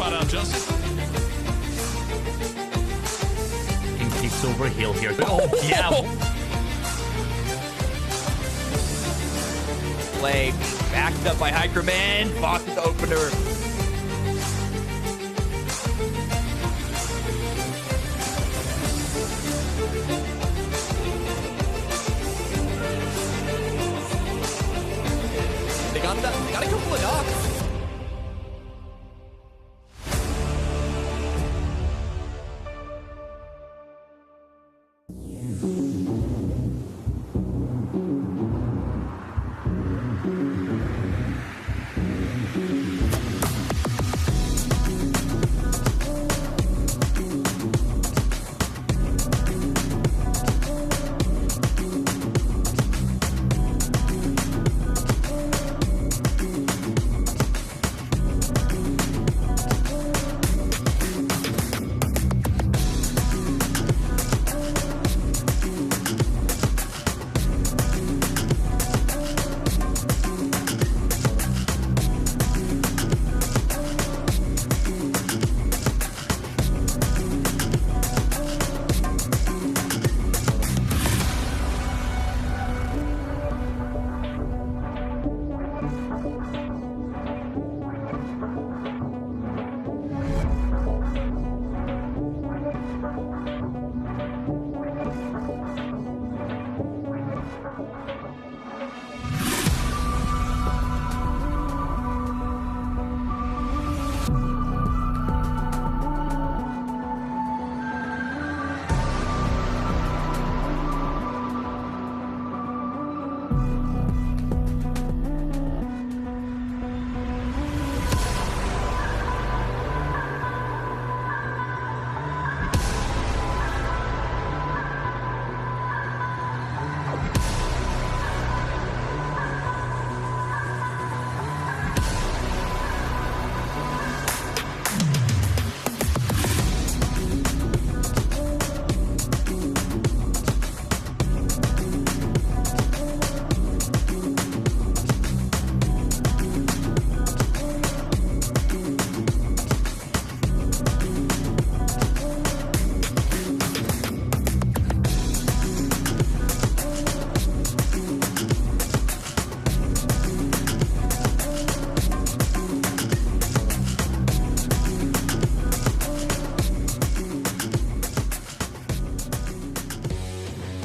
spot on Justice. King takes over heel here. Oh, yeah. Play backed up by Hikerman. Fox with the opener. They got a couple of knocks.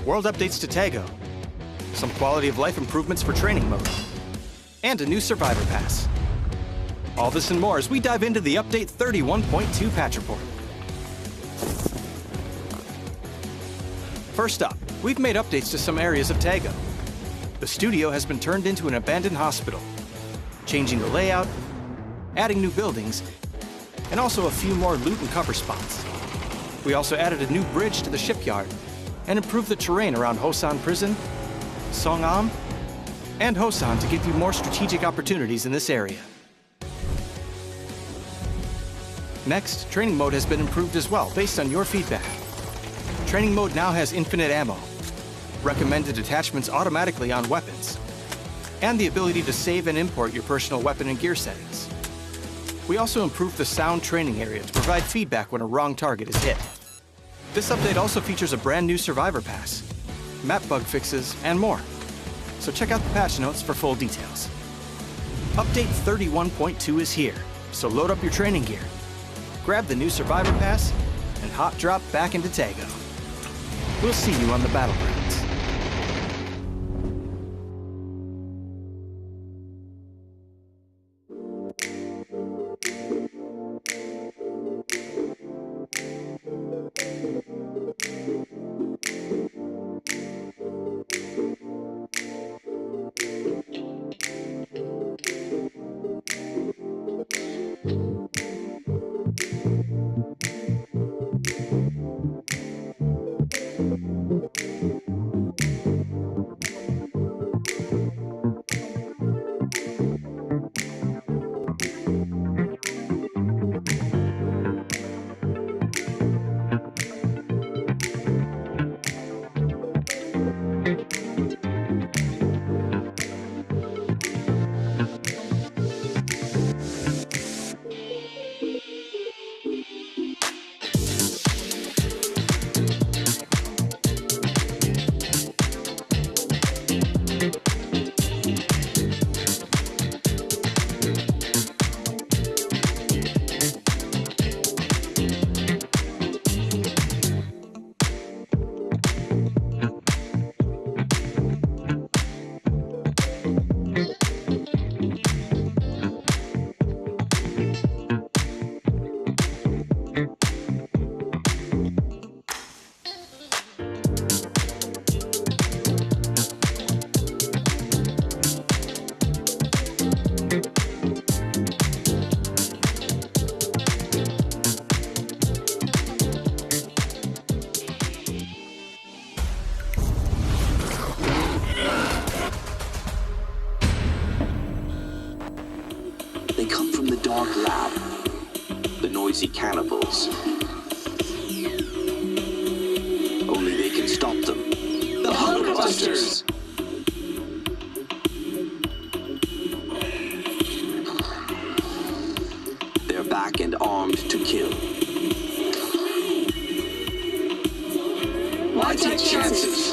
World updates to Tago, some quality of life improvements for training mode, and a new Survivor Pass. All this and more as we dive into the Update 31.2 patch report. First up, we've made updates to some areas of Tago. The studio has been turned into an abandoned hospital, changing the layout, adding new buildings, and also a few more loot and cover spots. We also added a new bridge to the shipyard and improved the terrain around Hosan Prison, Songam, and Hosan to give you more strategic opportunities in this area. Next, training mode has been improved as well based on your feedback. Training mode now has infinite ammo, recommended attachments automatically on weapons, and the ability to save and import your personal weapon and gear settings. We also improved the sound training area to provide feedback when a wrong target is hit. This update also features a brand new Survivor Pass, map bug fixes, and more. So check out the patch notes for full details. Update 31.2 is here, so load up your training gear, grab the new Survivor Pass, and hot drop back into Tago. We'll see you on the battlegrounds. They come from the dark lab, the noisy cannibals. Only they can stop them. The Hunger Busters! They're back and armed to kill. Why take chances?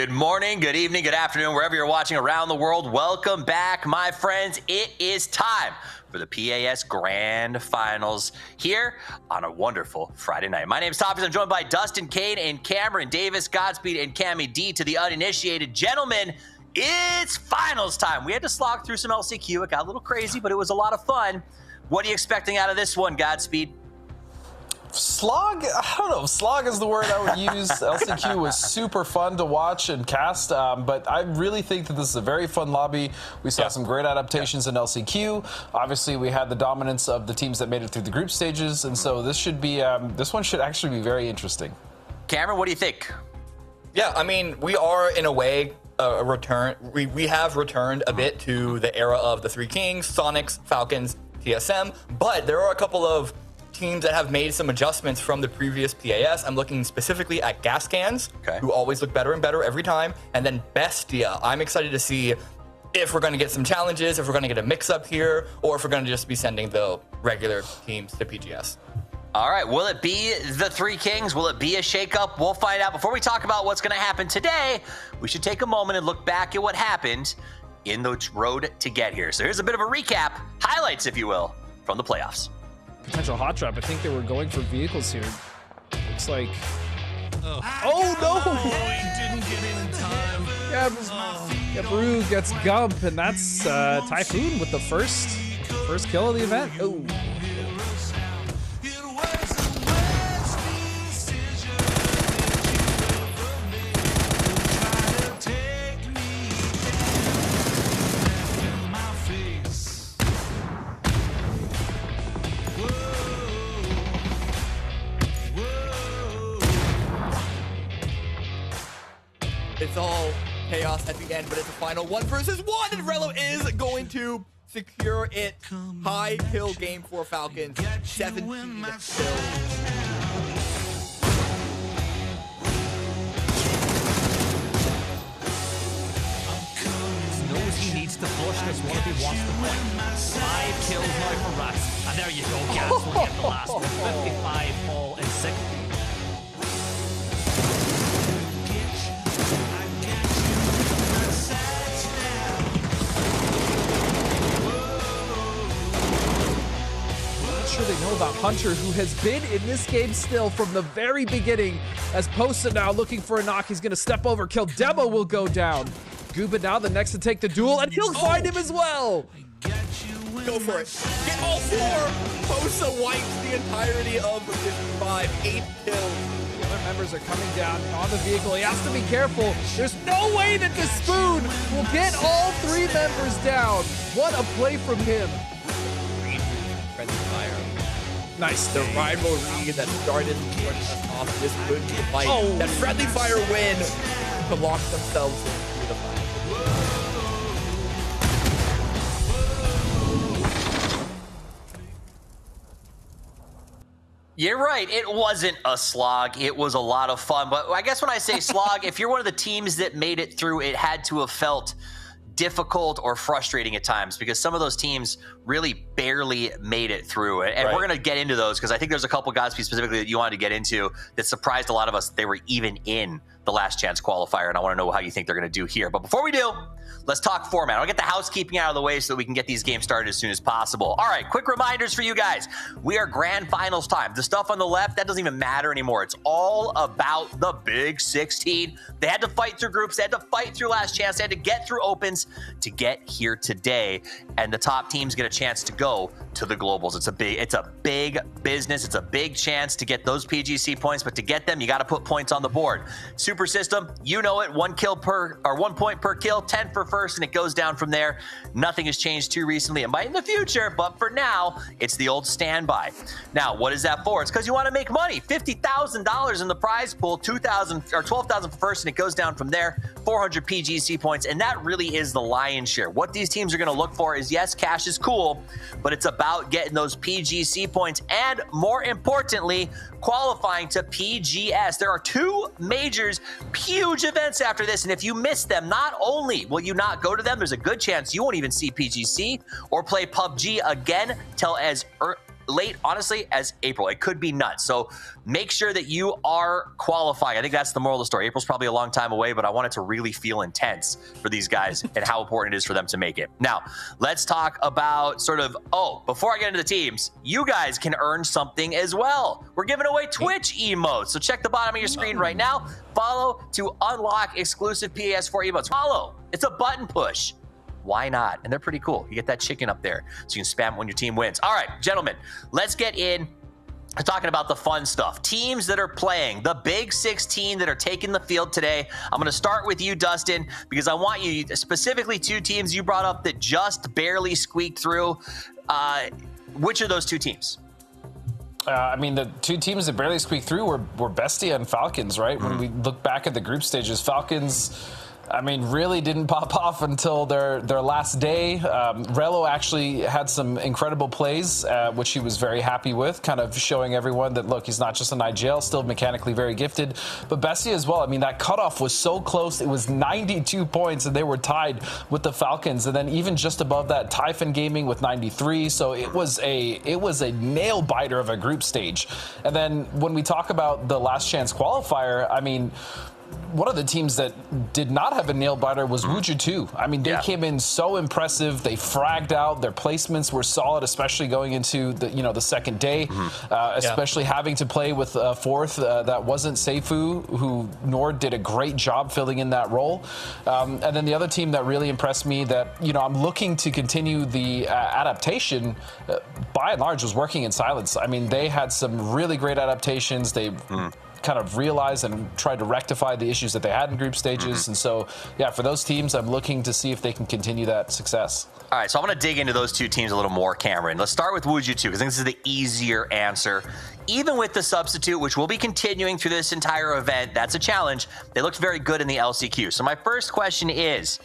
Good morning, good evening, good afternoon, wherever you're watching around the world. Welcome back, my friends. It is time for the PAS Grand Finals here on a wonderful Friday night. My name is Toppers. I'm joined by Dustin, Kane, and Cameron Davis, Godspeed, and Cammy D. To the uninitiated gentlemen, it's finals time. We had to slog through some LCQ. It got a little crazy, but it was a lot of fun. What are you expecting out of this one, Godspeed? Slog? I don't know. Slog is the word I would use. LCQ was super fun to watch and cast, but I really think that this is a very fun lobby. We saw some great adaptations in LCQ. Obviously, we had the dominance of the teams that made it through the group stages, and so this should be this one should actually be very interesting. Cameron, what do you think? Yeah, I mean, we are in a way a return. We have returned a bit to the era of the Three Kings, Sonics, Falcons, TSM, but there are a couple of teams that have made some adjustments from the previous PAS. I'm looking specifically at Gas Cans, who always look better and better every time, and then Bestia. I'm excited to see if we're going to get some challenges, if we're going to get a mix-up here, or if we're going to just be sending the regular teams to PGS. All right, will it be the Three Kings? Will it be a shakeup? We'll find out. Before we talk about what's going to happen today, we should take a moment and look back at what happened in the road to get here. So here's a bit of a recap, highlights, if you will, from the playoffs. Potential hot drop. I think they were going for vehicles here. Looks like. Oh no! He didn't get in time. Yeah, Brew gets Gump, and that's Typhoon with the first kill of the event. Oh. It's all chaos at the end, but it's a final 1 versus 1, and Relo is going to secure it. High kill game for Falcons, 17 kills. Knows he needs to push this one if he wants to win. 5 kills now for Rats. And there you go, Gats will get the last one. 55 all in 60. Sure they know about Hunter, who has been in this game still from the very beginning. As Posta now looking for a knock, he's gonna step over, kill Demo will go down. Gooba now the next to take the duel, and he'll find him as well. Go for it. Get all 4. Posta wipes the entirety of 55, 8 kills. The other members are coming down on the vehicle. He has to be careful. There's no way that the Spoon will get all 3 members down. What a play from him. Friendly fire. Nice. The rivalry that started us off this could be the fight. That friendly fire win to lock themselves into the fight. You're right. It wasn't a slog. It was a lot of fun. But I guess when I say slog, if you're one of the teams that made it through, it had to have felt difficult or frustrating at times because some of those teams really barely made it through it. And we're going to get into those because I think there's a couple Godspeed specifically that you wanted to get into that surprised a lot of us. They were even in the last chance qualifier, and I want to know how you think they're going to do here. But before we do, let's talk format. I'll get the housekeeping out of the way so that we can get these games started as soon as possible. All right, quick reminders for you guys. We are grand finals time. The stuff on the left, that doesn't even matter anymore. It's all about the Big 16. They had to fight through groups. They had to fight through last chance. They had to get through opens to get here today. And the top teams get a chance to go to the globals. It's a big business. It's a big chance to get those PGC points, but to get them, you got to put points on the board. Super system, you know it, 1 point per kill, 10 for first, and it goes down from there. Nothing has changed too recently. It might in the future, but for now, it's the old standby. Now, what is that for? It's because you want to make money. $50,000 in the prize pool, 2,000 or 12,000 for first, and it goes down from there. 400 PGC points, and that really is the lion's share. What these teams are going to look for is, yes, cash is cool, but it's about getting those PGC points, and more importantly, qualifying to PGS. There are 2 majors, huge events after this, and if you miss them, not only will you not go to them, there's a good chance you won't even see PGC or play PUBG again till as late, honestly, as April. It could be nuts. So make sure that you are qualifying. I think that's the moral of the story. April's probably a long time away, but I want it to really feel intense for these guys and how important it is for them to make it. Now, let's talk about sort of, before I get into the teams, you guys can earn something as well. We're giving away Twitch emotes. So check the bottom of your screen right now. Follow to unlock exclusive PS4 emotes. Follow. It's a button push. Why not? And they're pretty cool. You get that chicken up there so you can spam it when your team wins. All right, gentlemen, let's get in to talking about the fun stuff. Teams that are playing, the big 16 that are taking the field today. I'm going to start with you, Dustin, because I want you, specifically 2 teams you brought up that just barely squeaked through. Which are those 2 teams? I mean, the 2 teams that barely squeaked through were Bestia and Falcons, right? When we look back at the group stages, Falcons, I mean, really didn't pop off until their last day. Relo actually had some incredible plays, which he was very happy with, kind of showing everyone that, look, he's not just an IGL, still mechanically very gifted. But Bestia as well, I mean, that cutoff was so close. It was 92 points, and they were tied with the Falcons. And then even just above that, Typhon Gaming with 93. So it was a nail-biter of a group stage. And then when we talk about the last chance qualifier, I mean, one of the teams that did not have a nail biter was Wuju 2. I mean, they came in so impressive. They fragged out. Their placements were solid, especially going into the second day, especially having to play with a fourth that wasn't Seifu, who Nord did a great job filling in that role. And then the other team that really impressed me that, I'm looking to continue the adaptation, by and large, was Working in Silence. I mean, they had some really great adaptations. They kind of realized and tried to rectify the issues that they had in group stages. And so, for those teams, I'm looking to see if they can continue that success. All right, so I'm going to dig into those 2 teams a little more, Cameron. Let's start with Wuju 2, because I think this is the easier answer. Even with the substitute, which will be continuing through this entire event, that's a challenge. They looked very good in the LCQ. So my first question is,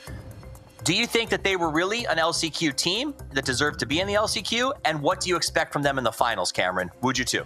do you think that they were really an LCQ team that deserved to be in the LCQ? And what do you expect from them in the finals, Cameron? Wuju 2.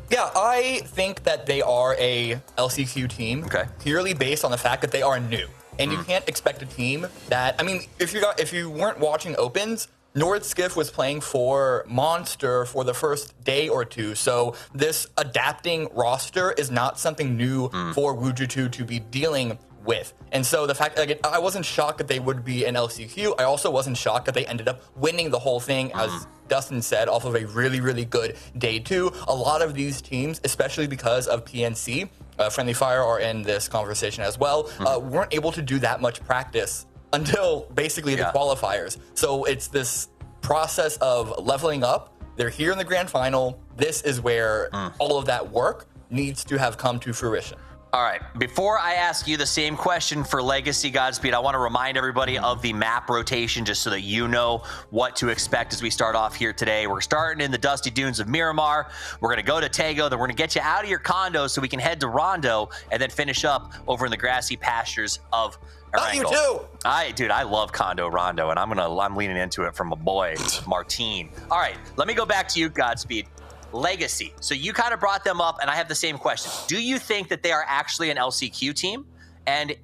Yeah, I think that they are a LCQ team, purely based on the fact that they are new. And you can't expect a team that, I mean, if you weren't watching Opens, Nordskiff was playing for Monster for the first day or 2. So this adapting roster is not something new for Wuju 2 to be dealing with. And so the fact, I wasn't shocked that they would be an LCQ. I also wasn't shocked that they ended up winning the whole thing, as Dustin said, off of a really, really good day 2. A lot of these teams, especially because of PNC, Friendly Fire are in this conversation as well, weren't able to do that much practice until basically the qualifiers. So it's this process of leveling up. They're here in the grand final. This is where all of that work needs to have come to fruition. All right, before I ask you the same question for Legacy Godspeed, I want to remind everybody of the map rotation just so that you know what to expect as we start off here today. We're starting in the dusty dunes of Miramar. We're going to go to Tego, then we're going to get you out of your condo so we can head to Rondo and then finish up over in the grassy pastures of Arango. You too. Dude, I love Condo Rondo, and I'm leaning into it from a boy, Martine. All right, let me go back to you, Godspeed. Legacy. So you kind of brought them up, and I have the same question. Do you think that they are actually an LCQ team? And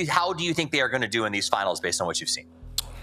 how do you think they are going to do in these finals based on what you've seen?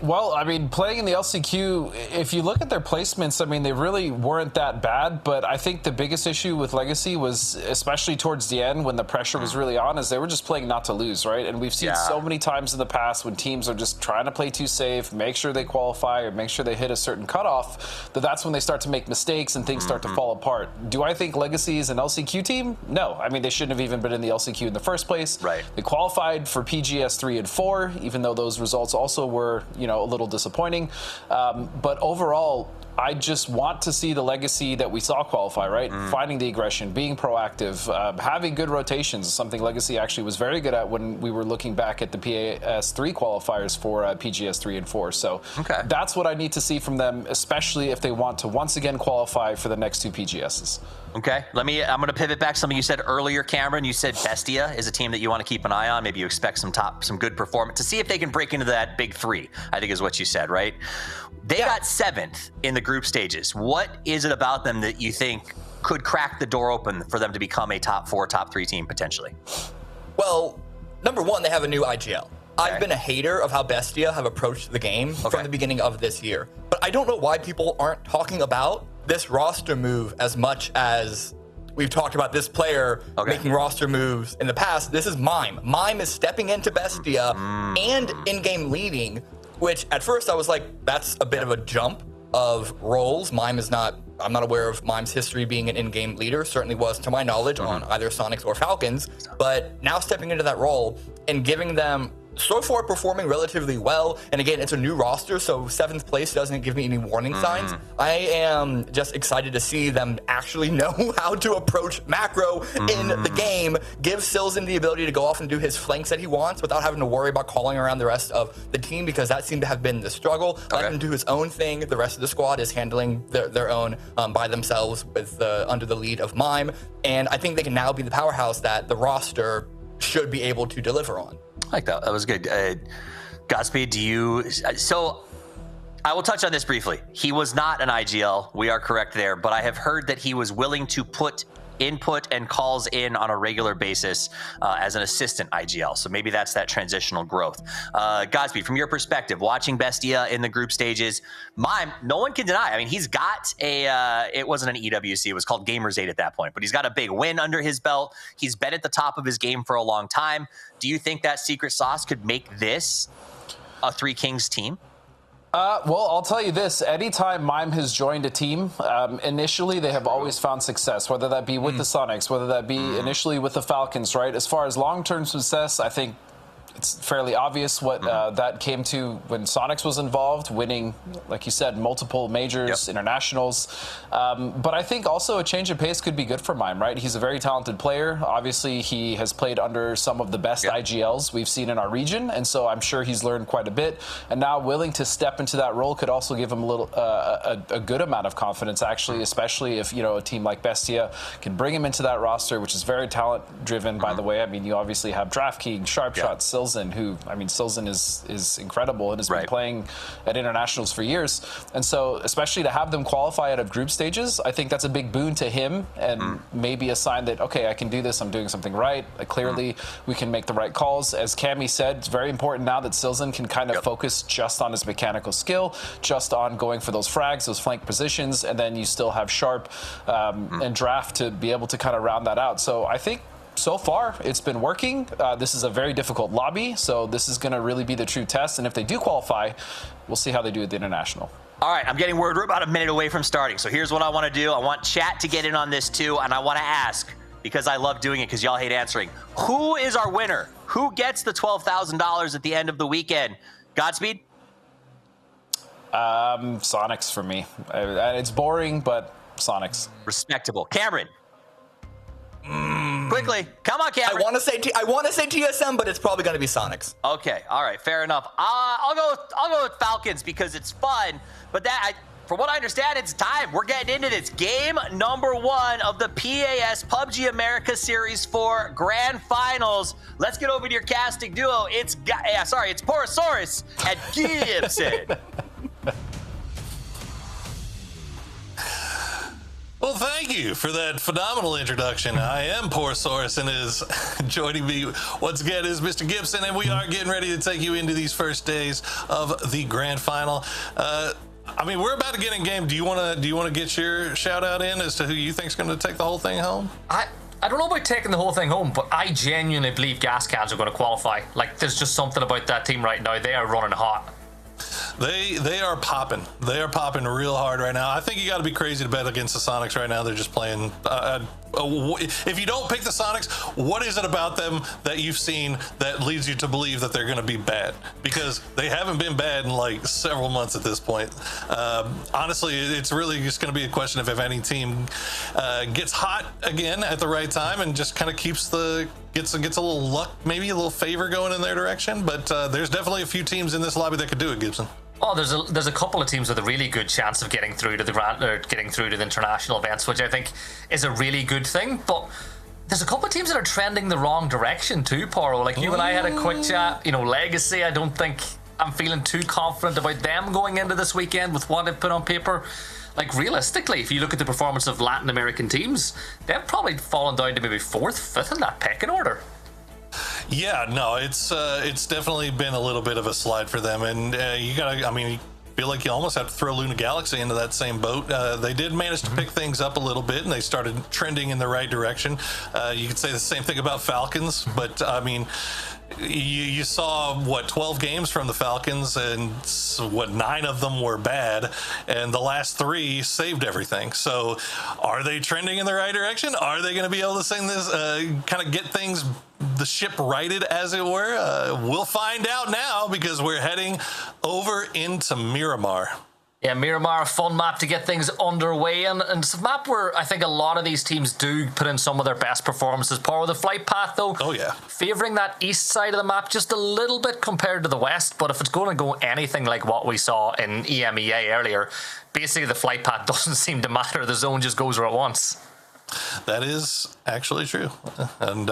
Well, I mean, playing in the LCQ, if you look at their placements, I mean, they really weren't that bad. But I think the biggest issue with Legacy was, especially towards the end when the pressure was really on, is they were just playing not to lose, right? And we've seen so many times in the past when teams are just trying to play too safe, make sure they qualify or make sure they hit a certain cutoff, that's when they start to make mistakes and things start to fall apart. Do I think Legacy is an LCQ team? No. I mean, they shouldn't have even been in the LCQ in the first place. Right. They qualified for PGS 3 and 4, even though those results also were, a little disappointing. But overall, I just want to see the Legacy that we saw qualify, right? Finding the aggression, being proactive, having good rotations, something Legacy actually was very good at when we were looking back at the PS3 qualifiers for PGS 3 and 4. So that's what I need to see from them, especially if they want to once again qualify for the next 2 PGSs. Okay, I'm going to pivot back to something you said earlier, Cameron. You said Bestia is a team that you want to keep an eye on. Maybe you expect some good performance to see if they can break into that big 3, I think is what you said, right? They got 7th in the group stages. What is it about them that you think could crack the door open for them to become a top 4, top 3 team potentially? Well, number one, they have a new IGL. I've been a hater of how Bestia have approached the game from the beginning of this year. But I don't know why people aren't talking about this roster move as much as we've talked about this player making roster moves in the past. This is Mime. Mime is stepping into Bestia and in-game leading, which at first I was like, that's a bit of a jump of roles. Mime is not, I'm not aware of Mime's history being an in-game leader. Certainly was, to my knowledge, on either Sonics or Falcons. But now stepping into that role and giving them, so far performing relatively well. And again, it's a new roster, so 7th place doesn't give me any warning signs. I am just excited to see them actually know how to approach macro in the game, give Silzen the ability to go off and do his flanks that he wants without having to worry about calling around the rest of the team, because that seemed to have been the struggle. Let him do his own thing. The rest of the squad is handling their own by themselves with under the lead of Mime. And I think they can now be the powerhouse that the roster should be able to deliver on. I like that. That was good. Godspeed, do you... So, I will touch on this briefly. He was not an IGL. We are correct there. But I have heard that he was willing to put input and calls in on a regular basis as an assistant IGL. So maybe that's that transitional growth. Godspeed, from your perspective, watching Bestia in the group stages, Mime, no one can deny. I mean, he's got it wasn't an EWC, it was called Gamers 8 at that point, but he's got a big win under his belt. He's been at the top of his game for a long time. Do you think that secret sauce could make this a Three Kings team? Well, I'll tell you this. Anytime Mime has joined a team, initially they have always found success, whether that be with the Sonics, whether that be initially with the Falcons, right? As far as long-term success, I think it's fairly obvious what that came to when Sonics was involved, winning, like you said, multiple majors, internationals. But I think also a change of pace could be good for Mime, right? He's a very talented player. Obviously, he has played under some of the best IGLs we've seen in our region, and so I'm sure he's learned quite a bit. And now willing to step into that role could also give him a little, a good amount of confidence, actually, especially if, you know, a team like Bestia can bring him into that roster, which is very talent-driven, by the way. I mean, you obviously have DraftKings, Sharpshot, Silzen, who, I mean, Silzen is incredible and has been playing at internationals for years. And so, especially to have them qualify out of group stages, I think that's a big boon to him and maybe a sign that, okay, I can do this, I'm doing something right. Clearly, we can make the right calls. As Cammy said, it's very important now that Silzen can kind of focus just on his mechanical skill, just on going for those frags, those flank positions, and then you still have Sharp and Draft to be able to kind of round that out. So I think so far, it's been working. This is a very difficult lobby, so this is going to really be the true test. And if they do qualify, we'll see how they do at the international. All right, I'm getting word we're about a minute away from starting. So here's what I want to do. I want chat to get in on this too, and I want to ask, because I love doing it because y'all hate answering, who is our winner? Who gets the $12,000 at the end of the weekend? Godspeed? Sonics for me. It's boring, but Sonics. Respectable. Cameron? Quickly, come on, Cameron. I want to say TSM, but it's probably going to be Sonics. Okay, all right, fair enough. I'll go with Falcons because it's fun. But from what I understand, it's time. We're getting into this game number 1 of the PAS PUBG Americas Series 4 Grand Finals. Let's get over to your casting duo. It's Porosaurus and Gibson. Well, thank you for that phenomenal introduction. I am Porosaurus, and is joining me once again is Mr. Gibson, and we are getting ready to take you into these first days of the grand final. I mean, we're about to get in game. Do you want to get your shout out in as to who you think is going to take the whole thing home? I don't know about taking the whole thing home, but I genuinely believe Gas Cans are going to qualify. Like, there's just something about that team right now. They are running hot. They are popping. They are popping real hard right now. I think you got to be crazy to bet against the Sonics right now. They're just playing. If you don't pick the Sonics, what is it about them that you've seen that leads you to believe that they're going to be bad? Because they haven't been bad in like several months at this point. Honestly, it's really just going to be a question of if any team gets hot again at the right time and just kind of gets a little luck, maybe a little favor going in their direction. But there's definitely a few teams in this lobby that could do it, Gibson. Oh, there's a couple of teams with a really good chance of getting through to the international events, which I think is a really good thing. But there's a couple of teams that are trending the wrong direction too, Poro. Like you and I had a quick chat. You know, Legacy, I don't think I'm feeling too confident about them going into this weekend with what they've put on paper. Like realistically, if you look at the performance of Latin American teams, they've probably fallen down to maybe 4th, 5th in that pecking order. Yeah, no, it's definitely been a little bit of a slide for them, and you gotta. I mean, feel like you almost have to throw Luna Galaxy into that same boat. They did manage to pick things up a little bit, and they started trending in the right direction. You could say the same thing about Falcons, but I mean, you saw 12 games from the Falcons, and 9 of them were bad, and the last 3 saved everything. So are they trending in the right direction? Are they going to be able to sing this, kind of get things, the ship righted, as it were? We'll find out now, because we're heading over into Miramar. Yeah, Miramar, a fun map to get things underway, and it's a map where I think a lot of these teams do put in some of their best performances. Part of the flight path, though, favouring that east side of the map just a little bit compared to the west, but if it's going to go anything like what we saw in EMEA earlier, basically the flight path doesn't seem to matter. The zone just goes where it wants. That is actually true. And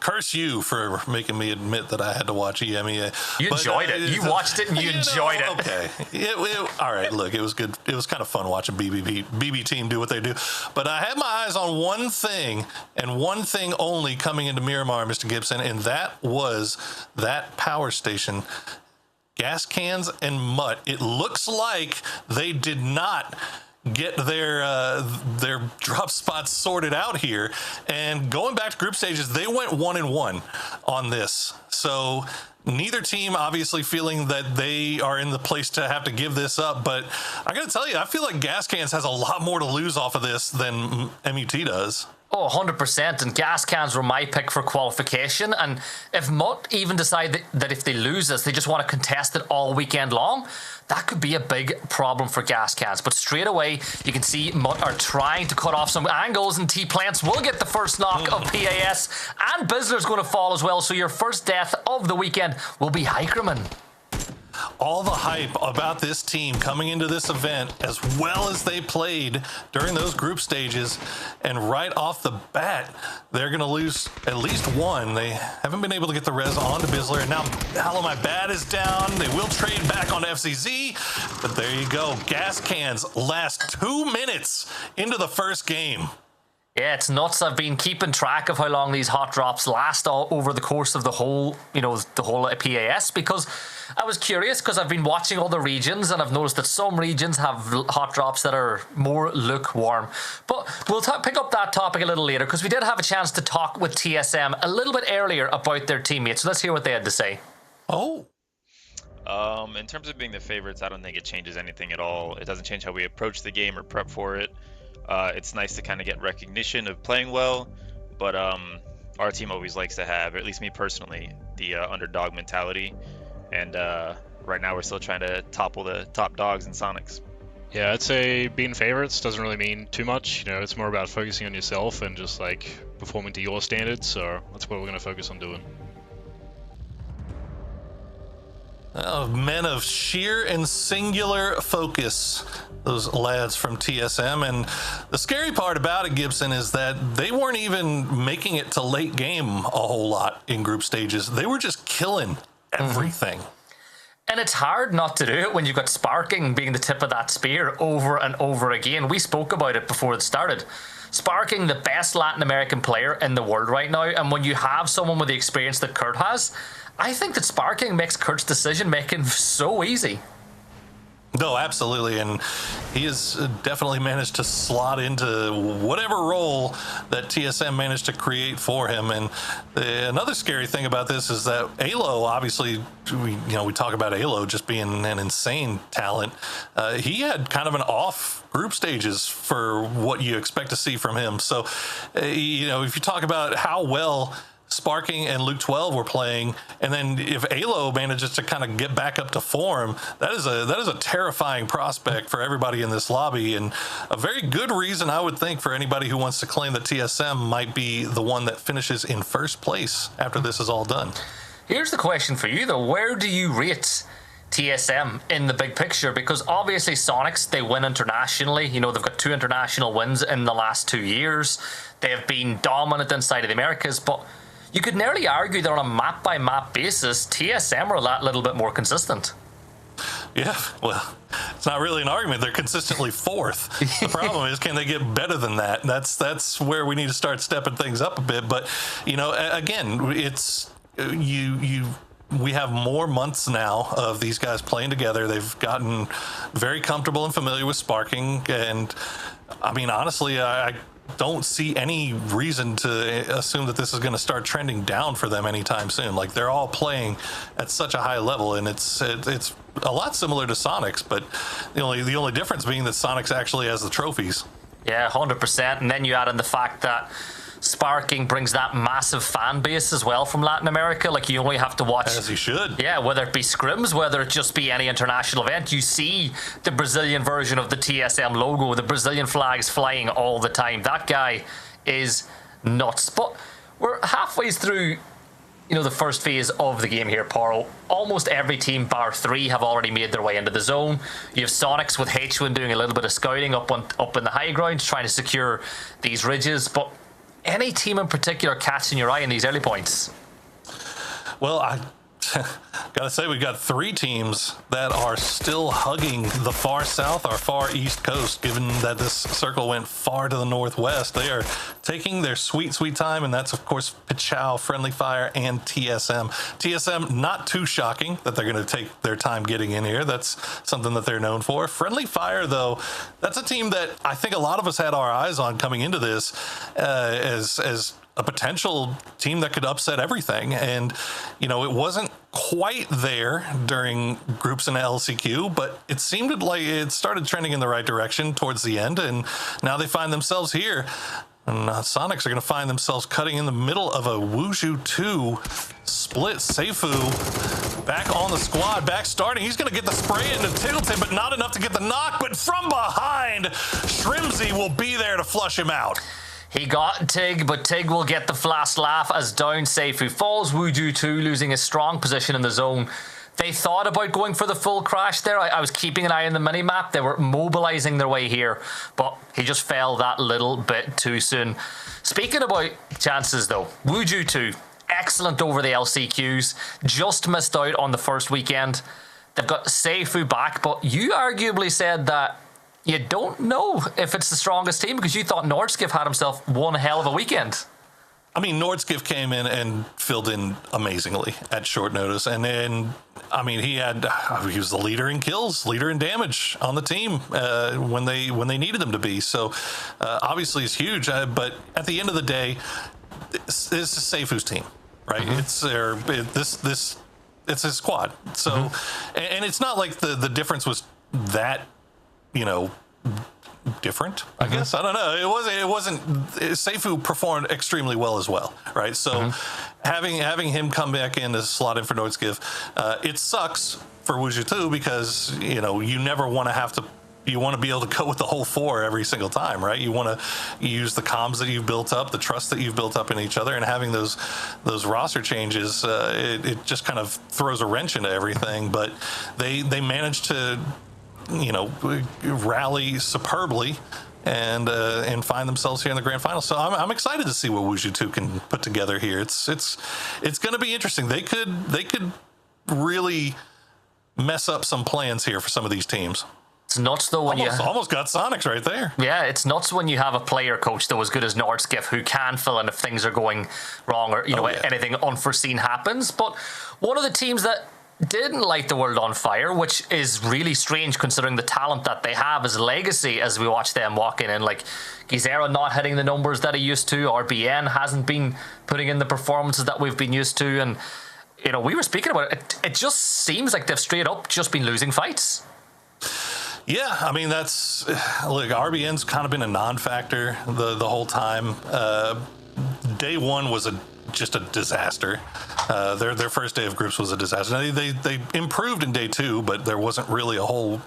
curse you for making me admit that I had to watch EMEA. You enjoyed it. You watched it and you enjoyed it. Okay. All right, look, it was good. It was kind of fun watching BB team do what they do. But I had my eyes on one thing, and one thing only, coming into Miramar, Mr. Gibson, and that was that power station. Gas cans and mutt. It looks like they did not get their drop spots sorted out here, and going back to group stages, they went 1-1 on this. So neither team obviously feeling that they are in the place to have to give this up, but I gotta tell you, I feel like Gas Cans has a lot more to lose off of this than MUT does. Oh, 100%, and gas cans were my pick for qualification, and if Mutt even decide that if they lose this, they just want to contest it all weekend long, that could be a big problem for gas cans. But straight away, you can see Mutt are trying to cut off some angles, and T-Plants will get the first knock of PAS, and Bizzler's going to fall as well, so your first death of the weekend will be Hikerman. All the hype about this team coming into this event, as well as they played during those group stages, and right off the bat, they're going to lose at least one. They haven't been able to get the res onto Bizzler, and now Hello My Bad is down. They will trade back on FCZ, but there you go. Gas Cans last 2 minutes into the first game. Yeah, it's nuts. I've been keeping track of how long these hot drops last all over the course of the whole, the whole PAS, because I was curious, because I've been watching all the regions, and I've noticed that some regions have hot drops that are more lukewarm. But we'll pick up that topic a little later, because we did have a chance to talk with TSM a little bit earlier about their teammates. So let's hear what they had to say. Oh. In terms of being the favorites, I don't think it changes anything at all. It doesn't change how we approach the game or prep for it. It's nice to kind of get recognition of playing well, but our team always likes to have, or at least me personally, the underdog mentality. And right now we're still trying to topple the top dogs in Sonics. Yeah, I'd say being favorites doesn't really mean too much. It's more about focusing on yourself and just like performing to your standards. So that's what we're going to focus on doing. Men of sheer and singular focus, those lads from TSM. And the scary part about it, Gibson, is that they weren't even making it to late game a whole lot in group stages. They were just killing everything. And it's hard not to do it when you've got Sparking being the tip of that spear over and over again. We spoke about it before it started. Sparking, the best Latin American player in the world right now, and when you have someone with the experience that Kurt has, I think that Sparking makes Kurt's decision-making so easy. No, absolutely, and he has definitely managed to slot into whatever role that TSM managed to create for him. And another scary thing about this is that Alo, obviously, we talk about Alo just being an insane talent. He had kind of an off group stages for what you expect to see from him. So, if you talk about how well Sparking and Luke 12 were playing, and then if Alo manages to kind of get back up to form, that is a terrifying prospect for everybody in this lobby, and a very good reason, I would think, for anybody who wants to claim that TSM might be the one that finishes in first place after this is all done. Here's the question for you, though. Where do you rate TSM in the big picture? Because obviously Sonics, they win internationally. They've got 2 international wins in the last 2 years. They have been dominant inside of the Americas, but you could nearly argue that on a map-by-map basis, TSM are a little bit more consistent. Yeah, well, it's not really an argument. They're consistently fourth. The problem is, can they get better than that? That's where we need to start stepping things up a bit. But, again, it's you we have more months now of these guys playing together. They've gotten very comfortable and familiar with sparking, and I mean, honestly, I don't see any reason to assume that this is going to start trending down for them anytime soon. Like, they're all playing at such a high level, and it's a lot similar to Sonics, but the only difference being that Sonics actually has the trophies. Yeah, 100%. And then you add in the fact that sparking brings that massive fan base as well from Latin America. Like, you only have to watch, as you should. Yeah, whether it be scrims, whether it just be any international event, you see the Brazilian version of the TSM logo, the Brazilian flags flying all the time. That guy is nuts. But we're halfway through, the first phase of the game here, Paro. Almost every team, bar 3, have already made their way into the zone. You have Sonics with H1 doing a little bit of scouting up in the high ground, trying to secure these ridges. But any team in particular catching your eye in these early points? Well, I gotta say, we've got 3 teams that are still hugging the far south, our far east coast, given that this circle went far to the northwest. They are taking their sweet time, and that's, of course, Pichao, Friendly Fire, and TSM. TSM, not too shocking that they're going to take their time getting in here. That's something that they're known for. Friendly Fire, though, that's a team that I think a lot of us had our eyes on coming into this as a potential team that could upset everything. And, it wasn't quite there during groups in LCQ, but it seemed like it started trending in the right direction towards the end. And now they find themselves here. And Sonics are going to find themselves cutting in the middle of a Wuju 2 split. Seifu back on the squad, back starting. He's going to get the spray into Tiggleton, but not enough to get the knock. But from behind, Shrimsy will be there to flush him out. He got Tig, but Tig will get the last laugh as down Seifu falls. Wuju 2 losing a strong position in the zone. They thought about going for the full crash there. I was keeping an eye on the mini-map. They were mobilizing their way here, but he just fell that little bit too soon. Speaking about chances, though, Wuju 2, excellent over the LCQs. Just missed out on the first weekend. They've got Seifu back, but you arguably said that you don't know if it's the strongest team because you thought Nordskif had himself one hell of a weekend. I mean, Nordskif came in and filled in amazingly at short notice. And then, I mean, he was the leader in kills, leader in damage on the team when they needed him to be. So obviously it's huge. But at the end of the day, this is Seifu's team, right? Mm-hmm. It's his squad. So, and it's not like the difference was that, different, I guess. I don't know. It wasn't Seifu performed extremely well as well, right? So having him come back in to slot in for Nordskif, it sucks for Wuju 2 because, you never want to you want to be able to go with the whole 4 every single time, right? You want to use the comms that you've built up, the trust that you've built up in each other, and having those roster changes, it just kind of throws a wrench into everything. But they managed to rally superbly and find themselves here in the grand final. So I'm excited to see what Wuju 2 can put together here. It's going to be interesting. They could really mess up some plans here for some of these teams. It's nuts though when almost got Sonics right there. Yeah, it's nuts when you have a player coach though as good as Nordskif who can fill in if things are going wrong or anything unforeseen happens. But one of the teams that didn't light the world on fire, which is really strange considering the talent that they have as Legacy as we watch them walking in. Like Gizera not hitting the numbers that he used to, RBN hasn't been putting in the performances that we've been used to, and we were speaking about it. It just seems like they've straight up just been losing fights. Yeah, I mean RBN's kind of been a non-factor the whole time. Day 1 was just a disaster. Their first day of groups was a disaster. They improved in day 2, but there wasn't really a whole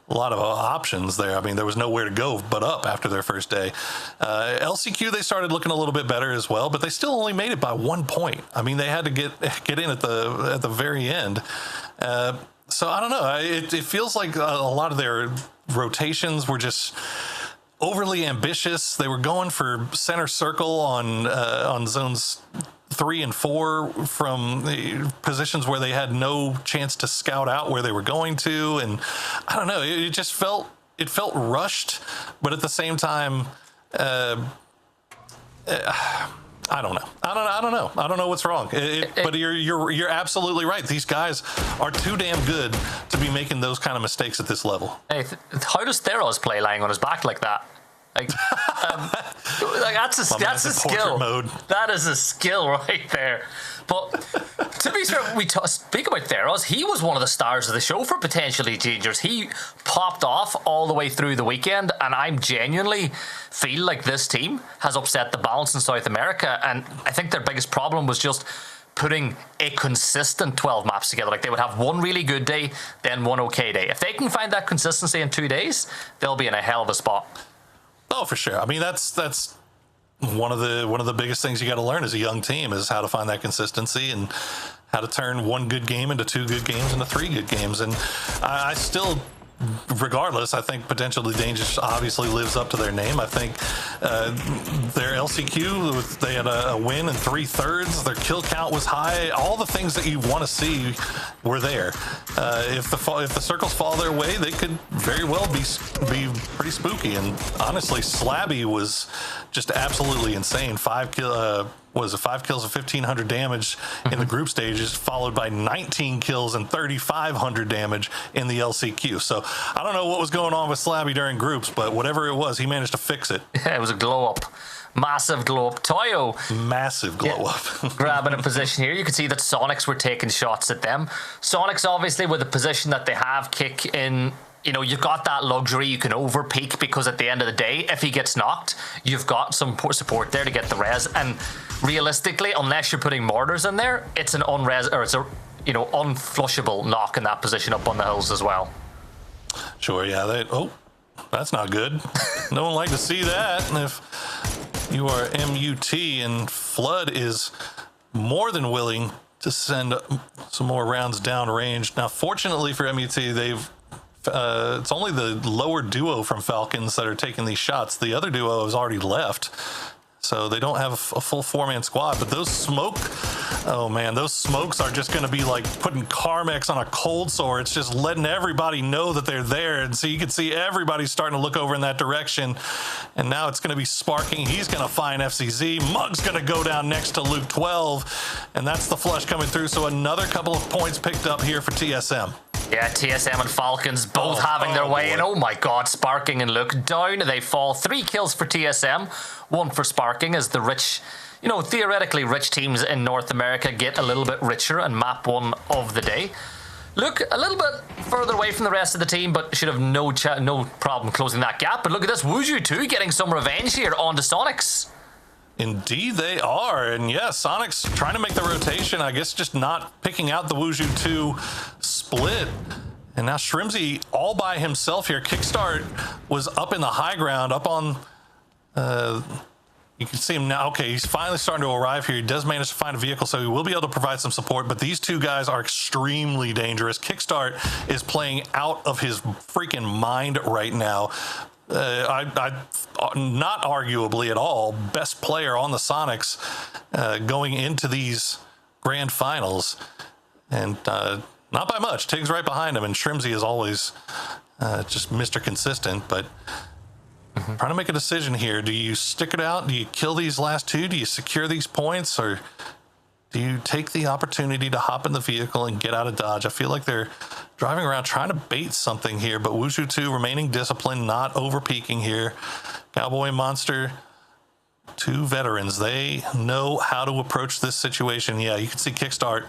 lot of options there. I mean, there was nowhere to go but up after their first day. LCQ, they started looking a little bit better as well, but they still only made it by 1 point. I mean, they had to get in at the very end. So I don't know. It feels like a lot of their rotations were just overly ambitious. They were going for center circle on zones 3 and 4 from the positions where they had no chance to scout out where they were going to, and I don't know. It just felt rushed, but at the same time, I don't know. I don't know what's wrong. But you're absolutely right. These guys are too damn good to be making those kind of mistakes at this level. Hey, how does Theros play lying on his back like that? Like, that's a skill. Mode. That is a skill right there. But to be fair, speak about Theros. He was one of the stars of the show for Potentially Dangerous. He popped off all the way through the weekend, and I genuinely feel like this team has upset the balance in South America. And I think their biggest problem was just putting a consistent 12 maps together. Like, they would have one really good day, then one okay day. If they can find that consistency in 2 days, they'll be in a hell of a spot. Oh, for sure. I mean, that's one of the biggest things you got to learn as a young team is how to find that consistency and how to turn one good game into 2 good games into 3 good games. And I still, regardless, I think Potentially Dangerous obviously lives up to their name. I think their LCQ, they had a win in 3/3. Their kill count was high. All the things that you want to see were there. If the circles fall their way, they could very well be pretty spooky. And honestly, Slabby was just absolutely insane. 5 kills and 1,500 damage in the group stages, followed by 19 kills and 3,500 damage in the LCQ. So I don't know what was going on with Slabby during groups, but whatever it was, he managed to fix it. Yeah, it was a glow up. Massive glow up. Toyo. Massive glow up. Grabbing a position here. You could see that Sonics were taking shots at them. Sonics, obviously, with the position that they have, kick in. You know, you've got that luxury. You can over peak because at the end of the day, if he gets knocked, you've got some support there to get the res. And realistically, unless you're putting mortars in there, it's an unflushable knock in that position up on the hills as well. Sure, yeah. That's not good. No one like to see that. And if you are MUT and Flood is more than willing to send some more rounds down range. Now, fortunately for MUT, it's only the lower duo from Falcons that are taking these shots. The other duo has already left, so they don't have a full 4-man squad. But those smokes are just going to be like putting Carmex on a cold sore. It's just letting everybody know that they're there. And so you can see everybody starting to look over in that direction. And now it's going to be Sparking. He's going to find FCZ. Mug's going to go down next to Luke 12. And that's the flush coming through. So another couple of points picked up here for TSM. Yeah, TSM and Falcons both having their way. And oh my God, Sparking and Luke down. They fall. 3 kills for TSM, 1 for Sparking as the rich, theoretically rich teams in North America get a little bit richer and map 1 of the day. Luke, a little bit further away from the rest of the team, but should have no problem closing that gap. But look at this, Wuju 2 getting some revenge here on the Sonics. Indeed they are. And yeah, Sonic's trying to make the rotation, I guess just not picking out the Wuju 2 split. And now Shrimsy all by himself here. Kickstart was up in the high ground, up on, you can see him now. Okay, he's finally starting to arrive here. He does manage to find a vehicle, so he will be able to provide some support. But these 2 guys are extremely dangerous. Kickstart is playing out of his freaking mind right now. Not arguably at all, best player on the Sonics going into these grand finals. And not by much. Tig's right behind him, and Shrimsy is always just Mr. Consistent. But trying to make a decision here. Do you stick it out? Do you kill these last 2? Do you secure these points? Or do you take the opportunity to hop in the vehicle and get out of Dodge? I feel like they're driving around trying to bait something here, but Wushu 2 remaining disciplined, not over peaking here. Cowboy Monster, 2 veterans. They know how to approach this situation. Yeah, you can see Kickstart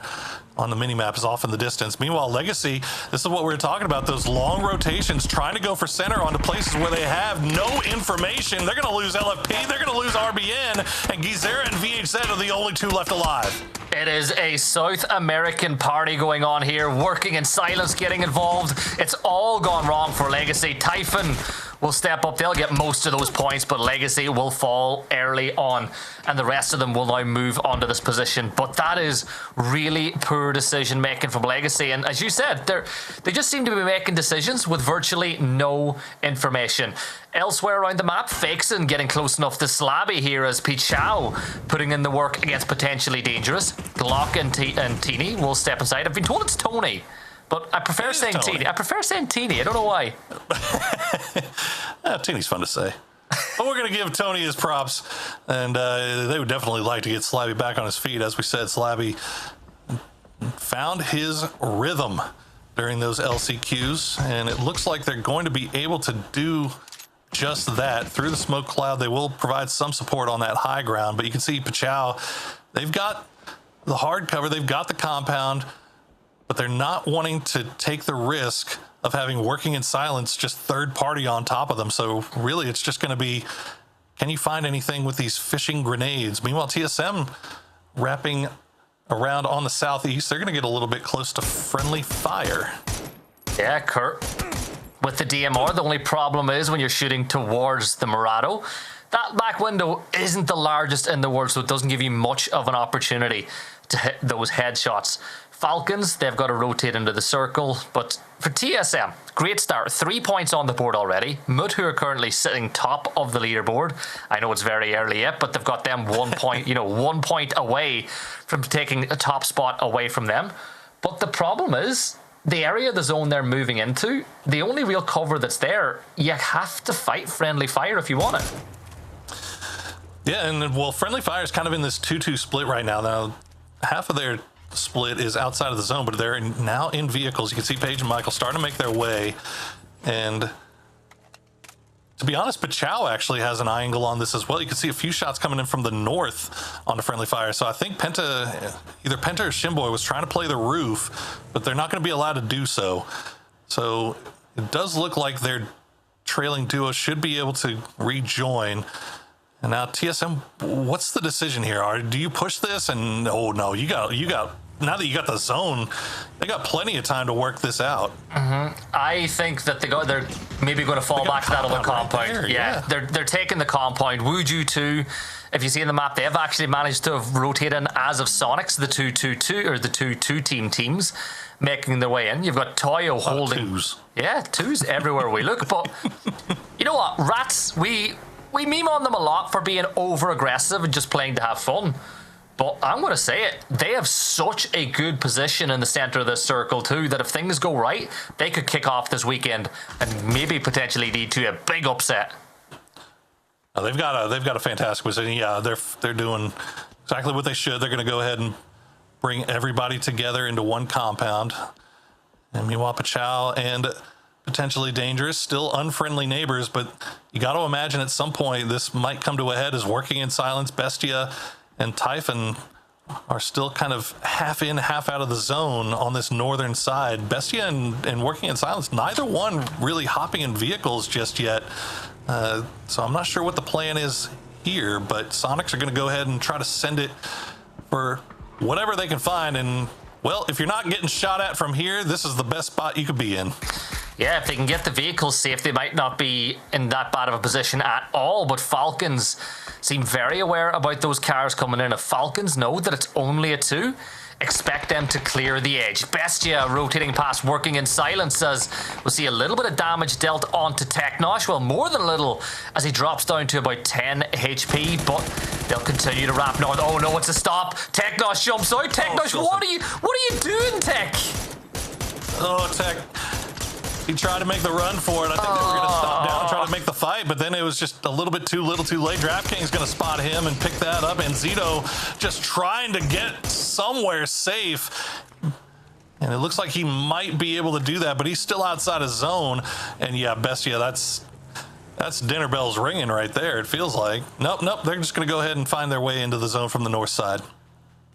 on the minimap is off in the distance. Meanwhile, Legacy, this is what we were talking about, those long rotations, trying to go for center onto places where they have no information. They're going to lose LFP, they're going to lose RBN, and Gizera and VHZ are the only 2 left alive. It is a South American party going on here, working in silence, getting involved. It's all gone wrong for Legacy. Typhon will step up. They'll get most of those points, but Legacy will fall early on, and the rest of them will now move onto this position. But that is really poor decision making from Legacy, and as you said, they just seem to be making decisions with virtually no information. Elsewhere around the map, Fakeson getting close enough to Slabby here as Pichao putting in the work against Potentially Dangerous. Glock and Teeny will step inside. I've been told it's Tony, but I prefer saying Teeny. I prefer saying Teeny. I don't know why. Teeny's fun to say. But we're going to give Tony his props, and they would definitely like to get Slabby back on his feet. As we said, Slabby found his rhythm during those LCQs, and it looks like they're going to be able to do just that. Through the smoke cloud, they will provide some support on that high ground, but you can see Pachau, they've got the hard cover, they've got the compound, but they're not wanting to take the risk of having Working in Silence just third party on top of them. So really it's just going to be, can you find anything with these fishing grenades? Meanwhile, TSM wrapping around on the southeast, they're going to get a little bit close to friendly fire. Yeah, Kurt. With the DMR, the only problem is when you're shooting towards the Murado, that back window isn't the largest in the world, so it doesn't give you much of an opportunity to hit those headshots. Falcons, they've got to rotate into the circle, but for TSM, great start. 3 points on the board already. Mut, who are currently sitting top of the leaderboard. I know it's very early yet, but they've got them 1 point, 1 point away from taking a top spot away from them. But the problem is, the area of the zone they're moving into, the only real cover that's there, you have to fight friendly fire if you want it. Yeah, and well, friendly fire is kind of in this 2-2 split right now. Now, half of their split is outside of the zone, but they're now in vehicles. You can see Paige and Michael starting to make their way, and to be honest, Pachau actually has an eye angle on this as well. You can see a few shots coming in from the north on the friendly fire. So I think either Penta or Shimboy was trying to play the roof, but they're not going to be allowed to do so. So it does look like their trailing duo should be able to rejoin. And now TSM, what's the decision here? Do you push this? And oh no, you got now that you got the zone, they got plenty of time to work this out. I think that they're maybe going to fall back to that other compound. Right there, yeah, they're taking the compound. Wuju 2, if you see in the map, they have actually managed to have rotated in as of Sonics, the 2-2-2 or the 2-2 teams making their way in. You've got Toyo holding twos. Yeah, twos everywhere we look. But you know what, Rats, we meme on them a lot for being over aggressive and just playing to have fun. But I'm going to say it, they have such a good position in the center of this circle too, that if things go right, they could kick off this weekend and maybe potentially lead to a big upset. They've got a fantastic position. Yeah, they're doing exactly what they should. They're going to go ahead and bring everybody together into one compound. And meanwhile, Pachau and potentially Dangerous, still unfriendly neighbors, but you got to imagine at some point this might come to a head as Working in Silence, Bestia, and Typhon are still kind of half in, half out of the zone on this northern side. Bestia and Working in Silence, neither one really hopping in vehicles just yet. So I'm not sure what the plan is here, but Sonics are going to go ahead and try to send it for whatever they can find. And, well, if you're not getting shot at from here, this is the best spot you could be in. Yeah, if they can get the vehicles safe, they might not be in that bad of a position at all. But Falcons seem very aware about those cars coming in. If Falcons know that it's only a 2, expect them to clear the edge. Bestia rotating past Working in Silence as we'll see a little bit of damage dealt onto Teknosh. Well, more than a little as he drops down to about 10 HP, but they'll continue to wrap north. Oh no, it's a stop. Teknosh jumps out. Teknosh, what are you doing, Tech? Oh, Tech. He tried to make the run for it. I think they were going to stop down and try to make the fight, but then it was just a little bit too little too late. DraftKings going to spot him and pick that up, and Zito just trying to get somewhere safe. And it looks like he might be able to do that, but he's still outside his zone. And yeah, Bestia, that's dinner bells ringing right there, it feels like. Nope, they're just going to go ahead and find their way into the zone from the north side.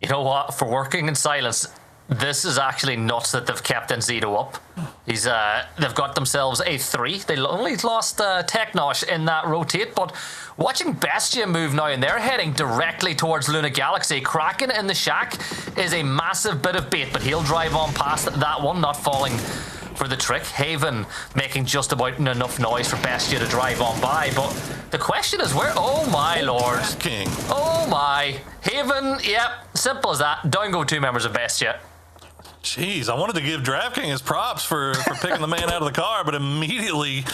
You know what? For Working in Silence, this is actually nuts that they've kept Zito up. They've got themselves a 3. They only lost Teknosh in that rotate, but watching Bestia move now, and they're heading directly towards Luna Galaxy. Kraken in the shack is a massive bit of bait, but he'll drive on past that one, not falling for the trick. Haven making just about enough noise for Bestia to drive on by, but the question is where? Oh my lord. King. Oh my. Haven, yep, simple as that. Down go 2 members of Bestia. Jeez, I wanted to give DraftKings his props for picking the man out of the car, but immediately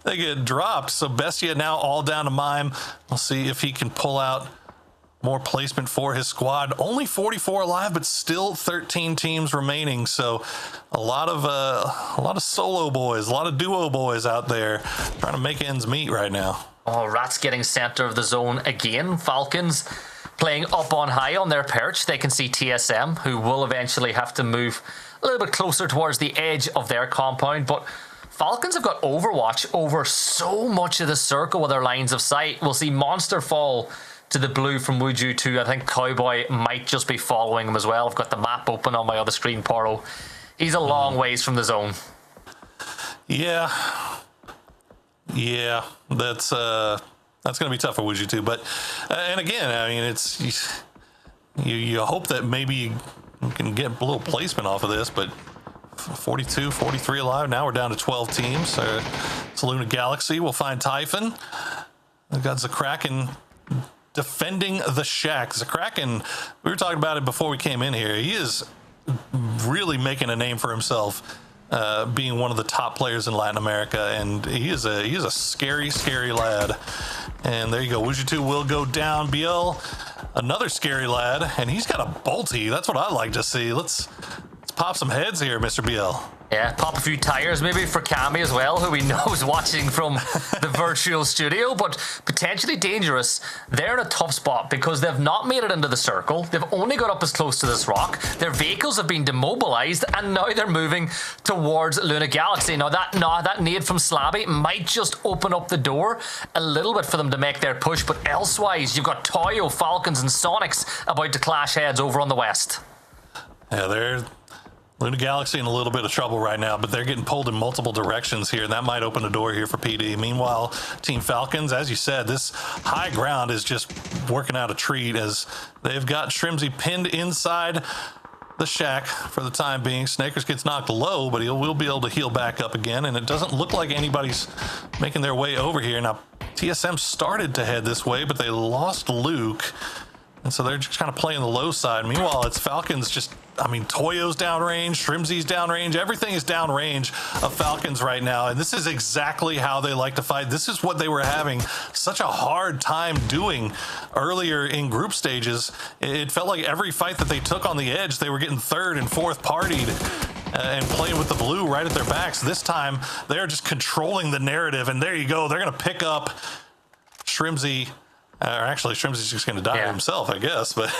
they get dropped. So Bestia now all down to Mime. We'll see if he can pull out more placement for his squad. Only 44 alive, but still 13 teams remaining. So a lot of solo boys, a lot of duo boys out there trying to make ends meet right now. Oh, Rats getting center of the zone again. Falcons playing up on high on their perch. They can see TSM, who will eventually have to move a little bit closer towards the edge of their compound. But Falcons have got Overwatch over so much of the circle with their lines of sight. We'll see Monster fall to the blue from Wuju 2. I think Cowboy might just be following him as well. I've got the map open on my other screen, Poro. He's a long ways from the zone. Yeah, that's going to be tough for Wuju 2. But and again, I mean, it's you hope that maybe you can get a little placement off of this, but 42, 43 alive. Now we're down to 12 teams. It's Luna Galaxy. We'll find Typhon. We've got Zakraken defending the shack. Zakraken, we were talking about it before we came in here. He is really making a name for himself, being one of the top players in Latin America, and he is a scary, scary lad. And there you go. Wuju 2 will go down. BL, another scary lad, and he's got a bolty. That's what I like to see. Let's pop some heads here, Mr. BL. Yeah, pop a few tires maybe for Cammy as well, who we know is watching from the virtual studio, but potentially dangerous. They're in a tough spot because they've not made it into the circle. They've only got up as close to this rock. Their vehicles have been demobilized, and now they're moving towards Luna Galaxy. Now that nade from Slabby might just open up the door a little bit for them to make their push, but elsewise, you've got Toyo, Falcons, and Sonics about to clash heads over on the west. Yeah, they're Luna Galaxy in a little bit of trouble right now, but they're getting pulled in multiple directions here, and that might open the door here for PD. Meanwhile, Team Falcons, as you said, this high ground is just working out a treat as they've got Shrimsy pinned inside the shack for the time being. Snakers gets knocked low, but he will be able to heal back up again, and it doesn't look like anybody's making their way over here. Now, TSM started to head this way, but they lost Luke, and so they're just kind of playing the low side. Meanwhile, it's Falcons just, I mean, Toyo's downrange, Shrimsy's downrange, everything is downrange of Falcons right now, and this is exactly how they like to fight. This is what they were having such a hard time doing earlier in group stages. It felt like every fight that they took on the edge, they were getting third and fourth partied and playing with the blue right at their backs. This time, they're just controlling the narrative, and there you go. They're going to pick up Shrimsy. Or actually, Shrimsy's just going to die himself, I guess, but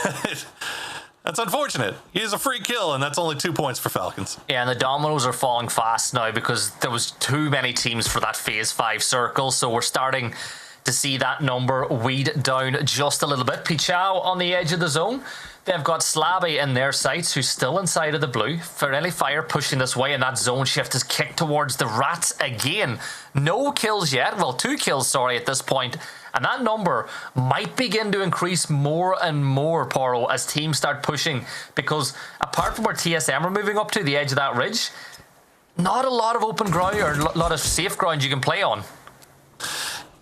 that's unfortunate. He is a free kill, and that's only 2 points for Falcons. Yeah, and the dominoes are falling fast now because there was too many teams for that Phase 5 circle, so we're starting to see that number weed down just a little bit. Pichao on the edge of the zone. They've got Slabby in their sights, who's still inside of the blue. Friendly Fire pushing this way, and that zone shift is kicked towards the Rats again. No kills yet. Well, 2 kills, sorry, at this point. And that number might begin to increase more and more, Poro, as teams start pushing. Because apart from where TSM are moving up to, the edge of that ridge, not a lot of open ground or a lot of safe ground you can play on.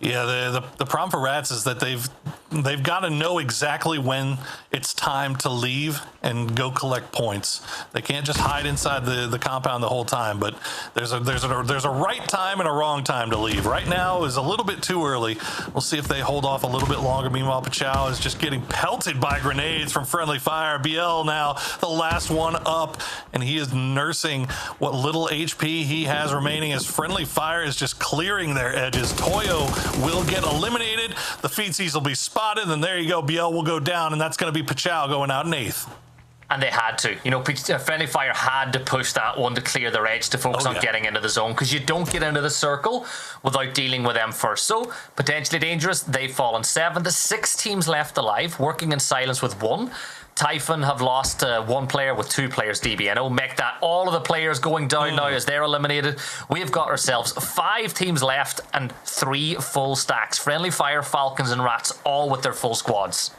Yeah, the problem for Rats is that they've got to know exactly when it's time to leave and go collect points. They can't just hide inside the compound the whole time, but there's a right time and a wrong time to leave. Right now is a little bit too early. We'll see if they hold off a little bit longer. Meanwhile, Pichao is just getting pelted by grenades from Friendly Fire. BL now the last one up, and he is nursing what little HP he has remaining as Friendly Fire is just clearing their edges. Toyo will get eliminated. The feetsies will be spotted, and there you go. BL will go down, and that's going to be Pichao going out in 8th. And they had to. You know, Friendly Fire had to push that one to clear their edge to focus on getting into the zone, because you don't get into the circle without dealing with them first. So, potentially dangerous. They've fallen 7th. 6 teams left alive, working in silence with 1. Typhon have lost 1 player with 2 players DBNO. Make that all of the players going down now as they're eliminated. We've got ourselves 5 teams left and 3 full stacks. Friendly Fire, Falcons, and Rats all with their full squads.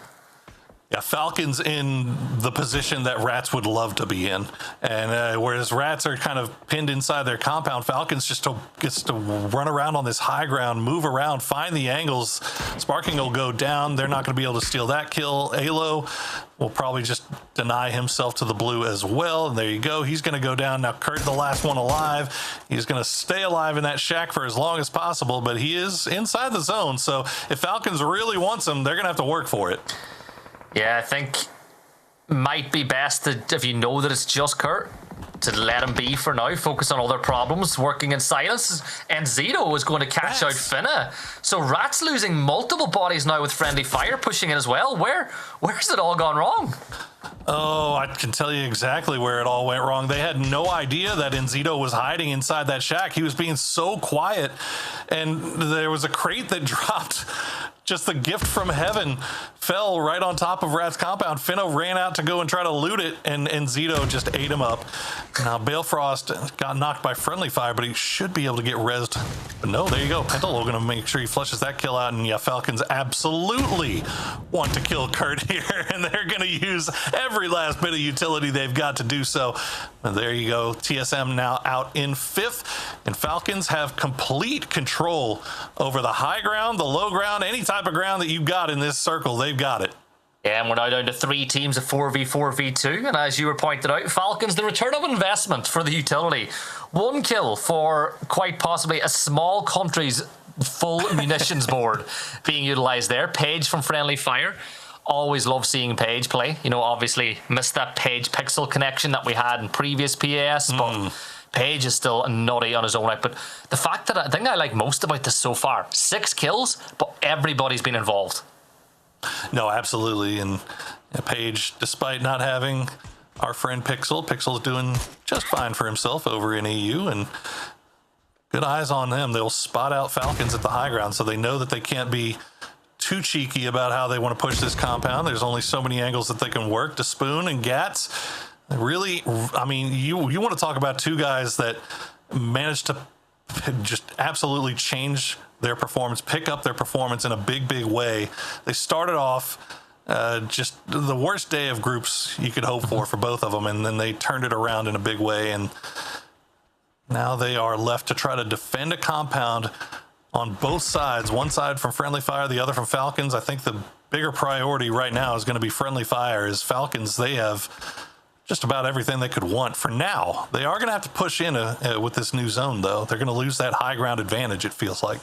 Yeah, Falcons in the position that Rats would love to be in. And whereas Rats are kind of pinned inside their compound, Falcons just gets to run around on this high ground, move around, find the angles. Sparking will go down. They're not going to be able to steal that kill. Alo will probably just deny himself to the blue as well. And there you go. He's going to go down. Now, Kurt, the last one alive. He's going to stay alive in that shack for as long as possible, but he is inside the zone. So if Falcons really wants him, they're going to have to work for it. Yeah, I think might be best that if you know that it's just Kurt, to let him be for now, focus on other problems, working in silence, and Zito is going to catch out Finna. So Rat's losing multiple bodies now with Friendly Fire pushing in as well. Where's it all gone wrong? Oh, I can tell you exactly where it all went wrong. They had no idea that Enzito was hiding inside that shack. He was being so quiet, and there was a crate that dropped. Just the gift from heaven fell right on top of Rat's compound. Finna ran out to go and try to loot it, and Zito just ate him up. Now, Balefrost got knocked by Friendly Fire, but he should be able to get rezzed. But no, there you go. Pentalo going to make sure he flushes that kill out, and yeah, Falcons absolutely want to kill Kurt here, and they're going to use every last bit of utility they've got to do so. And there you go. TSM now out in 5th, and Falcons have complete control over the high ground, the low ground, any type of ground that you've got in this circle, they've got it. Yeah, and we're now down to 3 teams of 4v4v2, and as you were pointed out, Falcons, the return of investment for the utility. 1 kill for quite possibly a small country's full munitions board being utilized there. Paige from Friendly Fire. Always love seeing Paige play. You know, obviously missed that Paige Pixel connection that we had in previous PAS, but Paige is still nutty on his own out. But the fact that I think I like most about this so far, 6 kills, but everybody's been involved. No, absolutely. And Paige, despite not having our friend Pixel's doing just fine for himself over in EU, and good eyes on them. They'll spot out Falcons at the high ground, so they know that they can't be too cheeky about how they want to push this compound. There's only so many angles that they can work. To Spoon and Gats, really, I mean, you want to talk about 2 guys that managed to just absolutely change their performance, pick up their performance in a big way. They started off just the worst day of groups you could hope for both of them, and then they turned it around in a big way, and now they are left to try to defend a compound on both sides. One side from Friendly Fire, the other from Falcons. I think the bigger priority right now is going to be Friendly Fire. As Falcons, they have just about everything they could want for now. They are going to have to push in with this new zone, though. They're going to lose that high ground advantage, it feels like.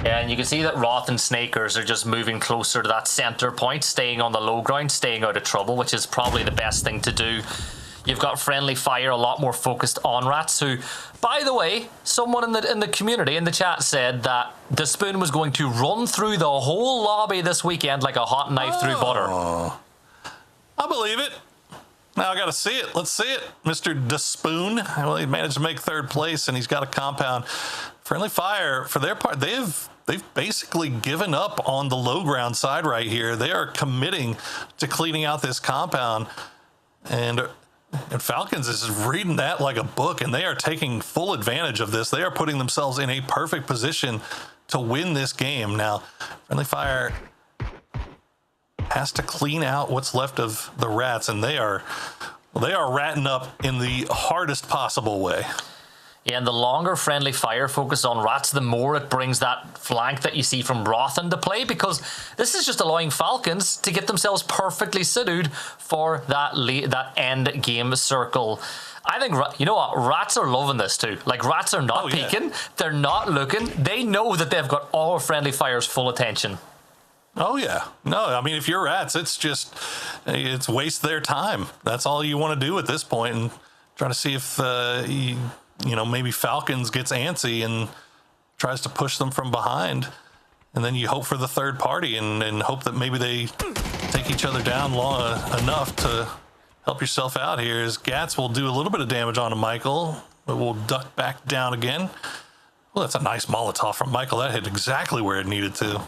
Yeah, and you can see that Roth and Snakers are just moving closer to that center point, staying on the low ground, staying out of trouble, which is probably the best thing to do. You've got Friendly Fire a lot more focused on Rats, who, by the way, someone in the community, in the chat, said that the Spoon was going to run through the whole lobby this weekend like a hot knife through butter. I believe it. Now I got to see it. Let's see it. Mr. DeSpoon, well, he managed to make 3rd place, and he's got a compound. Friendly Fire, for their part, they've basically given up on the low ground side right here. They are committing to cleaning out this compound, and Falcons is reading that like a book, and they are taking full advantage of this. They are putting themselves in a perfect position to win this game. Now, Friendly Fire has to clean out what's left of the Rats, and they are ratting up in the hardest possible way. Yeah, and the longer Friendly Fire focus on Rats, the more it brings that flank that you see from Roth into play, because this is just allowing Falcons to get themselves perfectly suited for that end game circle. I think, you know what, Rats are loving this too. Like, Rats are not peeking, they're not looking, they know that they've got all of Friendly Fire's full attention. Oh, yeah. No, I mean, if you're Rats, it's waste their time. That's all you want to do at this point, and try to see if, maybe Falcons gets antsy and tries to push them from behind. And then you hope for the third party and hope that maybe they take each other down long enough to help yourself out here. As Gats will do a little bit of damage onto Michael, but will duck back down again. Well, that's a nice Molotov from Michael. That hit exactly where it needed to.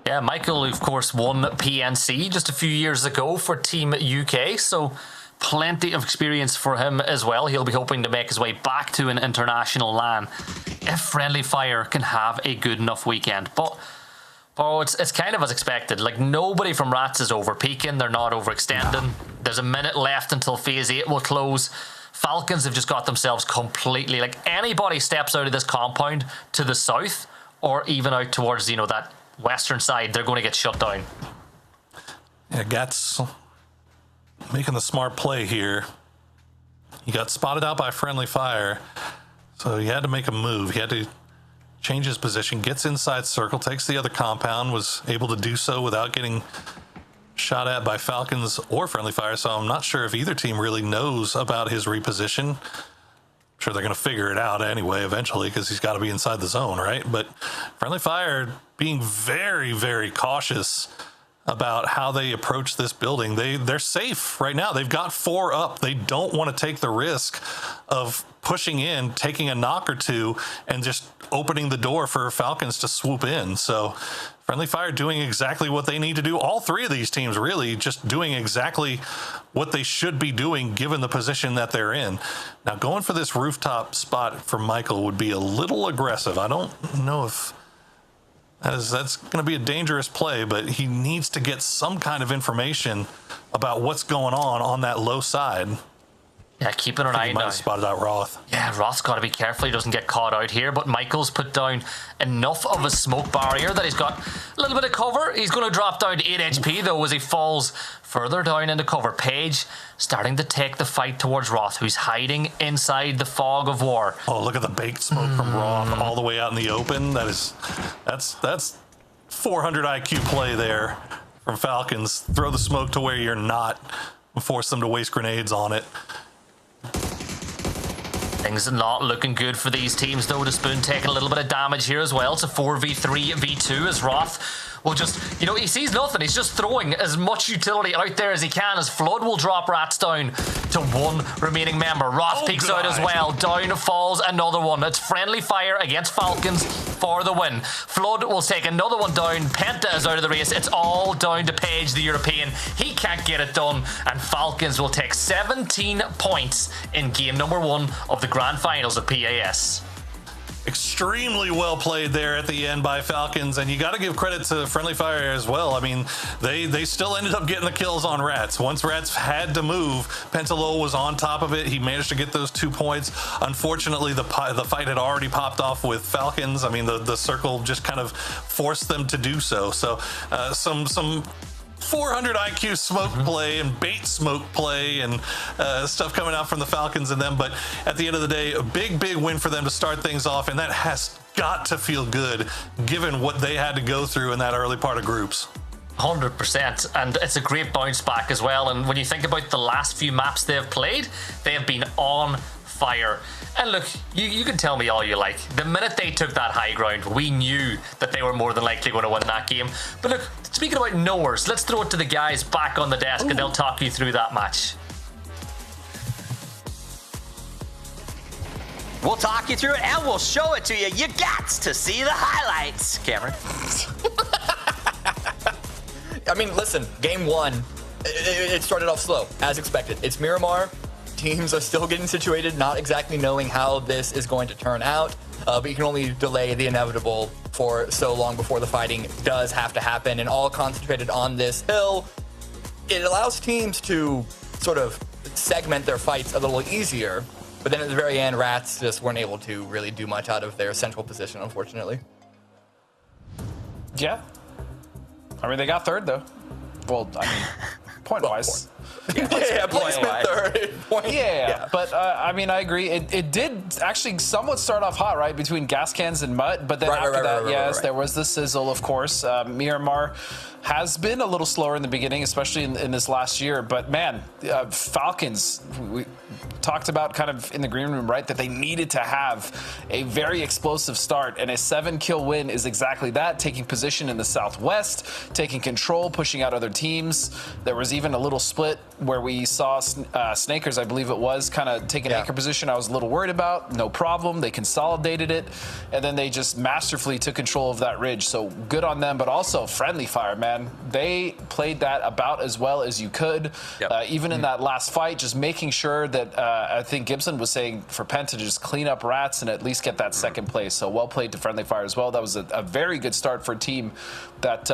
Yeah, Michael, of course, won PNC just a few years ago for Team UK, so plenty of experience for him as well. He'll be hoping to make his way back to an international LAN if Friendly Fire can have a good enough weekend. But it's kind of as expected. Like, nobody from Rats is over peaking. They're not overextending. There's a minute left until Phase 8 will close. Falcons have just got themselves completely, like, anybody steps out of this compound to the south or even out towards, that western side, they're going to get shut down. Yeah, Gats making the smart play here. He got spotted out by Friendly Fire, so he had to make a move. He had to change his position, gets inside circle, takes the other compound, was able to do so without getting shot at by Falcons or Friendly Fire, so I'm not sure if either team really knows about his reposition. I'm sure they're going to figure it out anyway eventually because he's got to be inside the zone, right? But Friendly Fire being very, very cautious about how they approach this building. They're safe right now. They've got 4 up. They don't want to take the risk of pushing in, taking a knock or two, and just opening the door for Falcons to swoop in. So Friendly Fire doing exactly what they need to do. All 3 of these teams really just doing exactly what they should be doing given the position that they're in. Now going for this rooftop spot for Michael would be a little aggressive. I don't know if that's going to be a dangerous play, but he needs to get some kind of information about what's going on that low side. Yeah, keeping an eye He might now. have spotted out Roth. Yeah, Roth's got to be careful he doesn't get caught out here, but Michael's put down enough of a smoke barrier that he's got a little bit of cover. He's going to drop down to 8 HP, though, as he falls further down into cover. Page starting to take the fight towards Roth, who's hiding inside the fog of war. Oh, look at the baked smoke from Roth all the way out in the open. That's 400 IQ play there from Falcons. Throw the smoke to where you're not and force them to waste grenades on it. Things are not looking good for these teams, though. The Spoon taking a little bit of damage here as well. It's a 4v3v2 as Roth will just, he sees nothing. He's just throwing as much utility out there as he can, as Flood will drop rats down to 1 remaining member. Roth peeks out as well. Down falls another one. It's Friendly Fire against Falcons for the win. Flood will take another one down. Penta is out of the race. It's all down to Page, the European. He can't get it done, and Falcons will take 17 points in game number 1 of the grand finals of PAS. Extremely well played there at the end by Falcons, and you got to give credit to Friendly Fire as well. I mean, they still ended up getting the kills on Rats. Once Rats had to move, Pentalol was on top of it. He managed to get those 2 points. Unfortunately, the fight had already popped off with Falcons. I mean, the circle just kind of forced them to do so. So some 400 IQ smoke play and bait smoke play and stuff coming out from the Falcons and them. But at the end of the day, a big win for them to start things off, and that has got to feel good given what they had to go through in that early part of groups. 100%, and it's a great bounce back as well. And when you think about the last few maps they've played, they have been on fire. And look, you can tell me all you like. The minute they took that high ground, we knew that they were more than likely going to win that game. But look, speaking about knowers, let's throw it to the guys back on the desk and they'll talk you through that match. We'll talk you through it and we'll show it to you. You got to see the highlights, Cameron. I mean, listen, game 1, it started off slow, as expected. It's Miramar. Teams are still getting situated, not exactly knowing how this is going to turn out, but you can only delay the inevitable for so long before the fighting does have to happen, and all concentrated on this hill. It allows teams to sort of segment their fights a little easier, but then at the very end, Rats just weren't able to really do much out of their central position, unfortunately. Yeah. I mean, they got 3rd, though. Well, I mean, point-wise. Placement 3rd. Yeah. But I mean, I agree. It did actually somewhat start off hot, right, between gas cans and Mutt. But then after that, there was the sizzle, of course. Miramar has been a little slower in the beginning, especially in this last year. But man, Falcons, we talked about kind of in the green room, right, that they needed to have a very explosive start, and a 7-kill win is exactly that, taking position in the southwest, taking control, pushing out other teams. There was even a little split where we saw Snakers, I believe it was, kind of take an anchor position I was a little worried about. No problem. They consolidated it, and then they just masterfully took control of that ridge. So good on them, but also Friendly Fire, man. They played that about as well as you could. Even in that last fight, just making sure that I think Gibson was saying for Penta to just clean up Rats and at least get that second place. So well played to Friendly Fire as well. That was a very good start for a team that,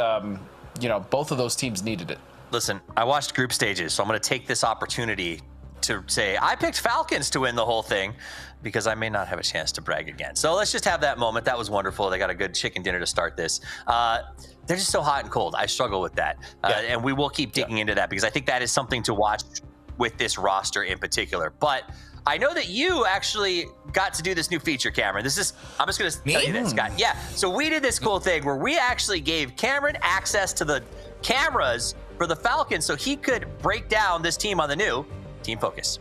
both of those teams needed it. Listen, I watched group stages, so I'm going to take this opportunity to say I picked Falcons to win the whole thing because I may not have a chance to brag again. So let's just have that moment. That was wonderful. They got a good chicken dinner to start this. They're just so hot and cold. I struggle with that. And we will keep digging into that because I think that is something to watch with this roster in particular. But I know that you actually got to do this new feature, Cameron. I'm just going to tell you this, Scott. Yeah, so we did this cool thing where we actually gave Cameron access to the cameras for for the Falcons so he could break down this team on the new Team Focus.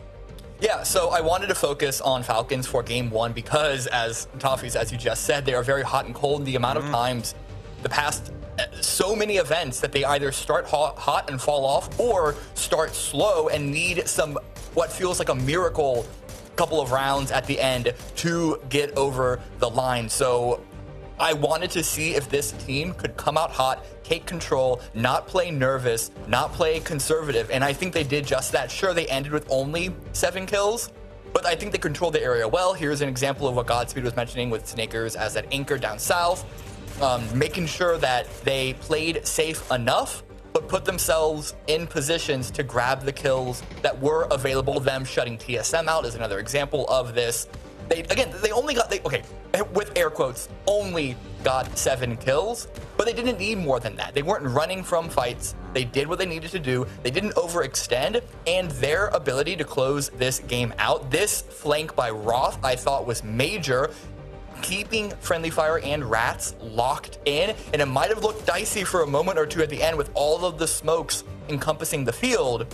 Yeah, so I wanted to focus on Falcons for game one because, as Toffees, as you just said, they are very hot and cold. The amount of times the past so many events that they either start hot and fall off or start slow and need some what feels like a miracle couple of rounds at the end to get over the line. So I wanted to see if this team could come out hot, take control, not play nervous, not play conservative, and I think they did just that. Sure, they ended with only 7 kills, but I think they controlled the area well. Here's an example of what Godspeed was mentioning with Snakers as that anchor down south, making sure that they played safe enough, but put themselves in positions to grab the kills that were available. Them shutting TSM out is another example of this. They only got, with air quotes, only got 7 kills, but they didn't need more than that. They weren't running from fights. They did what they needed to do. They didn't overextend, and their ability to close this game out, this flank by Roth, I thought was major, keeping Friendly Fire and Rats locked in, and it might have looked dicey for a moment or two at the end with all of the smokes encompassing the field,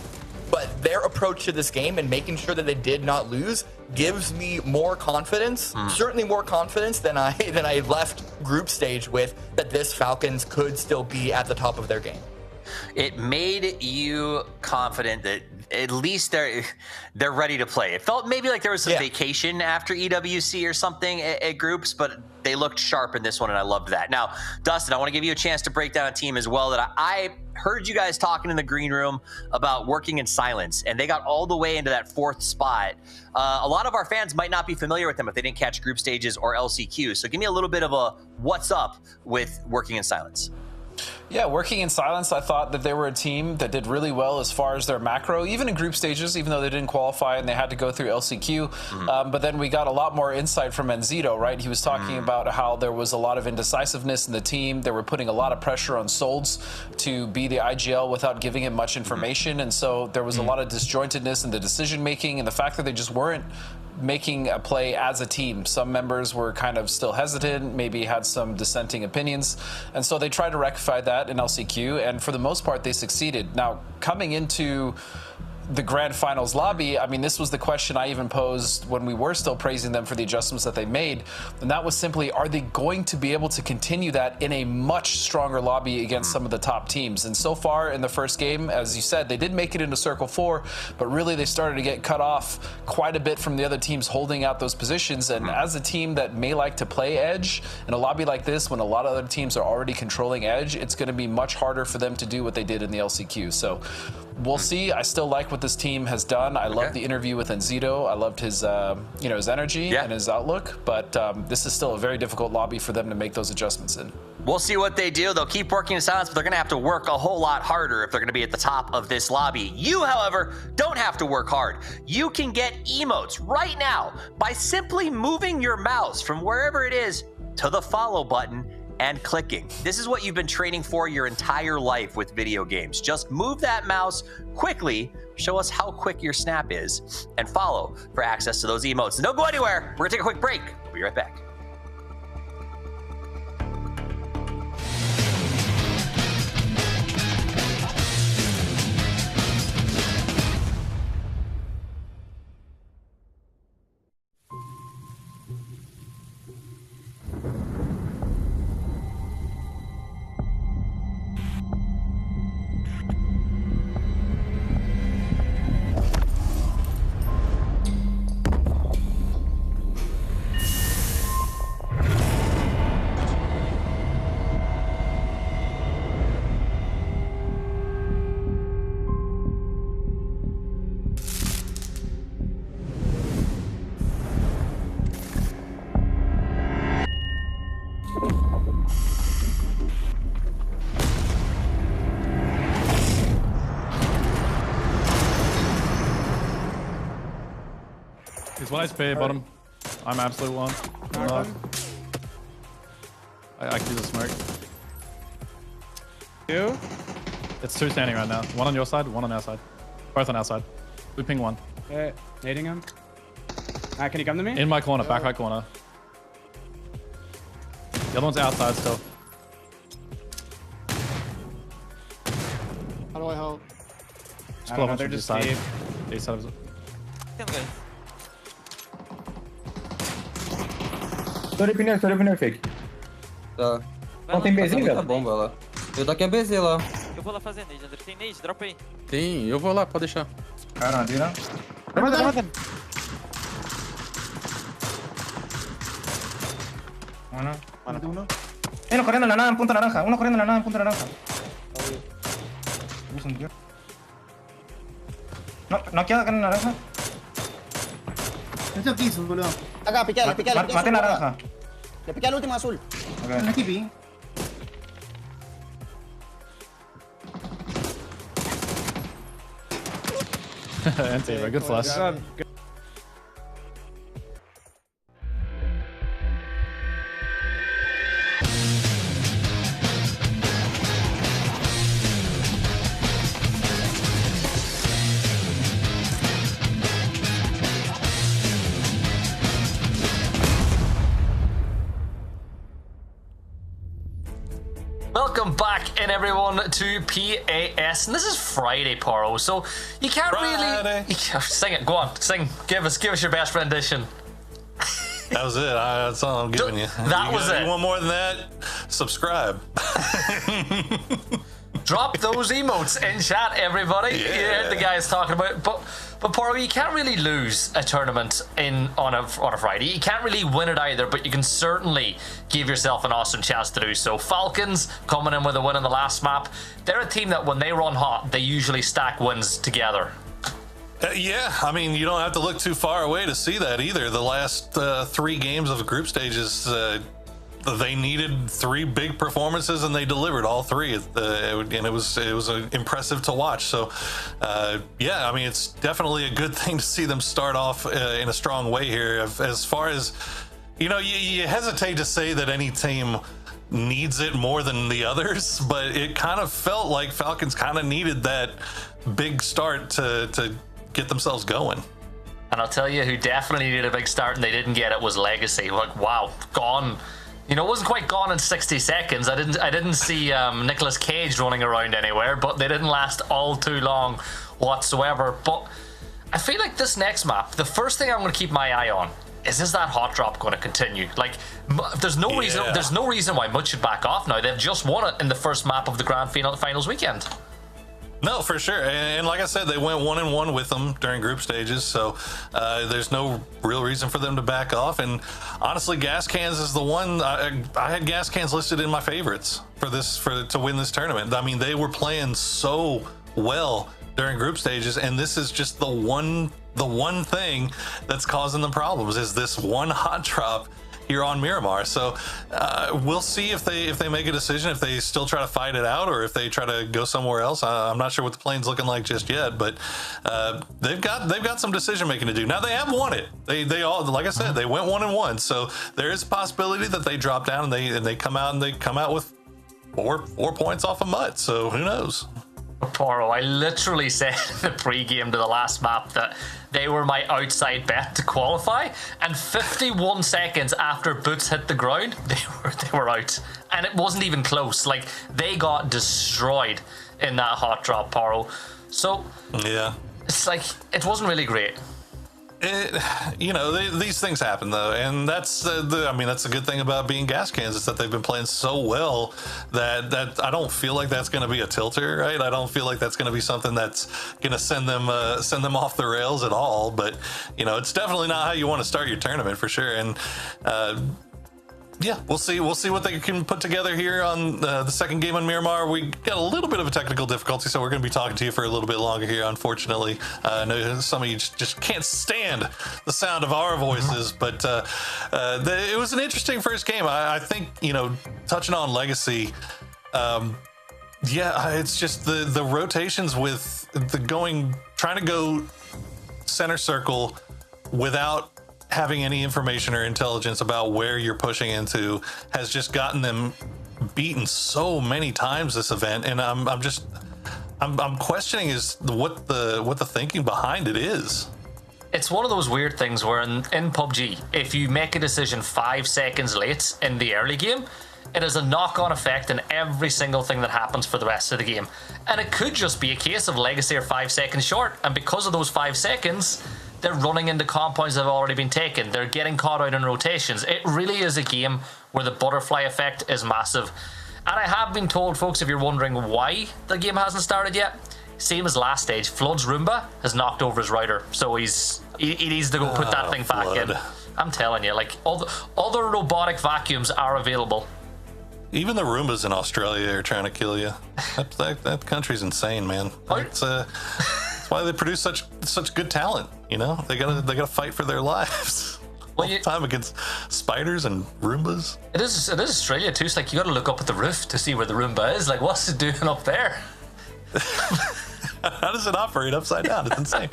but their approach to this game and making sure that they did not lose gives me more confidence, certainly more confidence than I left group stage with, that this Falcons could still be at the top of their game. It made you confident that at least they're ready to play. It felt maybe like there was some vacation after EWC or something at groups, but they looked sharp in this one, and I loved that. Now, Dustin, I want to give you a chance to break down a team as well that I heard you guys talking in the green room about working in silence, and they got all the way into that 4th spot. A lot of our fans might not be familiar with them if they didn't catch group stages or LCQ. So give me a little bit of a what's up with working in silence. Yeah, working in silence, I thought that they were a team that did really well as far as their macro, even in group stages, even though they didn't qualify and they had to go through LCQ. But then we got a lot more insight from Enzito, right? He was talking about how there was a lot of indecisiveness in the team. They were putting a lot of pressure on Solds to be the IGL without giving him much information. And so there was a lot of disjointedness in the decision making, and the fact that they just weren't making a play as a team. Some members were kind of still hesitant, maybe had some dissenting opinions, and so they tried to rectify that in LCQ, and for the most part they succeeded. Now, coming into the grand finals lobby, I mean, this was the question I even posed when we were still praising them for the adjustments that they made, and that was simply, are they going to be able to continue that in a much stronger lobby against some of the top teams? And so far in the first game, as you said, they did make it into Circle 4, but really they started to get cut off quite a bit from the other teams holding out those positions. And as a team that may like to play edge in a lobby like this, when a lot of other teams are already controlling edge, it's going to be much harder for them to do what they did in the LCQ. So we'll see. I still like what this team has done. I love the interview with Enzito. I loved his, his energy and his outlook. But this is still a very difficult lobby for them to make those adjustments in. We'll see what they do. They'll keep working in silence, but they're going to have to work a whole lot harder if they're going to be at the top of this lobby. You, however, don't have to work hard. You can get emotes right now by simply moving your mouse from wherever it is to the follow button and clicking. This is what you've been training for your entire life with video games. Just move that mouse quickly, show us how quick your snap is, and follow for access to those emotes. And don't go anywhere. We're gonna take a quick break. We'll be right back. He's 1 HP, bottom. I'm absolute one. I can use a smoke. 2? It's 2 standing right now. 1 on your side, 1 on our side. Both on our side. We ping 1. Okay, nading him. Can you come to me? In my corner, back right corner. The other one's outside still. How do I help? Just pull up they're onto the just side. deep. A side of it. Sorry, pneu fake. Tá. Não tem BZ, velho? Tá bomba lá. Eu daqui a BZ lá. Eu vou lá fazer nade, André. Tem nade? Dropa aí. Tem, eu vou lá, pode deixar. Cara, tira. Remata. Uno. Uno corriendo en la nada en punta naranja. Uno corriendo en la nada en punta naranja. No queda acá en naranja. Este aquí, boludo. Acá, picale. Mate naranja. Le piqué al último azul. Okay. Un equipi. Anti, good flash. Welcome back in everyone to PAS, and this is Friday, Poro, so you can't really sing it. Go on, sing. Give us your best rendition. That was it. That's all I'm giving you. That was it. You want more than that? Subscribe. Drop those emotes in chat, everybody. Yeah. You heard the guys talking about it. But Poro, you can't really lose a tournament on a Friday. You can't really win it either, but you can certainly give yourself an awesome chance to do so. Falcons coming in with a win in the last map. They're a team that when they run hot, they usually stack wins together. Yeah, I mean, you don't have to look too far away to see that either. The last 3 games of the group stages, they needed 3 big performances and they delivered all 3, and it was impressive to watch. So yeah, I mean, it's definitely a good thing to see them start off in a strong way here. As far as you hesitate to say that any team needs it more than the others, but it kind of felt like Falcons kind of needed that big start to get themselves going. And I'll tell you who definitely needed a big start and they didn't get it was Legacy. Like, wow, gone. You know, it wasn't quite gone in 60 seconds. I didn't see Nicolas Cage running around anywhere, but they didn't last all too long whatsoever. But I feel like this next map, the first thing I'm going to keep my eye on is that hot drop going to continue? Like, there's no reason why Mud should back off now. They've just won it in the first map of the grand finals weekend. No, for sure. And like I said, they went 1-1 with them during group stages, so there's no real reason for them to back off. And honestly, gas cans is the one. I had gas cans listed in my favorites to win this tournament. I mean, they were playing so well during group stages, and this is just the one thing that's causing them problems is this one hot drop here on Miramar. So we'll see if they make a decision, if they still try to fight it out, or if they try to go somewhere else. I'm not sure what the plane's looking like just yet, but they've got some decision making to do. Now they have won it. They all, like I said, they went 1-1. So there is a possibility that they drop down and they come out with four points off of Mutt. So who knows? Poro, I literally said in the pre-game to the last map that they were my outside bet to qualify, and 51 seconds after boots hit the ground, they were out, and it wasn't even close. Like, they got destroyed in that hot drop, Poro. So yeah, it's like it wasn't really great. These things happen though, and that's that's the good thing about being gas cans is that they've been playing so well that I don't feel like that's going to be a tilter, right? I don't feel like that's going to be something that's going to send them off the rails at all. But it's definitely not how you want to start your tournament for sure. And yeah, we'll see what they can put together here on the second game on Miramar. We got a little bit of a technical difficulty, so we're going to be talking to you for a little bit longer here, unfortunately. I know some of you just can't stand the sound of our voices, but it was an interesting first game. I think, touching on Legacy, it's just the rotations with trying to go center circle without having any information or intelligence about where you're pushing into has just gotten them beaten so many times this event, and I'm questioning what the thinking behind it is. It's one of those weird things where in PUBG, if you make a decision 5 seconds late in the early game, it has a knock-on effect in every single thing that happens for the rest of the game. And it could just be a case of Legacy are 5 seconds short, and because of those 5 seconds, they're running into compounds that have already been taken. They're getting caught out in rotations. It really is a game where the butterfly effect is massive. And I have been told, folks, if you're wondering why the game hasn't started yet, same as last stage, Flood's Roomba has knocked over his router, so he needs to go put that thing back in. I'm telling you, like, other robotic vacuums are available. Even the Roombas in Australia are trying to kill you. That country's insane, man. That's why they produce such good talent. You know, they gotta fight for their lives. All the time against spiders and Roombas. It is Australia too. It's like you gotta look up at the roof to see where the Roomba is. Like, what's it doing up there? How does it operate upside down? It's insane.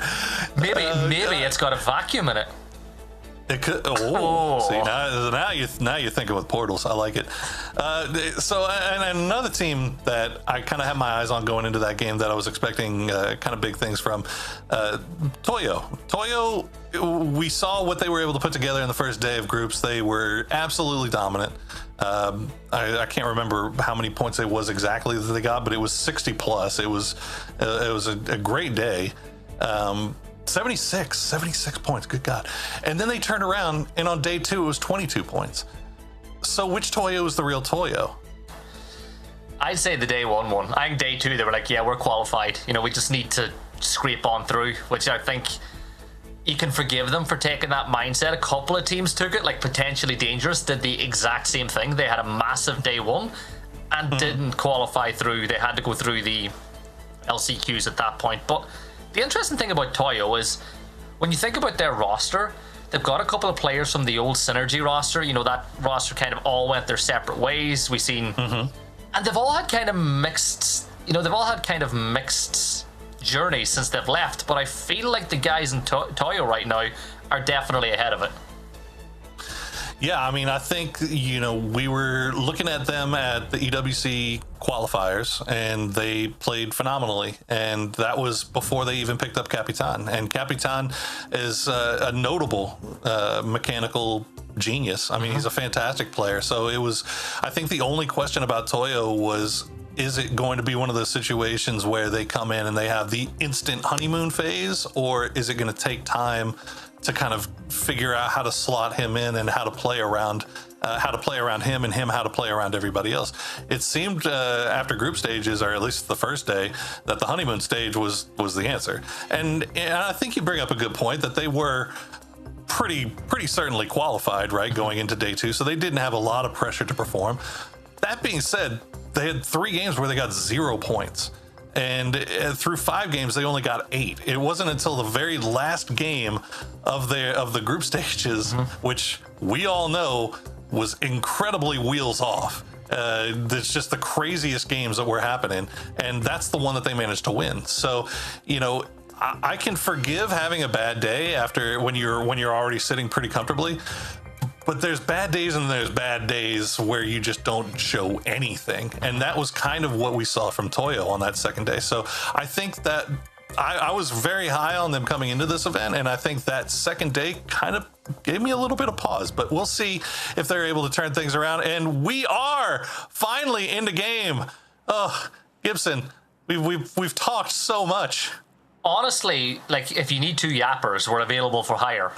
Maybe it's got a vacuum in it. It could. See, now you're thinking with portals. I like it. So, and another team that I kind of had my eyes on going into that game that I was expecting kind of big things from, Toyo. Toyo, we saw what they were able to put together in the first day of groups. They were absolutely dominant. I can't remember how many points it was exactly that they got, but it was 60 plus. It was a great day. 76 points, good God. And then they turned around, and on day 2, it was 22 points. So which Toyo is the real Toyo? I'd say the day 1 one. I think day 2, they were like, yeah, we're qualified. You know, we just need to scrape on through, which I think you can forgive them for taking that mindset. A couple of teams took it, like Potentially Dangerous did the exact same thing. They had a massive day 1 and didn't qualify through. They had to go through the LCQs at that point. But the interesting thing about Toyo is when you think about their roster, they've got a couple of players from the old Synergy roster. You know, that roster kind of all went their separate ways. We've seen, and they've all had kind of mixed, journeys since they've left. But I feel like the guys in Toyo right now are definitely ahead of it. Yeah, I mean, I think, you know, we were looking at them at the EWC qualifiers, and they played phenomenally. And that was before they even picked up Capitan. And Capitan is a notable mechanical genius. I mean, he's a fantastic player. So it was, I think the only question about Toyo was, is it going to be one of those situations where they come in and they have the instant honeymoon phase, or is it going to take time to kind of figure out how to slot him in and how to play around him, and him how to play around everybody else? It seemed after group stages, or at least the first day, that the honeymoon stage was the answer. And I think you bring up a good point that they were pretty certainly qualified, right, going into day 2, so they didn't have a lot of pressure to perform. That being said, they had 3 games where they got 0 points. And through 5 games, they only got 8. It wasn't until the very last game of the group stages, which we all know was incredibly wheels off. It's just the craziest games that were happening, and that's the one that they managed to win. So, you know, I can forgive having a bad day after when you're already sitting pretty comfortably. But there's bad days and there's bad days where you just don't show anything. And that was kind of what we saw from Toyo on that second day. So I think that I was very high on them coming into this event. And I think that second day kind of gave me a little bit of pause. But we'll see if they're able to turn things around. And we are finally in the game. Oh, Gibson, we've talked so much. Honestly, like, if you need 2 yappers, we're available for hire.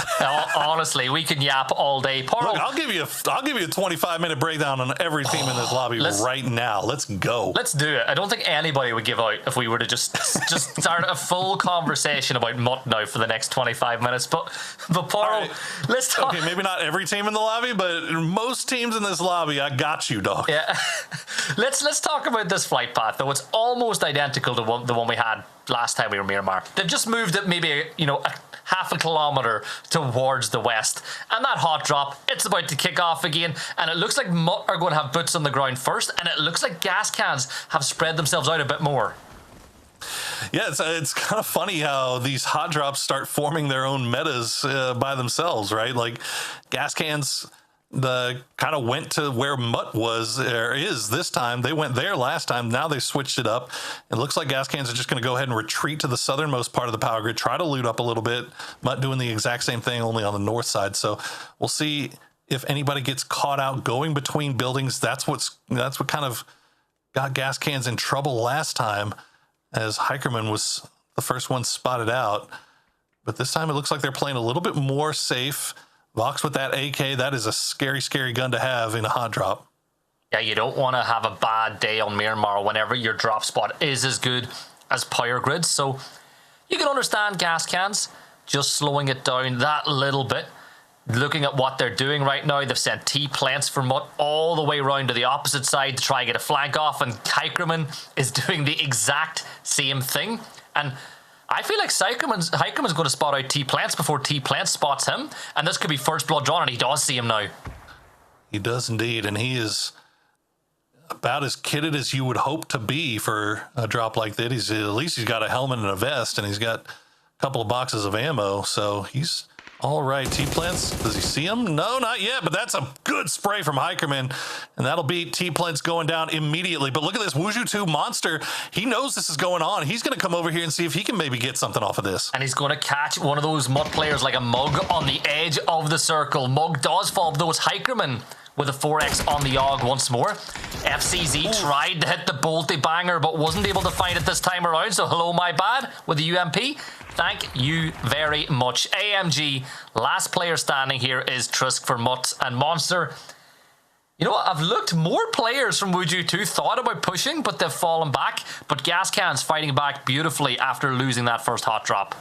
Honestly, we can yap all day. Look, I'll give you a 25-minute breakdown on every team in this lobby right now. Let's go. Let's do it. I don't think anybody would give out if we were to just start a full conversation about Mutt now for the next 25 minutes. But Poro, right, let's talk. Okay, maybe not every team in the lobby, but most teams in this lobby, I got you, dog. Yeah. Let's talk about this flight path, though. It's almost identical to the one we had last time we were Miramar. They've just moved it maybe, a half a kilometer towards the west. And that hot drop, it's about to kick off again. And it looks like Mutt are going to have boots on the ground first. And it looks like gas cans have spread themselves out a bit more. Yeah, it's kind of funny how these hot drops start forming their own metas by themselves, right? Like, gas cans kind of went to where Mutt was or is this time. They went there last time. Now they switched it up. It looks like gas cans are just going to go ahead and retreat to the southernmost part of the power grid, try to loot up a little bit. Mutt doing the exact same thing, only on the north side. So we'll see if anybody gets caught out going between buildings. That's what kind of got gas cans in trouble last time, as Hikerman was the first one spotted out. But this time it looks like they're playing a little bit more safe. Vox with that AK, that is a scary, scary gun to have in a hot drop. Yeah, you don't want to have a bad day on Miramar whenever your drop spot is as good as power grids. So you can understand gas cans just slowing it down that little bit. Looking at what they're doing right now, they've sent T-plants from Mutt all the way around to the opposite side to try and get a flank off, and Hikerman is doing the exact same thing. And I feel like Hikerman's going to spot out T-plants before T-plants spots him, and this could be first blood drawn, and he does see him now. He does indeed, and he is about as kitted as you would hope to be for a drop like that. At least he's got a helmet and a vest, and he's got a couple of boxes of ammo, so he's all right. T-plants, does he see him? No, not yet, but that's a good spray from Hikerman, and that'll beat T-plants going down immediately. But look at this Wuju 2 monster. He knows this is going on. He's going to come over here and see if he can maybe get something off of this. And he's going to catch one of those Mutt players like a Mug on the edge of the circle. Mug does fall, though it's Hikerman with a 4x on the AUG once more. FCZ tried to hit the bolty banger, but wasn't able to find it this time around, so hello, my bad, with the UMP. Thank you very much. AMG, last player standing here is Trisk for Mutt and Monster. You know what? I've looked, more players from Wuju 2 thought about pushing, but they've fallen back. But Gas Can's fighting back beautifully after losing that first hot drop.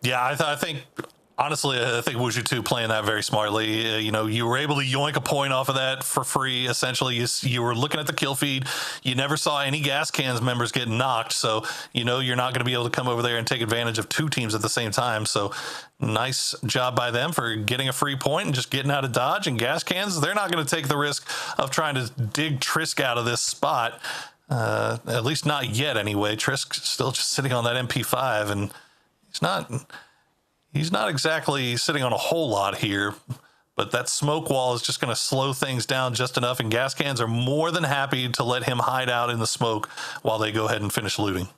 Yeah, I think... Honestly, I think Wuju 2 playing that very smartly. You were able to yoink a point off of that for free. Essentially, you were looking at the kill feed. You never saw any gas cans members get knocked, so you're not going to be able to come over there and take advantage of two teams at the same time. So nice job by them for getting a free point and just getting out of dodge. And gas cans, they're not going to take the risk of trying to dig Trisk out of this spot. At least not yet, anyway. Trisk still just sitting on that MP5, and He's not exactly sitting on a whole lot here, but that smoke wall is just going to slow things down just enough, and gas cans are more than happy to let him hide out in the smoke while they go ahead and finish looting.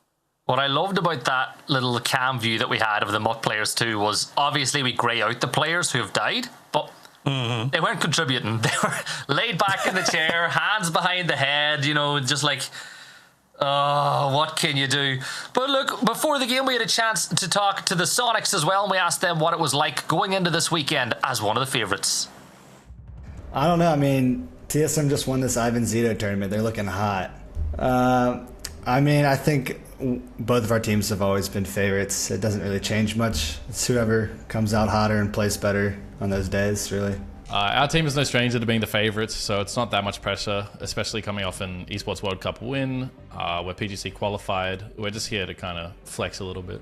What I loved about that little cam view that we had of the Mutt players too was obviously we grey out the players who have died, but they weren't contributing. They were laid back in the chair, hands behind the head, just like... Oh, what can you do? But look, before the game, we had a chance to talk to the Sonics as well, and we asked them what it was like going into this weekend as one of the favorites. I don't know. I mean, TSM just won this Ivan Zito tournament. They're looking hot. I think both of our teams have always been favorites. It doesn't really change much. It's whoever comes out hotter and plays better on those days, really. Our team is no stranger to being the favorites, so it's not that much pressure, especially coming off an Esports World Cup win. We're PGC qualified. We're just here to kind of flex a little bit.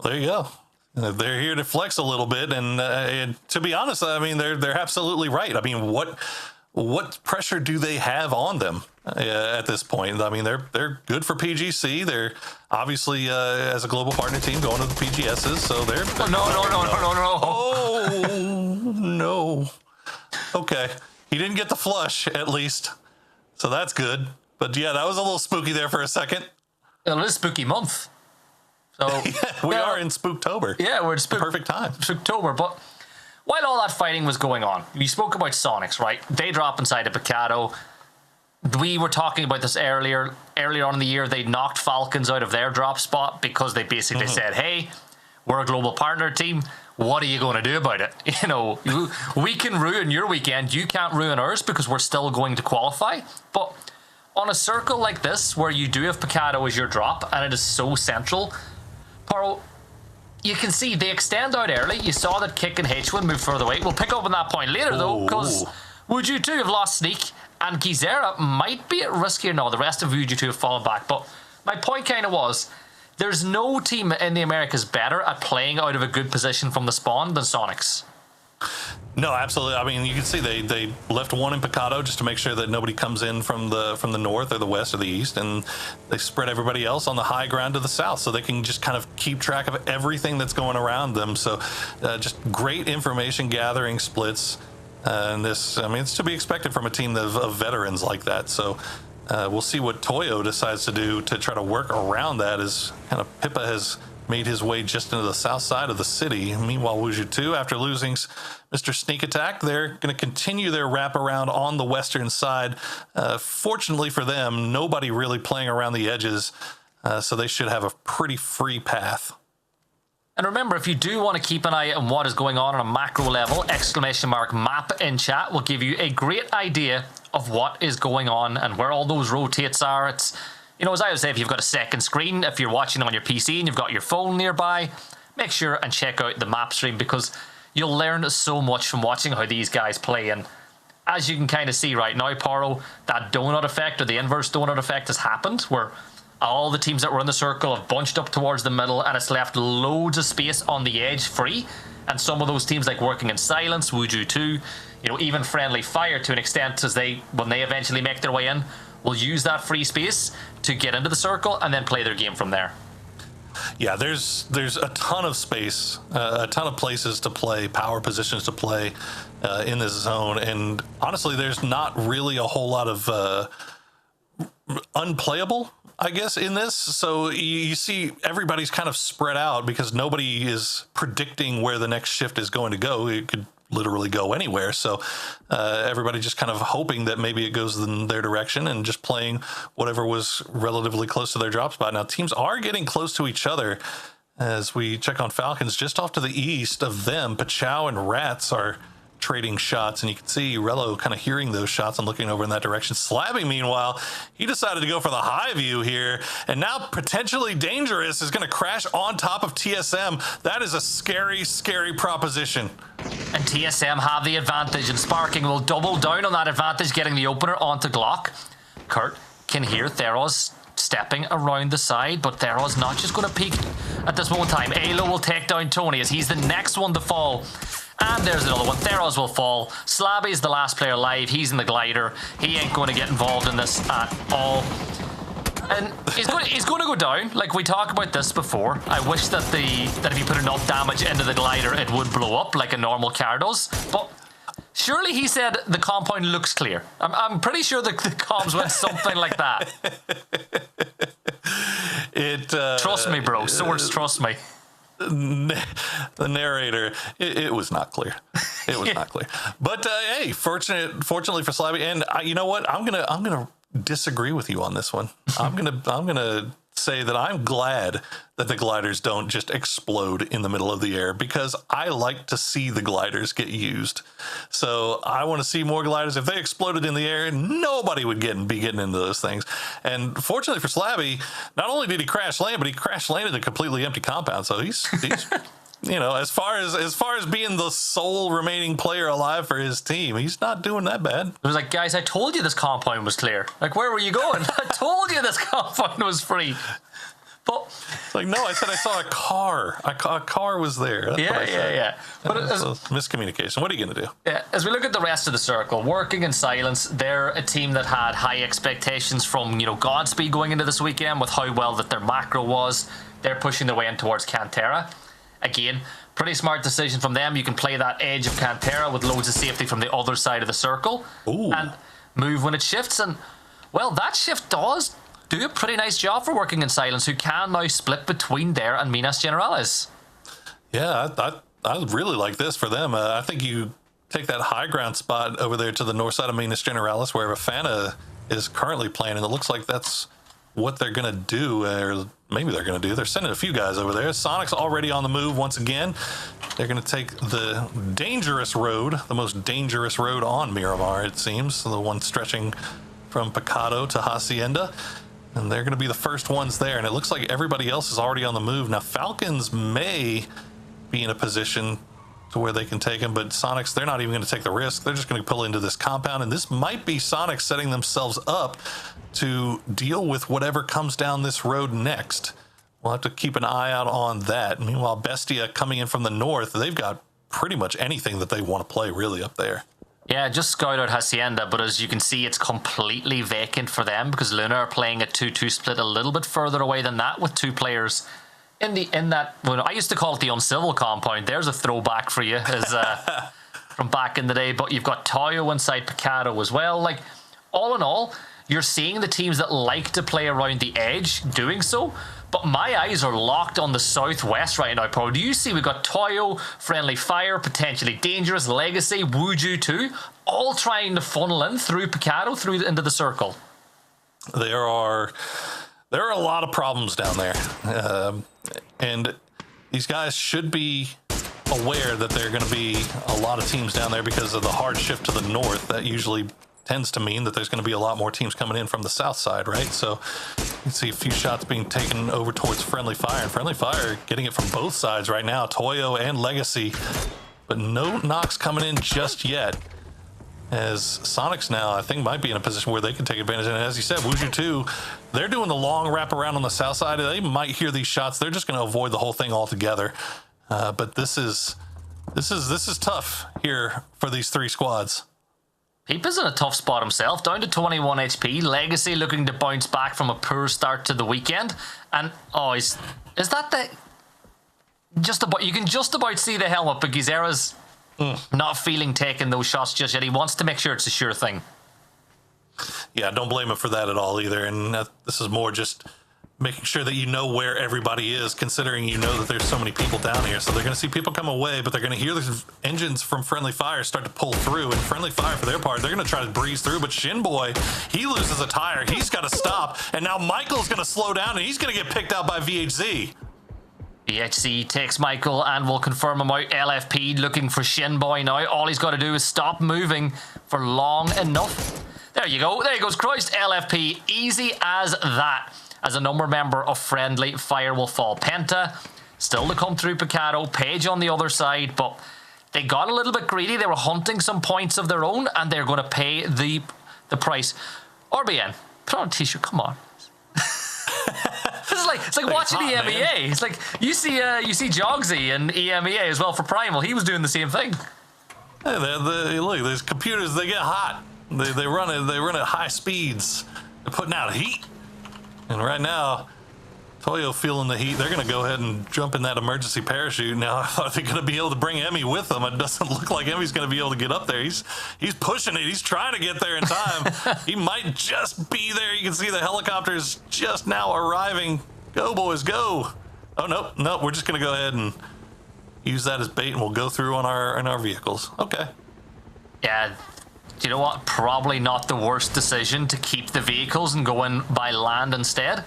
There you go. They're here to flex a little bit, and to be honest, I mean, they're absolutely right. I mean, what pressure do they have on them at this point? I mean, they're good for PGC. They're obviously as a global partner team going to the PGSs, so they're no. Oh no. Okay, he didn't get the flush at least, so that's good. But yeah, that was a little spooky there for a second. Well, it is spooky month, so yeah, we are in Spooktober. Yeah, we're in perfect time. Spooktober, but. While all that fighting was going on, we spoke about Sonics, right? They drop inside of Picado. We were talking about this earlier on in the year. They knocked Falcons out of their drop spot because they basically said, hey, we're a global partner team. What are you going to do about it? We can ruin your weekend. You can't ruin ours because we're still going to qualify. But on a circle like this, where you do have Picado as your drop, and it is so central, Paro, you can see they extend out early. You saw that Kick and H1 move further away. We'll pick up on that point later, though, because Wuju 2 have lost Sneak, and Gizera might be at risk here now. The rest of Wuju 2 have fallen back. But my point kind of was, there's no team in the Americas better at playing out of a good position from the spawn than Sonics. No, absolutely. I mean, you can see they left one in Picado just to make sure that nobody comes in from the north or the west or the east, and they spread everybody else on the high ground to the south so they can just kind of keep track of everything that's going around them. So just great information gathering splits. And this, I mean, it's to be expected from a team of veterans like that. So we'll see what Toyo decides to do to try to work around that, as kind of Pippa has made his way just into the south side of the city. Meanwhile, Wuju 2, after losing Mr. Sneak Attack, they're going to continue their wraparound on the western side. Fortunately for them, nobody really playing around the edges, so they should have a pretty free path. And remember, if you do want to keep an eye on what is going on a macro level, !map in chat will give you a great idea of what is going on and where all those rotates are. It's, you know, as I would say, if you've got a second screen, if you're watching on your PC and you've got your phone nearby, make sure and check out the map stream, because you'll learn so much from watching how these guys play. And as you can kind of see right now, Paro, that donut effect, or the inverse donut effect, has happened, where all the teams that were in the circle have bunched up towards the middle, and it's left loads of space on the edge free. And some of those teams, like Working in Silence, Wuju 2, you know, even Friendly Fire to an extent, as when they eventually make their way in, will use that free space to get into the circle and then play their game from there. Yeah, there's a ton of space, a ton of places to play, power positions to play in this zone, and honestly, there's not really a whole lot of unplayable, I guess, in this. So you see everybody's kind of spread out because nobody is predicting where the next shift is going to go. It could literally go anywhere. So everybody just kind of hoping that maybe it goes in their direction and just playing whatever was relatively close to their drop spot. Now, teams are getting close to each other as we check on Falcons. Just off to the east of them, Pachow and Rats are trading shots, and you can see Rello kind of hearing those shots and looking over in that direction. Slabby, meanwhile, he decided to go for the high view here, and now potentially Dangerous is going to crash on top of TSM. That is a scary, scary proposition. And TSM have the advantage, and Sparking will double down on that advantage, getting the opener onto Glock. Kurt can hear Theros stepping around the side, but Theros not just going to peek at this moment in time. Alo will take down Tony as he's the next one to fall. And there's another one. Theros will fall. Slabby's the last player alive. He's in the glider. He ain't going to get involved in this at all. And he's going to go down. Like, we talked about this before. I wish that if you put enough damage into the glider, it would blow up like a normal car does. But surely he said the compound looks clear. I'm pretty sure the comms went something like that. Trust me, bro. Swords, trust me. The narrator, it was not clear. It was not clear. But hey, fortunately for Slabby, and you know what? I'm gonna disagree with you on this one. I'm gonna say that I'm glad that the gliders don't just explode in the middle of the air, because I like to see the gliders get used. So I want to see more gliders. If they exploded in the air, nobody would be getting into those things. And fortunately for Slabby, not only did he crash land, but he crash landed a completely empty compound. So he's you know, as far as being the sole remaining player alive for his team, he's not doing that bad. It was like, guys, I told you this compound was clear. Like, where were you going? I told you this compound was free. But it's like, no, I said I saw a car. A car was there. That's what I said. Yeah. But it's miscommunication. What are you going to do? Yeah, as we look at the rest of the circle, Working in Silence, they're a team that had high expectations from, you know, Godspeed going into this weekend with how well that their macro was. They're pushing their way in towards Cantera. Again, pretty smart decision from them. You can play that edge of Cantera with loads of safety from the other side of the circle. Ooh. And move when it shifts. And, well, that shift does do a pretty nice job for Working in Silence, who can now split between there and Minas Generales. Yeah, I really like this for them. I think you take that high ground spot over there to the north side of Minas Generalis, where Rafana is currently playing, and it looks like that's what they're going to do, or maybe they're going to do. They're sending a few guys over there. Sonic's already on the move once again. They're going to take the dangerous road, the most dangerous road on Miramar, it seems, the one stretching from Picado to Hacienda. And they're going to be the first ones there. And it looks like everybody else is already on the move. Now, Falcons may be in a position to where they can take him, but Sonics, they're not even going to take the risk. They're just going to pull into this compound. And this might be Sonics setting themselves up to deal with whatever comes down this road next. We'll have to keep an eye out on that. Meanwhile, Bestia coming in from the north, they've got pretty much anything that they want to play really up there. Yeah, just scout out Hacienda, but as you can see, it's completely vacant for them because Luna are playing a 2-2 split a little bit further away than that, with two players in that. Well, I used to call it the uncivil compound. There's a throwback for you, as from back in the day. But you've got Toyo inside Picado as well. Like, all in all, you're seeing the teams that like to play around the edge doing so, But my eyes are locked on the southwest right now, Paul. Do you see we've got Toyo, Friendly Fire, Potentially Dangerous, Legacy, Wuju 2, all trying to funnel in through Picado, through into the circle? There are a lot of problems down there. And these guys should be aware that there are going to be a lot of teams down there because of the hard shift to the north. That usually tends to mean that there's going to be a lot more teams coming in from the south side, right? So you see a few shots being taken over towards Friendly Fire, and Friendly Fire getting it from both sides right now, Toyo and Legacy, but no knocks coming in just yet. As Sonics now, I think, might be in a position where they can take advantage. And as you said, Wuju 2, they're doing the long wrap around on the south side. They might hear these shots. They're just going to avoid the whole thing altogether. But this is tough here for these three squads. Peep is in a tough spot himself, down to 21 HP. Legacy looking to bounce back from a poor start to the weekend. And, oh, is that the... Just about, you can just about see the helmet, but Gizera's not feeling taking those shots just yet. He wants to make sure it's a sure thing. Yeah, don't blame him for that at all either. And this is more just making sure that you know where everybody is, considering you know that there's so many people down here. So they're going to see people come away, but they're going to hear the engines from Friendly Fire start to pull through. And Friendly Fire, for their part, they're going to try to breeze through. But Shinboy, he loses a tire. He's got to stop. And now Michael's going to slow down, and he's going to get picked out by VHZ. VHC takes Michael and will confirm him out. LFP looking for Shinboy now. All he's got to do is stop moving for long enough. There you go. There he goes. Christ, LFP. Easy as that. As a number member of Friendly Fire will fall. Penta still to come through Picado. Page on the other side, but they got a little bit greedy. They were hunting some points of their own, and they're going to pay the price. RBN, put on a t-shirt. Come on. It's like watching the EMEA. It's like you see Jogsy in EMEA as well for Primal. He was doing the same thing. Hey, look, these computers, they get hot. They run at high speeds. They're putting out heat. And right now, Toyo feeling the heat. They're going to go ahead and jump in that emergency parachute. Now, are they going to be able to bring Emmy with them? It doesn't look like Emmy's going to be able to get up there. He's pushing it. He's trying to get there in time. He might just be there. You can see the helicopters just now arriving. Go, boys, go. Oh, no, we're just going to go ahead and use that as bait, and we'll go through on our vehicles. Okay. Yeah. Do you know what? Probably not the worst decision to keep the vehicles and go in by land instead.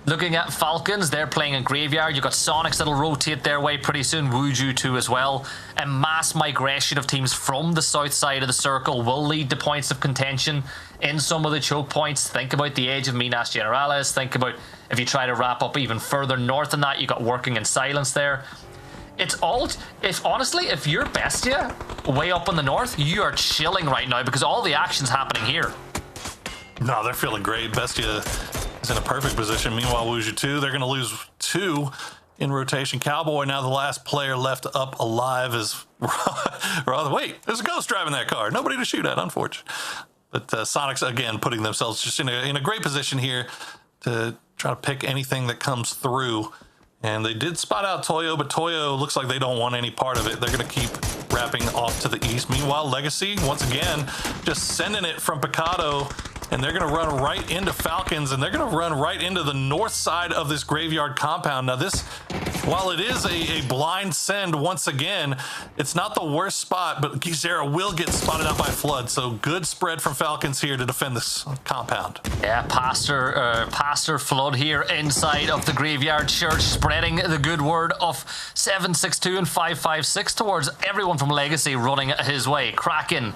Looking at Falcons, they're playing a graveyard. You've got Sonics that'll rotate their way pretty soon. Wuju 2 as well. A mass migration of teams from the south side of the circle will lead to points of contention in some of the choke points. Think about the edge of Minas Generalis. Think about if you try to wrap up even further north than that, you got Working in Silence there. It's all, if you're Bestia way up in the north, you are chilling right now because all the action's happening here. No, they're feeling great. Bestia is in a perfect position. Meanwhile, Wuju 2, they're going to lose 2 in rotation. Cowboy, now the last player left up alive, is rather. Wait, there's a ghost driving that car. Nobody to shoot at, unfortunate. But Sonics, again, putting themselves just in a great position here to try to pick anything that comes through. And they did spot out Toyo, but Toyo looks like they don't want any part of it. They're going to keep wrapping off to the east. Meanwhile, Legacy, once again, just sending it from Picado, and they're going to run right into Falcons, and they're going to run right into the north side of this graveyard compound. Now this, while it is a blind send once again, it's not the worst spot, but Gizera will get spotted out by Flood. So good spread from Falcons here to defend this compound. Yeah, Pastor Flood here inside of the graveyard church, spreading the good word of 762 and 556 towards everyone from Legacy running his way. Kraken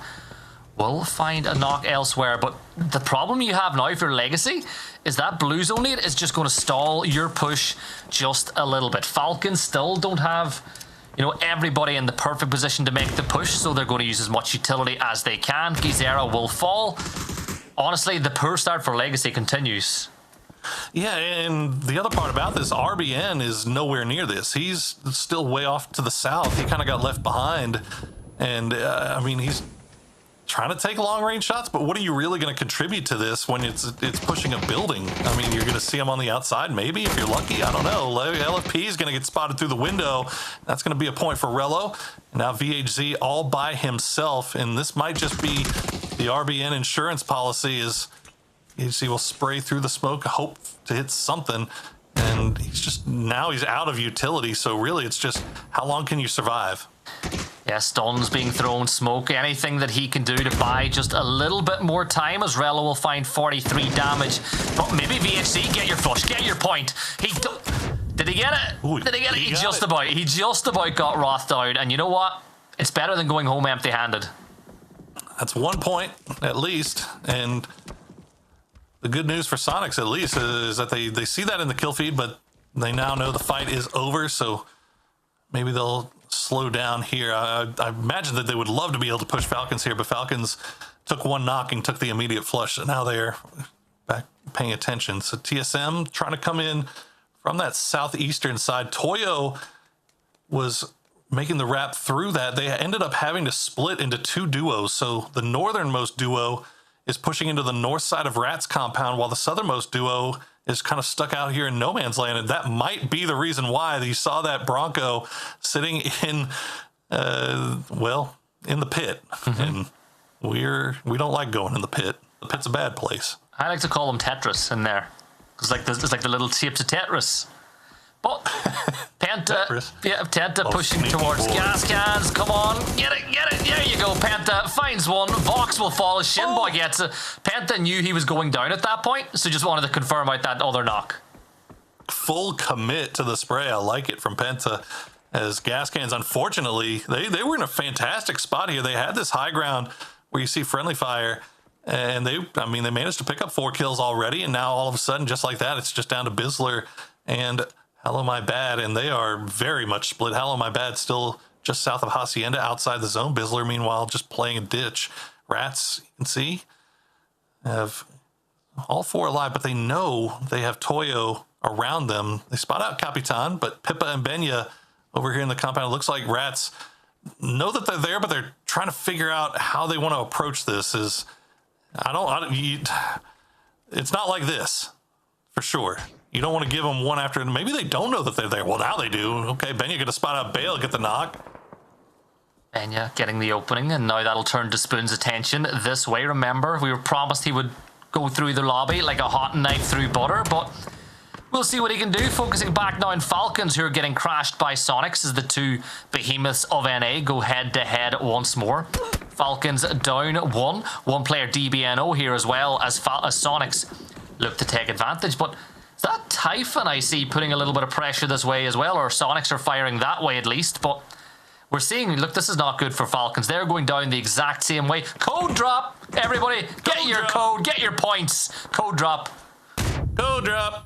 will find a knock elsewhere, but the problem you have now if you're Legacy is that blue zone lead is just going to stall your push just a little bit. Falcons still don't have, everybody in the perfect position to make the push, so they're going to use as much utility as they can. Gizera will fall. Honestly, the poor start for Legacy continues. Yeah, and the other part about this, RBN is nowhere near this. He's still way off to the south. He kind of got left behind, and he's trying to take long-range shots, but what are you really going to contribute to this when it's pushing a building? I mean, you're going to see him on the outside, maybe, if you're lucky. I don't know. LFP is going to get spotted through the window. That's going to be a point for Rello. Now VHZ all by himself, and this might just be the RBN insurance policy is VHZ will spray through the smoke, hope to hit something, And now he's out of utility, so really it's just how long can you survive? Yeah, stuns being thrown, smoke, anything that he can do to buy just a little bit more time, as Rello will find 43 damage. But maybe VHC, get your flush, get your point. Did he get it? Ooh, did he get it? He just about got Wrathed out. And you know what? It's better than going home empty-handed. That's 1 point, at least. And the good news for Sonics, at least, is that they see that in the kill feed, but they now know the fight is over, so maybe they'll slow down here. I imagine that they would love to be able to push Falcons here, but Falcons took one knock and took the immediate flush, so now they're back paying attention. So TSM trying to come in from that southeastern side. Toyo was making the wrap through that. They ended up having to split into 2 duos, so the northernmost duo is pushing into the north side of Rat's compound, while the southernmost duo is kind of stuck out here in no man's land. And that might be the reason why you saw that Bronco sitting in, in the pit. And we don't like going in the pit. The pit's a bad place. I like to call them Tetris in there. It's like the little shapes of Tetris. But Penta pushing towards gas cans. Come on, get it. There you go. Penta finds one. Vox will fall as Shinboy gets it. Penta knew he was going down at that point, so just wanted to confirm out that other knock. Full commit to the spray. I like it from Penta. As gas cans, unfortunately, they were in a fantastic spot here. They had this high ground where you see friendly fire, and they managed to pick up 4 kills already, and now all of a sudden, just like that, it's just down to Bizzler and Hello My Bad, and they are very much split. Hello My Bad still just south of Hacienda, outside the zone. Bizzler, meanwhile, just playing a ditch. Rats, you can see, have all 4 alive, but they know they have Toyo around them. They spot out Capitan, but Pippa and Benya over here in the compound. It looks like Rats know that they're there, but they're trying to figure out how they want to approach this. It's not like this, for sure. You don't want to give them one after. Maybe they don't know that they're there. Well, now they do. Okay, Benya going to spot out Bale, get the knock. Benya getting the opening, and now that'll turn Despoon's attention this way. Remember, we were promised he would go through the lobby like a hot knife through butter, but we'll see what he can do. Focusing back now on Falcons, who are getting crashed by Sonics as the 2 behemoths of NA go head-to-head once more. Falcons down 1 player DBNO here as well as Sonics look to take advantage, but is that Typhon I see putting a little bit of pressure this way as well, or Sonics are firing that way at least, but we're seeing, look, this is not good for Falcons. They're going down the exact same way. Code drop! Everybody, get your code, get your points. Code drop. Code drop.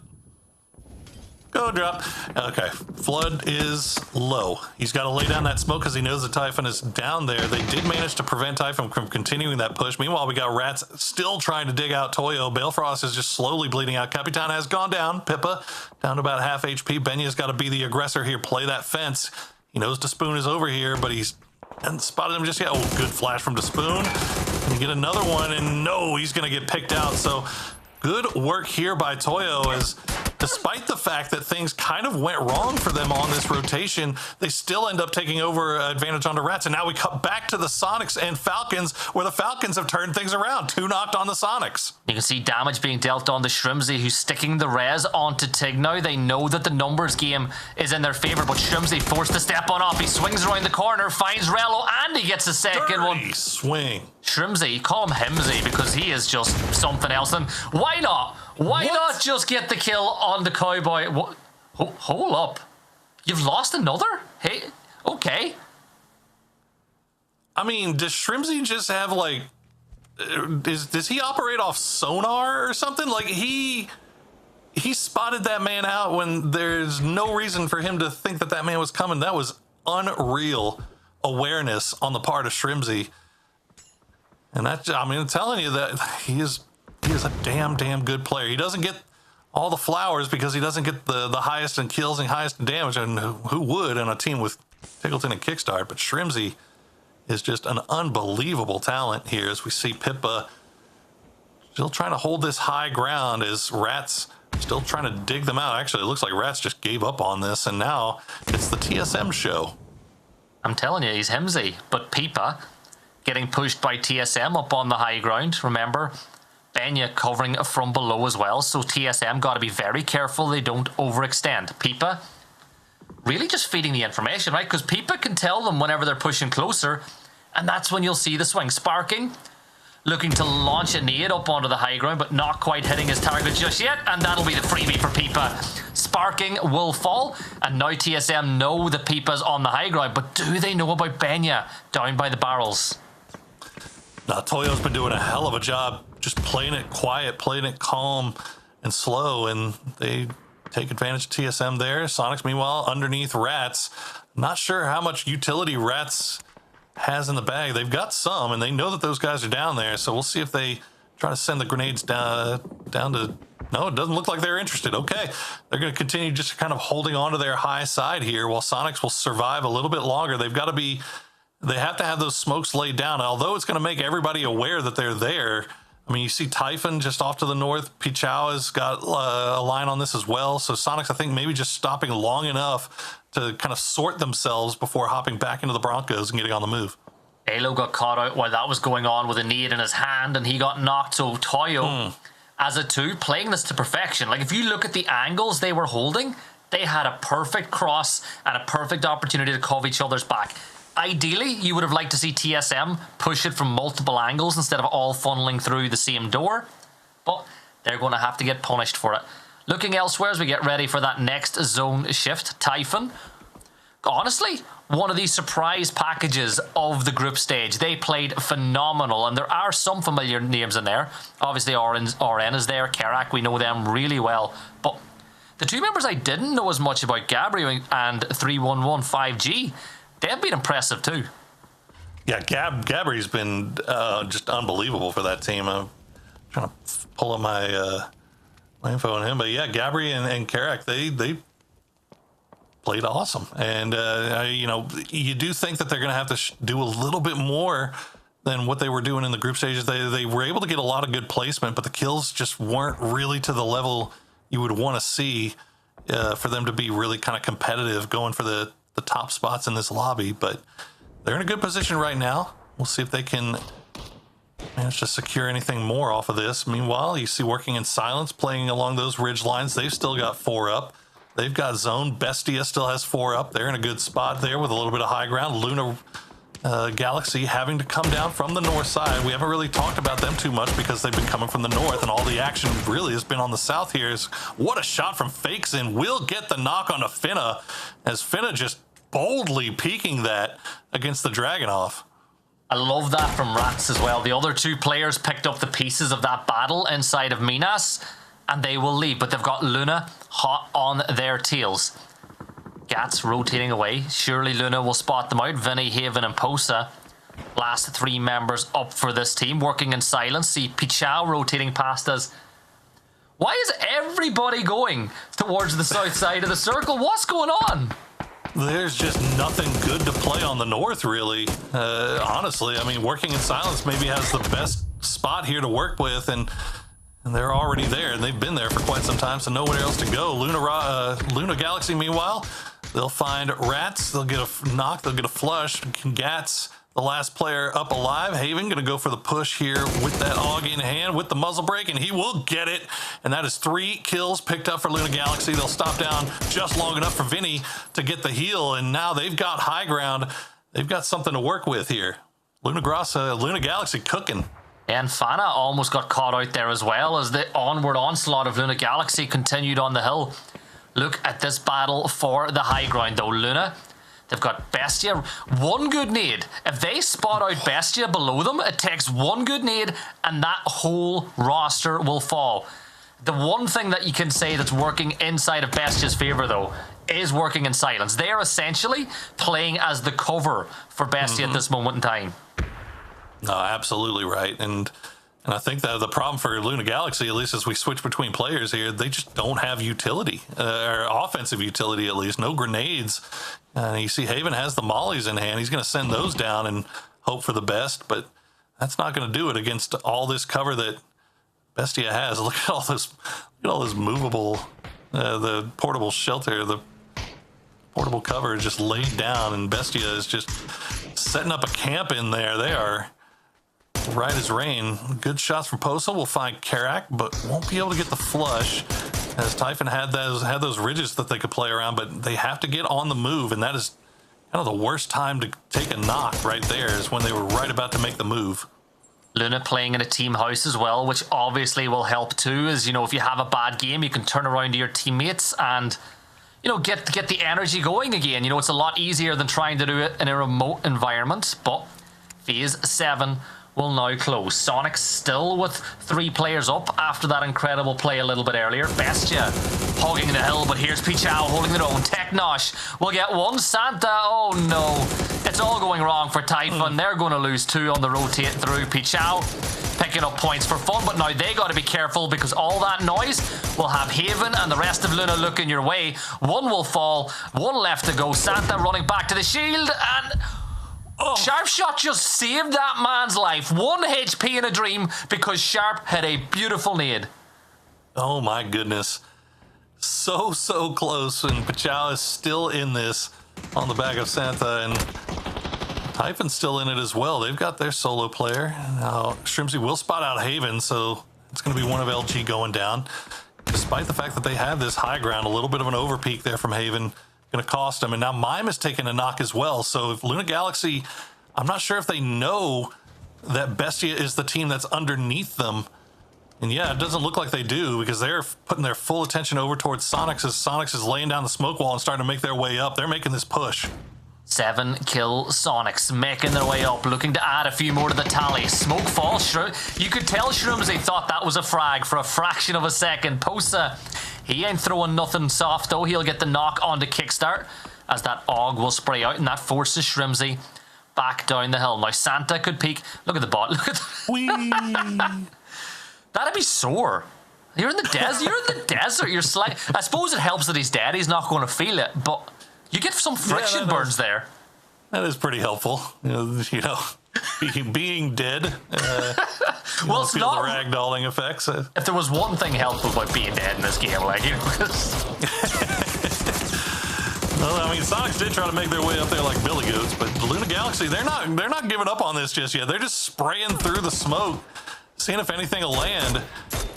Code drop. Okay, Flood is low. He's got to lay down that smoke because he knows the Typhon is down there. They did manage to prevent Typhon from continuing that push. Meanwhile, we got Rats still trying to dig out Toyo. Balefrost is just slowly bleeding out. Capitan has gone down. Pippa down to about half HP. Benya's got to be the aggressor here. Play that fence. He knows Despoon is over here, but he's hasn't spotted him just yet. Oh, good flash from Despoon. And you get another one, and no, he's going to get picked out. So good work here by Toyo, as despite the fact that things kind of went wrong for them on this rotation, they still end up taking over advantage onto Rats. And now we cut back to the Sonics and Falcons, where the Falcons have turned things around. 2 knocked on the Sonics. You can see damage being dealt on the Shrimsy, who's sticking the res onto Tig now. They know that the numbers game is in their favor, but Shrimsy forced to step on off. He swings around the corner, finds Rello, and he gets a second one. Swing. Shrimsy, call him Himsy, because he is just something else. And why not? Why not just get the kill on the Cowboy? What? Hold up. You've lost another? Hey, okay. I mean, does Shrimsy just have, like, does he operate off sonar or something? Like, he spotted that man out when there's no reason for him to think that that man was coming. That was unreal awareness on the part of Shrimsy. And that, I mean, I'm telling you that he is a damn good player. He doesn't get all the flowers because he doesn't get the highest in kills and highest in damage, and who would on a team with Tiggleton and Kickstart? But Shrimsy is just an unbelievable talent here, as we see Pippa still trying to hold this high ground as Rats still trying to dig them out. Actually, it looks like Rats just gave up on this, and now it's the TSM show. I'm telling you, he's Himsy, but Pippa getting pushed by TSM up on the high ground. Remember, Benya covering from below as well, so TSM got to be very careful they don't overextend. Pipa really just feeding the information, right? Because Pipa can tell them whenever they're pushing closer, and that's when you'll see the swing. Sparking, looking to launch a nade up onto the high ground, but not quite hitting his target just yet, and that'll be the freebie for Pipa. Sparking will fall, and now TSM know the Pipa's on the high ground, but do they know about Benya down by the barrels? Now, Toyo's been doing a hell of a job just playing it quiet, playing it calm and slow, and they take advantage of TSM there. Sonics, meanwhile, underneath Rats. Not sure how much utility Rats has in the bag. They've got some, and they know that those guys are down there, so we'll see if they try to send the grenades down to... No, it doesn't look like they're interested. Okay, they're going to continue just kind of holding on to their high side here while Sonics will survive a little bit longer. They've got to be... They have to have those smokes laid down, although it's going to make everybody aware that they're there. I mean, you see Typhon just off to the north. Pichao has got a line on this as well. So Sonics, I think, maybe just stopping long enough to kind of sort themselves before hopping back into the Broncos and getting on the move. Alo got caught out while that was going on with a nade in his hand, and he got knocked. So Toyo, as a 2, playing this to perfection. Like, if you look at the angles they were holding, they had a perfect cross and a perfect opportunity to cover each other's back. Ideally, you would have liked to see TSM push it from multiple angles instead of all funneling through the same door, but they're going to have to get punished for it. Looking elsewhere as we get ready for that next zone shift, Typhon, honestly, one of these surprise packages of the group stage. They played phenomenal, and there are some familiar names in there. Obviously, RN is there, Kerak, we know them really well, but the 2 members I didn't know as much about, Gabriel and 3115G, they've been impressive too. Yeah, Gabri's been just unbelievable for that team. I'm trying to pull up my info on him, but yeah, Gabri and Kerak, they played awesome. And you know, you do think that they're going to have to do a little bit more than what they were doing in the group stages. They were able to get a lot of good placement, but the kills just weren't really to the level you would want to see for them to be really kind of competitive, going for the top spots in this lobby. But they're in a good position right now. We'll see if they can manage to secure anything more off of this. Meanwhile, you see Working in Silence playing along those ridge lines. They've still got 4 up. They've got zone. Bestia still has 4 up. They're in a good spot there with a little bit of high ground. Luna Galaxy having to come down from the north side. We haven't really talked about them too much because they've been coming from the north, and all the action really has been on the south here. What a shot from Fakes in. Will get the knock on Finna, as Finna just boldly peeking that against the Dragunov. I love that from Rats as well. The other 2 players picked up the pieces of that battle inside of Minas, and they will leave, but they've got Luna hot on their tails. Gats rotating away. Surely Luna will spot them out. Vinny, Haven, and Posa. Last 3 members up for this team. Working in Silence. See Pichao rotating past us. Why is everybody going towards the south side of the circle? What's going on? There's just nothing good to play on the north, really. Honestly, I mean, Working in Silence maybe has the best spot here to work with, and they're already there, and they've been there for quite some time, so nowhere else to go. Luna Galaxy, meanwhile, they'll find Rats. They'll get a knock. They'll get a flush. Gats, the last player up alive. Haven going to go for the push here with that AUG in hand with the muzzle brake, and he will get it. And that is 3 kills picked up for Luna Galaxy. They'll stop down just long enough for Vinny to get the heal, and now they've got high ground. They've got something to work with here. Luna Galaxy cooking. And Fana almost got caught out there as well as the onward onslaught of Luna Galaxy continued on the hill. Look at this battle for the high ground though. Luna, they've got Bestia. 1 good nade. If they spot out Bestia below them, it takes 1 good nade and that whole roster will fall. The one thing that you can say that's working inside of Bestia's favor though is Working in Silence. They are essentially playing as the cover for Bestia at this moment in time. No, absolutely right. And I think that the problem for Luna Galaxy, at least as we switch between players here, they just don't have utility, or offensive utility at least. No grenades. You see Haven has the mollies in hand. He's going to send those down and hope for the best, but that's not going to do it against all this cover that Bestia has. Look at all this movable, the portable shelter, the portable cover is just laid down, and Bestia is just setting up a camp in there. They are right as rain. Good shots from Posa will find Karak, but won't be able to get the flush, as Typhon had those ridges that they could play around, but they have to get on the move, and that is kind of the worst time to take a knock right there, is when they were right about to make the move. Luna playing in a team house as well, which obviously will help too, as, you know, if you have a bad game, you can turn around to your teammates and, you know, get the energy going again. You know, it's a lot easier than trying to do it in a remote environment, but Phase 7 will now close. Sonic still with 3 players up after that incredible play a little bit earlier. Bestia hogging the hill, but here's Pichao holding their own. Teknosh will get one. Santa, oh no. It's all going wrong for Typhon. They're going to lose 2 on the rotate through. Pichao picking up points for fun, but now they got to be careful because all that noise will have Haven and the rest of Luna looking your way. 1 will fall, 1 left to go. Santa running back to the shield, and Sharp Shot just saved that man's life. 1 HP in a dream because Sharp had a beautiful nade. Oh my goodness. So close, and Pichao is still in this on the back of Santa, and Typhon's still in it as well. They've got their solo player. Now, Shrimsy will spot out Haven, so it's going to be one of LG going down. Despite the fact that they have this high ground, a little bit of an overpeak there from Haven going to cost them. And now Mime is taking a knock as well. So if Luna Galaxy, I'm not sure if they know that Bestia is the team that's underneath them. And yeah, it doesn't look like they do, because they're putting their full attention over towards Sonics, as Sonics is laying down the smoke wall and starting to make their way up. They're making this push. 7 kill Sonics making their way up, looking to add a few more to the tally. Smoke falls. You could tell Shroomsy thought that was a frag for a fraction of a second. Posa, he ain't throwing nothing soft though. He'll get the knock onto Kickstart as that AUG will spray out, and that forces Shrimsy back down the hill. Now Santa could peek. Look at the bot. Look at the that'd be sore. You're in the desert. You're in the desert. You're I suppose it helps that he's dead. He's not going to feel it, but you get some friction burns there. That is pretty helpful. You know, being dead. Well, it's feel not the ragdolling effects. If there was one thing helpful about being dead in this game, like, you know. Well, I mean, Sonics did try to make their way up there like Billy Goats, but Luna Galaxy, they're not giving up on this just yet. They're just spraying through the smoke, seeing if anything will land.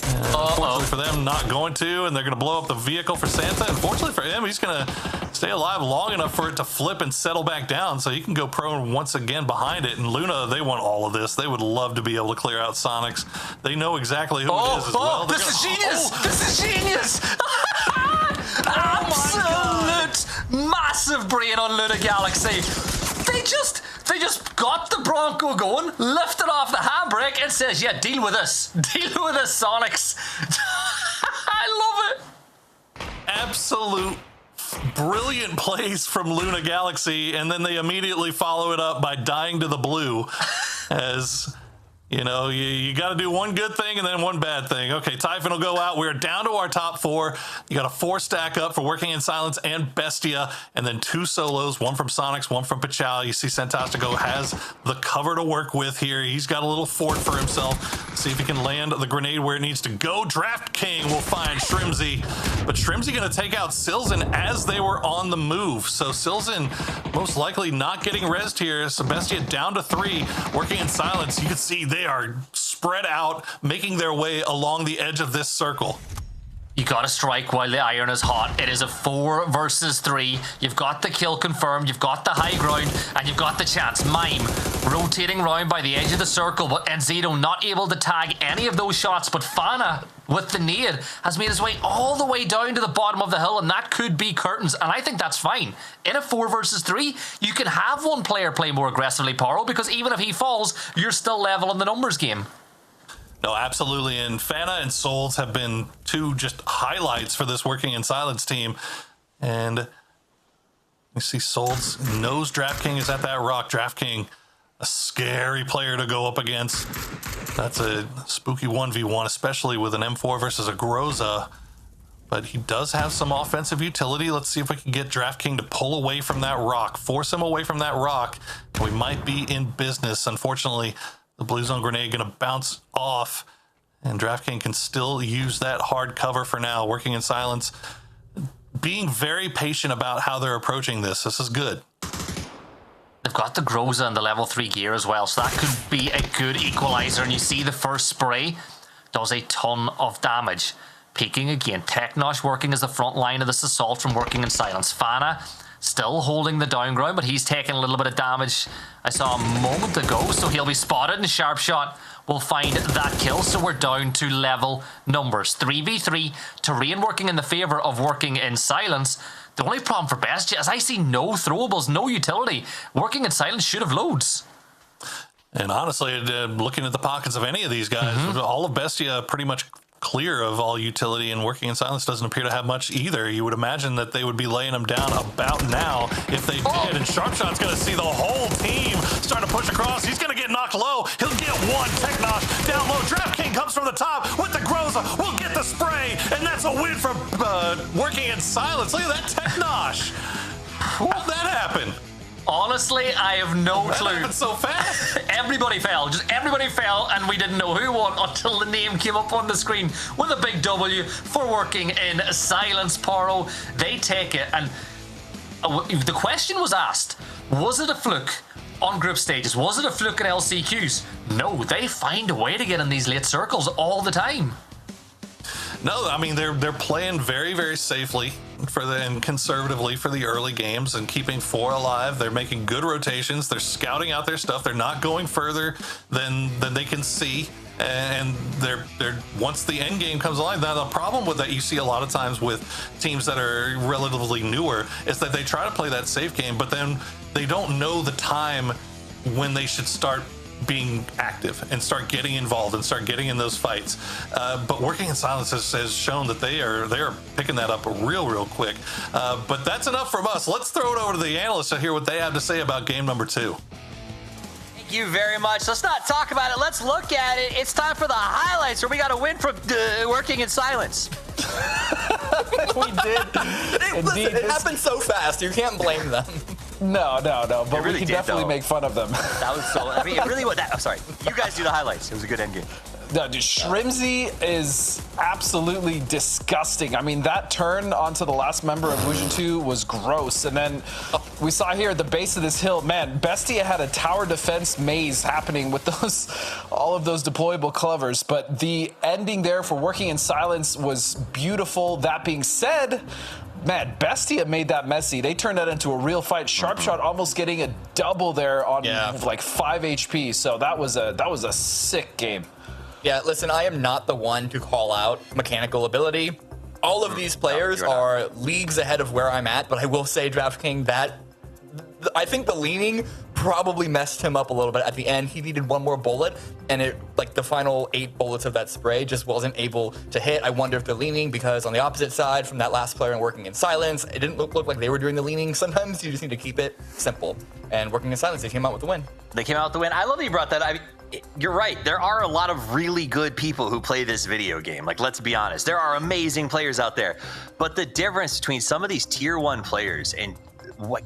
Unfortunately for them, not going to, and they're going to blow up the vehicle for Santa. Unfortunately for him, he's going to stay alive long enough for it to flip and settle back down, so he can go prone once again behind it. And Luna, they want all of this. They would love to be able to clear out Sonics. They know exactly who it is as well. This is genius! This is genius! Absolute massive brain on Luna Galaxy. They just got the Bronco going, lifted off the handbrake, and says, yeah, deal with us. Deal with us, Sonics. I love it. Absolute brilliant plays from Luna Galaxy, and then they immediately follow it up by dying to the blue. As, you know, you got to do one good thing and then one bad thing. Okay, Typhon will go out. We're down to our top 4. You got a 4 stack up for Working in Silence and Bestia, and then 2 solos, 1 from Sonics, 1 from Pichao. You see Santastico has the cover to work with here. He's got a little fort for himself. See if he can land the grenade where it needs to go. Draft King will find Shrimsy, but Shrimsy going to take out Silzen as they were on the move. So Silzen most likely not getting rezzed here. So Bestia down to 3. Working in Silence, you can see they are spread out, making their way along the edge of this circle. You gotta strike while the iron is hot. It is a 4 versus 3. You've got the kill confirmed, you've got the high ground, and you've got the chance. Mime rotating round by the edge of the circle, but Enzido not able to tag any of those shots, but Fana with the nade has made his way all the way down to the bottom of the hill, and that could be curtains, and I think that's fine. In a 4 versus 3, you can have one player play more aggressively, Paro, because even if he falls, you're still level in the numbers game. No, absolutely. And Fana and Souls have been 2 just highlights for this Working in Silence team. And you see Souls knows Draft King is at that rock. Draft King, a scary player to go up against. That's a spooky 1v1, especially with an M4 versus a Groza. But he does have some offensive utility. Let's see if we can get Draft King to pull away from that rock, force him away from that rock. We might be in business. Unfortunately, the Blue Zone grenade going to bounce off, and Draft King can still use that hard cover for now. Working in Silence, being very patient about how they're approaching this. This is good. They've got the Groza and the level 3 gear as well, so that could be a good equalizer. And you see the first spray does a ton of damage. Peeking again. Teknosh working as the front line of this assault from working in silence. Fana still holding the down ground, but he's taking a little bit of damage. I saw a moment ago, so he'll be spotted, and Sharpshot will find that kill. So we're down to level numbers. 3v3. Terrain working in the favor of working in silence. The only problem for Bestia is I see no throwables, no utility. Working in silence should have loads. And honestly, looking at the pockets of any of these guys, all of Bestia pretty much clear of all utility, and working in silence doesn't appear to have much either. You would imagine that they would be laying them down about now if they did. And Sharpshot's going to see the whole team start to push across. He's going to get knocked low. He'll get one. Teknosh down low. DraftKings comes from the top with the Groza. We'll get the spray, and that's a win for working in silence. Look at that Teknosh. How'd that happen? Honestly, I have no clue. Happened so fast. Everybody fell. Just everybody fell, and we didn't know who won until the name came up on the screen with a big W for working in silence. Poro, they take it. And the question was asked, was it a fluke on group stages? Was it a fluke in LCQs? No, they find a way to get in these late circles all the time. No, I mean, they're playing very, very safely and conservatively for the early games and keeping 4 alive. They're making good rotations. They're scouting out their stuff. They're not going further than they can see. And they're once the end game comes along. Now, the problem with that you see a lot of times with teams that are relatively newer is that they try to play that safe game, but then they don't know the time when they should start being active and start getting involved and start getting in those fights. But working in silence has shown that they are picking that up real quick. But that's enough from us. Let's throw it over to the analysts to hear what they have to say about game number 2. Thank you very much. Let's not talk about it. Let's look at it. It's time for the highlights where we got to win from working in silence. We did. It happened so fast. You can't blame them. No. But really we can definitely make fun of them. That was so. I mean, it really was. I'm sorry. You guys do the highlights. It was a good end game. No, dude, Shrimzy is absolutely disgusting. I mean, that turn onto the last member of Wuxia 2 was gross. And then we saw here at the base of this hill, man, Bestia had a tower defense maze happening with all of those deployable clovers. But the ending there for working in silence was beautiful. That being said, man, Bestia made that messy. They turned that into a real fight. Sharpshot almost getting a double there on like 5 HP. So that was a sick game. Yeah, listen, I am not the one to call out mechanical ability. All of these players are leagues ahead of where I'm at, but I will say, DraftKings, that I think the leaning probably messed him up a little bit at the end. He needed one more bullet, and it like the final 8 bullets of that spray just wasn't able to hit. I wonder if they're leaning because on the opposite side from that last player and working in silence, it didn't look like they were doing the leaning. Sometimes you just need to keep it simple. And working in silence, they came out with the win. They came out with the win. I love that you brought that up. You're right. There are a lot of really good people who play this video game. Like, let's be honest. There are amazing players out there. But the difference between some of these tier 1 players and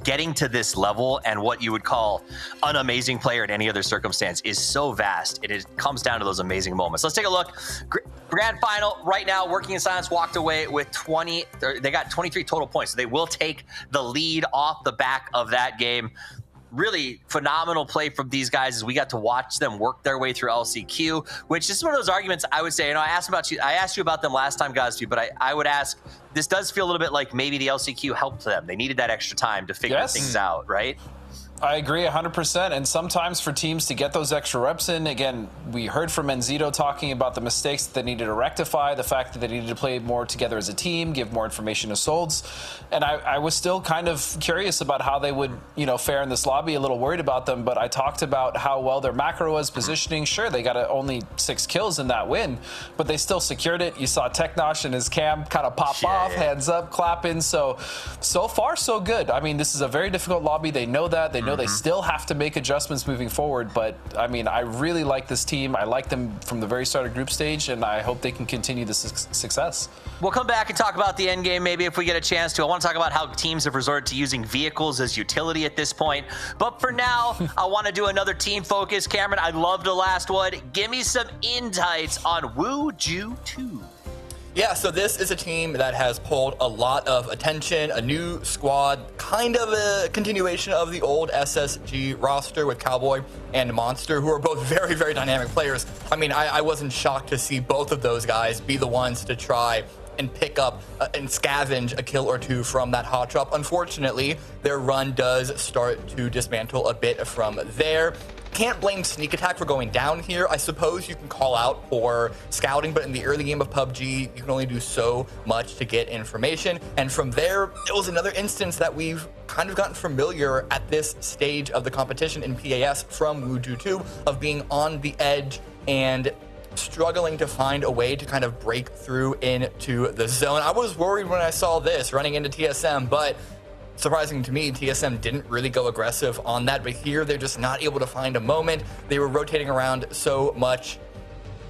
getting to this level and what you would call an amazing player in any other circumstance is so vast. It comes down to those amazing moments. Let's take a look. Grand final right now, working in silence walked away with 20. They got 23 total points. So they will take the lead off the back of that game. Really phenomenal play from these guys as we got to watch them work their way through LCQ, which is one of those arguments I would say, you know, I asked you about them last time, Gosby, but I would ask, this does feel a little bit like maybe the LCQ helped them. They needed that extra time to figure things out, right? I agree 100%. And sometimes for teams to get those extra reps in, again, we heard from Enzito talking about the mistakes that they needed to rectify, the fact that they needed to play more together as a team, give more information to Solds. And I was still kind of curious about how they would, you know, fare in this lobby, a little worried about them. But I talked about how well their macro was positioning. Sure, they got only 6 kills in that win, but they still secured it. You saw Teknosh and his cam kind of pop off, hands up, clapping. So far, so good. I mean, this is a very difficult lobby. They know that. They know they still have to make adjustments moving forward, but I mean, I really like this team. I like them from the very start of group stage, and I hope they can continue this success. We'll come back and talk about the end game maybe if we get a chance to. I want to talk about how teams have resorted to using vehicles as utility at this point. But for now, I want to do another team focus. Cameron, I loved the last one. Give me some insights on Wuxia 2. Yeah, so this is a team that has pulled a lot of attention, a new squad, kind of a continuation of the old SSG roster with Cowboy and Monster, who are both very, very dynamic players. I mean, I wasn't shocked to see both of those guys be the ones to try and pick up and scavenge a kill or two from that hot drop. Unfortunately, their run does start to dismantle a bit from there. Can't blame Sneak Attack for going down here. I suppose you can call out for scouting, but in the early game of PUBG, you can only do so much to get information. And from there, it was another instance that we've kind of gotten familiar at this stage of the competition in PAS from Wuju2 of being on the edge and struggling to find a way to kind of break through into the zone. I was worried when I saw this running into TSM, but surprising to me, TSM didn't really go aggressive on that, but here they're just not able to find a moment. They were rotating around so much,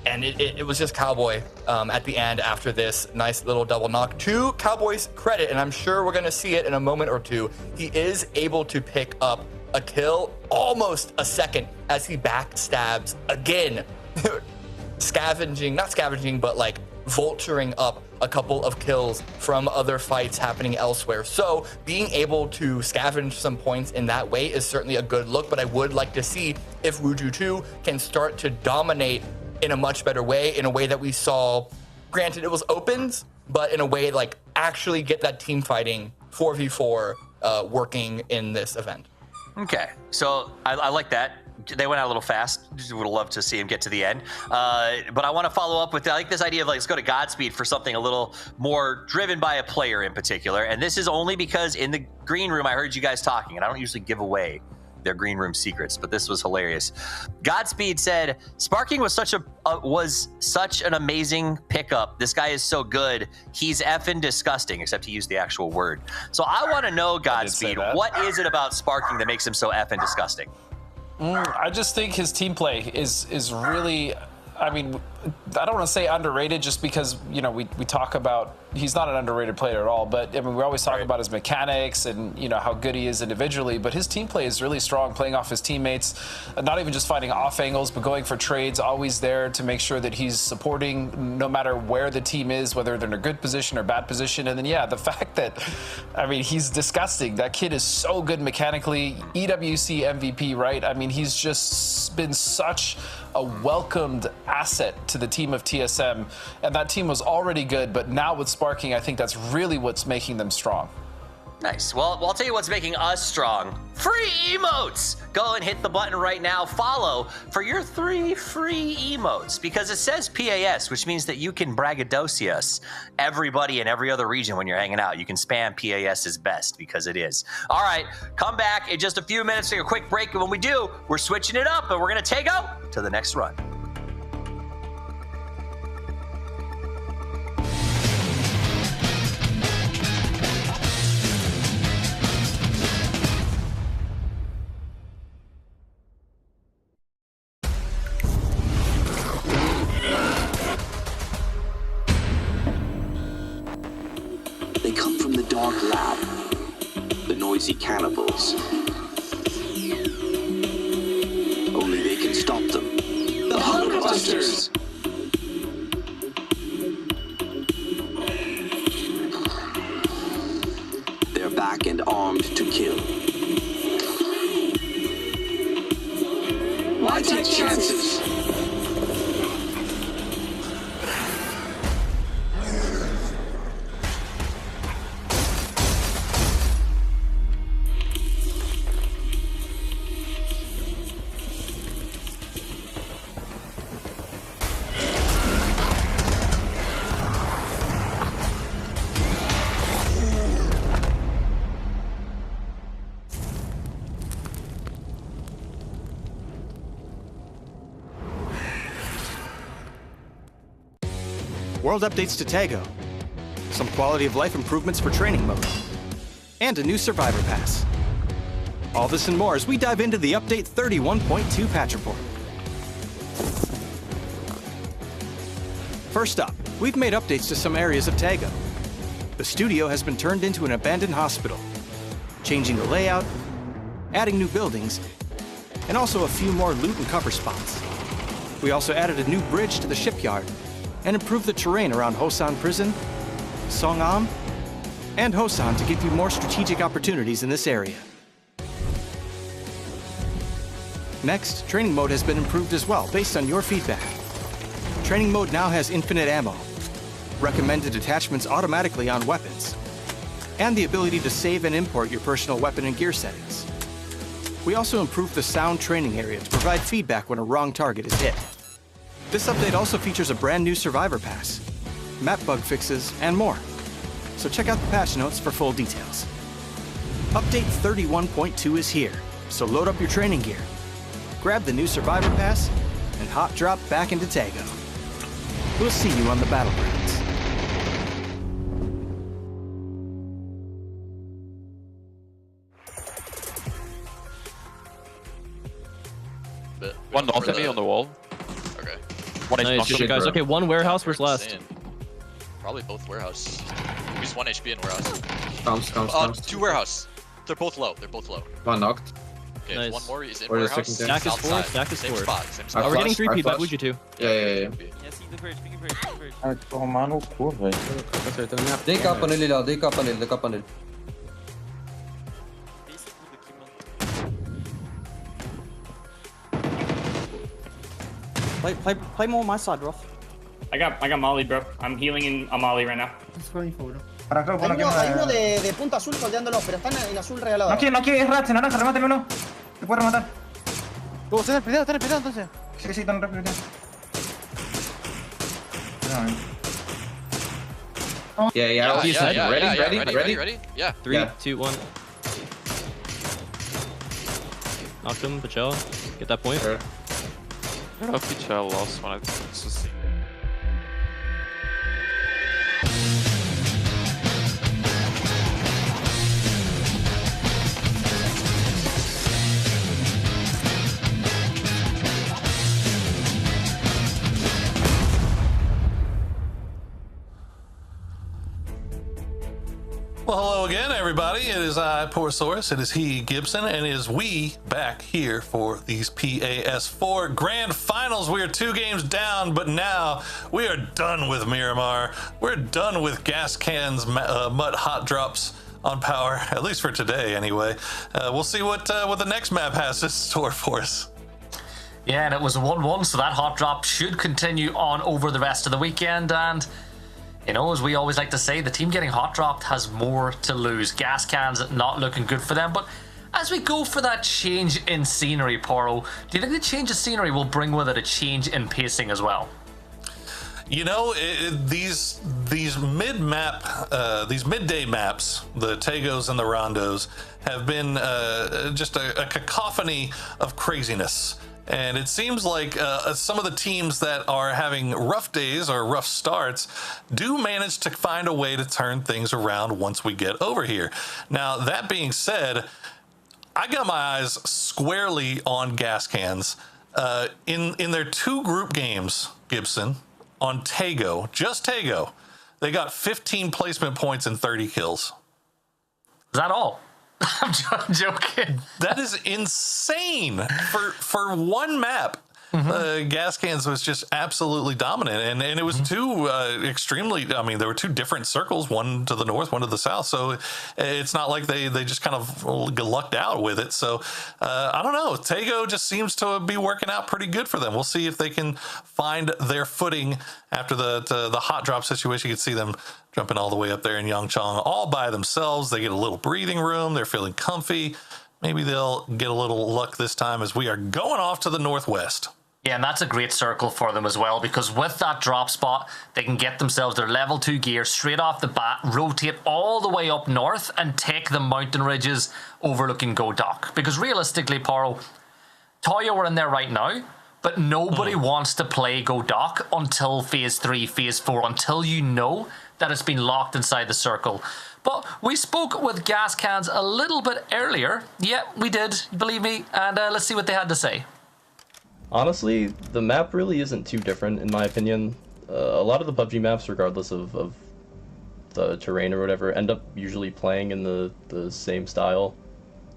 and it was just Cowboy at the end after this nice little double knock. To Cowboy's credit, and I'm sure we're going to see it in a moment or two, he is able to pick up a kill almost a second as he backstabs again. Scavenging, not scavenging, but like vulturing up a couple of kills from other fights happening elsewhere. So being able to scavenge some points in that way is certainly a good look, but I would like to see if Wuju2 can start to dominate in a much better way, in a way that we saw, granted it was opens, but in a way like actually get that team fighting 4v4 working in this event. Okay, so I like that. They went out a little fast. Just would have loved to see him get to the end. But I want to follow up with, I like this idea of like, let's go to Godspeed for something a little more driven by a player in particular. And this is only because in the green room, I heard you guys talking, and I don't usually give away their green room secrets, but this was hilarious. Godspeed said, Sparking was such an amazing pickup. This guy is so good. He's effing disgusting, except he used the actual word. So I want to know, Godspeed, what is it about Sparking that makes him so effing disgusting? I just think his team play is really, I mean, I don't want to say underrated just because, you know, we talk about, he's not an underrated player at all, but I mean, we always talk about his mechanics and, you know, how good he is individually, but his team play is really strong, playing off his teammates, not even just finding off angles, but going for trades, always there to make sure that he's supporting no matter where the team is, whether they're in a good position or bad position. And then, yeah, the fact that, I mean, he's disgusting. That kid is so good mechanically, EWC MVP, right? I mean, he's just been such a welcomed asset to the team of TSM, and that team was already good, but now with Sparking, I think that's really what's making them strong. Nice. Well, I'll tell you what's making us strong. Free emotes! Go and hit the button right now. Follow for your 3 free emotes, because it says PAS, which means that you can braggadocio us, everybody in every other region when you're hanging out. You can spam PAS's best, because it is. All right, come back in just a few minutes, take a quick break, and when we do, we're switching it up, and we're going to take out to the next run. They come from the dark lab, the noisy cannibals. Only they can stop them. The Hunger Busters! They're back and armed to kill. Why take chances? World updates to Tago, some quality of life improvements for training mode, and a new survivor pass. All this and more as we dive into the update 31.2 patch report. First up, we've made updates to some areas of Tago. The studio has been turned into an abandoned hospital, changing the layout, adding new buildings, and also a few more loot and cover spots. We also added a new bridge to the shipyard, and improve the terrain around Hosan Prison, Songam, and Hosan to give you more strategic opportunities in this area. Next, training mode has been improved as well based on your feedback. Training mode now has infinite ammo, recommended attachments automatically on weapons, and the ability to save and import your personal weapon and gear settings. We also improved the sound training area to provide feedback when a wrong target is hit. This update also features a brand new Survivor Pass, map bug fixes, and more. So check out the patch notes for full details. Update 31.2 is here, so load up your training gear, grab the new Survivor Pass, and hot drop back into Tago. We'll see you on the battlegrounds. One off at me on the wall. Okay. One Nice HP shit, guys. Okay, one warehouse. Where's last? Probably both warehouse. He's 1 HP in warehouse. Comes. 2 warehouse. They're both low. They're both low. One knocked. Okay, Nice. one more. He's in Where is warehouse. second Stack is Outside. fourth. Stack is Same fourth. spot. Same spot. Oh, we're getting 3P. Bad Wuji too. Yeah. Dei capa nele, Léo. Dei capa nele, dei capa nele. Play more on my side, Roth. I got Molly, bro. I'm healing in a Molly right now. Hay uno de punta azul coldeándolo, pero están en azul regalado. No aquí, es Ratch, naranja, remáteme uno. Te puedo rematar. Ten cuidado entonces. Sí, tan rápido. Yeah. Ready? Yeah. 3, 2, 1. Knocked him, Pachel. Get that point. I don't know if Pichel lost one. It's just... Well, hello again, everybody. It is I, Porosaurus. It is he, Gibson, and it is we back here for these PAS4 Grand Finals. We are 2 games down, but now we are done with Miramar. We're done with gas cans, mud hot drops on power, at least for today, anyway. We'll see what the next map has in store for us. Yeah, and it was a 1-1, so that hot drop should continue on over the rest of the weekend, and you know, as we always like to say, the team getting hot dropped has more to lose. Gas cans not looking good for them. But as we go for that change in scenery, Poro, do you think the change of scenery will bring with it a change in pacing as well? You know, these mid-map, these midday maps, the Tagos and the Rondos, have been just a cacophony of craziness. And it seems like some of the teams that are having rough days or rough starts do manage to find a way to turn things around once we get over here. Now, that being said, I got my eyes squarely on gas cans. In their 2 group games, Gibson, on Tago, just Tago, they got 15 placement points and 30 kills. Is that all? I'm joking. That is insane for one map. Gas cans was just absolutely dominant, and it was 2 extremely. I mean, there were 2 different circles, one to the north, one to the south. So it's not like they just kind of lucked out with it. So I don't know. Tago just seems to be working out pretty good for them. We'll see if they can find their footing after the hot drop situation. You can see them jumping all the way up there in Yangchang all by themselves. They get a little breathing room. They're feeling comfy. Maybe they'll get a little luck this time as we are going off to the northwest. Yeah, and that's a great circle for them as well, because with that drop spot, they can get themselves their level 2 gear straight off the bat, rotate all the way up north, and take the mountain ridges overlooking Godok. Because realistically, Poro, Toya were in there right now, but nobody wants to play Godok until Phase 3, Phase 4, until you know that it's been locked inside the circle. But we spoke with gas cans a little bit earlier. Yeah, we did, believe me, and let's see what they had to say. Honestly, the map really isn't too different, in my opinion. A lot of the PUBG maps, regardless of the terrain or whatever, end up usually playing in the same style.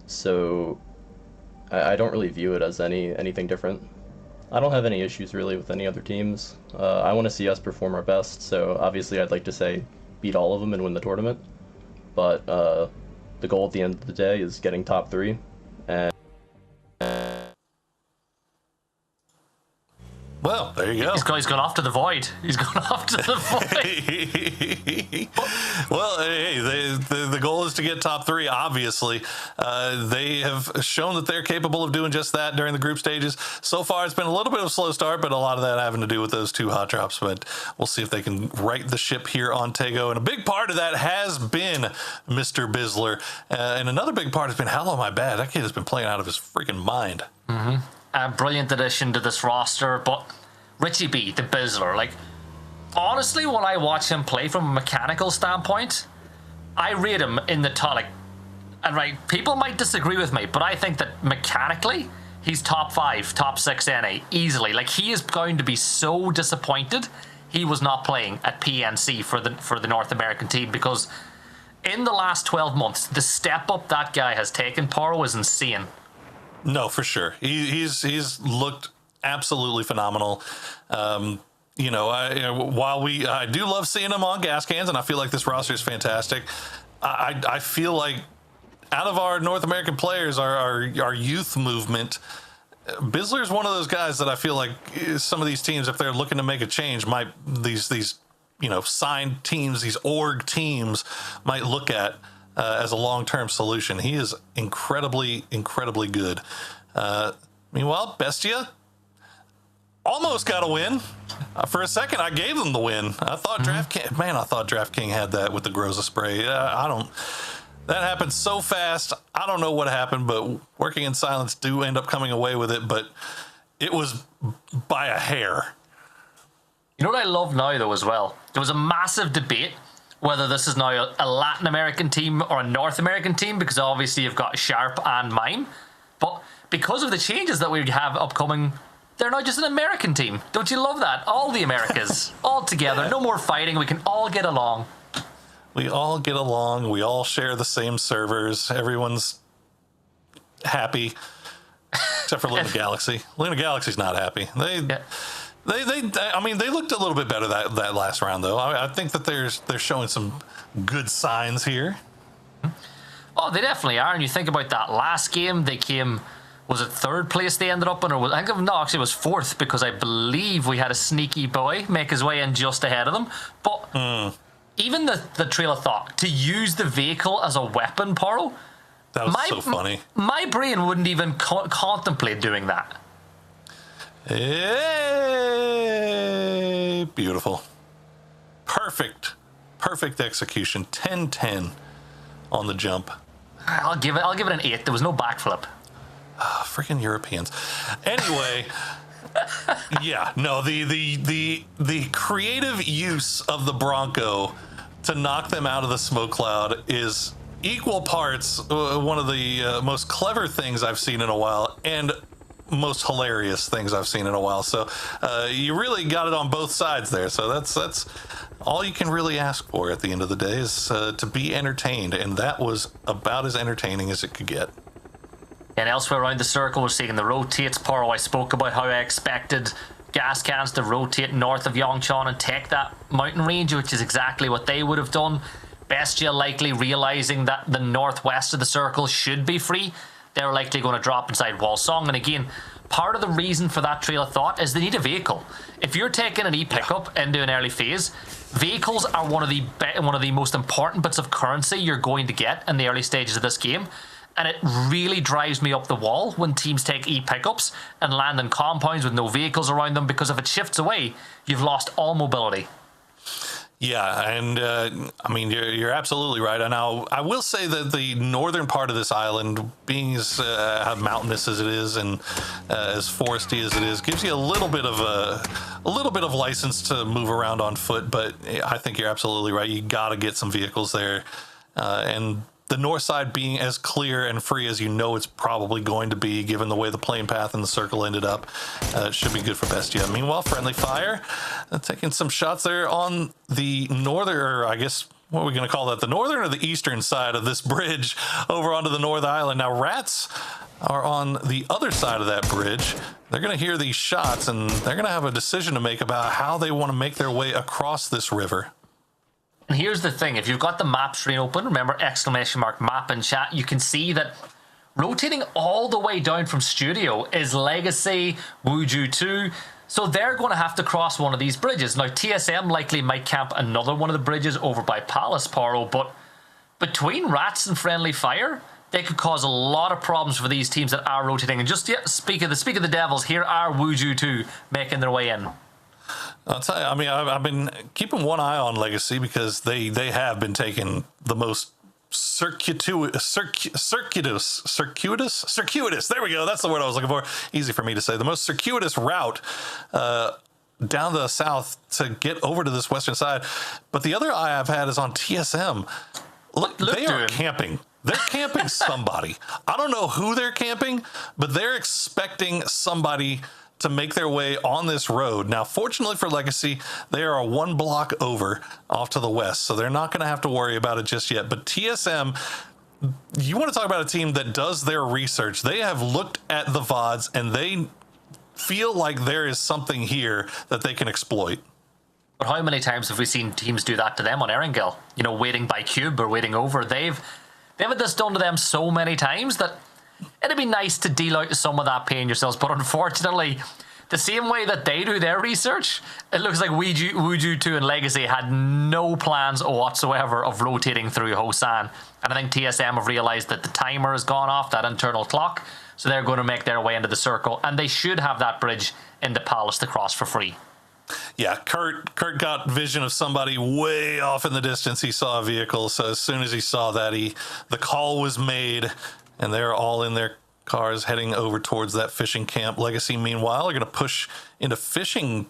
So I don't really view it as anything different. I don't have any issues really with any other teams. I want to see us perform our best, so obviously I'd like to say beat all of them and win the tournament. But the goal at the end of the day is getting top 3. And well, there you go. He's gone off to the void. He's gone off to the void. Well, hey, the goal is to get top 3, obviously. They have shown that they're capable of doing just that during the group stages. So far, it's been a little bit of a slow start, but a lot of that having to do with those 2 hot drops. But we'll see if they can right the ship here on Tego. And a big part of that has been Mr. Bizzler. And another big part has been, how am I bad? That kid has been playing out of his freaking mind. Mm-hmm. A brilliant addition to this roster, but Richie B, the Bizzler, like, honestly, when I watch him play from a mechanical standpoint, I rate him in the top, like, and right, people might disagree with me, but I think that mechanically, he's top 5, top 6 NA, easily. Like, he is going to be so disappointed he was not playing at PNC for the North American team, because in the last 12 months, the step up that guy has taken, Poro, is insane. No, for sure. He's looked absolutely phenomenal. You know, while I do love seeing him on gas cans, and I feel like this roster is fantastic, I feel like out of our North American players, our youth movement, Bizzler is one of those guys that I feel like some of these teams, if they're looking to make a change, these you know, signed teams, these org teams might look at as a long-term solution. He is incredibly, incredibly good. Meanwhile, Bestia almost got a win. For a second, I gave them the win. I thought DraftKings had that with the Groza spray. That happened so fast. I don't know what happened, but Working in Silence do end up coming away with it, but it was by a hair. You know what I love now, though, as well? There was a massive debate whether this is now a Latin American team or a North American team, because obviously you've got Sharp and Mime. But because of the changes that we have upcoming, they're now just an American team. Don't you love that? All the Americas, all together, no more fighting, we can all get along. We all get along, we all share the same servers, everyone's happy, except for Luna Galaxy. Luna Galaxy's not happy. I mean, they looked a little bit better that last round, though. I think that they're showing some good signs here. Oh, they definitely are. And you think about that last game, they came, was it 3rd place they ended up in? Or actually it was 4th, because I believe we had a sneaky boy make his way in just ahead of them. But even the trail of thought, to use the vehicle as a weapon, Poro, that was so funny. My brain wouldn't even contemplate doing that. Hey, beautiful. Perfect execution. 10-10 on the jump. I'll give it an 8. There was no backflip. Freaking Europeans. Anyway, yeah, no, the creative use of the Bronco to knock them out of the smoke cloud is equal parts one of the most clever things I've seen in a while, and most hilarious things I've seen in a while. So you really got it on both sides there. So that's all you can really ask for at the end of the day, is to be entertained, and that was about as entertaining as it could get. And elsewhere around the circle, we're seeing the rotates. Poro, I spoke about how I expected gas cans to rotate north of Yongchon and take that mountain range, which is exactly what they would have done. Bestia likely realizing that the northwest of the circle should be free. They're likely going to drop inside Walsong. And again, part of the reason for that trail of thought is they need a vehicle. If you're taking an e-pickup into an early phase, vehicles are one of the most important bits of currency you're going to get in the early stages of this game. And it really drives me up the wall when teams take e-pickups and land in compounds with no vehicles around them, because if it shifts away, you've lost all mobility. Yeah, and I mean, you're absolutely right. And I will say that the northern part of this island, being as mountainous as it is and as foresty as it is, gives you a little bit of license to move around on foot. But I think you're absolutely right. You got to get some vehicles there, and the north side being as clear and free as you know it's probably going to be, given the way the plane path and the circle ended up, should be good for Bestia. Meanwhile, Friendly Fire taking some shots there on the northern, or I guess what are we going to call that? The northern or the eastern side of this bridge over onto the North Island. Now, Rats are on the other side of that bridge. They're going to hear these shots, and they're going to have a decision to make about how they want to make their way across this river. And here's the thing. If you've got the map screen open, remember !map in chat, you can see that rotating all the way down from studio is Legacy, Wuju 2. So they're going to have to cross one of these bridges. Now, TSM likely might camp another one of the bridges over by Palace, Paro, but between Rats and Friendly Fire, they could cause a lot of problems for these teams that are rotating. And just speak of the Devils, here are Wuju 2 making their way in. I'll tell you, I mean, I've been keeping one eye on Legacy because they have been taking the most circuitous. There we go. That's the word I was looking for. Easy for me to say. The most circuitous route down the south to get over to this western side. But the other eye I've had is on TSM. Look they are camping. They're camping somebody. I don't know who they're camping, but they're expecting somebody to make their way on this road. Now, fortunately for Legacy, they are one block over off to the west, so they're not going to have to worry about it just yet. But TSM, you want to talk about a team that does their research. They have looked at the VODs, and they feel like there is something here that they can exploit. But how many times have we seen teams do that to them on Erangel? You know, waiting by cube or waiting over. They've had this done to them so many times that it'd be nice to deal out some of that pain yourselves, but unfortunately, the same way that they do their research, it looks like Wuju 2 and Legacy had no plans whatsoever of rotating through Hosan. And I think TSM have realized that the timer has gone off, that internal clock, so they're going to make their way into the circle, and they should have that bridge into Palace to cross for free. Yeah, Kurt got vision of somebody way off in the distance. He saw a vehicle, so as soon as he saw that, the call was made, and they're all in their cars heading over towards that fishing camp. Legacy, meanwhile, are going to push into fishing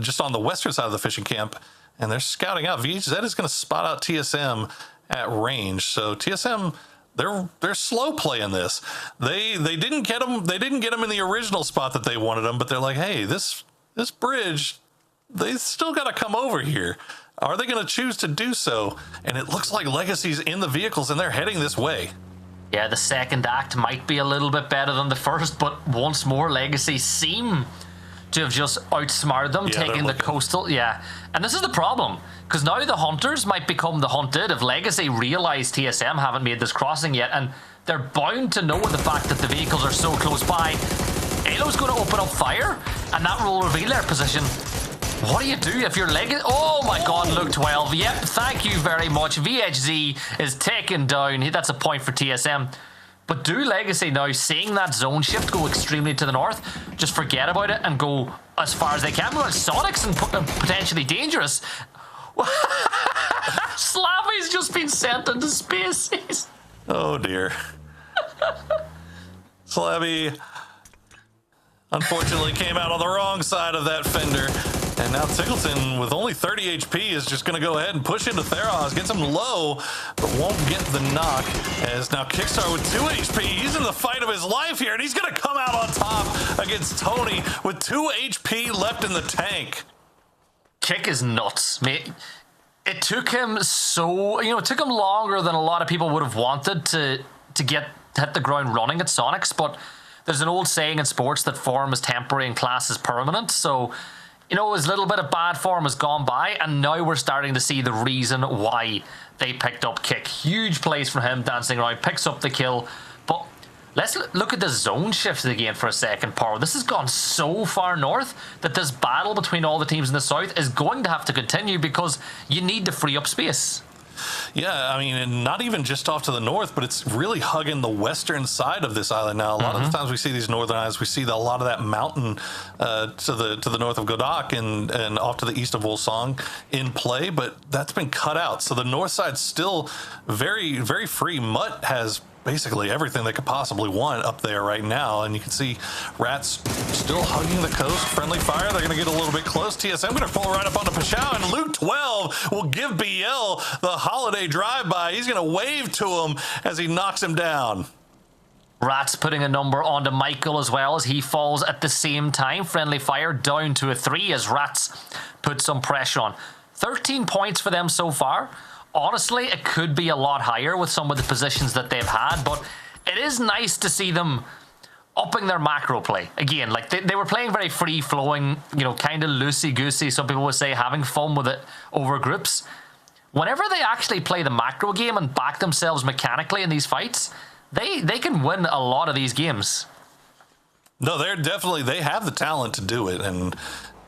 just on the western side of the fishing camp, and they're scouting out. VHZ is going to spot out TSM at range. So TSM, they're slow playing this. They didn't get them. They didn't get them in the original spot that they wanted them, but they're like, hey, this bridge, they still got to come over here. Are they going to choose to do so? And it looks like Legacy's in the vehicles, and they're heading this way. Yeah, the second act might be a little bit better than the first, but once more, Legacy seem to have just outsmarted them, taking the coastal. Yeah, and this is the problem, because now the hunters might become the hunted if Legacy realize TSM haven't made this crossing yet, and they're bound to know the fact that the vehicles are so close by. Alo's going to open up fire, and that will reveal their position. What do you do if you're Legacy? Oh my god, Luke 12. Yep, thank you very much. VHZ is taken down. That's a point for TSM. But do Legacy now, seeing that zone shift go extremely to the north, just forget about it and go as far as they can? Well, Sonic's and potentially dangerous. Slavy's just been sent into space. Oh dear. Slavy unfortunately came out on the wrong side of that fender. And now Tickleton, with only 30 HP, is just going to go ahead and push into Theros, gets him low, but won't get the knock. As now Kickstar with 2 HP, he's in the fight of his life here, and he's going to come out on top against Tony with 2 HP left in the tank. Kick is nuts, mate. It took him it took him longer than a lot of people would have wanted to hit the ground running at Sonics, but there's an old saying in sports that form is temporary and class is permanent, so his little bit of bad form has gone by, and now we're starting to see the reason why they picked up Kick. Huge plays from him, dancing around, picks up the kill. But let's look at the zone shift again for a second, Power. This has gone so far north that this battle between all the teams in the south is going to have to continue because you need to free up space. Yeah, I mean, and not even just off to the north, but it's really hugging the western side of this island now. A lot of the times we see these northern islands, we see a lot of that mountain to the north of Godak and off to the east of Wolsong in play, but that's been cut out. So the north side's still very, very free. Mutt has basically everything they could possibly want up there right now, and you can see Rats still hugging the coast. Friendly Fire, they're going to get a little bit close. TSM going to pull right up onto Pashao, and Luke 12 will give BL the holiday drive-by. He's going to wave to him as he knocks him down. Rats putting a number onto Michael as well as he falls at the same time. Friendly Fire down to a 3 as Rats put some pressure on. 13 points for them so far. honestly, it could be a lot higher with some of the positions that they've had, but it is nice to see them upping their macro play. Again, like they were playing very free-flowing, kind of loosey-goosey, some people would say, having fun with it over groups. Whenever they actually play the macro game and back themselves mechanically in these fights, they can win a lot of these games. No, they have the talent to do it, and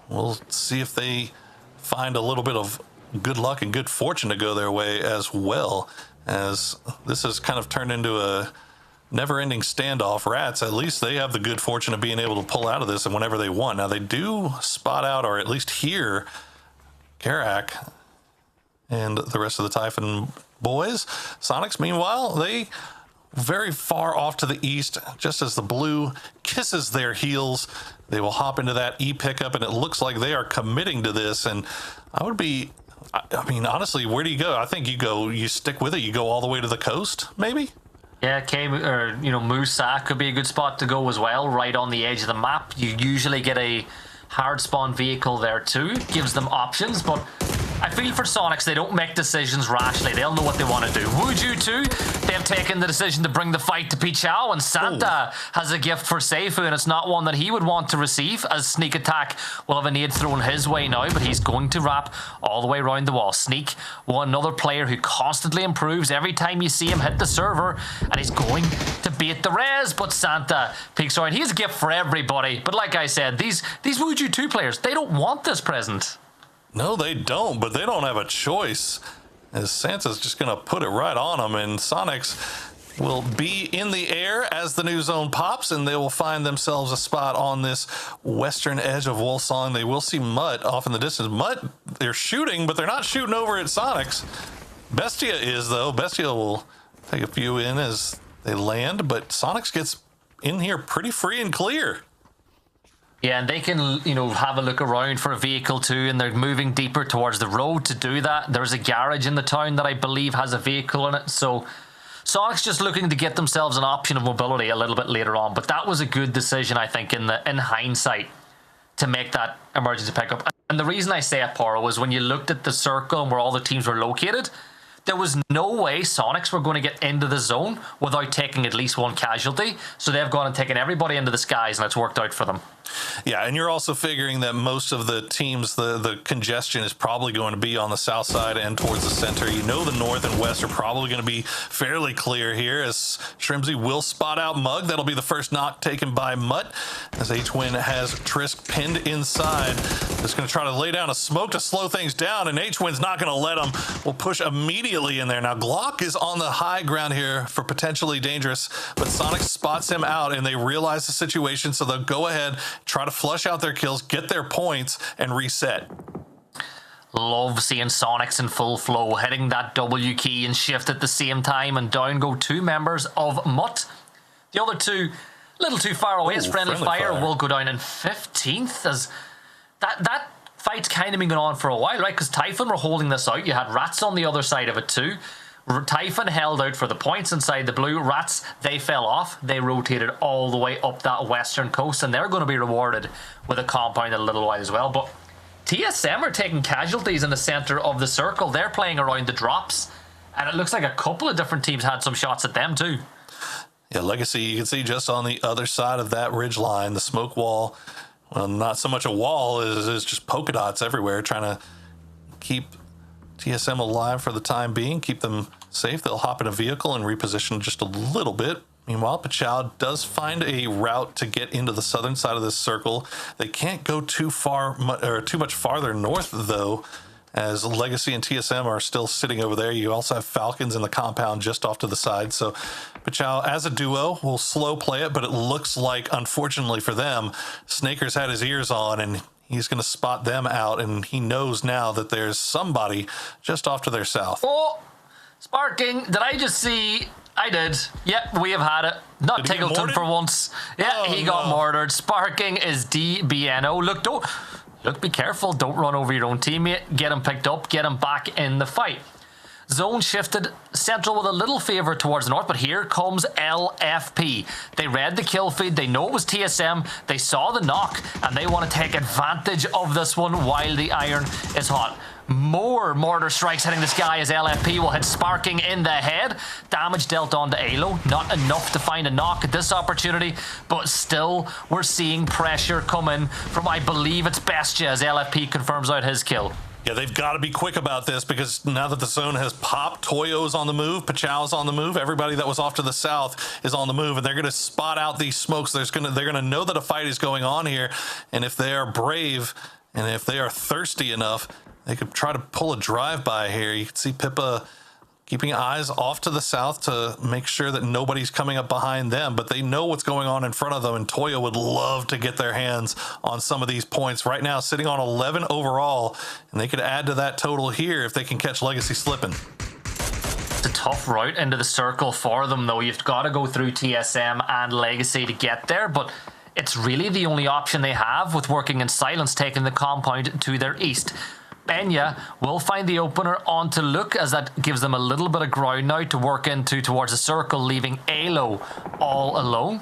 we'll see if they find a little bit of good luck and good fortune to go their way as well, as this has kind of turned into a never-ending standoff. Rats, at least they have the good fortune of being able to pull out of this and whenever they want. Now, they do spot out, or at least hear, Karak and the rest of the Typhon boys. Sonics, meanwhile, they very far off to the east, just as the blue kisses their heels. They will hop into that E-pickup, and it looks like they are committing to this. And I mean, honestly, where do you go? I think you stick with it. You go all the way to the coast, maybe? Yeah, Musa could be a good spot to go as well, right on the edge of the map. You usually get a hard spawn vehicle there too. Gives them options, but I feel for Sonics, they don't make decisions rashly. They'll know what they want to do. Wuju too, they've taken the decision to bring the fight to Pichao, and Santa has a gift for Seifu, and it's not one that he would want to receive, as Sneak Attack will have a nade thrown his way now, but he's going to wrap all the way around the wall. Sneak, another player who constantly improves every time you see him hit the server, and he's going to bait the res, but Santa peeks around. He's a gift for everybody, but like I said, these Wuju 2 players, they don't want this present. No, they don't, but they don't have a choice, as Santa's just going to put it right on them, and Sonics will be in the air as the new zone pops, and they will find themselves a spot on this western edge of Wolsong. They will see Mutt off in the distance. Mutt, they're shooting, but they're not shooting over at Sonics. Bestia is, though. Bestia will take a few in as they land, but Sonics gets in here pretty free and clear. Yeah, and they can, have a look around for a vehicle too, and they're moving deeper towards the road to do that. There's a garage in the town that I believe has a vehicle in it, so Sonic's just looking to get themselves an option of mobility a little bit later on. But that was a good decision, I think, in hindsight, to make that emergency pickup. And the reason I say it, Poro, is when you looked at the circle and where all the teams were located, there was no way Sonics were going to get into the zone without taking at least one casualty. So they've gone and taken everybody into the skies, and it's worked out for them. Yeah, and you're also figuring that most of the teams, the congestion is probably going to be on the south side and towards the center. The north and west are probably going to be fairly clear here, as Shrimsy will spot out Mug. That'll be the first knock taken by Mutt, as H-Win has Trisk pinned inside. Just going to try to lay down a smoke to slow things down, and H-Win's not going to let him. Will push immediately in there. Now, Glock is on the high ground here for potentially dangerous, but Sonic spots him out, and they realize the situation, so they'll go ahead, try to flush out their kills, get their points, and reset. Love seeing Sonics in full flow, hitting that W key and shift at the same time, and down go 2 members of Mutt. The other 2, a little too far away, as Friendly Fire will go down in 15th, as that fight's kind of been going on for a while, right? Because Typhon were holding this out. You had Rats on the other side of it too. Typhon held out for the points inside the blue. Rats, they fell off. They rotated all the way up that western coast, and they're going to be rewarded with a compound in a little while as well. But TSM are taking casualties in the center of the circle. They're playing around the drops, and it looks like a couple of different teams had some shots at them too. Yeah, Legacy, you can see just on the other side of that ridge line, the smoke wall. Well, not so much a wall, is just polka dots everywhere, trying to keep TSM alive for the time being, keep them safe. They'll hop in a vehicle and reposition just a little bit. Meanwhile, Pichao does find a route to get into the southern side of this circle. They can't go too much farther north, though, as Legacy and TSM are still sitting over there. You also have Falcons in the compound just off to the side. So Pichao, as a duo, will slow play it, but it looks like, unfortunately for them, Snaker's had his ears on, and he's going to spot them out, and he knows now that there's somebody just off to their south. Oh, Sparking, did I just see? I did. Yep, we have had it. Not Tiggleton for once. Yeah, he got murdered. Sparking is DBNO. Look, be careful. Don't run over your own teammate. Get him picked up. Get him back in the fight. Zone shifted central with a little favor towards the north, but here comes LFP. They read the kill feed. They know it was TSM. They saw the knock, and they want to take advantage of this one while the iron is hot. More mortar strikes hitting this guy as LFP will hit Sparking in the head. Damage dealt onto Alo. Not enough to find a knock at this opportunity, but still we're seeing pressure come in from, I believe it's Bestia, as LFP confirms out his kill. Yeah, they've got to be quick about this because now that the zone has popped, Toyo's on the move, Pachau's on the move, everybody that was off to the south is on the move, and they're going to spot out these smokes. They're going to know that a fight is going on here, and if they are brave and if they are thirsty enough, they could try to pull a drive-by here. You can see Pippa keeping eyes off to the south to make sure that nobody's coming up behind them, but they know what's going on in front of them, and Toyo would love to get their hands on some of these points. Right now, sitting on 11 overall, and they could add to that total here if they can catch Legacy slipping. It's a tough route into the circle for them, though. You've got to go through TSM and Legacy to get there, but it's really the only option they have, with Working in Silence taking the compound to their east. Benya will find the opener onto Luke, as that gives them a little bit of ground now to work into towards the circle, leaving Alo all alone.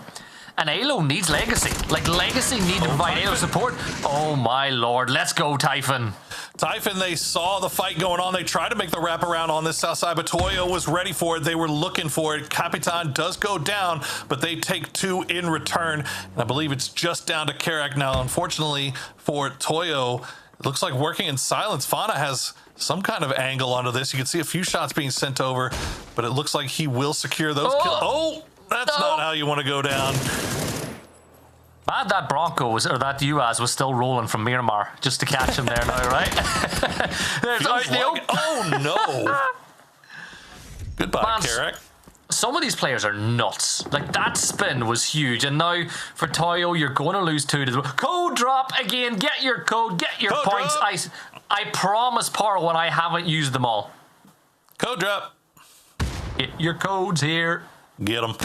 And Alo needs Legacy. Like, Legacy need to provide Alo support. Oh my lord, let's go, Typhon. Typhon, they saw the fight going on. They tried to make the wraparound on this south side, but Toyo was ready for it. They were looking for it. Capitan does go down, but they take 2 in return. And I believe it's just down to Karak now. Unfortunately for Toyo, it looks like Working in Silence. Fauna has some kind of angle onto this. You can see a few shots being sent over, but it looks like he will secure those kills. Oh, that's not how you want to go down. Mad that Bronco was, or that UAS was still rolling from Miramar just to catch him there now, right? Oh no! Goodbye, Karak. Some of these players are nuts. Like, that spin was huge, and now for Toyo, you're going to lose 2 to the code drop again. Get your code, get your points. I promise, Paro, when I haven't used them all. Code drop. Get your codes here. Get them.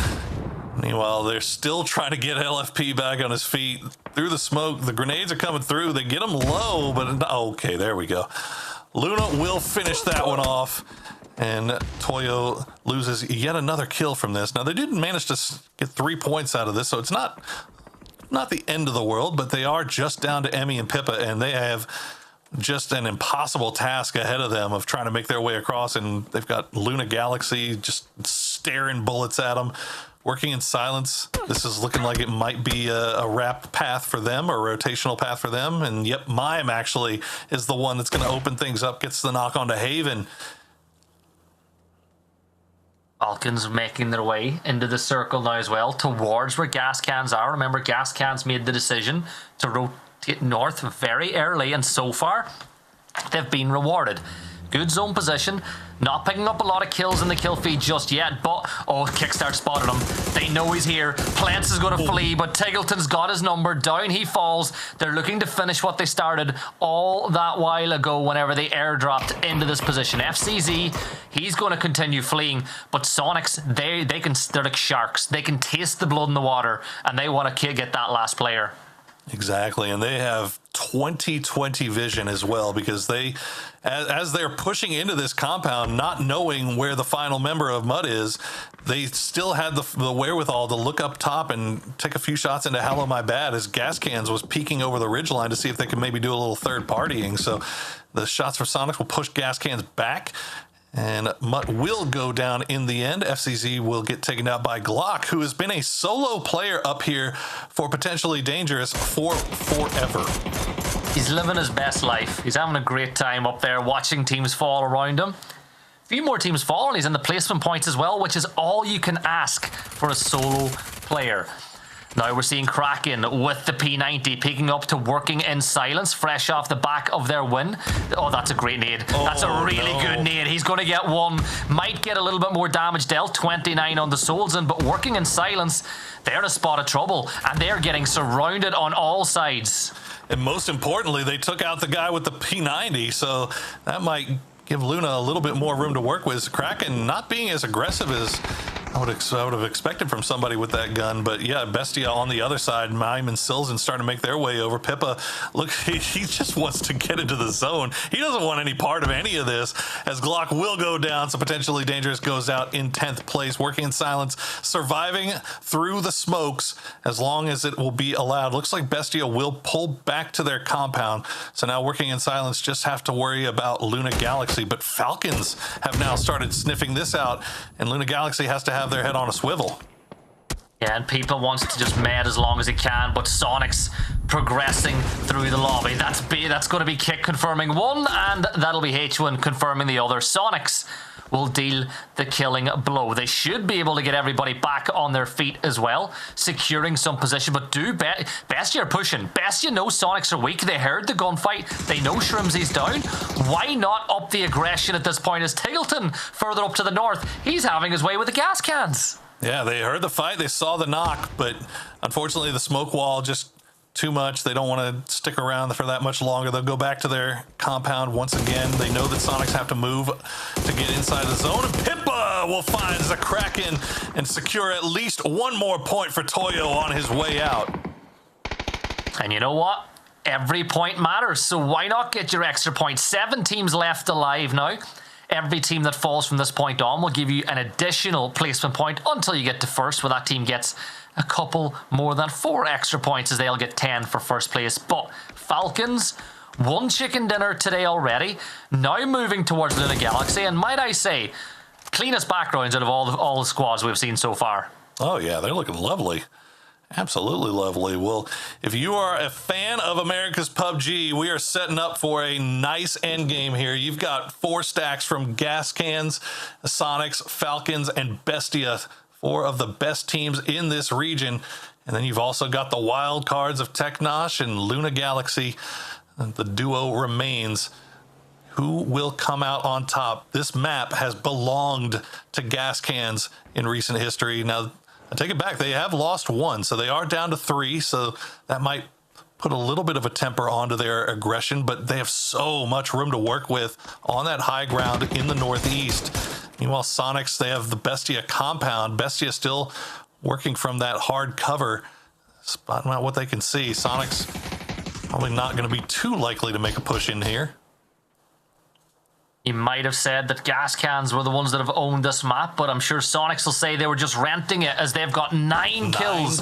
Meanwhile, they're still trying to get LFP back on his feet through the smoke. The grenades are coming through. They get him low, but okay, there we go. Luna will finish that one off, and Toyo loses yet another kill from this. Now, they didn't manage to get 3 points out of this, so it's not the end of the world, but they are just down to Emmy and Pippa, and they have just an impossible task ahead of them of trying to make their way across, and they've got Luna Galaxy just staring bullets at them. Working in Silence, this is looking like it might be a wrap path for them, or a rotational path for them, and yep, Mime actually is the one that's going to open things up, gets the knock onto Haven. Falcons making their way into the circle now as well, towards where gas cans are. Remember, gas cans made the decision to rotate north very early, and so far, they've been rewarded. Good zone position, not picking up a lot of kills in the kill feed just yet, but, oh, Kickstart spotted him. They know he's here. Plants is going to flee, but Tiggleton's got his number. Down he falls. They're looking to finish what they started all that while ago whenever they airdropped into this position. FCZ, he's going to continue fleeing, but Sonics, they're like sharks. They can taste the blood in the water, and they want to get that last player. Exactly, and they have 20/20 vision as well, because they, as they're pushing into this compound, not knowing where the final member of Mud is, they still had the wherewithal to look up top and take a few shots into Hello My Bad, as Gas Cans was peeking over the ridgeline to see if they could maybe do a little third partying. So the shots for Sonics will push Gas Cans back, and Mutt will go down in the end. FCZ will get taken out by Glock, who has been a solo player up here for Potentially Dangerous for forever. He's living his best life. He's having a great time up there, watching teams fall around him. A few more teams fall, and he's in the placement points as well, which is all you can ask for a solo player. Now we're seeing Kraken with the P90 peeking up to Working in Silence, fresh off the back of their win. Oh, that's a great nade. That's a really good nade. He's going to get one. Might get a little bit more damage dealt. 29 on the Soulsin, but Working in Silence, they're in a spot of trouble, and they're getting surrounded on all sides. And most importantly, they took out the guy with the P90, so that might give Luna a little bit more room to work with. Kraken not being as aggressive as I would have expected from somebody with that gun, but yeah, Bestia on the other side, Mime and Silzen starting to make their way over. Pippa, look, he just wants to get into the zone. He doesn't want any part of any of this, as Glock will go down, so potentially Dangerous goes out in 10th place, working in silence, surviving through the smokes as long as it will be allowed. Looks like Bestia will pull back to their compound, so now working in silence just have to worry about Luna Galaxy, but Falcons have now started sniffing this out, and Luna Galaxy has to have their head on a swivel. Yeah, and Pippa wants to just med as long as he can, but Sonic's progressing through the lobby. That's going to be Kick confirming one, and that'll be H1 confirming the other. Sonic's will deal the killing blow. They should be able to get everybody back on their feet as well, securing some position, but Bestia are pushing. Bestia knows Sonics are weak. They heard the gunfight. They know Shrimsy's down. Why not up the aggression at this point? As Tigleton, further up to the north, he's having his way with the gas cans. Yeah, they heard the fight. They saw the knock, but unfortunately the smoke wall just too much. They don't want to stick around for that much longer. They'll go back to their compound once again. They know that Sonics have to move to get inside the zone. And Pippa will find the Kraken and secure at least one more point for Toyo on his way out. And you know what? Every point matters, so why not get your extra point? 7 teams left alive now. Every team that falls from this point on will give you an additional placement point until you get to first, where that team gets a couple more than 4 extra points, as they'll get 10 for first place. But Falcons, 1 chicken dinner today already, now moving towards Luna Galaxy, and might I say, cleanest backgrounds out of all the squads we've seen so far. Oh yeah, they're looking lovely. Absolutely lovely. Well, if you are a fan of America's PUBG, we are setting up for a nice end game here. You've got 4 stacks from Gas Cans, Sonics, Falcons, and Bestia, 4 of the best teams in this region. And then you've also got the wild cards of Technosh and Luna Galaxy. The duo remains. Who will come out on top? This map has belonged to Gas Cans in recent history. Now, I take it back. They have lost 1, so they are down to 3. So that might put a little bit of a temper onto their aggression, but they have so much room to work with on that high ground in the northeast. Meanwhile, Sonics, they have the Bestia compound. Bestia still working from that hard cover, spotting out what they can see. Sonics probably not going to be too likely to make a push in here. You might have said that Gas Cans were the ones that have owned this map, but I'm sure Sonics will say they were just renting it, as they've got 9 kills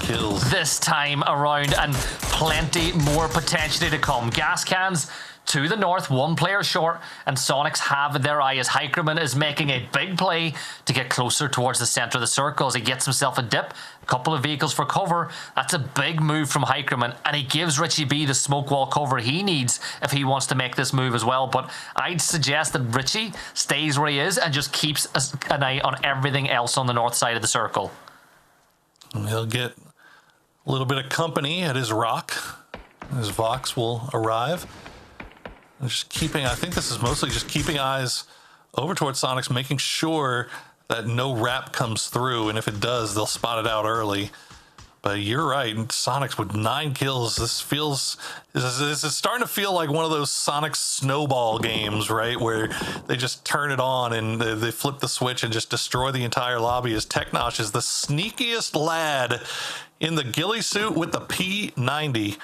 this time around, and plenty more potentially to come. Gas Cans to the north, 1 player short, and Sonics have their eye, as Hikerman is making a big play to get closer towards the center of the circle as he gets himself a dip. A couple of vehicles for cover. That's a big move from Hikerman, and he gives Richie B the smoke wall cover he needs if he wants to make this move as well. But I'd suggest that Richie stays where he is and just keeps an eye on everything else on the north side of the circle. And he'll get a little bit of company at his rock. His Vox will arrive. Just keeping, I think this is mostly just keeping eyes over towards Sonics, making sure that no wrap comes through, and if it does, they'll spot it out early. But you're right, Sonics with 9 kills. This is starting to feel like one of those Sonic snowball games, right? Where they just turn it on and they flip the switch and just destroy the entire lobby, as Technosh is the sneakiest lad in the ghillie suit with the P90.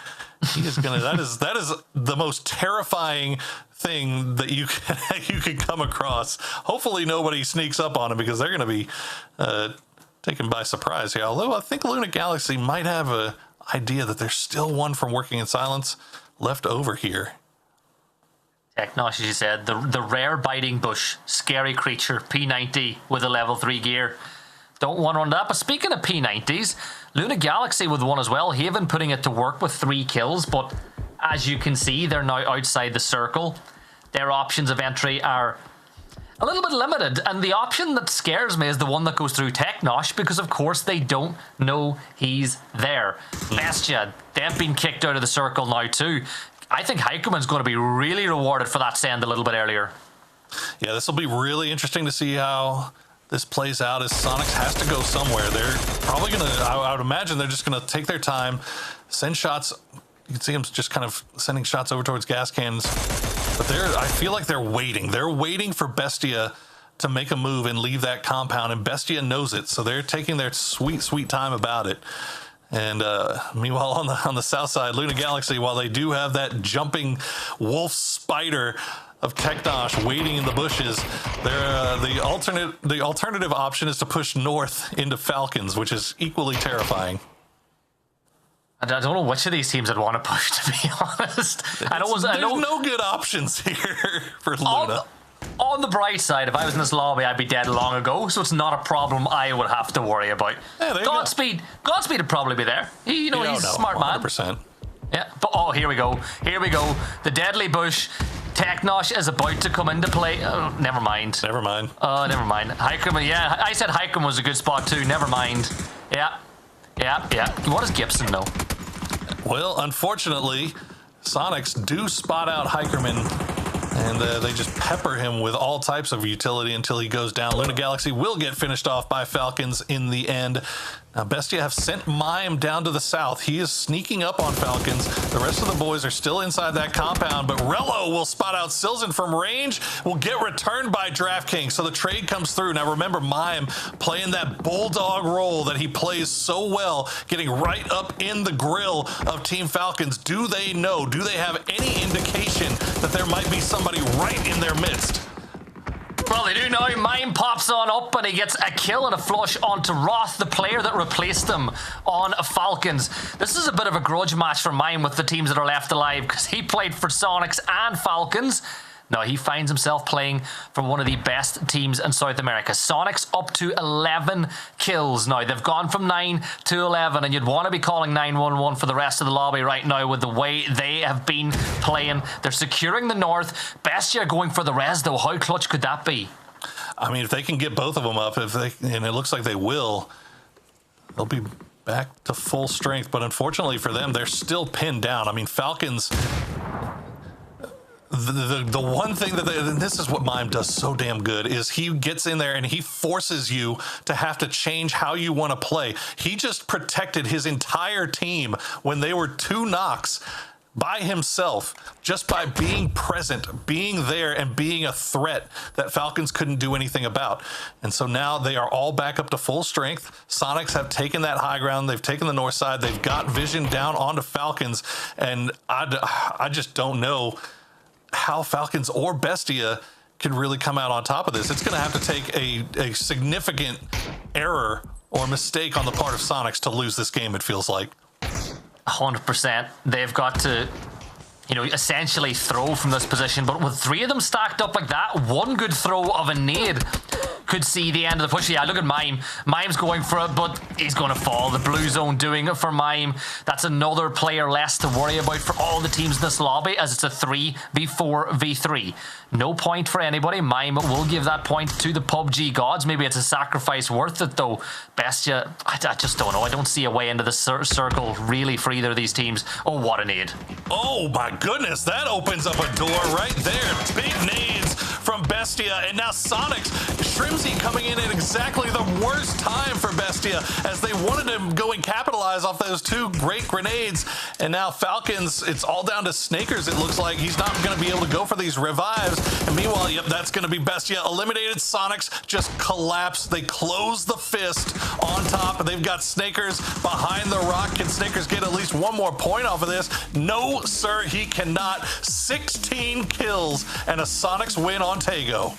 He is gonna. That is the most terrifying thing that you can come across. Hopefully nobody sneaks up on him, because they're gonna be taken by surprise here. Although I think Luna Galaxy might have a idea that there's still 1 from working in silence left over here. Technosh, as you said, the rare biting bush, scary creature, P90 with a level 3 gear. Don't want to run that. But speaking of P90s, Luna Galaxy with 1 as well. Haven putting it to work with 3 kills, but as you can see, they're now outside the circle. Their options of entry are a little bit limited, and the option that scares me is the one that goes through Technosh, because of course they don't know he's there. Bestia, they've been kicked out of the circle now too. I think Hikerman's going to be really rewarded for that send a little bit earlier. Yeah, this will be really interesting to see how this plays out, as Sonics has to go somewhere. They're probably going to, I would imagine they're just going to take their time, send shots. You can see them just kind of sending shots over towards Gas Cans. But I feel like they're waiting. They're waiting for Bestia to make a move and leave that compound, and Bestia knows it, so they're taking their sweet time about it. And meanwhile, on the south side, Luna Galaxy, while they do have that jumping wolf spider of Teknosh waiting in the bushes, the alternative option is to push north into Falcons, which is equally terrifying. I don't know which of these teams I'd want to push, to be honest. There's no good options here for Luna. On the bright side, if I was in this lobby, I'd be dead long ago, so it's not a problem I would have to worry about. Yeah, Godspeed would probably be there. He's a smart man. 100%. Yeah, but here we go. The deadly bush. Teknosh is about to come into play. Oh, never mind. Never mind. Highcomb, yeah, I said Highcomb was a good spot too. Never mind. Yeah. What does Gibson know? Well, unfortunately, Sonics do spot out Hikerman, and they just pepper him with all types of utility until he goes down. Luna Galaxy will get finished off by Falcons in the end. Now, Bestia have sent Mime down to the south. He is sneaking up on Falcons. The rest of the boys are still inside that compound, but Rello will spot out Silzen from range, will get returned by DraftKings, so the trade comes through. Now, remember, Mime playing that bulldog role that he plays so well, getting right up in the grill of Team Falcons. Do they know? Do they have any indication that there might be somebody right in their midst? Well, they do now. Mime pops on up and he gets a kill and a flush onto Roth, the player that replaced him on Falcons. This is a bit of a grudge match for Mime with the teams that are left alive, because he played for Sonics and Falcons. Now he finds himself playing for one of the best teams in South America. Sonics up to 11 kills now. They've gone from 9 to 11, and you'd want to be calling 911 for the rest of the lobby right now with the way they have been playing. They're securing the north. Bestia going for the res, though. How clutch could that be? I mean, if they can get both of them up, and it looks like they will, they'll be back to full strength. But unfortunately for them, they're still pinned down. I mean, Falcons... The one thing that and this is what Mime does so damn good, is he gets in there and he forces you to have to change how you want to play. He just protected his entire team when they were 2 knocks by himself, just by being present, being there, and being a threat that Falcons couldn't do anything about. And so now they are all back up to full strength. Sonics have taken that high ground. They've taken the north side. They've got vision down onto Falcons. And I just don't know how Falcons or Bestia can really come out on top of this. It's going to have to take a significant error or mistake on the part of Sonics to lose this game, it feels like. 100%. They've got to, essentially throw from this position, but with 3 of them stacked up like that, one good throw of a nade could see the end of the push. Yeah, look at Mime. Mime's going for it, but he's going to fall. The blue zone doing it for Mime. That's another player less to worry about for all the teams in this lobby, as it's a 3v4v3. No point for anybody. Mime will give that point to the PUBG gods. Maybe it's a sacrifice worth it, though. Bestia, I just don't know. I don't see a way into the circle, really, for either of these teams. Oh, what a nade. Oh, my goodness. That opens up a door right there. Big nades from Bestia. And now Sonics, Shrimsy coming in at exactly the worst time for Bestia, as they wanted to go and capitalize off those 2 great grenades. And now Falcons, it's all down to Snakers, it looks like. He's not going to be able to go for these revives. And meanwhile, yep, that's going to be Bestia eliminated. Sonics just collapse. They close the fist on top, and they've got Snakers behind the rock. Can Snakers get at least one more point off of this? No, sir, he cannot. 16 kills and a Sonics win on Tego.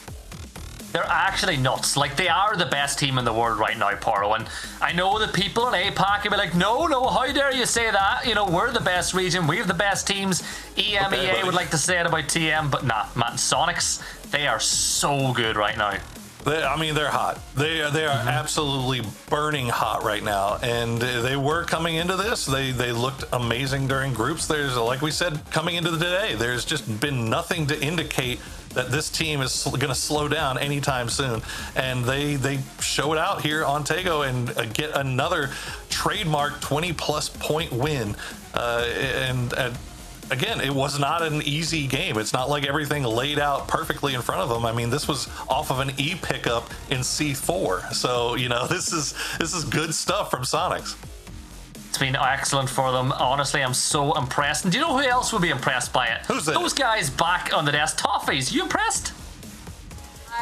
They're actually nuts. Like, they are the best team in the world right now, Poro. And I know that people in APAC will be like, no, how dare you say that? We're the best region. We have the best teams. EMEA would like to say it about TM, but nah, man, Sonics, they are so good right now. They're hot. They are absolutely burning hot right now, and they were coming into this. They looked amazing during groups. There's, like we said, coming into the day, there's just been nothing to indicate that this team is going to slow down anytime soon, and they show it out here on Tego and get another trademark 20+ point win. And again, it was not an easy game. It's not like everything laid out perfectly in front of them. I mean, this was off of an E pickup in C4, so this is good stuff from Sonics. It's been excellent for them. Honestly, I'm so impressed. And do you know who else would be impressed by it? Who's that? Those guys back on the desk. Toffees, you impressed?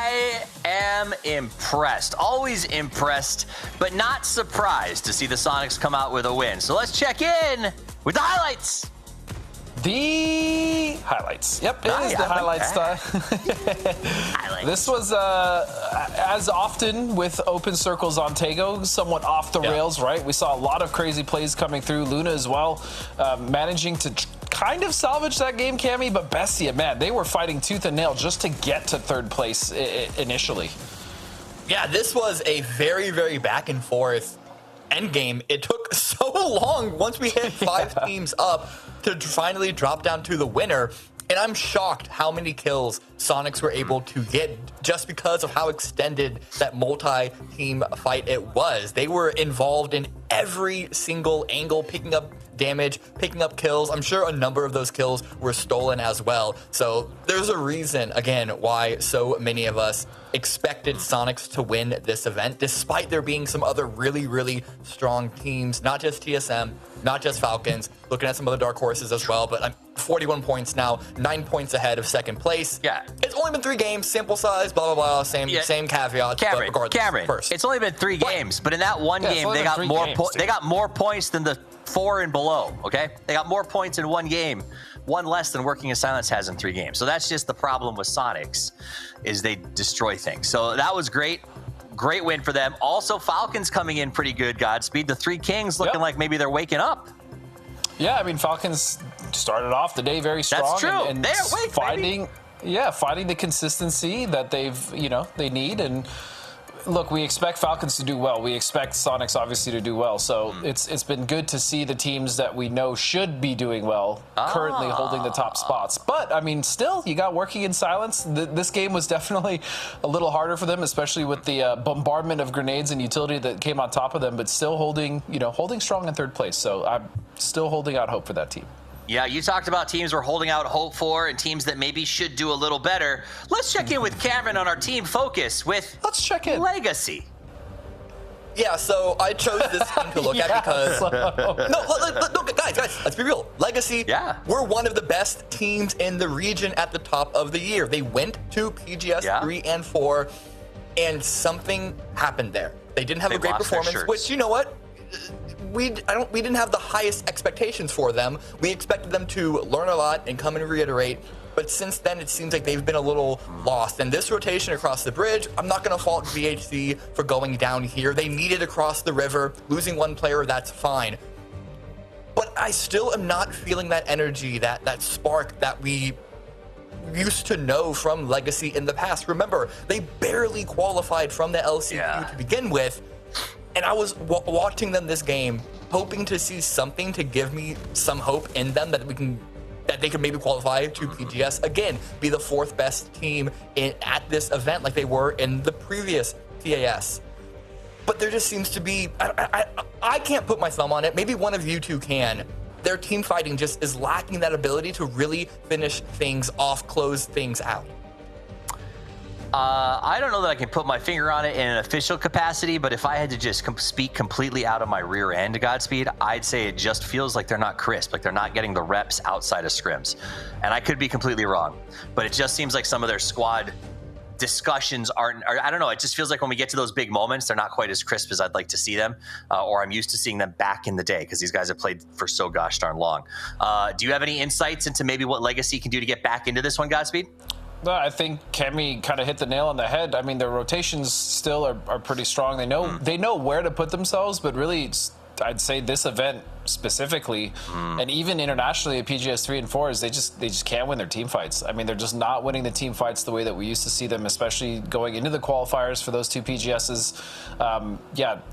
I am impressed. Always impressed, but not surprised to see the Sonics come out with a win. So let's check in with the highlights. The highlights. Yep, it is the highlights time. This was, as often with open circles on Tego, somewhat off the rails, right? We saw a lot of crazy plays coming through. Luna as well, managing to kind of salvage that game, Cammy, but Bestia, man, they were fighting tooth and nail just to get to third place initially. Yeah, this was a very, very back and forth endgame. It took so long once we hit 5 teams up to finally drop down to the winner. And I'm shocked how many kills Sonics were able to get just because of how extended that multi-team fight it was. They were involved in every single angle, picking up damage, picking up kills. I'm sure a number of those kills were stolen as well. So there's a reason, again, why so many of us expected Sonics to win this event, despite there being some other really, really strong teams, not just TSM, not just Falcons, looking at some other dark horses as well, but I'm 41 points now, 9 points ahead of second place. Yeah. It's only been 3 games, sample size, blah, blah, blah, same caveat. Cameron, it's only been 3 games, but in that one game, they got more points than the 4 and below, okay? They got more points in one game, one less than Working in Silence has in 3 games. So that's just the problem with Sonics, is they destroy things. So that was great. Great win for them. Also, Falcons coming in pretty good, Godspeed. The 3 Kings looking like maybe they're waking up. Yeah, I mean, Falcons started off the day very strong. That's true. And They're awake, finding the consistency that they need. And look, we expect Falcons to do well. We expect Sonics obviously to do well. So it's been good to see the teams that we know should be doing well currently holding the top spots. But I mean, still, you got Working in Silence. This game was definitely a little harder for them, especially with the bombardment of grenades and utility that came on top of them. But still holding strong in third place. So I'm still holding out hope for that team. Yeah, you talked about teams we're holding out hope for and teams that maybe should do a little better. Let's check in with Cameron on our team focus with Legacy. Yeah, so I chose this team to look at because no, guys, let's be real. Legacy, we're one of the best teams in the region at the top of the year. They went to PGS 3 and 4, and something happened there. They didn't have a great performance, which, you know what? We didn't have the highest expectations for them. We expected them to learn a lot and come and reiterate. But since then, it seems like they've been a little lost. And this rotation across the bridge, I'm not going to fault VHC for going down here. They needed across the river. Losing one player, that's fine. But I still am not feeling that energy, that spark that we used to know from Legacy in the past. Remember, they barely qualified from the LCQ to begin with. And I was watching them this game, hoping to see something to give me some hope in them that they could maybe qualify to PGS again, be the 4th best team at this event like they were in the previous TAS. But there just seems to be, I can't put my thumb on it. Maybe one of you two can. Their team fighting just is lacking that ability to really finish things off, close things out. I don't know that I can put my finger on it in an official capacity, but if I had to just speak completely out of my rear end, Godspeed, I'd say it just feels like they're not crisp, like they're not getting the reps outside of scrims. And I could be completely wrong, but it just seems like some of their squad discussions aren't, or I don't know, it just feels like when we get to those big moments, they're not quite as crisp as I'd like to see them, or I'm used to seeing them back in the day, because these guys have played for so gosh darn long. Do you have any insights into maybe what Legacy can do to get back into this one, Godspeed? No, I think Kemi kind of hit the nail on the head. I mean, their rotations still are pretty strong. They know where to put themselves, but really, I'd say this event specifically, and even internationally at PGS 3 and 4, is they just can't win their team fights. I mean, they're just not winning the team fights the way that we used to see them, especially going into the qualifiers for those 2 PGSs.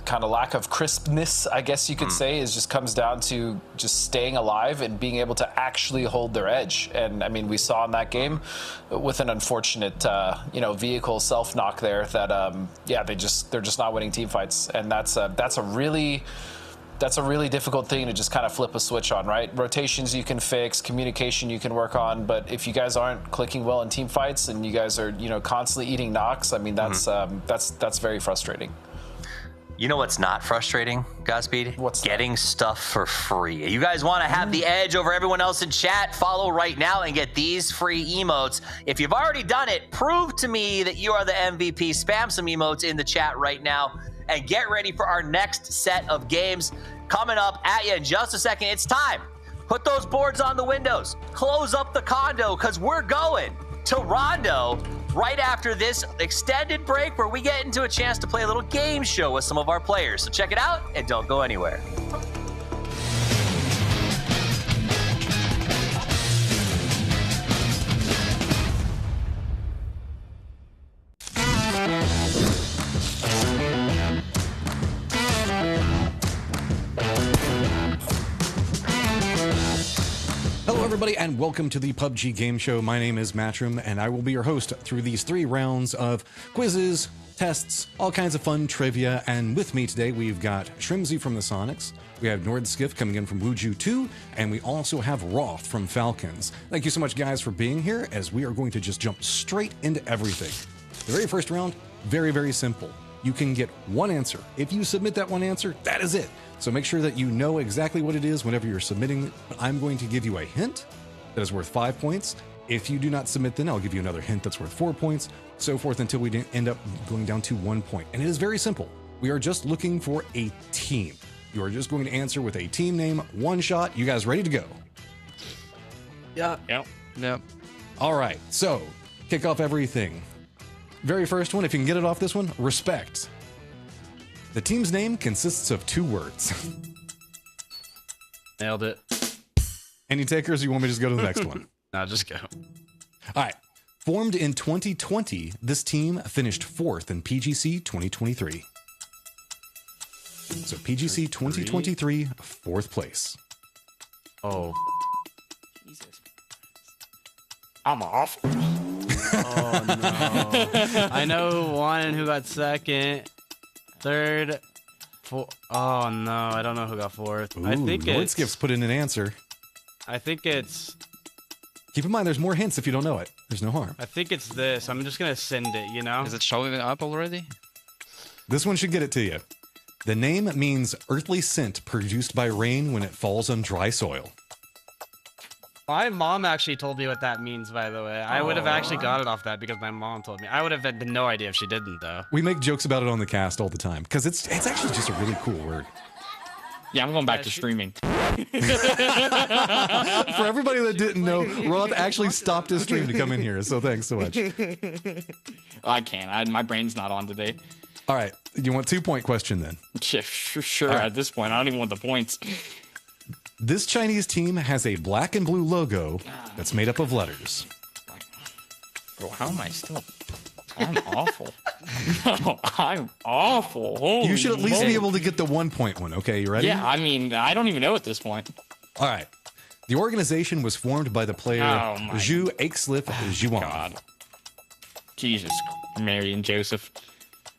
Kind of lack of crispness, I guess you could say, is just comes down to just staying alive and being able to actually hold their edge. And I mean, we saw in that game with an unfortunate, vehicle self knock there that, they're just not winning team fights, and that's a really difficult thing to just kind of flip a switch on, right? Rotations you can fix, communication you can work on, but if you guys aren't clicking well in team fights and you guys are, constantly eating knocks, I mean, that's very frustrating. You know what's not frustrating, Godspeed? What's getting stuff for free. You guys want to have the edge over everyone else in chat? Follow right now and get these free emotes. If you've already done it, prove to me that you are the MVP. Spam some emotes in the chat right now and get ready for our next set of games coming up at you in just a second. It's time. Put those boards on the windows. Close up the condo because we're going to Rondo right after this extended break where we get into a chance to play a little game show with some of our players. So check it out and don't go anywhere. Hello, everybody, and welcome to the PUBG Game Show. My name is Matrim, and I will be your host through these 3 rounds of quizzes, tests, all kinds of fun trivia. And with me today, we've got Shrimzy from the Sonics, we have Nordskiff coming in from Wuju 2, and we also have Roth from Falcons. Thank you so much, guys, for being here, as we are going to just jump straight into everything. The very first round, very, very simple. You can get one answer. If you submit that one answer, that is it. So make sure that you know exactly what it is whenever you're submitting it. I'm going to give you a hint that is worth 5 points. If you do not submit, then I'll give you another hint that's worth 4 points, so forth until we end up going down to 1 point. And it is very simple. We are just looking for a team. You are just going to answer with a team name, one shot. You guys ready to go? Yeah. Yep. All right, so kick off everything. Very first one, if you can get it off this one, respect. The team's name consists of 2 words. Nailed it. Any takers? Or you want me to just go to the next one? No, just go. All right. Formed in 2020, this team finished 4th in PGC 2023. So PGC 2023, 4th place. Oh. Jesus. I'm off. Oh, no. I know one who got 2nd, 3rd, 4th. Oh, no. I don't know who got 4th. Ooh, I think it's... Nordskiff's put in an answer. I think it's... Keep in mind, there's more hints if you don't know it. There's no harm. I think it's this. I'm just going to send it, you know? Is it showing up already? This one should get it to you. The name means earthly scent produced by rain when it falls on dry soil. My mom actually told me what that means, by the way. I would have actually got it off that because my mom told me. I would have had no idea if she didn't, though. We make jokes about it on the cast all the time because it's actually just a really cool word. Yeah, I'm going back to streaming. For everybody that didn't know, Roth actually stopped his stream to come in here, so thanks so much. I can't. My brain's not on today. All right, you want 2-point question then? Sure. All right. At this point, I don't even want the points. This Chinese team has a black and blue logo that's made up of letters. Bro, how am I still... I'm awful. No, I'm awful. Holy You should at least moly. be able to get the 1-point one, okay? You ready? Yeah, I mean, I don't even know at this point. All right. The organization was formed by the player Zhu Aixlif Zhuan. God. Jesus, Mary and Joseph.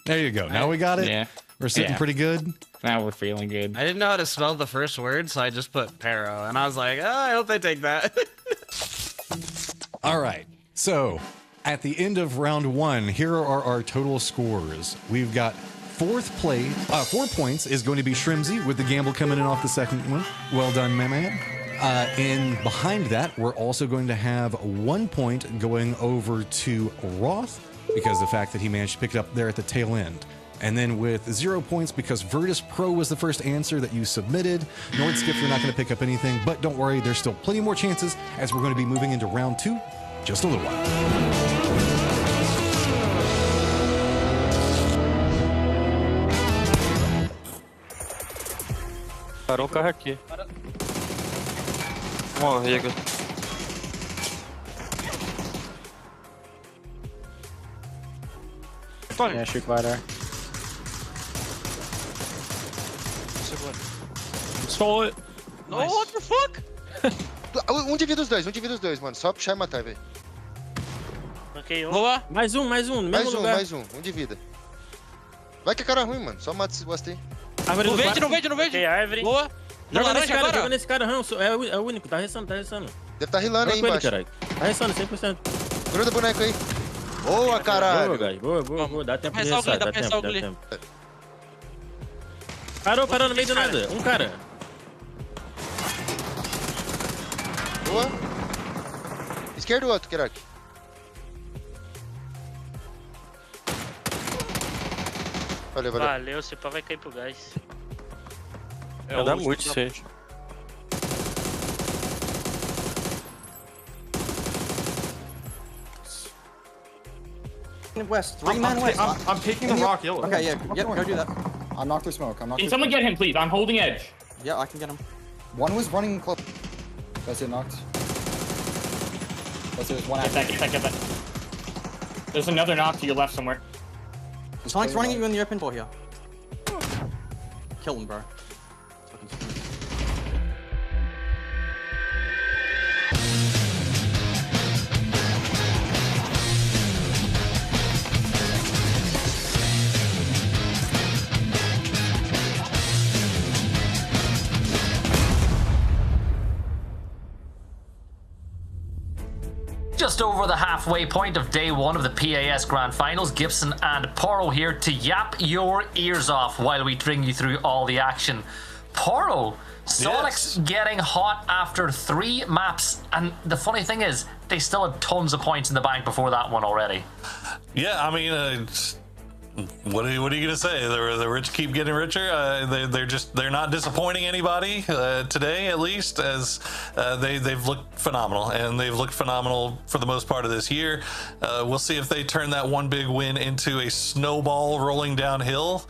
There you go. Now we got it. Yeah. We're sitting pretty good. Now we're feeling good. I didn't know how to spell the first word, so I just put Pero, and I was like, I hope they take that. All right. So, at the end of round 1, here are our total scores. We've got 4th place, 4 points is going to be Shrimzy with the gamble coming in off the second one. Well done, my man. And behind that, we're also going to have 1 point going over to Roth because of the fact that he managed to pick it up there at the tail end. And then with 0 points because Virtus Pro was the first answer that you submitted. Nordskiff, you're not going to pick up anything, but don't worry, there's still plenty more chances as we're going to be moving into round 2 just a little while. Ruka aqui. Morri, Igor. Yeah, shoot glider. Stole it. No, what the fuck? Divide os dois, mano. Só puxar e matar, velho. Ok, Boa. Mais um, no mesmo lugar. Mais um divida. Vai que é cara ruim, mano. Só mata esse bosta aí. Árvore No do verde, quarto. no verde. ok, árvore. Boa. No Joga nesse laranja cara, agora. joga nesse cara, Rão. É o único, tá ressando. Deve tá rilando aí Joga com ele, embaixo. caralho. Tá ressando, 100%. Gruda o boneco aí. Boa, caralho. Boa, guys. Boa. Dá tempo de Ressar o ressar, glitch, dá ressar o tempo. glitch. Parou no meio do nada. Cara. Boa. Esquerdo o outro, Kerak. Valeu. Valeu, você vai cair pro gás. Vai dar muito isso aí. West, 3-man west. I'm taking the rock yellow. Okay, yeah, go do that. I'll knock through smoke. Can someone get him, please? I'm holding edge. Yeah, I can get him. One was running close. That's it, knocked. That's it, there's one Get that. There's another knock to your left somewhere. Sonic's running at you in the open door here. Kill him, bro. Just over the halfway point of day one of the PAS Grand Finals, Gibson and Poro here to yap your ears off while we bring you through all the action. Poro, Sonics getting hot after 3 maps, and the funny thing is, they still had tons of points in the bank before that one already. Yeah, I mean, what are you gonna say? The rich keep getting richer. They're not disappointing anybody today, at least, as they've looked phenomenal, and they've looked phenomenal for the most part of this year. We'll see if they turn that one big win into a snowball rolling downhill,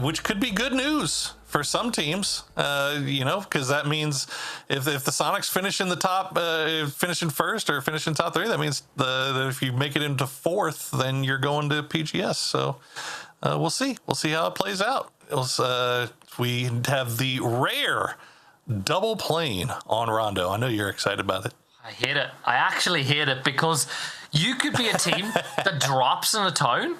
which could be good news for some teams, because that means if the Sonics finish in the top, finishing first or finishing top 3, that means that if you make it into 4th, then you're going to PGS. So we'll see. We'll see how it plays out. We have the rare double plane on Rondo. I know you're excited about it. I hate it. I actually hate it, because you could be a team that drops in a town,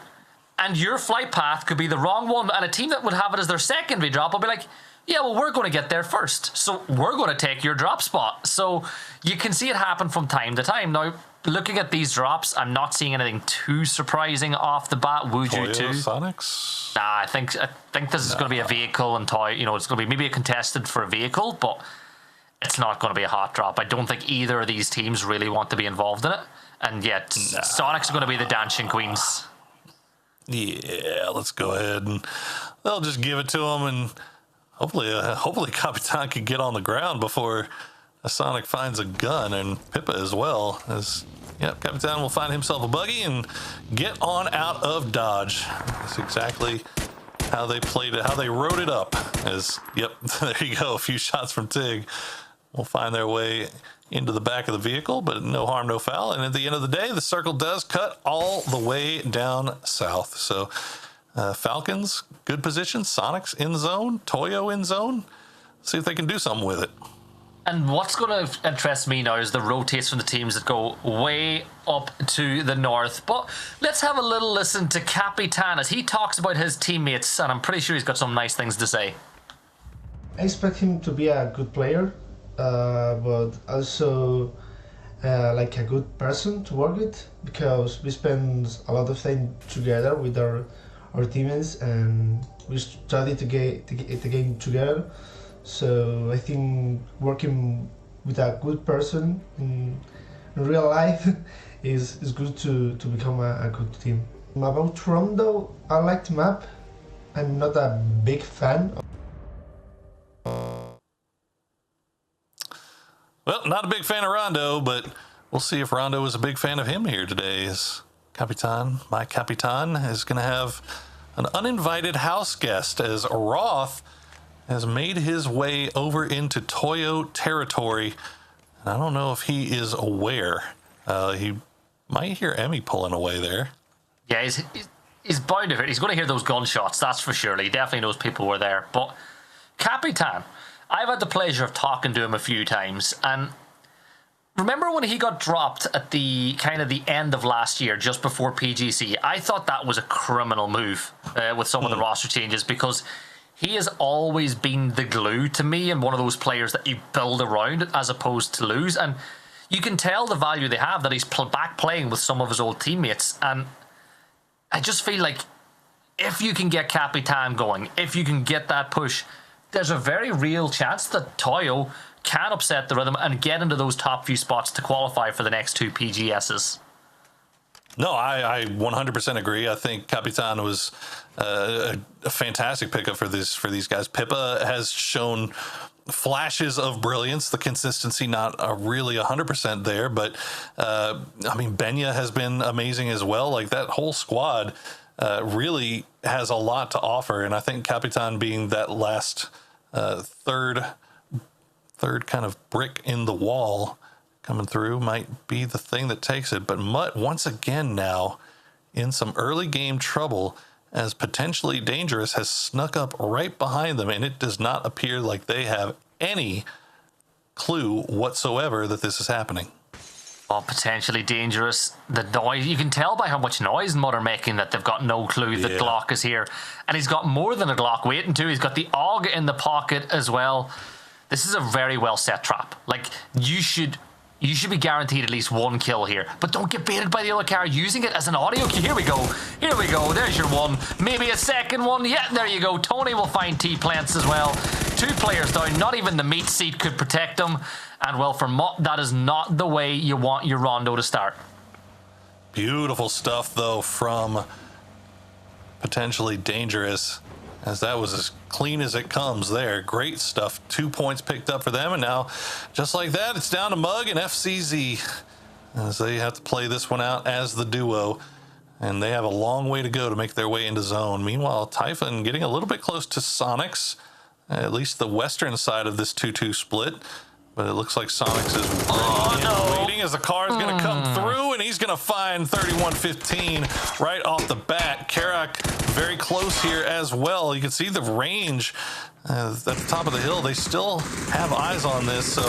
and your flight path could be the wrong one, and a team that would have it as their secondary drop will be like, yeah, well, we're going to get there first, so we're going to take your drop spot. So you can see it happen from time to time. Now, looking at these drops, I'm not seeing anything too surprising off the bat. Wuju too. Sonics? Nah, I think this is going to be a vehicle, and it's going to be maybe a contested for a vehicle, but it's not going to be a hot drop. I don't think either of these teams really want to be involved in it, and yet Sonics are going to be the dancing queens. Yeah, let's go ahead and they'll just give it to him, and hopefully Capitan can get on the ground before a Sonic finds a gun, and Pippa as well. Capitan will find himself a buggy and get on out of Dodge. That's exactly how they played it, how they wrote it up. There you go, a few shots from Tig will find their way into the back of the vehicle, but no harm, no foul. And at the end of the day, the circle does cut all the way down south. So Falcons, good position. Sonics in zone. Toyo in zone. See if they can do something with it. And what's going to interest me now is the rotates from the teams that go way up to the north. But let's have a little listen to Capitan as he talks about his teammates, and I'm pretty sure he's got some nice things to say. I expect him to be a good player, but also like a good person to work with, because we spend a lot of time together with our teammates, and we study to get the game together. So I think working with a good person in real life is good to become a good team. About Rondo, I like the map. I'm not a big fan. Well, not a big fan of Rondo, but we'll see if Rondo is a big fan of him here today. As Capitan, my Capitan, is going to have an uninvited house guest, as Roth has made his way over into Toyo territory. And I don't know if he is aware. He might hear Emmy pulling away there. Yeah, he's bound to hear. He's going to hear those gunshots, that's for sure. He definitely knows people were there. But Capitan, I've had the pleasure of talking to him a few times, and remember when he got dropped at the kind of the end of last year, just before PGC? I thought that was a criminal move with some of the roster changes, because he has always been the glue to me, and one of those players that you build around as opposed to lose. And you can tell the value they have, that he's back playing with some of his old teammates. And I just feel like if you can get Capitan going, if you can get that push, there's a very real chance that Toyo can upset the rhythm and get into those top few spots to qualify for the next 2 PGSs. No, I 100% agree. I think Capitan was a fantastic pickup for these guys. Pippa has shown flashes of brilliance. The consistency not really 100% there, but I mean, Benya has been amazing as well. Like, that whole squad really has a lot to offer, and I think Capitan being that last third kind of brick in the wall coming through might be the thing that takes it. But Mutt once again now in some early game trouble, as potentially Dangerous has snuck up right behind them, and it does not appear like they have any clue whatsoever that this is happening. Oh, potentially Dangerous. The noise, you can tell by how much noise Mutt are making that they've got no clue that Glock is here. And he's got more than a Glock waiting too. He's got the AUG in the pocket as well. This is a very well set trap. Like, you should be guaranteed at least 1 kill here, but don't get baited by the other car using it as an audio cue. Here we go. There's your one. Maybe a second one. Yeah, there you go. Tony will find T-plants as well. 2 players down. Not even the meat seat could protect them. And well, for Mutt, that is not the way you want your rondo to start. Beautiful stuff, though, from potentially Dangerous, as that was as clean as it comes there. Great stuff. 2 points picked up for them, and now, just like that, it's down to Mug and FCZ, as they have to play this one out as the duo, and they have a long way to go to make their way into zone. Meanwhile, Typhon getting a little bit close to Sonics, at least the western side of this 2-2 split. But it looks like Sonics is waiting as the car is going to come through, and he's going to find 31-15 right off the bat. Karak very close here as well. You can see the range at the top of the hill. They still have eyes on this, so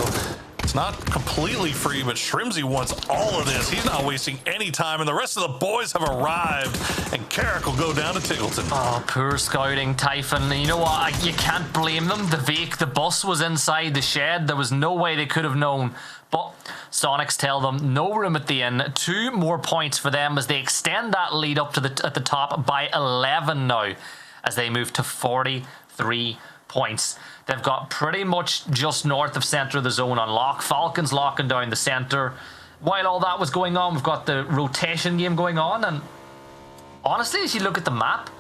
it's not completely free, but Shrimsy wants all of this. He's not wasting any time, and the rest of the boys have arrived, and Karak will go down to Tiggleton. Oh, poor scouting, Typhon. You know what? You can't blame them. The bus was inside the shed. There was no way they could have known. But Sonics tell them no room at the inn. 2 more points for them as they extend that lead up to at the top by 11 now, as they move to 43 points. They've got pretty much just north of center of the zone on lock. Falcons locking down the center. While all that was going on, we've got the rotation game going on, and honestly, as you look at the map,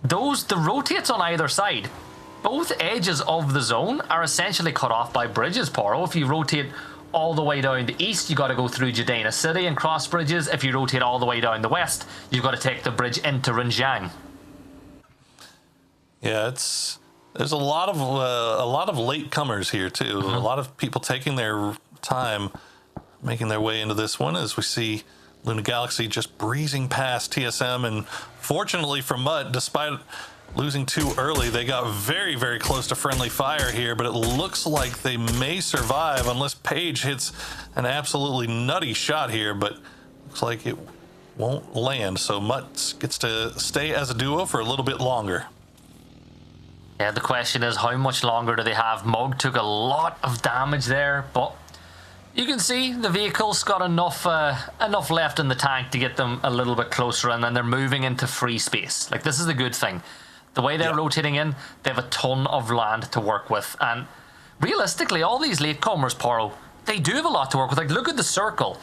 the rotates on either side. Both edges of the zone are essentially cut off by bridges, Poro. If you rotate all the way down the east, you got to go through Jadena City and cross bridges. If you rotate all the way down the west, you've got to take the bridge into Renjiang. Yeah, there's a lot of late comers here too. A lot of people taking their time making their way into this one, as we see Luna Galaxy just breezing past TSM, and fortunately for Mutt, despite losing 2 early, they got very, very close to friendly fire here, but it looks like they may survive unless Paige hits an absolutely nutty shot here, but looks like it won't land, so Mutt gets to stay as a duo for a little bit longer. Yeah, the question is, how much longer do they have? Mug took a lot of damage there, but you can see the vehicle's got enough left in the tank to get them a little bit closer, and then they're moving into free space. Like, this is the good thing. The way they're rotating in, they have a ton of land to work with, and realistically, all these latecomers, Poro, they do have a lot to work with. Like, look at the circle.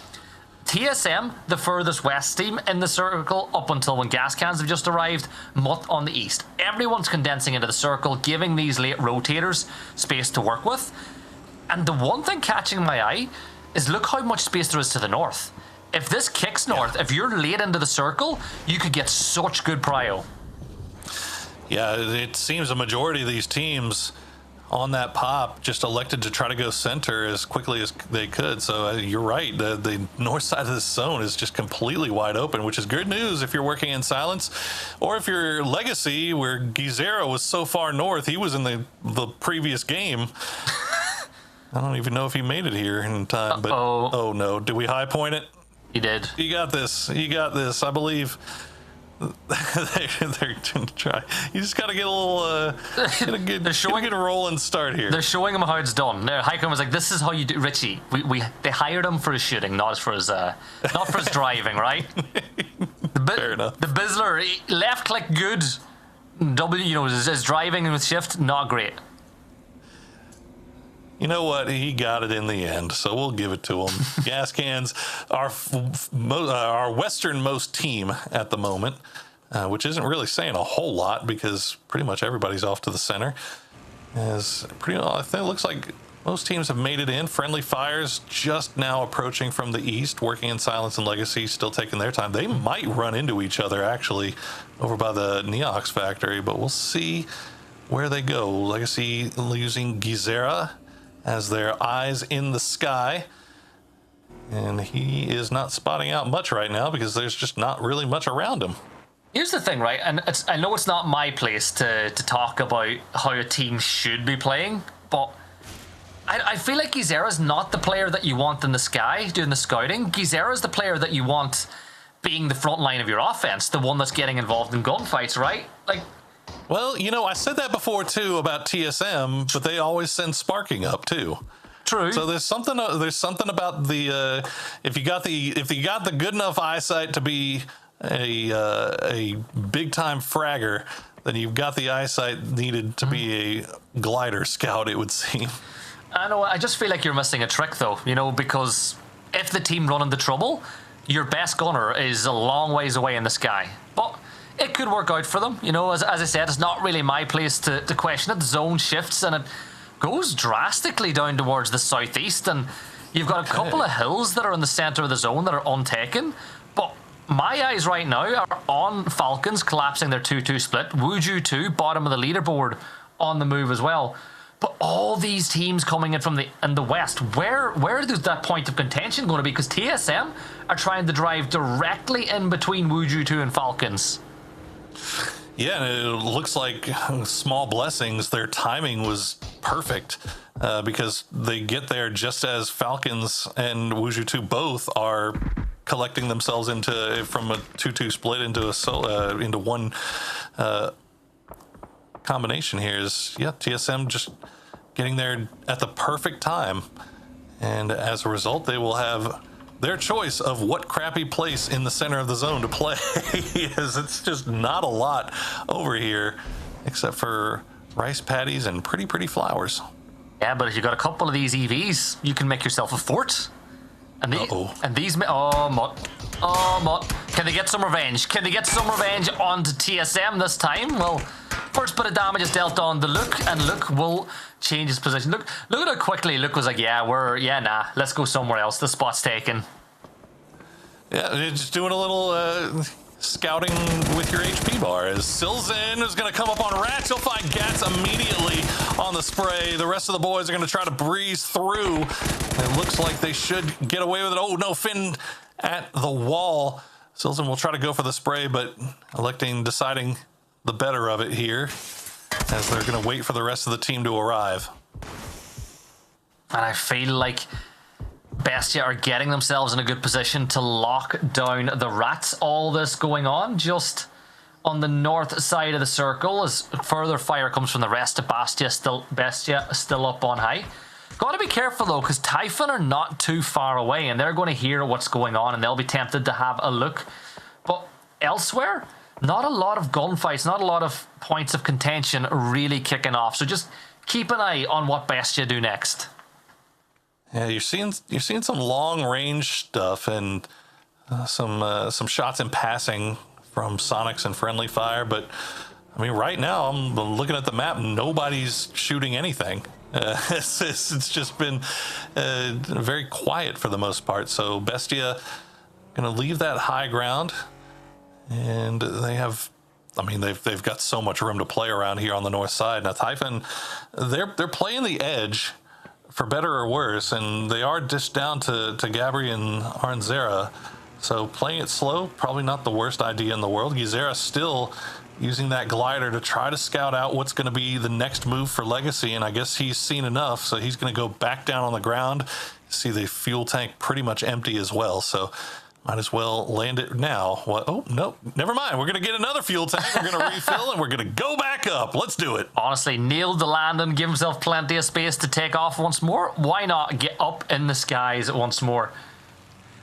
TSM, the furthest west team in the circle up until when gas cans have just arrived. Mutt on the east. Everyone's condensing into the circle, giving these late rotators space to work with. And the one thing catching my eye is look how much space there is to the north. If this kicks north, if you're late into the circle, you could get such good prio. Yeah, it seems a majority of these teams on that pop just elected to try to go center as quickly as they could. So you're right, the north side of this zone is just completely wide open, which is good news if you're working in silence, or if you're Legacy, where Gizero was so far north, he was in the previous game. I don't even know if he made it here in time, but oh no, did we high point it? He did. You got this, I believe. They're gonna try. You just gotta get a little get a roll and start here. They're showing him how it's done. Now Heiko was like, "This is how you do." Richie, they hired him for his shooting, not for his driving, right? Fair enough. The Bizzler, left click good. W, is driving with shift, not great. You know what? He got it in the end, so we'll give it to him. Gas Cans, our westernmost team at the moment, which isn't really saying a whole lot because pretty much everybody's off to the center. I think it looks like most teams have made it in. Friendly Fires just now approaching from the east, working in Silence and Legacy, still taking their time. They might run into each other actually over by the Neox factory, but we'll see where they go. Legacy using Gizera as their eyes in the sky, and he is not spotting out much right now because there's just not really much around him. Here's the thing, right? And I know it's not my place to talk about how a team should be playing, but I feel like Gizera's not the player that you want in the sky doing the scouting. Gizera's the player that you want being the front line of your offense, the one that's getting involved in gunfights, right? Well, I said that before too about TSM, but they always send Sparking up too. True. So there's something about the if you got the good enough eyesight to be a big time fragger, then you've got the eyesight needed to be a glider scout, it would seem. I know. I just feel like you're missing a trick though, because if the team run into trouble, your best gunner is a long ways away in the sky, but it could work out for them. As I said, it's not really my place to question it. The zone shifts and it goes drastically down towards the southeast, and you've got a couple of hills that are in the center of the zone that are untaken. But my eyes right now are on Falcons collapsing their 2-2 split. Wuju 2, bottom of the leaderboard, on the move as well. But all these teams coming in from the west, where is that point of contention going to be? Because TSM are trying to drive directly in between Wuju 2 and Falcons. Yeah, and it looks like Small Blessings, their timing was perfect because they get there just as Falcons and Wuju 2 both are collecting themselves from a 2-2 split into one combination here. TSM just getting there at the perfect time, and as a result they will have their choice of what crappy place in the center of the zone to play. As it's just not a lot over here except for rice patties and pretty flowers. Yeah, but if you got a couple of these EVs, you can make yourself a fort. And these Mutt. Can they get some revenge? Can they get some revenge onto TSM this time? Well, first bit of damage is dealt on the Luke, and Luke will change his position. Look at how quickly Luke was like, nah, let's go somewhere else. The spot's taken. Yeah, just doing a little scouting with your HP bar. As Silzen is going to come up on Rats, he'll find Gats immediately on the spray. The rest of the boys are going to try to breeze through. It looks like they should get away with it. Oh no, Finn at the wall. Silzen will try to go for the spray, but deciding the better of it here, as they're going to wait for the rest of the team to arrive. And I feel like Bestia are getting themselves in a good position to lock down the Rats. All this going on just on the north side of the circle as further fire comes from the rest of Bestia still up on high. Got to be careful though, because Typhon are not too far away and they're going to hear what's going on and they'll be tempted to have a look. But elsewhere, not a lot of gunfights, not a lot of points of contention really kicking off. So just keep an eye on what Bestia do next. Yeah, you're seeing some long range stuff and some shots in passing from Sonics and Friendly Fire, but I mean right now I'm looking at the map, nobody's shooting anything. It's just been very quiet for the most part. So Bestia gonna leave that high ground, and they've got so much room to play around here on the north side. Now Typhon, they're playing the edge for better or worse, and they are dished down to Gabri and Arnzera. So playing it slow, probably not the worst idea in the world. Gizera still using that glider to try to scout out what's going to be the next move for Legacy, and I guess he's seen enough, so he's going to go back down on the ground. See the fuel tank pretty much empty as well, so might as well land it now. What? Oh, no, never mind. We're going to get another fuel tank. We're going to refill, and we're going to go back up. Let's do it. Honestly, nailed the landing, give himself plenty of space to take off once more. Why not get up in the skies once more?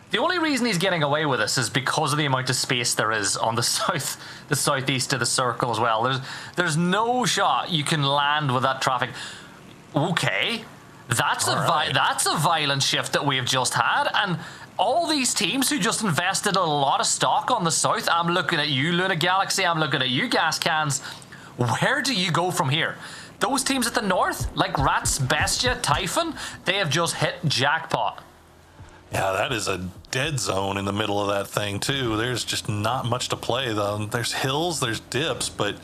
The only reason he's getting away with this is because of the amount of space there is on the southeast of the circle as well. There's no shot you can land with that traffic. Okay, that's a violent shift that we have just had, and all these teams who just invested a lot of stock on the south. I'm looking at you, Luna Galaxy. I'm looking at you, Gas Cans. Where do you go from here? Those teams at the north, like Rats, Bestia, Typhon, they have just hit jackpot. Yeah, that is a dead zone in the middle of that thing, too. There's just not much to play, though. There's hills, there's dips, but,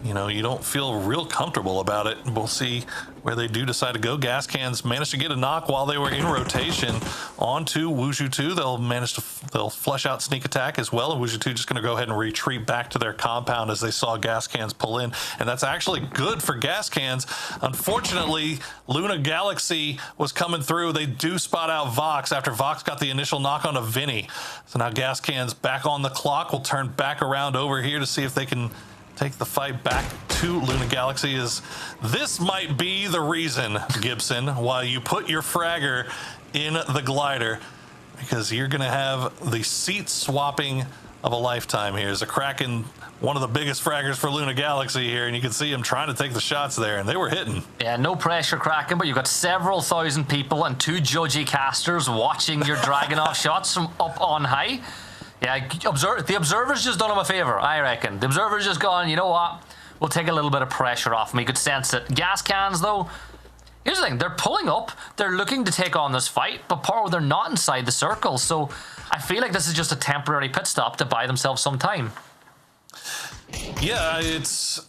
you know, you don't feel real comfortable about it. We'll see where they do decide to go. Gas Cans managed to get a knock while they were in rotation onto Wuzhu 2. They'll flush out sneak attack as well, and Wuzhu 2 just going to go ahead and retreat back to their compound as they saw Gas Cans pull in, and that's actually good for Gas Cans. Unfortunately, Luna Galaxy was coming through. They do spot out Vox after Vox got the initial knock on a Vinny. So now Gas Cans back on the clock. Will turn back around over here to see if they can take the fight back to Luna Galaxy. Is this might be the reason, Gibson, why you put your fragger in the glider, because you're going to have the seat swapping of a lifetime here. As a Kraken, one of the biggest fraggers for Luna Galaxy here, and you can see him trying to take the shots there, and they were hitting. Yeah, no pressure, Kraken, but you've got several thousand people and 2 judgy casters watching your Dragunov shots from up on high. Yeah, the observer's just done him a favor, I reckon. The observer's just gone, you know what? We'll take a little bit of pressure off him. You could sense it. Gas Cans, though, here's the thing. They're pulling up. They're looking to take on this fight, but they're not inside the circle. So I feel like this is just a temporary pit stop to buy themselves some time. Yeah, it's...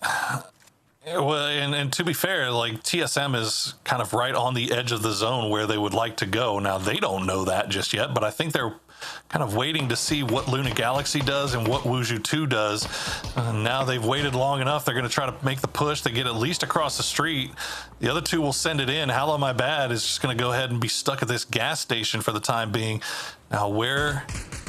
Well, and to be fair, like, TSM is kind of right on the edge of the zone where they would like to go. Now, they don't know that just yet, but I think they're kind of waiting to see what Luna Galaxy does and what Wuzhu 2 does. Now they've waited long enough. They're going to try to make the push. They get at least across the street. The other 2 will send it in. Hello My Bad is just going to go ahead and be stuck at this gas station for the time being. Now, where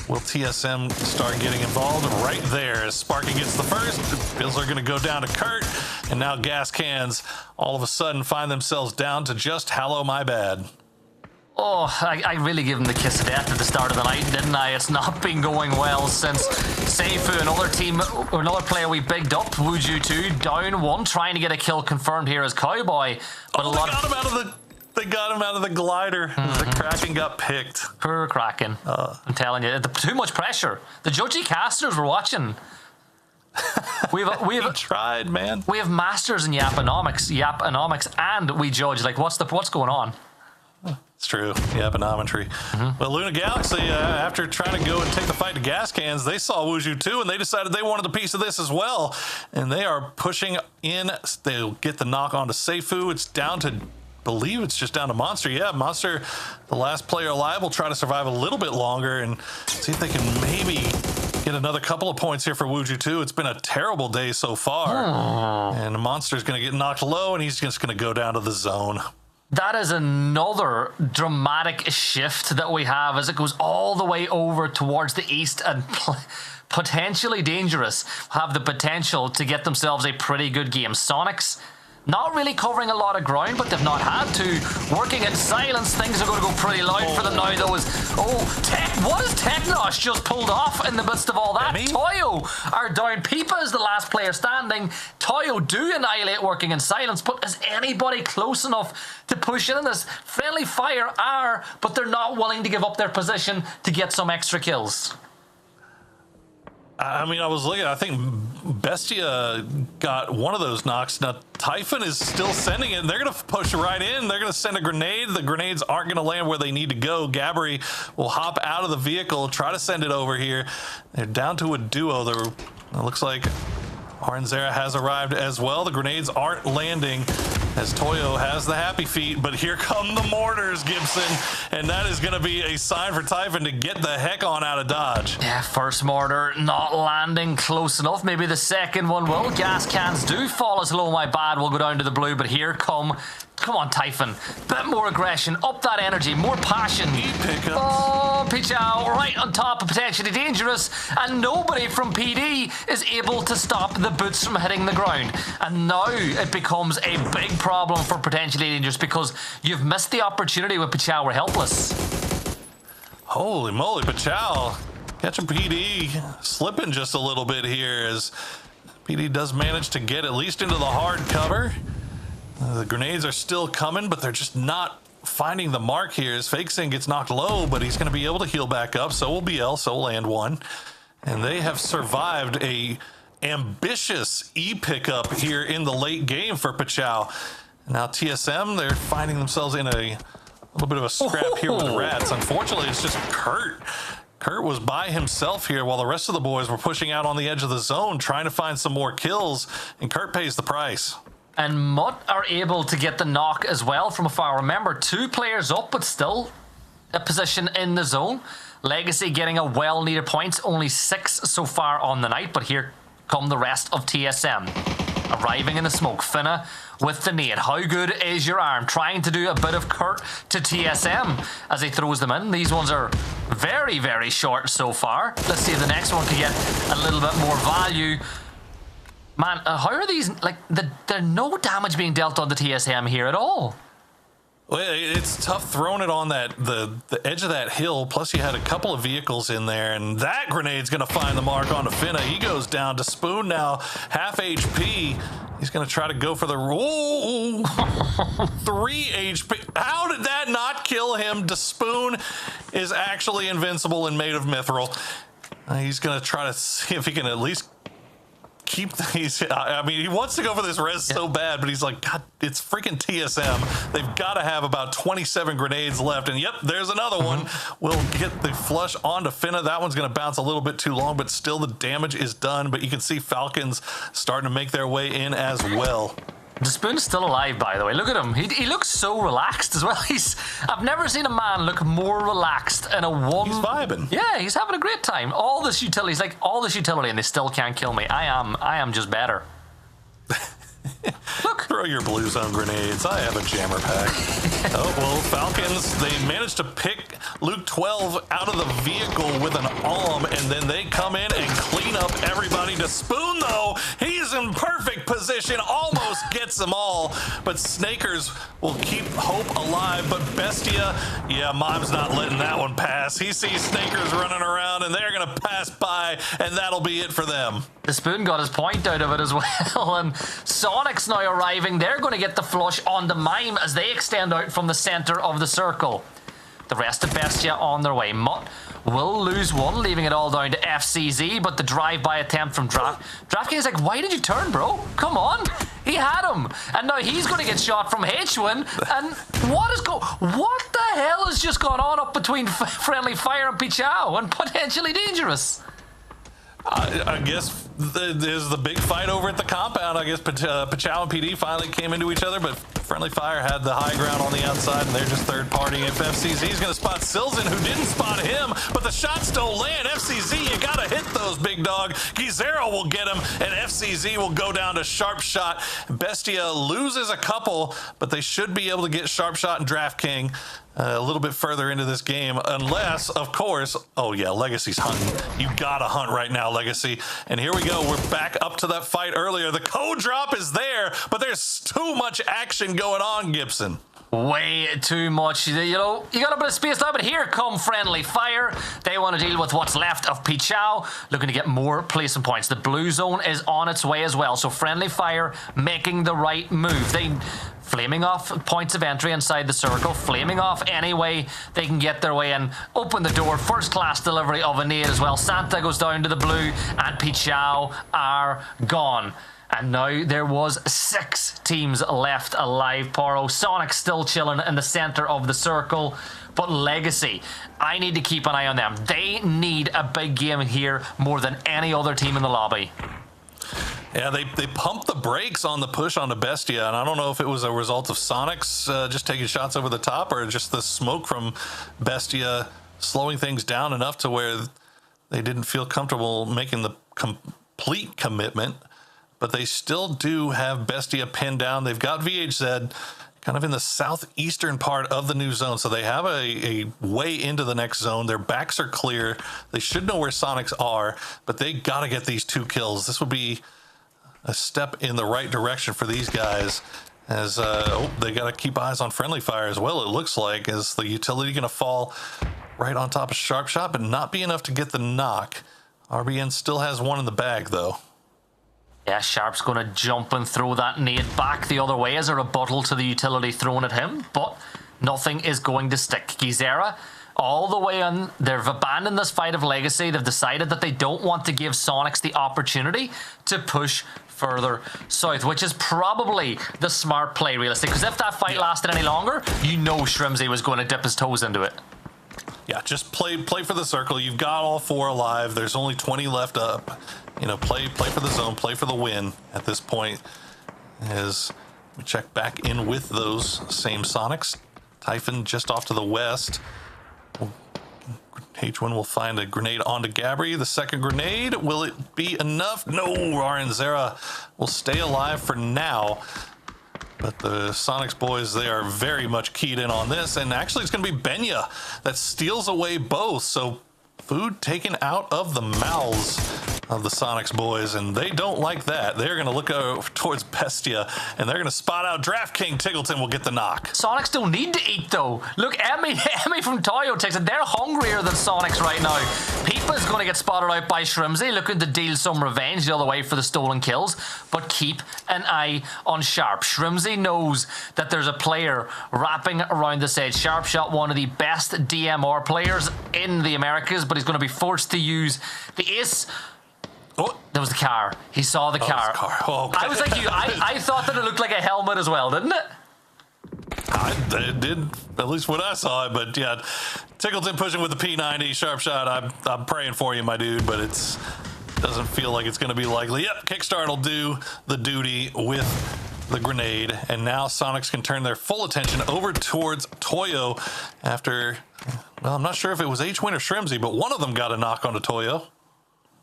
will TSM start getting involved? Right there, as Sparky gets the first. The Bills are going to go down to Kurt, and now Gas Cans all of a sudden find themselves down to just Hello My Bad. Oh, I really gave him the kiss of death at the start of the night, didn't I? It's not been going well since Seifu, another player we bigged up, Wuzhu 2, down 1, trying to get a kill confirmed here as Cowboy. But they got him out of the glider. The Kraken got picked. Poor Kraken. I'm telling you, too much pressure. The judgy casters were watching. We've tried, man. We have masters in Yaponomics, and we judge. Like, what's going on? It's true. Yaponometry. Well, Luna Galaxy, after trying to go and take the fight to Gas Cans, they saw Wuzhu 2, and they decided they wanted a piece of this as well. And they are pushing in. They'll get the knock onto Seifu. It's down to, believe it's just down to Monster. Yeah, Monster, the last player alive, will try to survive a little bit longer and see if they can maybe get another couple of points here for Wuzhu 2. It's been a terrible day so far. And Monster's going to get knocked low, and he's just going to go down to the zone. That is another dramatic shift that we have as it goes all the way over towards the east, and potentially dangerous have the potential to get themselves a pretty good game. Sonics not really covering a lot of ground, but they've not had to. Working at silence, things are going to go pretty loud for them now, though. What is Technosh just pulled off in the midst of all that? Toyo are down. Pipa is the last player standing. Toyo do annihilate Working in silence, but is anybody close enough to push in this? Friendly Fire are, but they're not willing to give up their position to get some extra kills. I mean, I was looking, I think Bestia got one of those knocks. Now, Typhon is still sending it, and they're going to push right in. They're going to send a grenade. The grenades aren't going to land where they need to go. Gabri will hop out of the vehicle, try to send it over here. They're down to a duo. It looks like Aranzera has arrived as well. The grenades aren't landing as Toyo has the happy feet, but here come the mortars, Gibson, and that is going to be a sign for Typhon to get the heck on out of Dodge. Yeah, first mortar not landing close enough. Maybe the second one will. Gas Cans do fall as Hello My Bad will go down to the blue, but here come on, Typhon. Bit more aggression, up that energy, more passion. Oh, Pichao right on top of potentially dangerous, and nobody from PD is able to stop the boots from hitting the ground. And now it becomes a big problem for potentially dangerous because you've missed the opportunity when Pichao were helpless. Holy moly, Pachow catching PD, slipping just a little bit here as PD does manage to get at least into the hard cover. The grenades are still coming, but they're just not finding the mark here as Fakesing gets knocked low, but he's going to be able to heal back up. So will BL, so will and one. And they have survived a ambitious E pickup here in the late game for Pachow. Now TSM, they're finding themselves in a little bit of a scrap here with Rats. Unfortunately, it's just Kurt. Kurt was by himself here while the rest of the boys were pushing out on the edge of the zone, trying to find some more kills, and Kurt pays the price. And Mutt are able to get the knock as well from afar. Remember, 2 players up, but still a position in the zone. Legacy getting a well-needed points, only 6 so far on the night, but here come the rest of TSM. Arriving in the smoke, Finna with the nade. How good is your arm? Trying to do a bit of Kurt to TSM as he throws them in. These ones are very, very short so far. Let's see if the next one can get a little bit more value. Man, how are these, like, there's no damage being dealt on the TSM here at all. Well, it's tough throwing it on that the edge of that hill, plus you had a couple of vehicles in there, and that grenade's going to find the mark onto Finna. He goes down to Spoon now, half HP. He's going to try to go for the... Ooh, 3 HP. How did that not kill him? Despoon is actually invincible and made of mithril. He's going to try to see if he can at least keep these. I mean, he wants to go for this res so bad, but he's like, God, it's freaking TSM. They've got to have about 27 grenades left. And yep, there's another one. We'll get the flush onto Finna. That one's going to bounce a little bit too long, but still the damage is done. But you can see Falcons starting to make their way in as well. Despoon's still alive, by the way. Look at him. He looks so relaxed as well. I've never seen a man look more relaxed in a one. He's vibing. Yeah, he's having a great time. All this utility, he's like, all this utility, and they still can't kill me. I am just better. Look. Throw your blue zone grenades. I have a jammer pack. Oh, well, Falcons, they managed to pick Luke 12 out of the vehicle with an ALM, and then they come in and clean up everybody. To Spoon, though, he's in perfect position, almost gets them all, but Snakers will keep hope alive. But Bestia, yeah, Mime's not letting that one pass. He sees Snakers running around, and they're going to pass by, and that'll be it for them. The Spoon got his point out of it as well, and Sonic's now arriving. They're going to get the flush on the Mime as they extend out from the center of the circle. The rest of Bestia on their way. Mutt will lose one, leaving it all down to FCZ, but the drive-by attempt from DraftKings is like, why did you turn, bro? Come on. He had him. And now he's going to get shot from H1. And what the hell has just gone on up between Friendly Fire and Pichao and potentially dangerous? I guess there's the big fight over at the compound. I guess Pachow and PD finally came into each other, but Friendly Fire had the high ground on the outside, and they're just third partying. If FCZ's going to spot Silzen, who didn't spot him, but the shots don't land. FCZ, you got to hit those, big dog. Gizero will get him, and FCZ will go down to Sharp Shot. Bestia loses a couple, but they should be able to get Sharp Shot and Draft King a little bit further into this game, unless, of course, oh yeah, Legacy's hunting. You gotta hunt right now, Legacy. And here we go, we're back up to that fight earlier. The code drop is there, but there's too much action going on, Gibson. Way too much. You know, you got a bit of space now, but here come Friendly Fire. They want to deal with what's left of Pichao, looking to get more placement points. The blue zone is on its way as well, so Friendly Fire making the right move. They flaming off points of entry inside the circle, flaming off any way they can get their way in. Open the door, first class delivery of a nade as well. Santa goes down to the blue, and Pichao are gone. And now there was 6 teams left alive, Poro. Sonic still chilling in the center of the circle. But Legacy, I need to keep an eye on them. They need a big game here more than any other team in the lobby. Yeah, they pumped the brakes on the push onto Bestia, and I don't know if it was a result of Sonic's just taking shots over the top, or just the smoke from Bestia slowing things down enough to where they didn't feel comfortable making the complete commitment. But they still do have Bestia pinned down. They've got VHZ kind of in the southeastern part of the new zone, so they have a way into the next zone. Their backs are clear. They should know where Sonics are, but they got to get these 2 kills. This would be a step in the right direction for these guys, as they got to keep eyes on Friendly Fire as well, it looks like. Is the utility going to fall right on top of Sharp Shot, but not be enough to get the knock. RBN still has one in the bag, though. Yeah, Sharp's going to jump and throw that nade back the other way as a rebuttal to the utility thrown at him, but nothing is going to stick. Gizera, all the way on, they've abandoned this fight of Legacy. They've decided that they don't want to give Sonics the opportunity to push further south, which is probably the smart play, realistic, because if that fight lasted any longer, you know Shrimsy was going to dip his toes into it. Yeah, just play for the circle. You've got all 4 alive. There's only 20 left up. You know, play for the zone, play for the win at this point. As we check back in with those same Sonics. Typhon just off to the west. H1 will find a grenade onto Gabri. The second grenade, will it be enough? No, Aranzera will stay alive for now. But the Sonics boys, they are very much keyed in on this. And actually, it's going to be Benya that steals away both. So food taken out of the mouths of the Sonics boys, and they don't like that. They're going to look towards Bestia, and they're going to spot out Draft King. Tiggleton will get the knock. Sonics don't need to eat, though. Look, Emmy from Toyo takes it. They're hungrier than Sonics right now. Peepa's going to get spotted out by Shrimsy, looking to deal some revenge the other way for the stolen kills, but keep an eye on Sharp. Shrimsy knows that there's a player wrapping around this edge. Sharp Shot, one of the best DMR players in the Americas, but he's going to be forced to use the ace. Oh, there was the car. He saw the car. Oh, okay. I was like you. I thought that it looked like a helmet as well, didn't it? It did, at least when I saw it. But yeah, Tiggleton pushing with the P90. Sharp Shot. I'm praying for you, my dude, but it doesn't feel like it's going to be likely. Yep, Kickstart will do the duty with the grenade. And now Sonics can turn their full attention over towards Toyo after, well, I'm not sure if it was H-Win or Shrimsy, but one of them got a knock onto Toyo.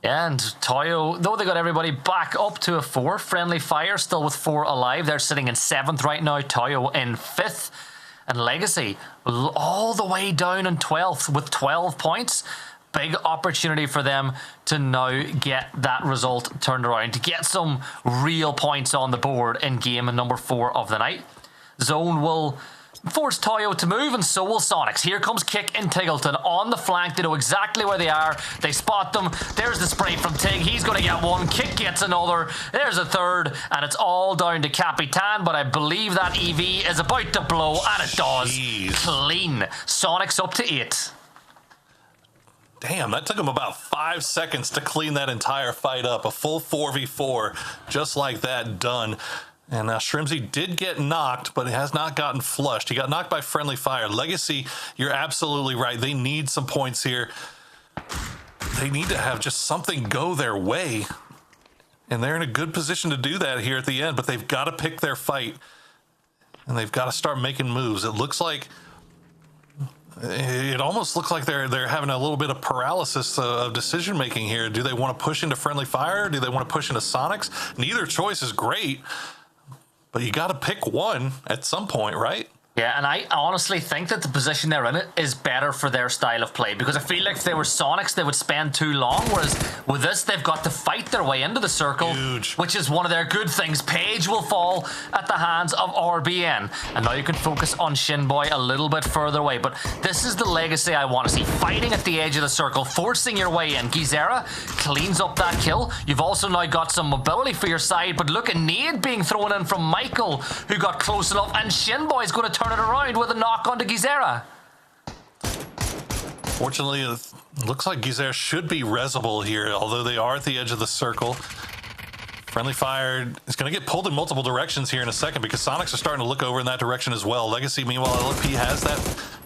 And Toyo, though they got everybody back up to a 4, Friendly Fire still with 4 alive. They're sitting in 7th right now. Toyo in 5th. And Legacy all the way down in 12th with 12 points. Big opportunity for them to now get that result turned around, to get some real points on the board in game number 4 of the night. Zone will force Toyo to move, and so will Sonics. Here comes Kick and Tiggleton on the flank. They know exactly where they are. They spot them. There's the spray from Tig. He's going to get one. Kick gets another. There's a third, and it's all down to Capitan, but I believe that EV is about to blow, and it does. Clean. Sonics up to 8. Damn, that took him about 5 seconds to clean that entire fight up. A full 4v4, just like that, done. And now Shrimsy did get knocked, but it has not gotten flushed. He got knocked by Friendly Fire. Legacy, you're absolutely right. They need some points here. They need to have just something go their way. And they're in a good position to do that here at the end, but they've got to pick their fight. And they've got to start making moves. It looks like, it almost looks like they're having a little bit of paralysis of decision making here. Do they want to push into Friendly Fire? Do they want to push into Sonics? Neither choice is great. But you got to pick one at some point, right? Yeah, and I honestly think that the position they're in is better for their style of play, because I feel like if they were Sonics, they would spend too long, whereas with this, they've got to fight their way into the circle, which is one of their good things. Page will fall at the hands of RBN, and now you can focus on Shinboy a little bit further away, but this is the Legacy I want to see, fighting at the edge of the circle, forcing your way in. Gizera cleans up that kill. You've also now got some mobility for your side, but look at nade being thrown in from Michael, who got close enough, and Shinboy's going to turn it around with a knock onto Gizera. Fortunately, it looks like Gizera should be resable here, although they are at the edge of the circle. Friendly Fire is going to get pulled in multiple directions here in a second, because Sonics are starting to look over in that direction as well. Legacy, meanwhile, LFP has that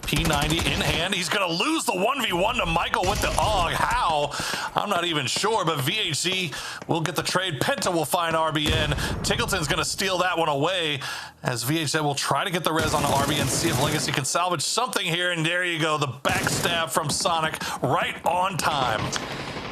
P90 in hand. He's going to lose the 1v1 to Michael with the AUG. How? I'm not even sure, but VHC will get the trade. Penta will find RBN. Tiggleton's going to steal that one away, as VHC will try to get the res on RBN, see if Legacy can salvage something here, and there you go, the backstab from Sonic right on time.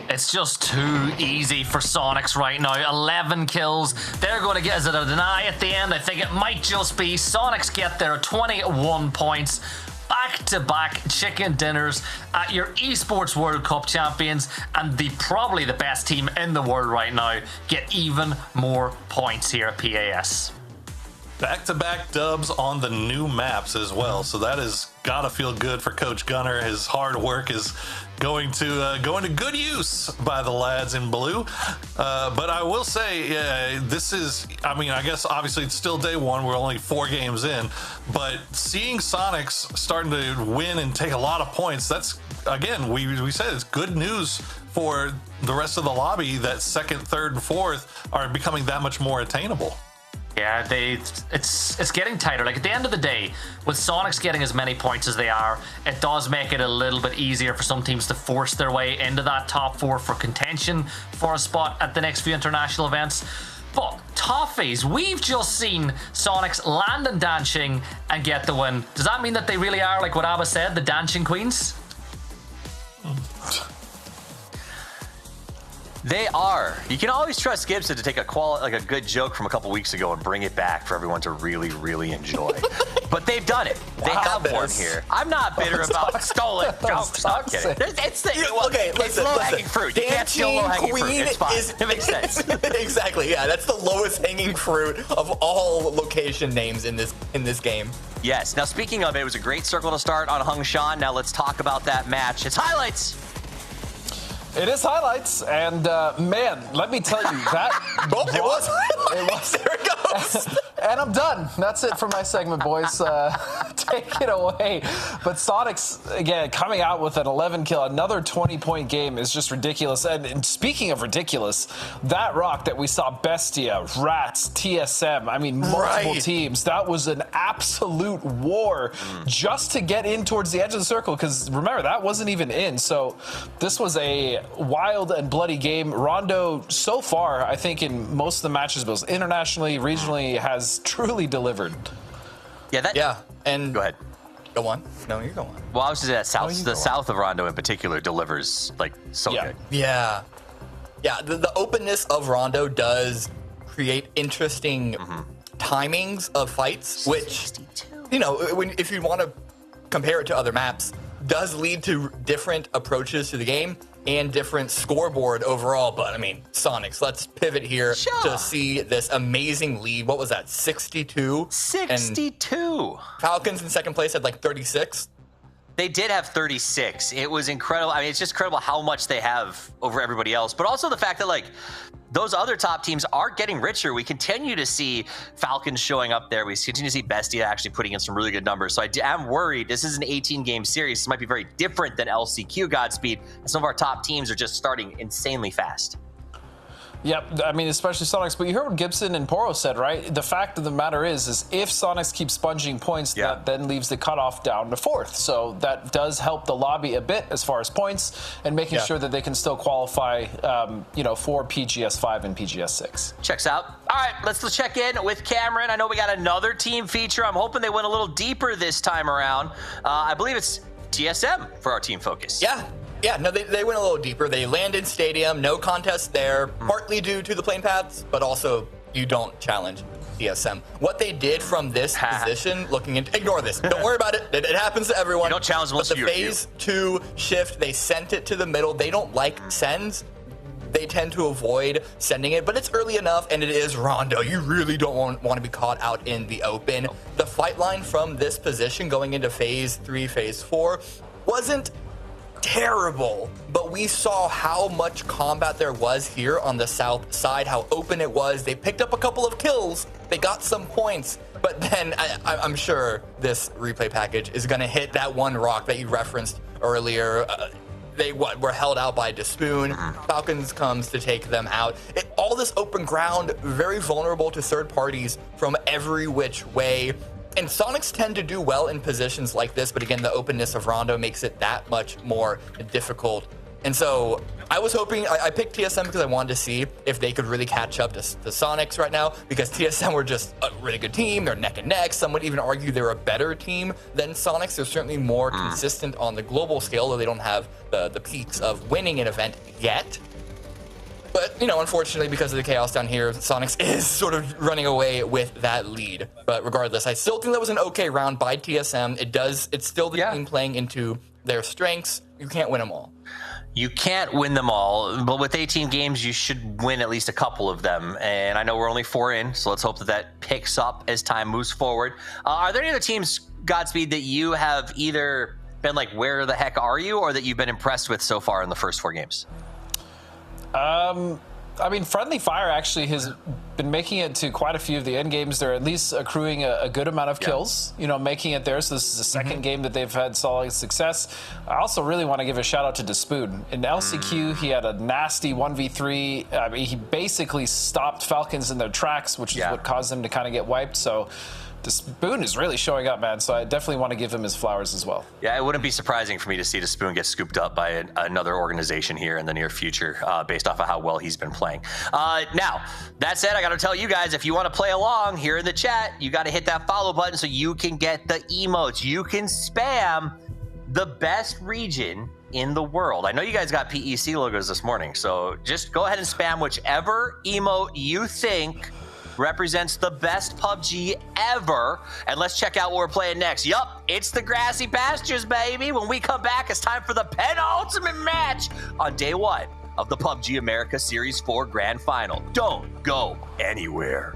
It's just too easy for Sonics right now. 11 kills. They're going to get, is it a deny at the end? I think it might just be. Sonics get their 21 points. Back-to-back chicken dinners at your Esports World Cup champions, and probably the best team in the world right now get even more points here at PAS. Back-to-back dubs on the new maps as well, so that has got to feel good for Coach Gunner. His hard work is going to good use by the lads in blue. But I will say, this is, I mean, I guess obviously it's still day one. We're only 4 games in, but seeing Sonics starting to win and take a lot of points, that's, again, we said it's good news for the rest of the lobby that second, third, and fourth are becoming that much more attainable. Yeah, it's getting tighter. Like, at the end of the day, with Sonics getting as many points as they are, it does make it a little bit easier for some teams to force their way into that top 4 for contention for a spot at the next few international events. But Toffees, we've just seen Sonics land in Dancing and get the win. Does that mean that they really are, like what Abba said, the Dancing Queens? They are. You can always trust Gibson to take a good joke from a couple weeks ago and bring it back for everyone to really, really enjoy. But they've done it. They have one here. I'm not bitter about stolen jokes. Not kidding. It's low-hanging fruit. You can't steal low-hanging fruit. It's fine. It makes sense. Exactly. Yeah, that's the lowest hanging fruit of all location names in this game. Yes. Now, speaking of it, was a great circle to start on Hung Shan. Now let's talk about that match. It's highlights. It is highlights, and man, let me tell you that. It was. There it goes. And I'm done. That's it for my segment, boys. Take it away. But Sonics, again, coming out with an 11 kill, another 20-point game is just ridiculous. And speaking of ridiculous, that rock that we saw Bestia, Rats, TSM, I mean, multiple teams, that was an absolute war just to get in towards the edge of the circle. Because remember, that wasn't even in. So this was a wild and bloody game. Rondo, so far, I think in most of the matches, both internationally, regionally, has truly delivered. Yeah. And go ahead. Go on. No, you go on. Well, I was just saying that south of Rondo in particular delivers like so good. Yeah. The openness of Rondo does create interesting timings of fights, which, you know, if you want to compare it to other maps, does lead to different approaches to the game and different scoreboard overall. But I mean, Sonics, let's pivot here to see this amazing lead. What was that, 62? 62. And Falcons in second place had like 36. They did have 36. It was incredible. I mean, it's just incredible how much they have over everybody else. But also the fact that, like, those other top teams are getting richer. We continue to see Falcons showing up there. We continue to see Bestia actually putting in some really good numbers. So I am worried. This is an 18-game series. This might be very different than LCQ Godspeed. And some of our top teams are just starting insanely fast. Yep, I mean, especially Sonics. But you heard what Gibson and Poro said, right? The fact of the matter is if Sonics keeps sponging points, that then leaves the cutoff down to 4th. So that does help the lobby a bit as far as points and making sure that they can still qualify, for PGS 5 and PGS 6. Checks out. All right, let's check in with Cameron. I know we got another team feature. I'm hoping they went a little deeper this time around. I believe it's TSM for our team focus. Yeah, no, they went a little deeper. They landed stadium, no contest there, partly due to the plane paths, but also you don't challenge TSM. What they did from this position, ignore this. Don't worry about it. It happens to everyone. You don't challenge unless But the phase 2 shift, they sent it to the middle. They don't like sends. They tend to avoid sending it, but it's early enough, and it is Rondo. You really don't want to be caught out in the open. The fight line from this position going into phase 3, phase 4 wasn't terrible, but we saw how much combat there was here on the south side, how open it was. They picked up a couple of kills, they got some points, but then I'm sure this replay package is going to hit that one rock that you referenced earlier. They were held out by Despoon. Falcons comes to take them out. All this open ground, very vulnerable to third parties from every which way. And Sonics tend to do well in positions like this, but again, the openness of Rondo makes it that much more difficult. And so I was hoping, I picked TSM because I wanted to see if they could really catch up to Sonics right now, because TSM were just a really good team. They're neck and neck. Some would even argue they're a better team than Sonics. They're certainly more consistent on the global scale, though they don't have the peaks of winning an event yet. But, unfortunately, because of the chaos down here, Sonics is sort of running away with that lead. But regardless, I still think that was an okay round by TSM. It's still the team playing into their strengths. You can't win them all. You can't win them all, but with 18 games, you should win at least a couple of them. And I know we're only 4 in, so let's hope that that picks up as time moves forward. Are there any other teams, Godspeed, that you have either been like, where the heck are you, or that you've been impressed with so far in the first 4 games? I mean, Friendly Fire actually has been making it to quite a few of the end games. They're at least accruing a good amount of kills, you know, making it there. So this is the second game that they've had solid success. I also really want to give a shout out to Despoon. In LCQ, he had a nasty 1v3. I mean, he basically stopped Falcons in their tracks, which is what caused them to kind of get wiped. So Despoon is really showing up, man. So I definitely want to give him his flowers as well. Yeah, it wouldn't be surprising for me to see Despoon get scooped up by another organization here in the near future, based off of how well he's been playing. Now, that said, I got to tell you guys, if you want to play along here in the chat, you got to hit that follow button so you can get the emotes. You can spam the best region in the world. I know you guys got PEC logos this morning, so just go ahead and spam whichever emote you think represents the best PUBG ever. And let's check out what we're playing next. Yup, it's the grassy pastures, baby. When we come back, it's time for the penultimate match on day 1 of the PUBG Americas Series 4 Grand Final. Don't go anywhere.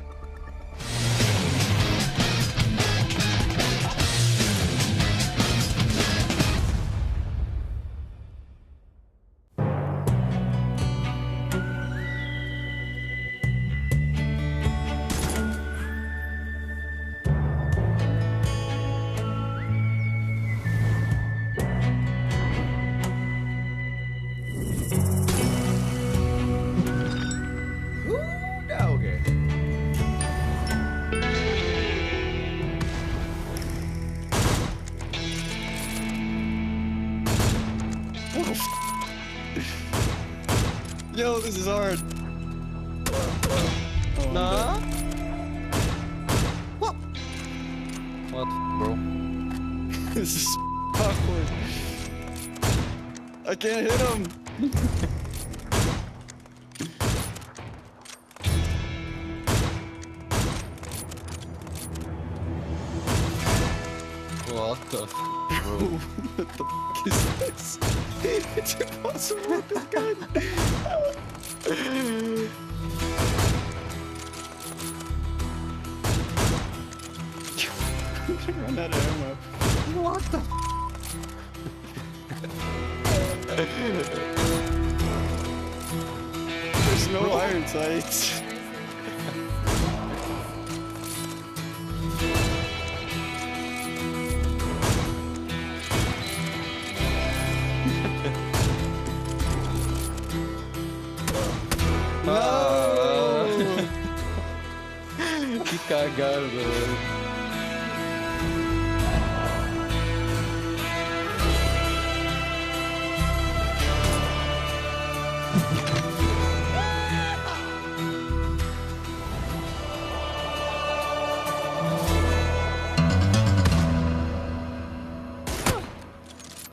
Yo, this is hard. Nah. What? What, bro? This is awkward. I can't hit him. What the f, bro? What the f is this? It's impossible with this gun. Run out of ammo. What the There's no iron sights. Que cagado, velho.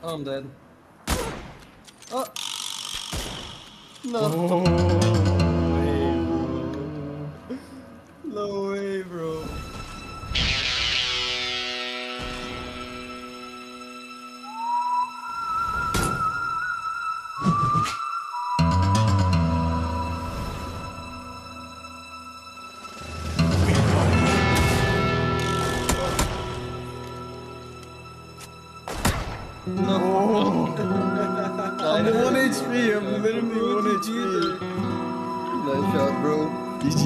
Oh, I'm dead. Oh. No. No way, bro. No. I'm 1 HP. I'm literally 1 HP. Nice shot, bro. GG.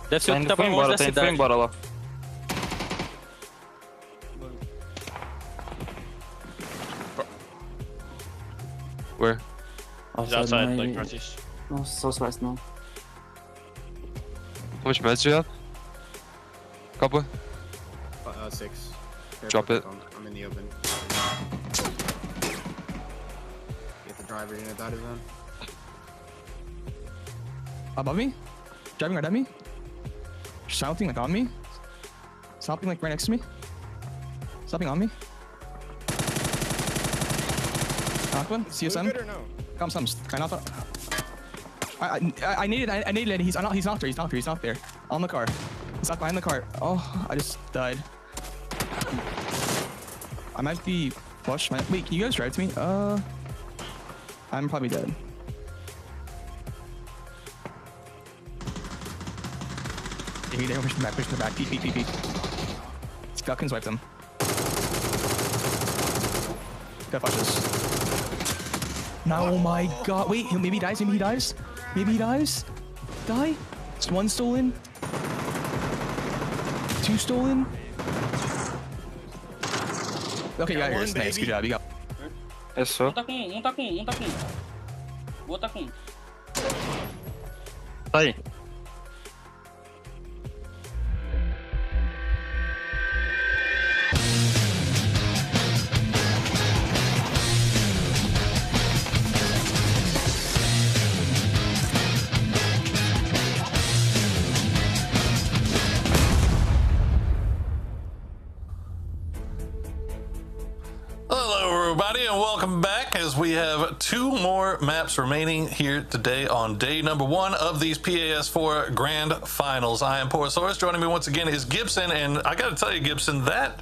Deve ser o que tava longe da cidade. Foi embora lá. Where? He's outside, like northeast. No, southwest now. How much meds do you have? Couple? 6. Drop it. I'm in the open. Get the driver unit out of zone. Above me? Driving right at me? Shouting like on me? Stopping like right next to me? Stopping on me. Knock one. CSM. Come some. I needed it. He's not there. He's not there. On the car. He's not behind the car. Oh, I just died. I might be flush. Wait, can you guys drive to me? I'm probably dead. Maybe they're pushing the back. Peek. Falcons wiped them. Got flushes. No, oh my god. Wait, maybe he dies. Die? It's 1 stolen. 2 stolen. Okay, you got yours. Nice, good job. You got. É só. Um tá com um. O outro tá com um. Aí. Everybody, and welcome back as we have 2 more maps remaining here today on day number 1 of these PAS4 Grand Finals. I am Porosaurus. Joining me once again is Gibson, and I gotta tell you, Gibson, that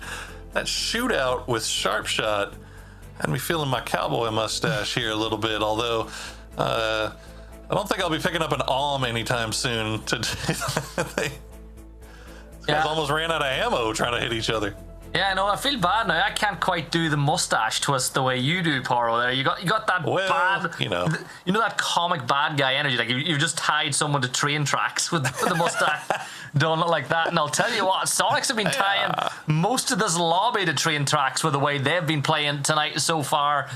shootout with Sharpshot had me feeling my cowboy mustache here a little bit, although I don't think I'll be picking up an AUM anytime soon. They almost ran out of ammo trying to hit each other. Yeah, no, I feel bad now. I can't quite do the mustache twist the way you do, Poro. There, you got that bad, you know that comic bad guy energy. Like you've just tied someone to train tracks with the mustache done like that. And I'll tell you what, Sonics have been tying most of this lobby to train tracks with the way they've been playing tonight so far.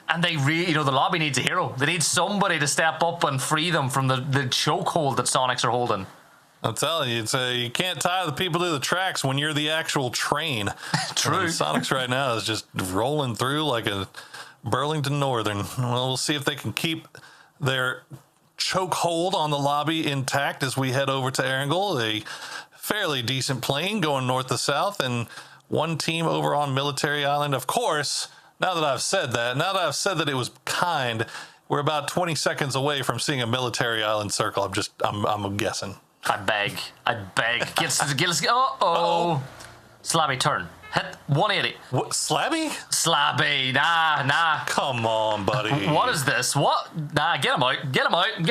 And they really, the lobby needs a hero. They need somebody to step up and free them from the chokehold that Sonics are holding. I'm telling you, you can't tie the people to the tracks when you're the actual train. True. Sonics right now is just rolling through like a Burlington Northern. Well, we'll see if they can keep their chokehold on the lobby intact as we head over to Erangel, a fairly decent plane going north to south, and 1 team over on Military Island. Of course, now that I've said that it was kind, we're about 20 seconds away from seeing a Military Island circle. I'm guessing. I beg. Get uh-oh. Slabby turn. Hit 180. What? Slabby? Slabby. Nah. Come on, buddy. What is this? What? Nah, get him out. Get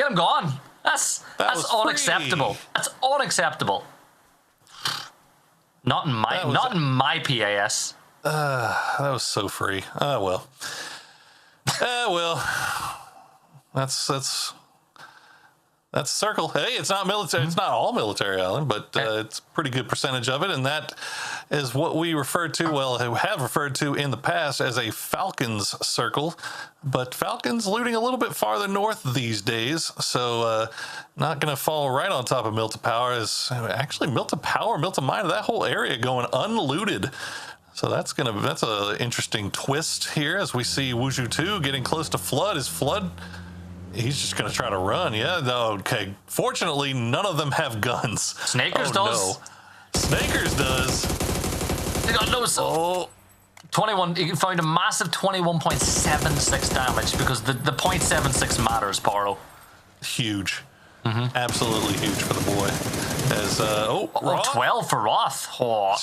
him gone. That's unacceptable. Free. That's unacceptable. Not in my PAS. That was so free. Well. That's circle. Hey, it's not military. It's not all Military Island, but it's a pretty good percentage of it, and that is what we have referred to in the past as a Falcons circle. But Falcons looting a little bit farther north these days, so not going to fall right on top of Milta Power. Is actually Milta Power, Milta Mine, that whole area going unlooted. So that's an interesting twist here as we see Wuju 2 getting close to Flood. Is Flood? He's just going to try to run. Yeah, no, okay. Fortunately, none of them have guns. Snakers does. No. Snakers does. They got no. 21. You found a massive 21.76 damage because the 0.76 matters, Paro. Huge. Absolutely huge for the boy. As 12 for Roth. Oh.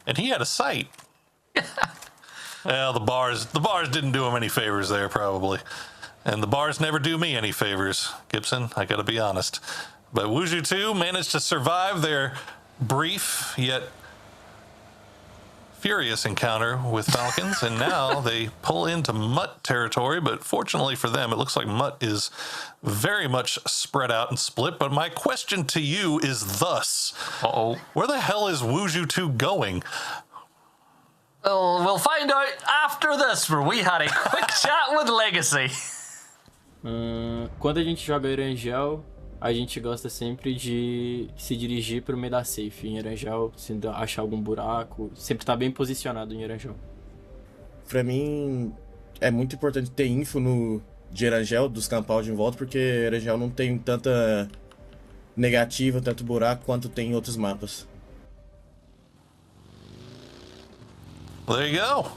And he had a sight. Well, the bars didn't do him any favors there, probably. And the bars never do me any favors, Gibson, I gotta be honest. But Wuju 2 managed to survive their brief yet furious encounter with Falcons, and now they pull into Mutt territory, but fortunately for them, it looks like Mutt is very much spread out and split. But my question to you is thus. Where the hell is Wuju 2 going? Well, we'll find out after this, where we had a quick chat with Legacy. Quando a gente joga Erangel, a gente gosta sempre de se dirigir pro meio da safe em Erangel, se achar algum buraco, sempre tá bem posicionado em Erangel. Pra mim, é muito importante ter info de Erangel, dos campos em volta, porque Erangel não tem tanta negativa, tanto buraco, quanto tem em outros mapas. there you go.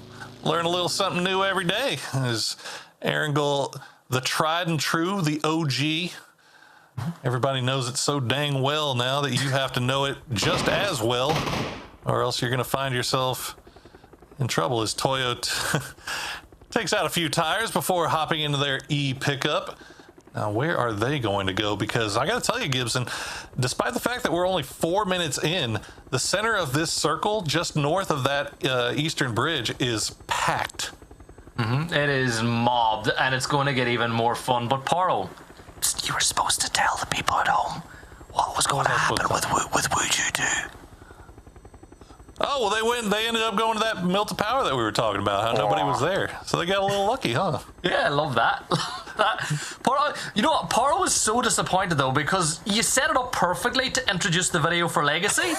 Learn a little something new every day. Is Erangel the tried and true, the OG? Everybody knows it so dang well now that you have to know it just as well, or else you're going to find yourself in trouble. As Toyo takes out a few tires before hopping into their E pickup. Now, where are they going to go? Because I got to tell you, Gibson, despite the fact that we're only 4 minutes in, the center of this circle, just north of that eastern bridge, is packed. It is mobbed, and it's going to get even more fun. But Paro, you were supposed to tell the people at home what was going to happen with Wuju 2. Oh, well, they ended up going to that Milta Power that we were talking about, how nobody was there. So they got a little lucky, huh? Yeah, I love that. Paro, you know what? Paro was so disappointed, though, because you set it up perfectly to introduce the video for Legacy.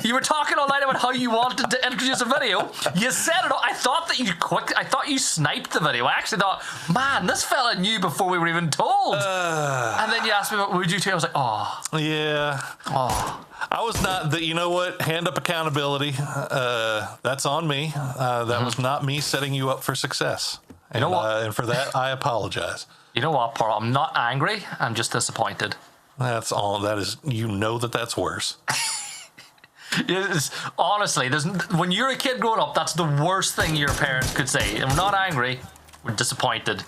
You were talking all night about how you wanted to introduce a video. You set it up. I thought you sniped the video. I actually thought, man, this fella knew before we were even told. And then you asked me about Wuju 2. I was like, oh. Yeah. Oh. I was not, you know what, hand up accountability. That's on me. That was not me setting you up for success. You know what? And for that, I apologize. You know what, Paro? I'm not angry. I'm just disappointed. That's all. That is, you know that's worse. Yes, honestly, when you're a kid growing up, that's the worst thing your parents could say. We're not angry. We're disappointed.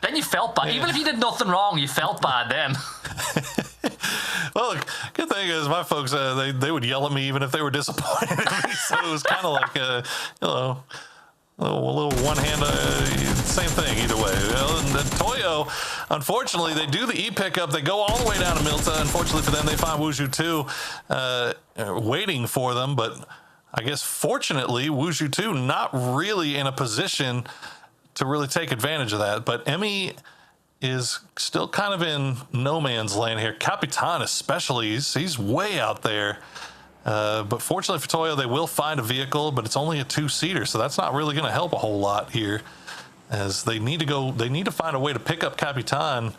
Then you felt bad. Yeah. Even if you did nothing wrong, you felt bad then. Well, look, good thing is my folks, they would yell at me even if they were disappointed in me. So it was kind of like, a little one hand, same thing either way. And Toyo, unfortunately, they do the E pickup. They go all the way down to Milta. Unfortunately for them, they find Wuju 2 waiting for them. But I guess fortunately, Wuju 2 not really in a position to really take advantage of that. But Emmy is still kind of in no man's land here. Capitan especially, he's way out there. But fortunately for Toyo, they will find a vehicle, but it's only a 2-seater, so that's not really going to help a whole lot here, as they need to find a way to pick up Capitan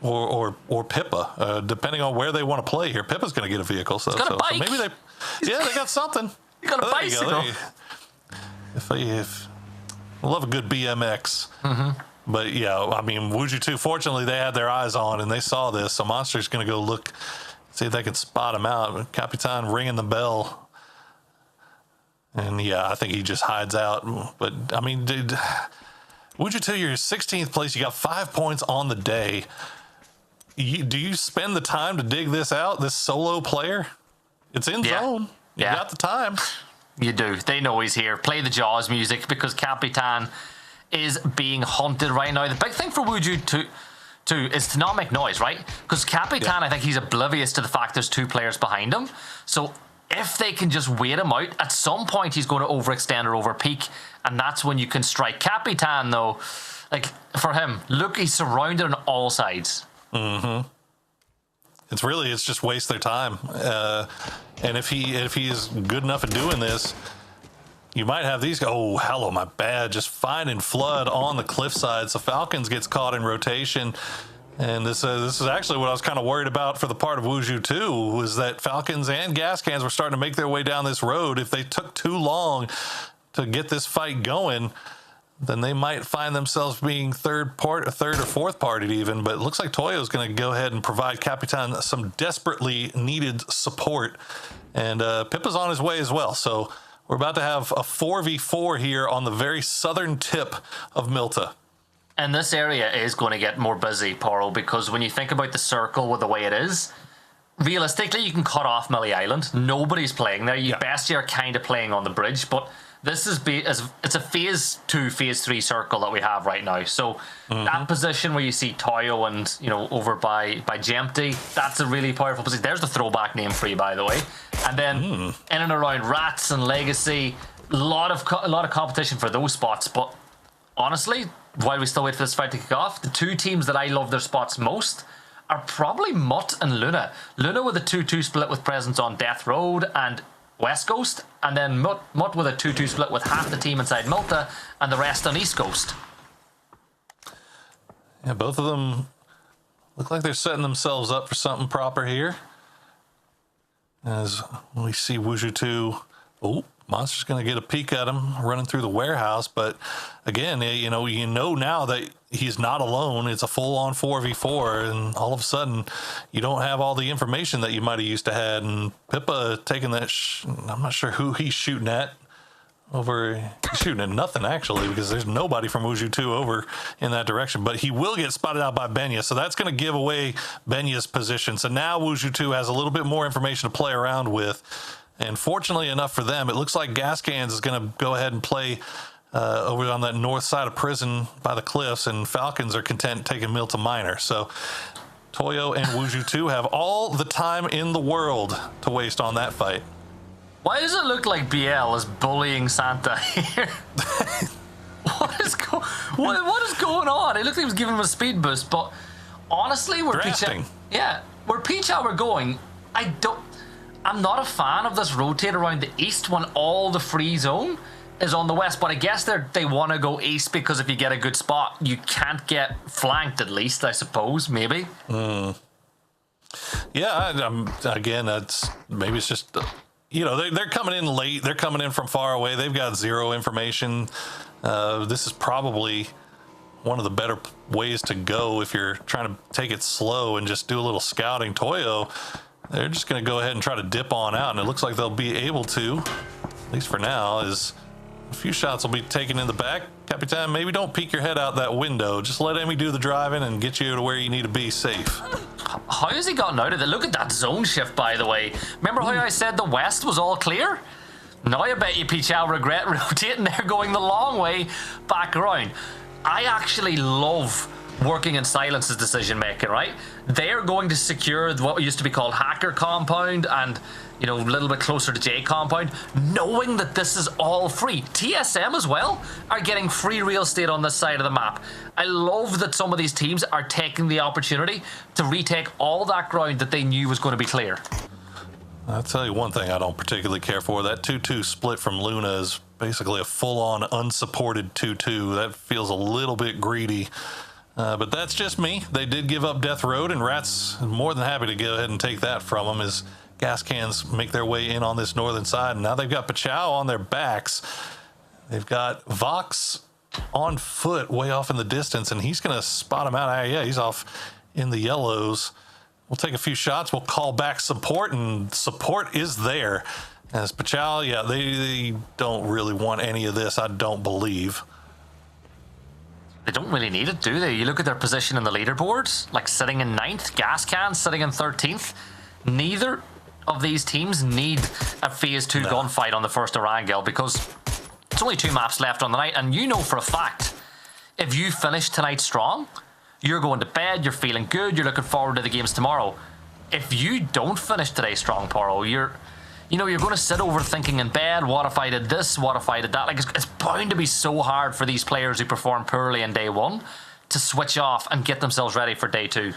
or Pippa, depending on where they want to play here. Pippa's going to get a vehicle, so maybe they got something. You got a bicycle. If I love a good BMX. But yeah, I mean, Wuju 2, fortunately, they had their eyes on and they saw this, so Monster's going to go look, see if they can spot him out. Capitan ringing the bell. And yeah, I think he just hides out. But I mean, dude, Wuju 2, you're 16th place. You got 5 points on the day. Do you spend the time to dig this out, this solo player? It's in zone. You got the time. You do. They know he's here. Play the Jaws music because Capitan is being hunted right now. The big thing for Wuju 2 is to not make noise, right? Because Capitan, I think he's oblivious to the fact there's 2 players behind him. So if they can just wait him out, at some point he's going to overextend or overpeak, and that's when you can strike. Capitan, though, like for him, look, he's surrounded on all sides. It's just waste their time. And if he is good enough at doing this, you might have these guys. Oh, hello, my bad. Just finding Flood on the cliffside. So Falcons gets caught in rotation. And this is actually what I was kind of worried about for the part of Wuju 2, was that Falcons and Gas Cans were starting to make their way down this road. If they took too long to get this fight going, then they might find themselves being third or fourth partied even. But it looks like Toyo's going to go ahead and provide Capitan some desperately needed support. And Pippa's on his way as well. So we're about to have a 4v4 here on the very southern tip of Milta. And this area is going to get more busy, Poro, because when you think about the circle with the way it is, realistically, you can cut off Millie Island. Nobody's playing there. Bestia are kind of playing on the bridge, but this is it's a phase 2, phase 3 circle that we have right now. So that position where you see Toyo and over by Jempty, that's a really powerful position. There's the throwback name for you, by the way. And then in and around Rats and Legacy, a lot of competition for those spots. But honestly, while we still wait for this fight to kick off, the 2 teams that I love their spots most are probably Mutt and Luna. Luna with a 2-2 split with presence on Death Road and West Coast, and then Mutt with a 2-2 split with half the team inside Milta and the rest on East Coast. Yeah, both of them look like they're setting themselves up for something proper here. As we see Wuju 2, Monster's going to get a peek at him running through the warehouse, but again, you know now that he's not alone. It's a full-on 4v4, and all of a sudden, you don't have all the information that you might have used to had. And Pippa taking that, I'm not sure who he's shooting at. He's shooting at nothing, actually, because there's nobody from Wuju 2 over in that direction. But he will get spotted out by Benya, so that's going to give away Benya's position. So now Wuju 2 has a little bit more information to play around with. And fortunately enough for them, it looks like Gas Cans is going to go ahead and play over on that north side of prison by the cliffs, and Falcons are content taking Mill to Minor. So Toyo and Wuju 2 have all the time in the world to waste on that fight. Why does it look like BL is bullying Santa here? What is going on? It looked like he was giving him a speed boost, but honestly, where Peach Out were going, I'm not a fan of this rotate around the east when all the free zone is on the west, but I guess they want to go east because if you get a good spot, you can't get flanked, at least, I suppose, maybe. Yeah, again, maybe it's just... they're coming in late. They're coming in from far away. They've got zero information. This is probably one of the better ways to go if you're trying to take it slow and just do a little scouting. Toyo, they're just going to go ahead and try to dip on out, and it looks like they'll be able to, at least for now, is a few shots will be taken in the back. Capitan, maybe don't peek your head out that window. Just let Emmy do the driving and get you to where you need to be safe. How has he gotten out of it? Look at that zone shift, by the way. Remember how I said the west was all clear? Now I bet you Peach will regret rotating there, going the long way back around. I actually love working in Silence's decision making, right? They're going to secure what used to be called Hacker Compound and, a little bit closer to J Compound, knowing that this is all free. TSM as well are getting free real estate on this side of the map. I love that some of these teams are taking the opportunity to retake all that ground that they knew was going to be clear. I'll tell you one thing I don't particularly care for. That 2-2 split from Luna is basically a full-on unsupported 2-2. That feels a little bit greedy. But that's just me. They did give up Death Road, and Rat's more than happy to go ahead and take that from them as Gas Cans make their way in on this northern side. And now they've got Pachao on their backs. They've got Vox on foot way off in the distance, and he's going to spot him out. Yeah, he's off in the yellows. We'll take a few shots. We'll call back support, and support is there. As Pachao, they don't really want any of this, I don't believe. They don't really need it, do they? You look at their position in the leaderboards, like sitting in 9th, Gas Can sitting in 13th. Neither of these teams need a phase 2 gunfight on the first Erangel because it's only 2 maps left on the night, and you know for a fact, if you finish tonight strong, you're going to bed, you're feeling good, you're looking forward to the games tomorrow. If you don't finish today strong, Poro, you're going to sit overthinking in bed, what if I did this, what if I did that? Like, it's bound to be so hard for these players who perform poorly in day 1 to switch off and get themselves ready for day 2.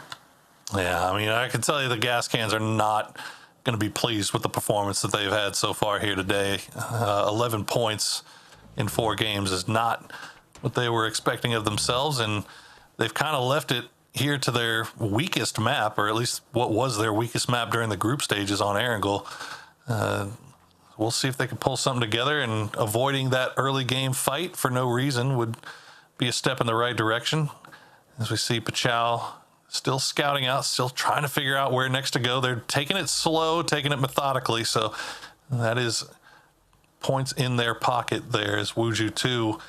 Yeah, I can tell you the Gas Cans are not going to be pleased with the performance that they've had so far here today. 11 points in 4 games is not what they were expecting of themselves, and they've kind of left it here to their weakest map, or at least what was their weakest map during the group stages on Erangel. We'll see if they can pull something together, and avoiding that early game fight for no reason would be a step in the right direction. As we see Pachao still scouting out, still trying to figure out where next to go. They're taking it slow, taking it methodically, so that is points in their pocket there as Wuju 2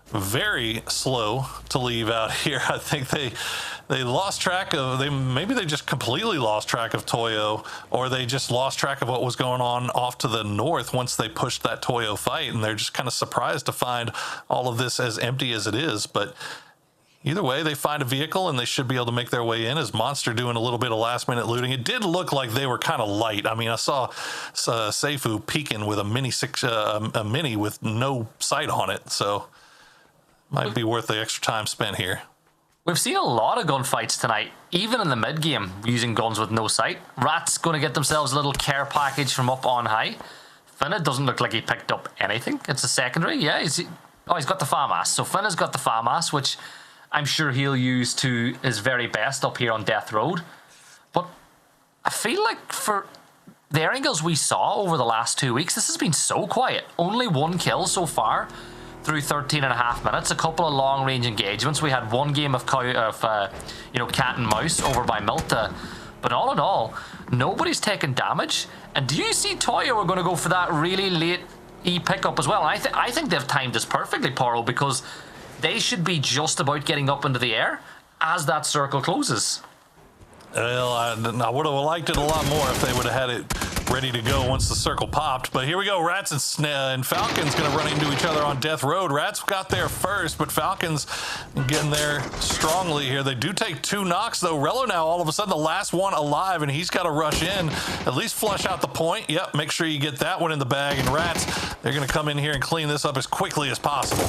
very slow to leave out here. I think they lost track of, maybe they just completely lost track of Toyo, or they just lost track of what was going on off to the north once they pushed that Toyo fight, and they're just kind of surprised to find all of this as empty as it is. But either way, they find a vehicle and they should be able to make their way in. As Monster doing a little bit of last-minute looting. It did look like they were kind of light. I saw Seifu peeking with a mini with no sight on it, so might be worth the extra time spent here. We've seen a lot of gunfights tonight, even in the mid-game, using guns with no sight. Rat's going to get themselves a little care package from up on high. Finna doesn't look like he picked up anything. It's a secondary. Yeah, he's got the FAMAS. So Finna's got the FAMAS, which I'm sure he'll use to his very best up here on Death Road. But I feel like for the Erangels we saw over the last 2 weeks, this has been so quiet. Only 1 kill so far through 13 and a half minutes. A couple of long-range engagements. We had 1 game of cat and mouse over by Milta. But all in all, nobody's taken damage. And do you see Toyo are going to go for that really late E pickup as well? And I think they've timed this perfectly, Poro, because they should be just about getting up into the air as that circle closes. Well, I would have liked it a lot more if they would have had it ready to go once the circle popped. But here we go. Rats and Falcons going to run into each other on Death Road. Rats got there first, but Falcons getting there strongly here. They do take 2 knocks, though. Rello now all of a sudden the last one alive, and he's got to rush in, at least flush out the point. Yep, make sure you get that one in the bag. And Rats, they're going to come in here and clean this up as quickly as possible.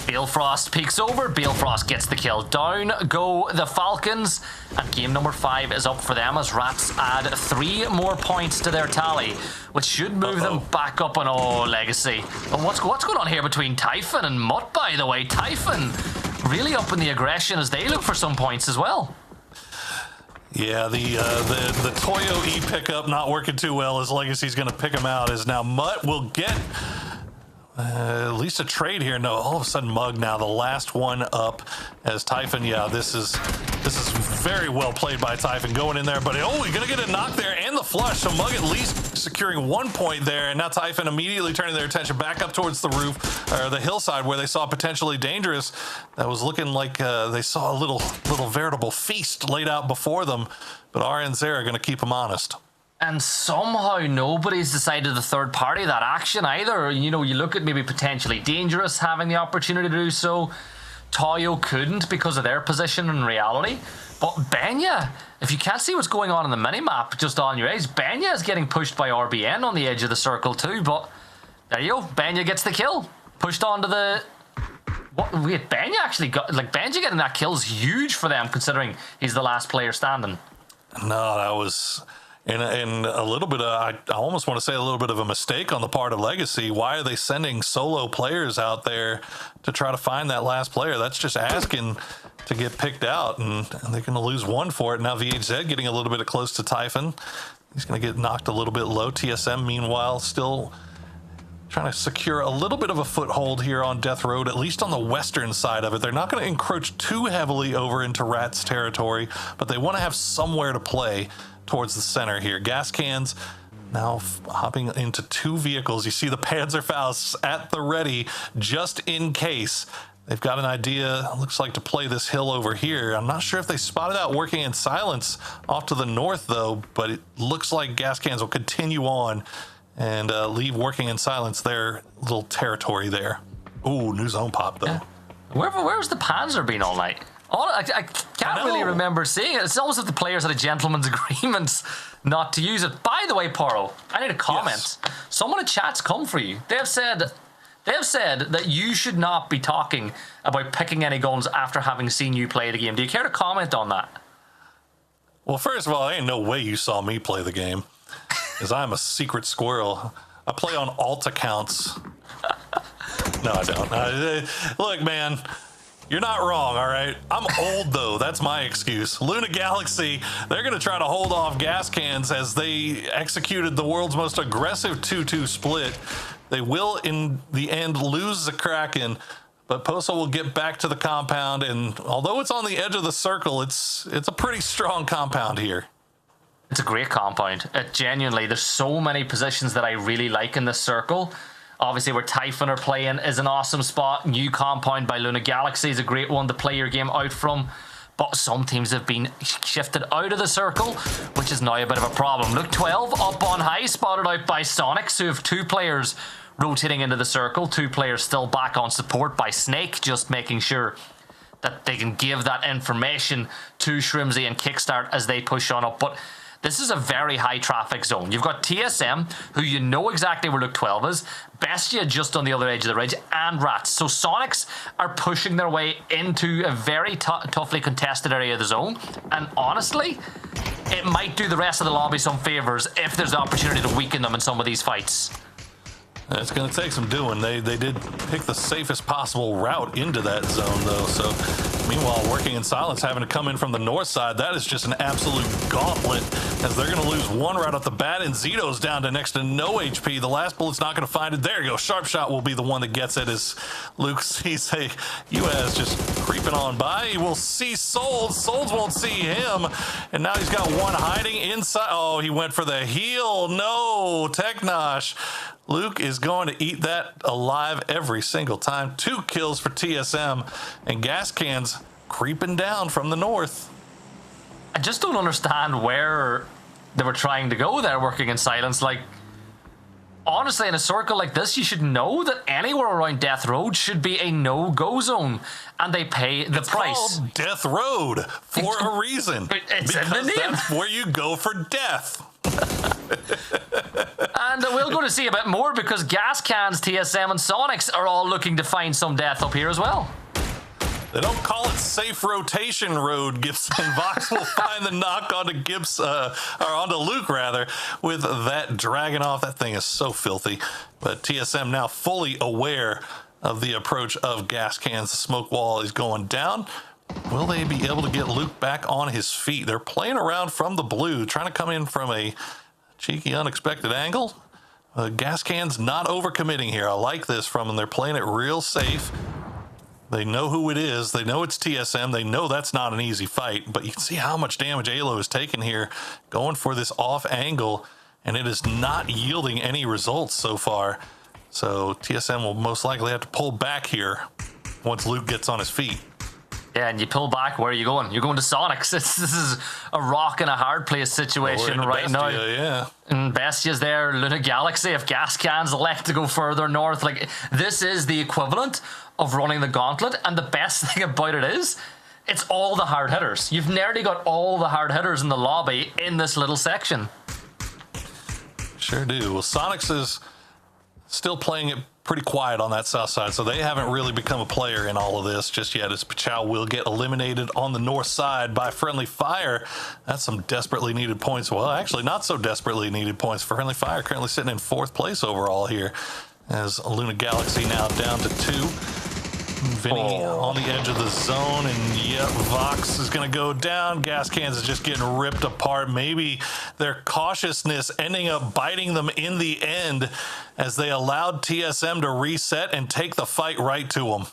Balefrost peeks over. Balefrost gets the kill. Down go the Falcons. And game number 5 is up for them as Rats add 3 more points to their tally, which should move them back up on Legacy. But what's going on here between Typhon and Mutt, by the way? Typhon really up in the aggression as they look for some points as well. Yeah, the Toyo E pickup not working too well as Legacy's going to pick him out. As now Mutt will get at least a trade here. No, all of a sudden Mug now the last one up as Typhon. Yeah, this is very well played by Typhon going in there, but he's gonna get a knock there and the flush. So Mug at least securing 1 point there, and now Typhon immediately turning their attention back up towards the roof or the hillside where they saw potentially dangerous. That was looking like they saw a little veritable feast laid out before them, but RNZ are gonna keep them honest. And somehow nobody's decided to third party that action either. You know, you look at maybe potentially dangerous having the opportunity to do so. Toyo couldn't because of their position in reality. But Benya, if you can't see what's going on the minimap just on your edge, Benya is getting pushed by RBN on the edge of the circle too. But there you go, Benya gets the kill. Pushed onto the... Wait, Benya actually got... Benya getting that kill is huge for them considering he's the last player standing. No, that was... And a little bit of, I almost want to say a little bit of a mistake on the part of Legacy. Why are they sending solo players out there to try to find that last player? That's just asking to get picked out, and they're going to lose 1 for it. Now VHZ getting a little bit close to Typhon. He's going to get knocked a little bit low. TSM, meanwhile, still trying to secure a little bit of a foothold here on Death Road, at least on the western side of it. They're not going to encroach too heavily over into Rats territory, but they want to have somewhere to play towards the center here. Gas cans now hopping into 2 vehicles. You see the Panzerfaust at the ready just in case. They've got an idea, looks like, to play this hill over here. I'm not sure if they spotted out working in silence off to the north though, but it looks like gas cans will continue on and leave working in silence their little territory there. Ooh, new zone pop though. Yeah. Where's the Panzer been all night? I can't really remember seeing it. It's almost as if the players had a gentleman's agreement not to use it. By the way, Poro, I need a comment. Yes. Someone in chat's come for you. They've said that you should not be talking about picking any guns after having seen you play the game. Do you care to comment on that? Well, first of all, ain't no way you saw me play the game, because I'm a secret squirrel. I play on alt accounts. No, I don't. Look, man. You're not wrong, all right? I'm old, though. That's my excuse. Luna Galaxy, they're going to try to hold off gas cans as they executed the world's most aggressive 2-2 split. They will, in the end, lose the Kraken, but Poso will get back to the compound, and although it's on the edge of the circle, it's a pretty strong compound here. It's a great compound. Genuinely, there's so many positions that I really like in this circle. Obviously, where Typhon are playing is an awesome spot. New compound by Luna Galaxy is a great one to play your game out from. But some teams have been shifted out of the circle, which is now a bit of a problem. Look, 12 up on high, spotted out by Sonics, who have 2 players rotating into the circle. 2 players still back on support by Snake, just making sure that they can give that information to Shrimsy and Kickstart as they push on up. But this is a very high traffic zone. You've got TSM, who you know exactly where Look 12 is, Bestia just on the other edge of the ridge, and Rats. So Sonics are pushing their way into a very toughly contested area of the zone. And honestly, it might do the rest of the lobby some favors if there's the opportunity to weaken them in some of these fights. It's going to take some doing. They did pick the safest possible route into that zone, though. So, meanwhile, Working in Silence having to come in from the north side. That is just an absolute gauntlet, as they're going to lose one right off the bat, and Zito's down to next to no HP. The last bullet's not going to find it. There you go. Sharp Shot will be the one that gets it, as Luke sees a US just creeping on by. He will see Souls. Souls won't see him, and now he's got one hiding inside. Oh, he went for the heal. No, Teknosh. Luke is going to eat that alive every single time. 2 kills for TSM, and Gas Cans creeping down from the north. I just don't understand where they were trying to go there, Working in Silence. Like, honestly, in a circle like this, you should know that anywhere around Death Road should be a no-go zone, and they pay the price. It's called Death Road for a reason. It's in the name. That's where you go for death. And we'll go to see a bit more, because Gas Cans, TSM, and Sonics are all looking to find some death up here as well. They don't call it Safe Rotation Road, Gibson. Vox will find the knock onto onto Luke, rather, with that dragging off. That thing is so filthy. But TSM now fully aware of the approach of Gas Cans. The smoke wall is going down. Will they be able to get Luke back on his feet? They're playing around from the blue, trying to come in from a cheeky, unexpected angle. Gas Cans not overcommitting here. I like this from them. They're playing it real safe. They know who it is. They know it's TSM. They know that's not an easy fight, but you can see how much damage Alo is taking here, going for this off angle, and it is not yielding any results so far. So TSM will most likely have to pull back here once Luke gets on his feet. Yeah, and you pull back, where are you going? You're going to Sonics. This is a rock and a hard place situation right now. Yeah. And Bestia's there, Luna Galaxy, if Gas Cans elect to go further north. Like, this is the equivalent of running the gauntlet, and the best thing about it is, it's all the hard hitters. You've nearly got all the hard hitters in the lobby in this little section. Sure do. Well, Sonics is still playing it pretty quiet on that south side, so they haven't really become a player in all of this just yet, as Pachow will get eliminated on the north side by Friendly Fire. That's some desperately needed points. Well, actually, not so desperately needed points for Friendly Fire, currently sitting in 4th place overall here, as Luna Galaxy now down to 2. Vinny on the edge of the zone, and yep, Vox is going to go down. Gas Cans is just getting ripped apart. Maybe their cautiousness ending up biting them in the end, as they allowed TSM to reset and take the fight right to them.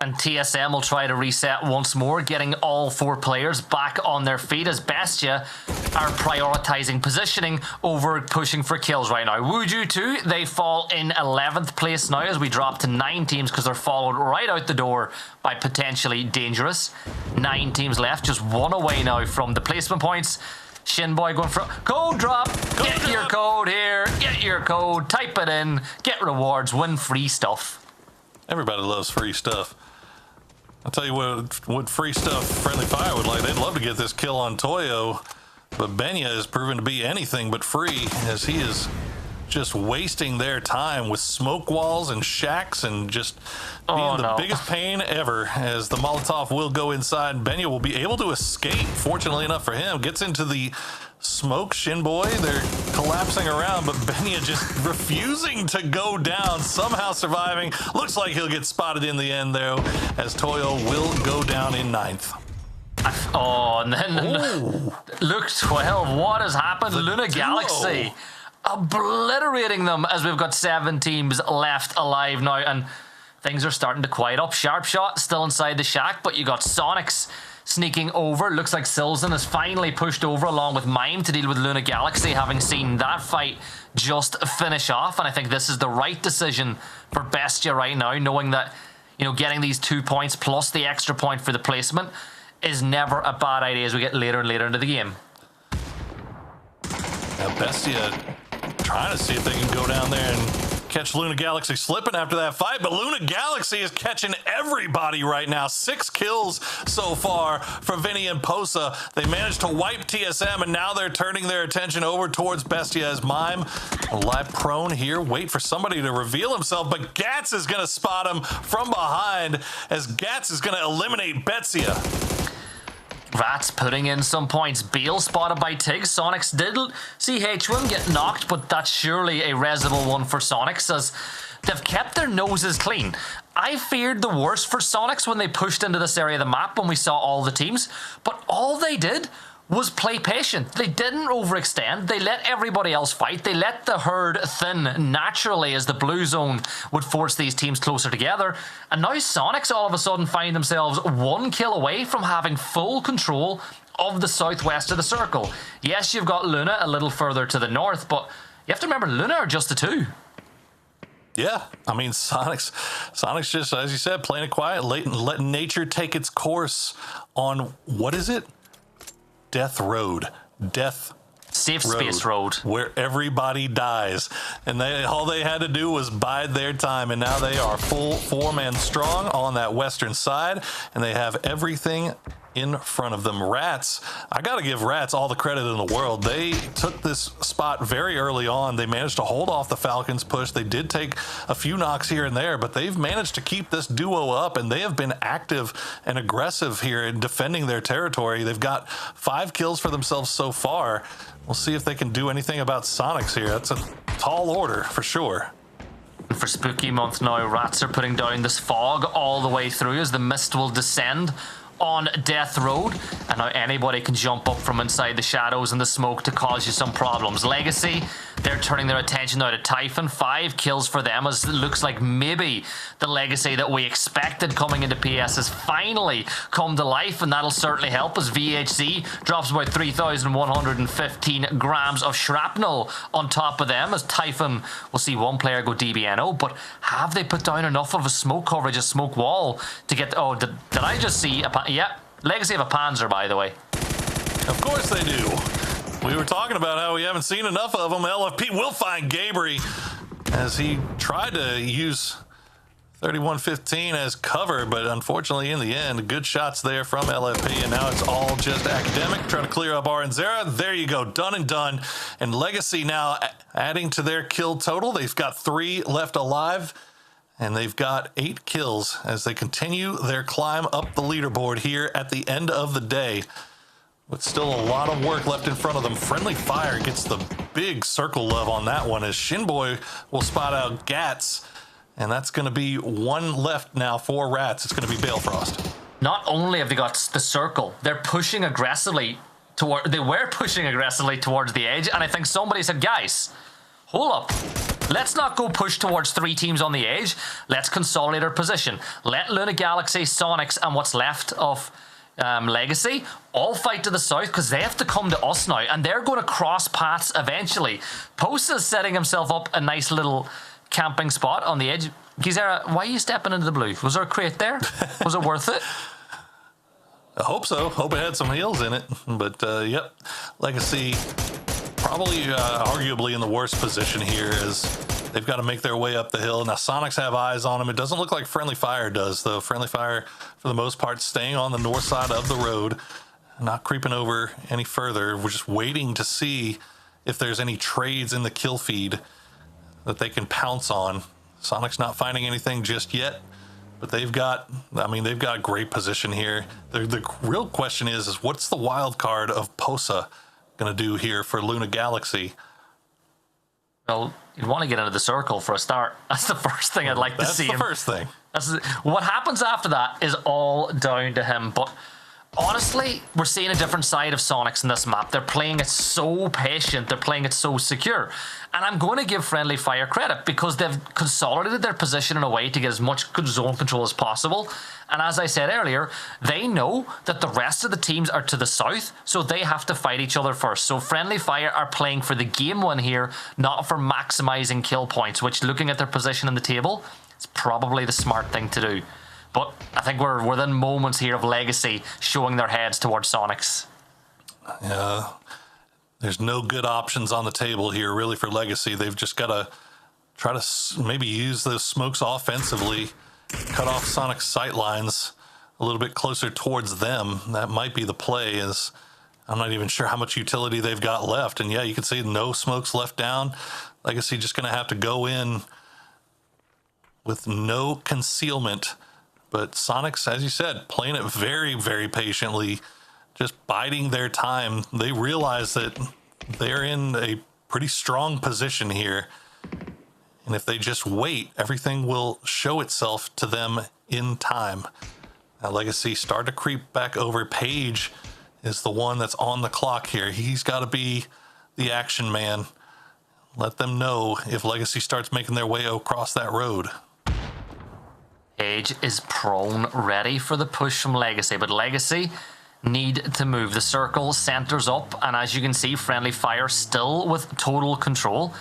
And TSM will try to reset once more, getting all 4 players back on their feet, as Bestia are prioritizing positioning over pushing for kills right now. Wuju too, they fall in 11th place now, as we drop to 9 teams, because they're followed right out the door by potentially dangerous. 9 teams left, just 1 away now from the placement points. Shinboy going for code drop. Get your code here. Get your code. Type it in. Get rewards. Win free stuff. Everybody loves free stuff. I'll tell you what free stuff Friendly Fire would like. They'd love to get this kill on Toyo, but Benya is proven to be anything but free, as he is just wasting their time with smoke walls and shacks and just being the biggest pain ever, as the Molotov will go inside. Benya will be able to escape, fortunately enough for him. Gets into the smoke, Shinboy. They're collapsing around, but Benya just refusing to go down, somehow surviving. Looks like he'll get spotted in the end, though, as Toyo will go down in 9th. Oh, and then Luke 12. What has happened? Luna Galaxy obliterating them, as we've got 7 teams left alive now, and things are starting to quiet up. Sharp Shot still inside the shack, but you got Sonics sneaking over. Looks like Silson has finally pushed over along with Mime to deal with Luna Galaxy, having seen that fight just finish off. And I think this is the right decision for Bestia right now, knowing that, you know, getting these 2 points plus the extra point for the placement is never a bad idea as we get later and later into the game. Now Bestia trying to see if they can go down there and catch Luna Galaxy slipping after that fight, but Luna Galaxy is catching everybody right now. 6 kills so far for Vinny and Posa. They managed to wipe TSM, and now they're turning their attention over towards Bestia, as Mime lie prone here, wait for somebody to reveal himself, but Gats is going to spot him from behind, as Gats is going to eliminate Betsia. Rats putting in some points. Beal spotted by Tiggs. Sonics did see H1 get knocked, but that's surely a reasonable one for Sonics as they've kept their noses clean. I feared the worst for Sonics when they pushed into this area of the map when we saw all the teams, but all they did was play patient. They didn't overextend. They let everybody else fight. They let the herd thin naturally as the blue zone would force these teams closer together. And now Sonics all of a sudden find themselves 1 kill away from having full control of the southwest of the circle. Yes, you've got Luna a little further to the north, but you have to remember Luna are just the 2. Yeah, I mean, Sonics just, as you said, playing it quiet, letting nature take its course on, what is it? Death Road. Safe Space Road. Where everybody dies. And all they had to do was bide their time, and now they are full 4-man strong on that western side, and they have everything in front of them. Rats, I got to give Rats all the credit in the world. They took this spot very early on. They managed to hold off the Falcons' push. They did take a few knocks here and there, but they've managed to keep this duo up, and they have been active and aggressive here in defending their territory. They've got 5 kills for themselves so far. We'll see if they can do anything about Sonics here. That's a tall order for sure. For Spooky Month now, Rats are putting down this fog all the way through as the mist will descend on Death Road, and now anybody can jump up from inside the shadows and the smoke to cause you some problems. Legacy, they're turning their attention now to Typhon. 5 kills for them as it looks like maybe the Legacy that we expected coming into PS has finally come to life, and that'll certainly help as VHC drops about 3,115 grams of shrapnel on top of them as Typhon will see one player go DBNO, but have they put down enough of a smoke coverage, a smoke wall to get... Oh, did I just see... Yeah, Legacy have a Panzer, by the way. Of course they do. We were talking about how we haven't seen enough of them. LFP will find Gabry as he tried to use 3115 as cover, but unfortunately in the end, good shots there from LFP, and now it's all just academic. Trying to clear up Zera. There you go, done and done. And Legacy now adding to their kill total. They've got 3 left alive, and they've got 8 kills as they continue their climb up the leaderboard here at the end of the day. With still a lot of work left in front of them. Friendly Fire gets the big circle love on that one as Shinboy will spot out Gats. And that's going to be 1 left now for Rats. It's going to be Balefrost. Not only have they got the circle, they're pushing aggressively toward... They were pushing aggressively towards the edge, and I think somebody said, guys, hold up. Let's not go push towards 3 teams on the edge. Let's consolidate our position. Let Luna Galaxy, Sonics, and what's left of Legacy all fight to the south because they have to come to us now, and they're going to cross paths eventually. Posa's setting himself up a nice little camping spot on the edge. Gizera, why are you stepping into the blue? Was there a crate there? Was it worth it? I hope so. Hope it had some heals in it. But, yep, Legacy probably arguably in the worst position here as they've got to make their way up the hill. Now, Sonics have eyes on them. It doesn't look like Friendly Fire does, though. Friendly Fire, for the most part, staying on the north side of the road, not creeping over any further. We're just waiting to see if there's any trades in the kill feed that they can pounce on. Sonic's not finding anything just yet, but they've got great position here. The real question is what's the wild card of Posa going to do here for Luna Galaxy? Well, you'd want to get into the circle for a start. That's the first thing I'd like to see. That's the first thing. What happens after that is all down to him. But honestly, we're seeing a different side of Sonics in this map. They're playing it so patient. They're playing it so secure. And I'm going to give Friendly Fire credit because they've consolidated their position in a way to get as much zone control as possible. And as I said earlier, they know that the rest of the teams are to the south, so they have to fight each other first. So Friendly Fire are playing for the game one here, not for maximizing kill points, which, looking at their position in the table, is probably the smart thing to do. But I think we're within moments here of Legacy showing their heads towards Sonics. Yeah, there's no good options on the table here, really, for Legacy. They've just got to try to maybe use those smokes offensively, cut off Sonic's sight lines a little bit closer towards them. That might be the play, as I'm not even sure how much utility they've got left. And yeah, you can see no smokes left down. Legacy just going to have to go in with no concealment. But Sonics, as you said, playing it very, very patiently. just biding their time. They realize that they're in a pretty strong position here. And if they just wait, everything will show itself to them in time. Now, Legacy start to creep back over. Paige is the one that's on the clock here. He's got to be the action man. Let them know if Legacy starts making their way across that road. Paige is prone, ready for the push from Legacy, but Legacy need to move. The circle centers up, and as you can see, Friendly Fire still with total control.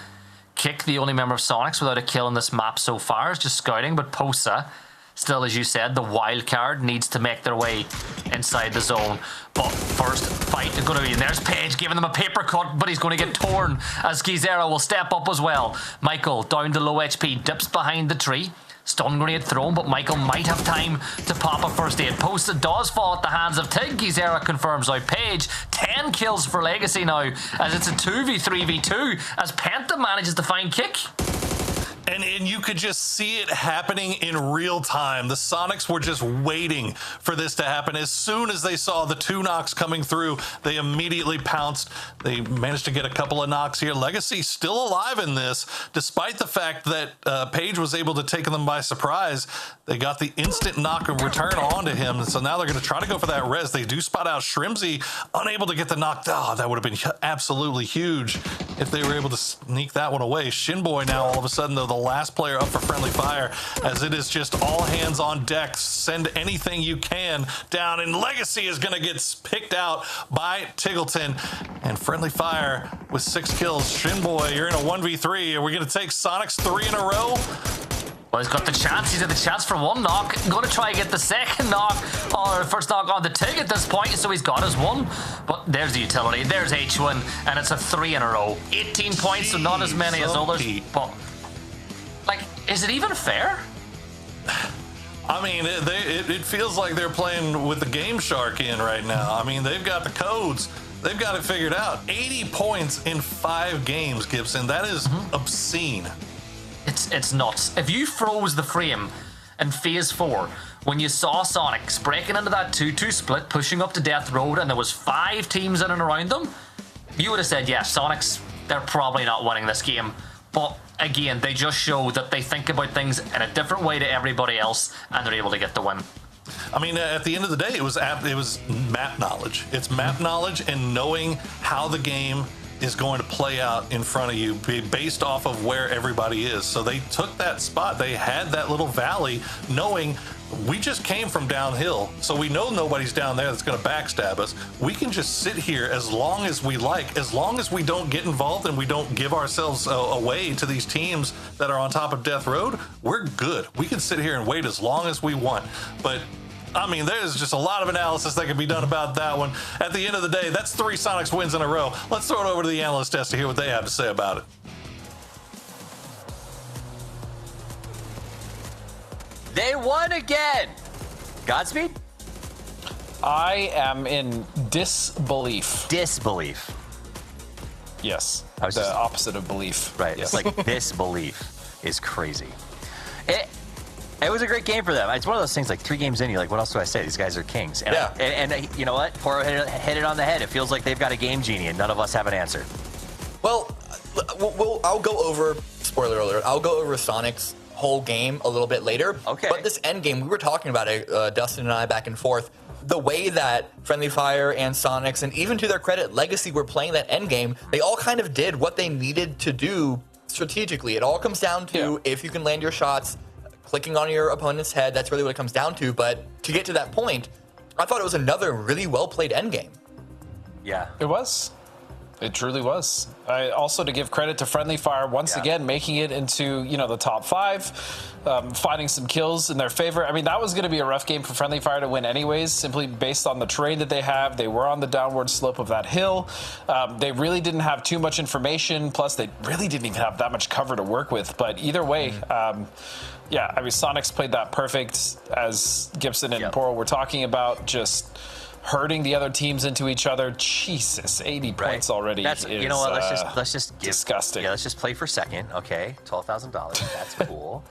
Kick, the only member of Sonics without a kill in this map so far, is just scouting, but Posa, still, as you said, the wild card, needs to make their way inside the zone. But first fight is going to be, and there's Paige giving them a paper cut, but he's going to get torn as Gizera will step up as well. Michael, down to low HP, dips behind the tree. Stun grenade thrown, but Michael might have time to pop a first aid. Posta does fall at the hands of Tig. Gizera confirms out Paige. 10 kills for Legacy now, as it's a 2v3v2, as Penta manages to find Kick. And you could just see it happening in real time. The Sonics were just waiting for this to happen. As soon as they saw the 2 knocks coming through, they immediately pounced. They managed to get a couple of knocks here. Legacy still alive in this, despite the fact that Paige was able to take them by surprise. They got the instant knock and return onto him, so now they're going to try to go for that res. They do spot out Shrimsy, unable to get the knock. Oh, that would have been absolutely huge if they were able to sneak that one away. Shinboy now all of a sudden, though, the last player up for Friendly Fire, as it is just all hands on deck. Send anything you can down, and Legacy is going to get picked out by Tiggleton. And Friendly Fire with 6 kills. Shinboy, you're in a 1v3. Are we going to take Sonics 3 in a row? Well, he's got the chance. He's had the chance for 1 knock. Going to try and get the second knock, or first knock on the Tig at this point, so he's got his 1. But there's the utility. There's H1, and it's a 3 in a row. 18 points, so not as many as others. But, like, is it even fair? I mean, it feels like they're playing with the Game Shark in right now. I mean, they've got the codes. They've got it figured out. 80 points in 5 games, Gibson. That is obscene. It's nuts. If you froze the frame in Phase 4, when you saw Sonics breaking into that 2-2 split, pushing up to Death Road, and there was 5 teams in and around them, you would have said, yes, Sonics, they're probably not winning this game. But again, they just show that they think about things in a different way to everybody else, and they're able to get the win. I mean, at the end of the day, it was map knowledge. It's map knowledge and knowing how the game is going to play out in front of you based off of where everybody is. So they took that spot. They had that little valley, knowing we just came from downhill, so we know nobody's down there that's going to backstab us. We can just sit here as long as we like, as long as we don't get involved and we don't give ourselves away to these teams that are on top of Death Road. We're good. We can sit here and wait as long as we want. But I mean, there's just a lot of analysis that can be done about that one. At the end of the day, that's 3 Sonics wins in a row. Let's throw it over to the analyst desk to hear what they have to say about it. They won again. Godspeed? I am in disbelief. Disbelief. Yes. The opposite of belief. Right. Yes. It's like disbelief is crazy. It was a great game for them. It's one of those things, like 3 games in, you're like, what else do I say? These guys are kings. And, Yeah. and you know what? Poro hit it on the head. It feels like they've got a game genie, and none of us have an answer. Well, I'll go over, spoiler alert, I'll go over Sonic's whole game a little bit later. Okay. But this end game, we were talking about it, Dustin and I, back and forth. The way that Friendly Fire and Sonics, and even to their credit, Legacy were playing that end game, they all kind of did what they needed to do strategically. It all comes down to if you can land your shots, clicking on your opponent's head. That's really what it comes down to. But to get to that point, I thought it was another really well-played endgame. Yeah. It was. It truly was. Also, to give credit to Friendly Fire, once again, making it into, the top 5, finding some kills in their favor. I mean, that was going to be a rough game for Friendly Fire to win anyways, simply based on the terrain that they have. They were on the downward slope of that hill. They really didn't have too much information. Plus, they really didn't even have that much cover to work with. But either way, Sonics played that perfect, as Gibson and Poro were talking about. Just herding the other teams into each other. Jesus, 80 points already. That's, is, you know what? Let's just give, disgusting. Yeah, let's just play for second. Okay, $12,000. That's cool.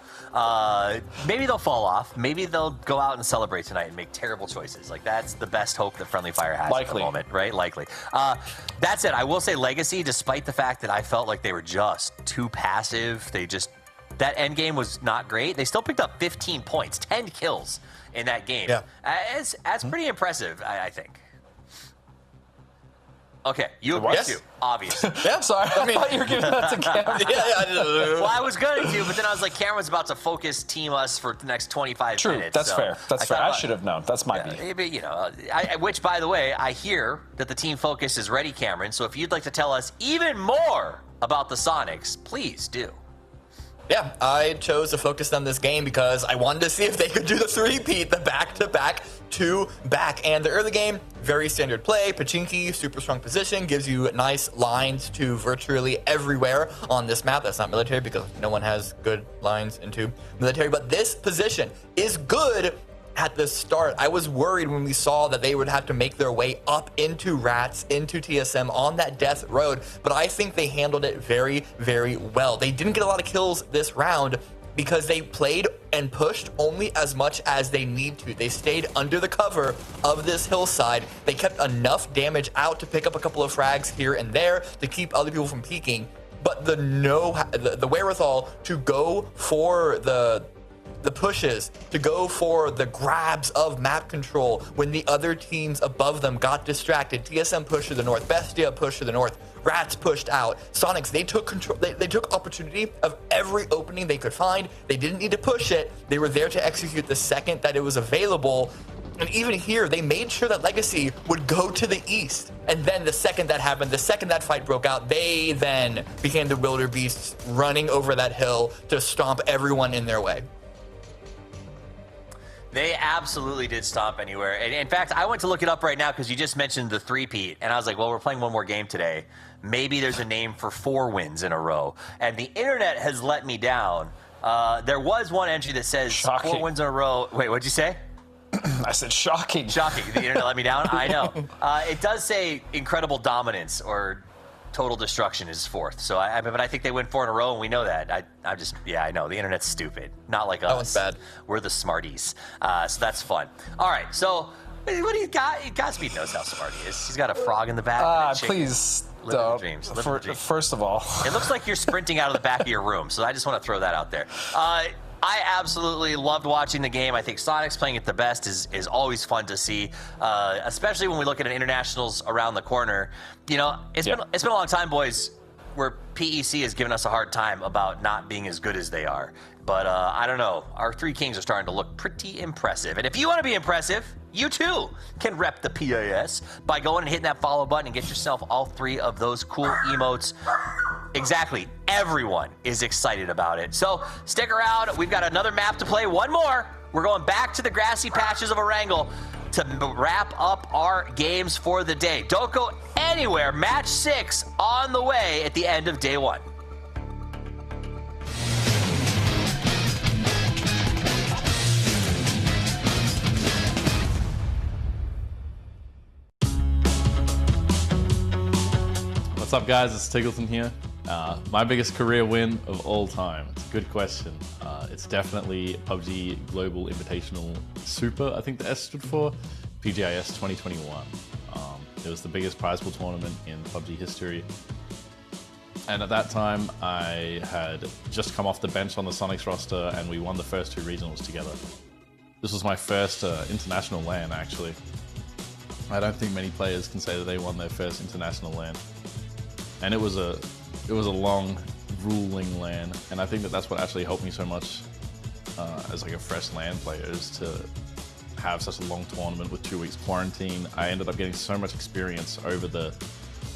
Maybe they'll fall off. Maybe they'll go out and celebrate tonight and make terrible choices. Like, that's the best hope that Friendly Fire has at the moment, right? Likely. That said, I will say Legacy, despite the fact that I felt like they were just too passive, that end game was not great. They still picked up 15 points, 10 kills in that game. Yeah. That's pretty impressive, I think. Okay, you agree too, obviously. Yeah, sorry. I thought you were giving that to Cameron. Well, I was going to, but then I was like, Cameron's about to focus team us for the next 25 minutes. True, that's fair. That's fair. I should have known. That's my beat. Maybe, you know, which, by the way, I hear that the team focus is ready, Cameron. So if you'd like to tell us even more about the Sonics, please do. Yeah, I chose to focus on this game because I wanted to see if they could do the three-peat, the back-to-back, two-back. And the early game, very standard play, Pachinki, super strong position, gives you nice lines to virtually everywhere on this map. That's not military because no one has good lines into military, but this position is good at the start. I was worried when we saw that they would have to make their way up into Rats, into TSM on that death road, but I think they handled it very, very well. They didn't get a lot of kills this round because they played and pushed only as much as they need to. They stayed under the cover of this hillside. They kept enough damage out to pick up a couple of frags here and there to keep other people from peeking, but the wherewithal to go for the pushes, to go for the grabs of map control when the other teams above them got distracted. TSM pushed to the north, Bestia pushed to the north, Rats pushed out. Sonics, they took control, they took opportunity of every opening they could find. They didn't need to push it. They were there to execute the second that it was available. And even here, they made sure that Legacy would go to the east. And then the second that happened, the second that fight broke out, they then became the wildebeests running over that hill to stomp everyone in their way. They absolutely did stomp anywhere. And in fact, I went to look it up right now because you just mentioned the three-peat, and I was like, well, we're playing one more game today. Maybe there's a name for 4 wins in a row. And the internet has let me down. There was one entry that says Shocking. 4 wins in a row. Wait, what'd you say? I said shocking. Shocking. The internet let me down? I know. It does say incredible dominance or total destruction is 4th. So, but I think they win 4 in a row, and we know that. I know. The internet's stupid. Not like us. That one's bad. We're the smarties. So that's fun. All right, so what do you got? Godspeed knows how smart he is. He's got a frog in the back. Please Living don't. the dreams. Living the dreams. First of all, it looks like you're sprinting out of the back of your room, so I just want to throw that out there. I absolutely loved watching the game. I think Sonics playing it the best is always fun to see, especially when we look at internationals around the corner. You know, it's been a long time, boys, where PEC has given us a hard time about not being as good as they are. But I don't know. Our 3 Kings are starting to look pretty impressive. And if you want to be impressive, you too can rep the PAS by going and hitting that follow button and get yourself all 3 of those cool emotes. Exactly. Everyone is excited about it. So stick around. We've got another map to play. One more. We're going back to the grassy patches of Erangel to wrap up our games for the day. Don't go anywhere. Match 6 on the way at the end of day 1. What's up, guys? It's Tiggleton here. My biggest career win of all time. It's a good question. It's definitely PUBG Global Invitational Super, I think the S stood for, PGIS 2021. It was the biggest prize pool tournament in PUBG history. And at that time, I had just come off the bench on the Sonics roster, and we won the first 2 regionals together. This was my first international LAN, actually. I don't think many players can say that they won their first international LAN. And it was a long, grueling LAN, and I think that that's what actually helped me so much as like a fresh LAN player, is to have such a long tournament with 2 weeks quarantine. I ended up getting so much experience over the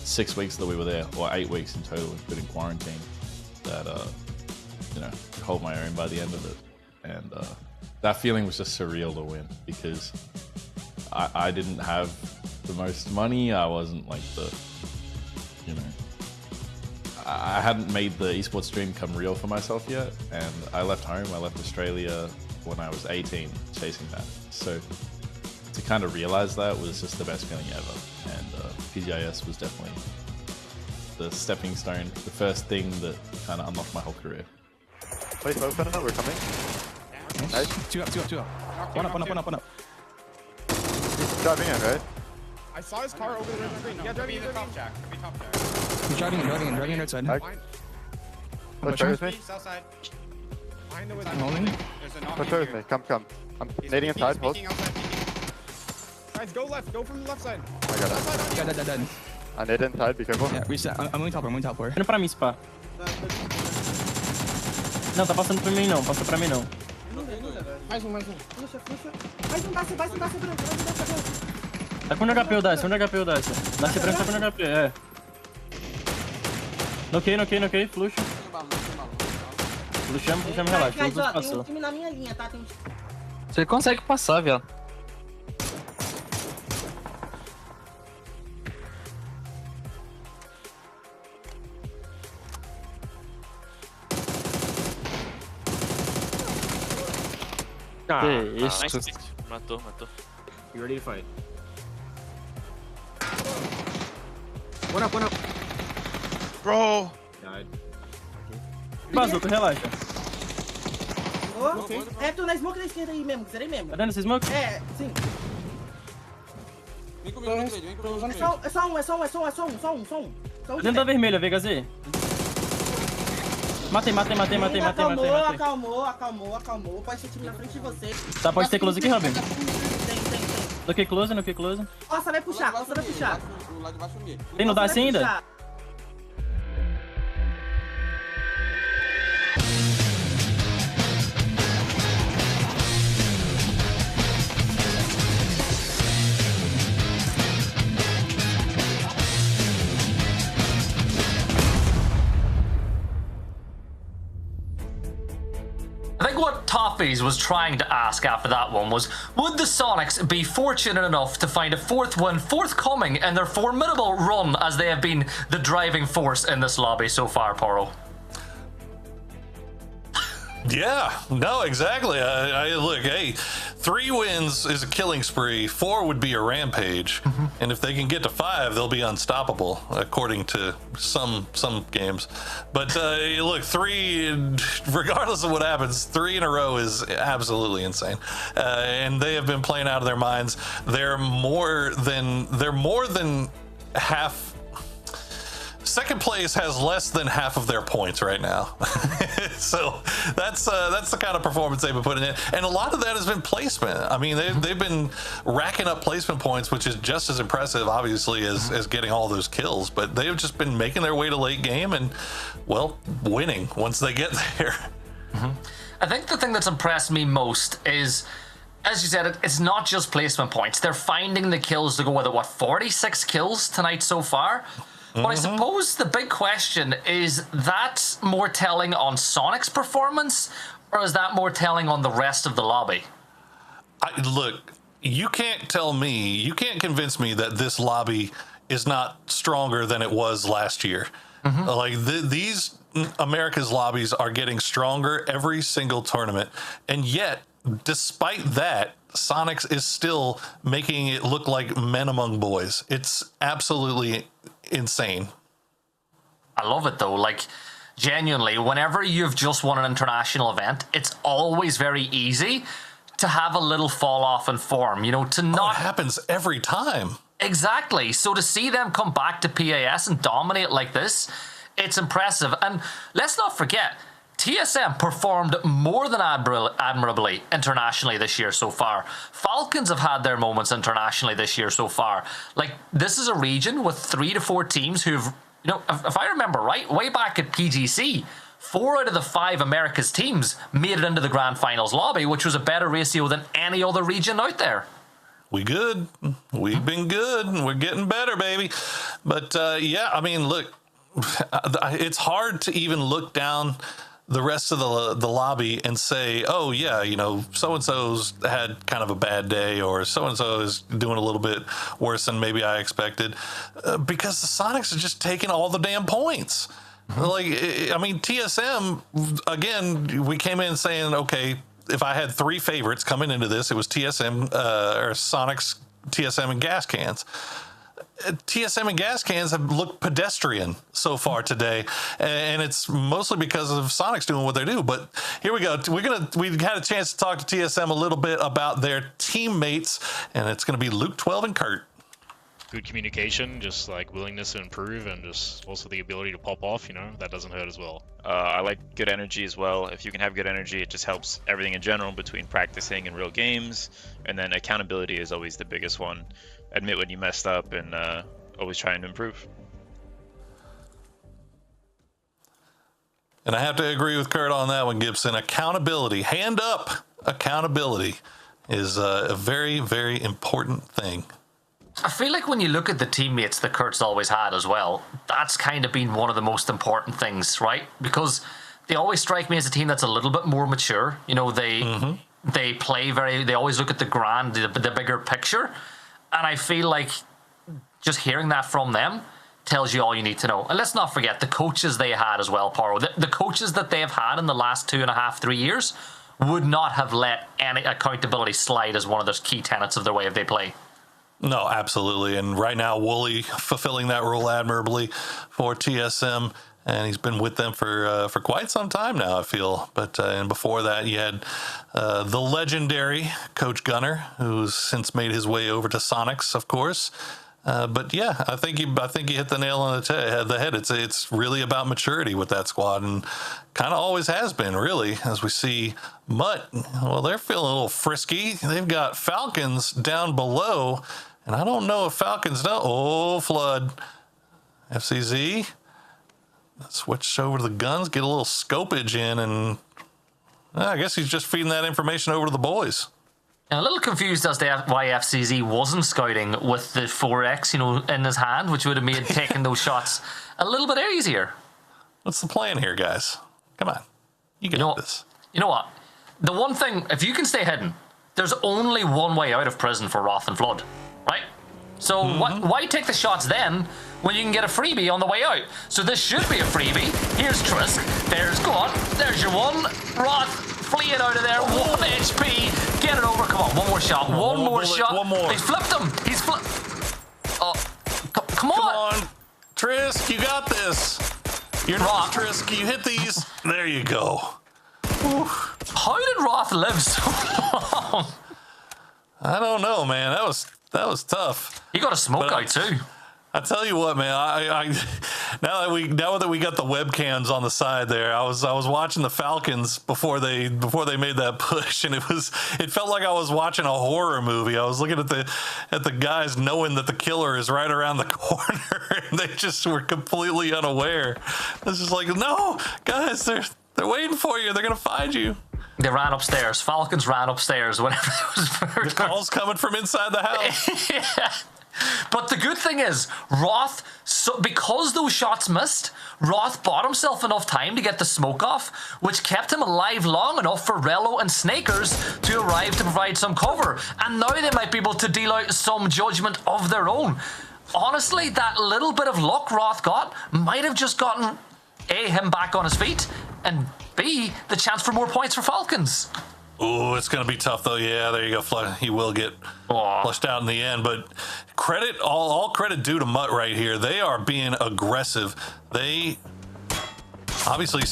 6 weeks that we were there, or 8 weeks in total, including quarantine, that you know, hold my own by the end of it. And that feeling was just surreal to win, because I didn't have the most money. I wasn't like the, you know, I hadn't made the esports dream come real for myself yet, and I left home. I left Australia when I was 18, chasing that. So to kind of realize that was just the best feeling ever. And PGIS was definitely the stepping stone, the first thing that kind of unlocked my whole career. Wait, open up, we're coming. Nice. Two up. One up. Driving in, right? I saw his car over the red green. Yeah, driving in the top jack. Could be top jack. He's driving in right side. Let's try with me. South side. Behind the I'm holding. There's a knock Let's try with me. Come. I'm nading inside. Hold. Guys, go left. Go from the left side. I got it. Dead. I nade inside. Be careful. Yeah, reset. I'm only top. Indo pra mim, Spa. Não, tá passando pra mim não. Passa pra mim não. Mais um. Puxa. Vai se branco. Tá com no HP o Dacia, Nasce branco, tá com no HP, é. Noquei, fluxo. Fluxamos, relaxa. Mas, ó, tem um time na minha linha, tá? Você consegue passar, viado. Que isso? Nice. Matou. You ready to fight? One up. Bro! Died. Bazuca, relaxa. É, tô na smoke da esquerda aí mesmo, zerei mesmo. Tá dando essa smoke? É, sim. Vem comigo no trade, É só um. Tá dentro da vermelha, VHZ. Matei. Acalmou. Pode ser time na frente de você. Tá, pode ter close aqui, Robin. Tem. Noquei close. Costa vai puxar. O lado de baixo é o Tem no Dacia ainda? I think what Toffees was trying to ask after that one was, would the Sonics be fortunate enough to find a fourth win forthcoming in their formidable run as they have been the driving force in this lobby so far, Poro? Yeah, no, exactly. I look, hey, 3 wins is a killing spree. 4 would be a rampage, and if they can get to 5, they'll be unstoppable, according to some games. But look, 3, regardless of what happens, 3 in a row is absolutely insane, and they have been playing out of their minds. They're more than half. Second place has less than half of their points right now. So that's the kind of performance they've been putting in. And a lot of that has been placement. I mean, they've been racking up placement points, which is just as impressive, obviously, as getting all those kills. But they've just been making their way to late game and, well, winning once they get there. I think the thing that's impressed me most is, as you said, it's not just placement points. They're finding the kills to go with it. What, 46 kills tonight so far? But I suppose the big question is that more telling on Sonic's performance, or is that more telling on the rest of the lobby? Look, you can't convince me that this lobby is not stronger than it was last year. Like these America's lobbies are getting stronger every single tournament, and yet, despite that, Sonics is still making it look like men among boys. It's absolutely insane. I love it though. Like, genuinely, whenever you've just won an international event, it's always very easy to have a little fall off in form, you know, to not... It happens every time. Exactly. So to see them come back to PAS and dominate like this, it's impressive. And let's not forget, TSM performed more than admirably internationally this year so far. Falcons have had their moments internationally this year so far. Like, this is a region with 3 to 4 teams who've, you know, if I remember right, way back at PGC, 4 out of the 5 Americas teams made it into the grand finals lobby, which was a better ratio than any other region out there. We've been good. We're getting better, baby. But yeah, I mean, look, it's hard to even look down the rest of the lobby and say, oh yeah, you know, so-and-so's had kind of a bad day, or so-and-so is doing a little bit worse than maybe I expected, because the Sonics are just taking all the damn points. Like, I mean, TSM, again, we came in saying, okay, if I had three favorites coming into this, it was TSM or Sonics, TSM, and Gas Cans. TSM and Gas Cans have looked pedestrian so far today, and it's mostly because of Sonics doing what they do. But here we go. We had a chance to talk to TSM a little bit about their teammates, and it's going to be Luke 12 and Kurt. Good communication, just like willingness to improve, and just also the ability to pop off, you know, that doesn't hurt as well. I like good energy as well. If you can have good energy, it just helps everything in general between practicing and real games. And then accountability is always the biggest one. Admit when you messed up and always trying to improve. And I have to agree with Kurt on that one, Gibson. Accountability, hand up accountability is a very, very important thing. I feel like when you look at the teammates that Kurt's always had as well, that's kind of been one of the most important things, right? Because they always strike me as a team that's a little bit more mature. You know, they play they always look at the bigger picture. And I feel like just hearing that from them tells you all you need to know. And let's not forget the coaches they had as well, Paro. The coaches that they have had in the last 2.5, 3 years would not have let any accountability slide as one of those key tenets of their way of they play. No, absolutely. And right now, Wooly fulfilling that role admirably for TSM. And he's been with them for quite some time now, I feel. But and before that, you had the legendary Coach Gunner, who's since made his way over to Sonics, of course. But yeah, I think you hit the nail on the head. It's really about maturity with that squad, and kind of always has been, really. As we see Mutt, well, they're feeling a little frisky. They've got Falcons down below, and I don't know if Falcons know. Oh, Flood, FCZ. Switch over to the guns, get a little scopage in, and I guess he's just feeding that information over to the boys. I'm a little confused as to why FCZ wasn't scouting with the 4X, you know, in his hand, which would have made taking those shots a little bit easier. What's the plan here, guys? Come on. You got this. You know what? The one thing, if you can stay hidden, there's only one way out of prison for Roth and Flood, right? So why take the shots then when you can get a freebie on the way out? So this should be a freebie. Here's Trisk. There's your one. Roth fleeing out of there. 1 HP. Get it over. Come on, one more shot. One more shot. One more. He's flipped him. Oh, come on. Trisk, you got this. You're not Trisk. You hit these. There you go. Oof. How did Roth live so long? I don't know, man. That was tough. He got a smoke out too. I tell you what, man. Now that we got the webcams on the side there, I was watching the Falcons before they made that push, and it felt like I was watching a horror movie. I was looking at the guys knowing that the killer is right around the corner, and they just were completely unaware. It's just like, no, guys, they're waiting for you. They're gonna find you. They ran upstairs. Falcons ran upstairs whenever there was murder. The calls coming from inside the house. Yeah. But the good thing is, Roth, because those shots missed, Roth bought himself enough time to get the smoke off, which kept him alive long enough for Rello and Snakers to arrive to provide some cover. And now they might be able to deal out some judgment of their own. Honestly, that little bit of luck Roth got might have just gotten A, him back on his feet, and B, the chance for more points for Falcons. Oh, it's going to be tough, though. Yeah, there you go. He will get flushed out in the end. But all credit due to Mutt right here. They are being aggressive. They obviously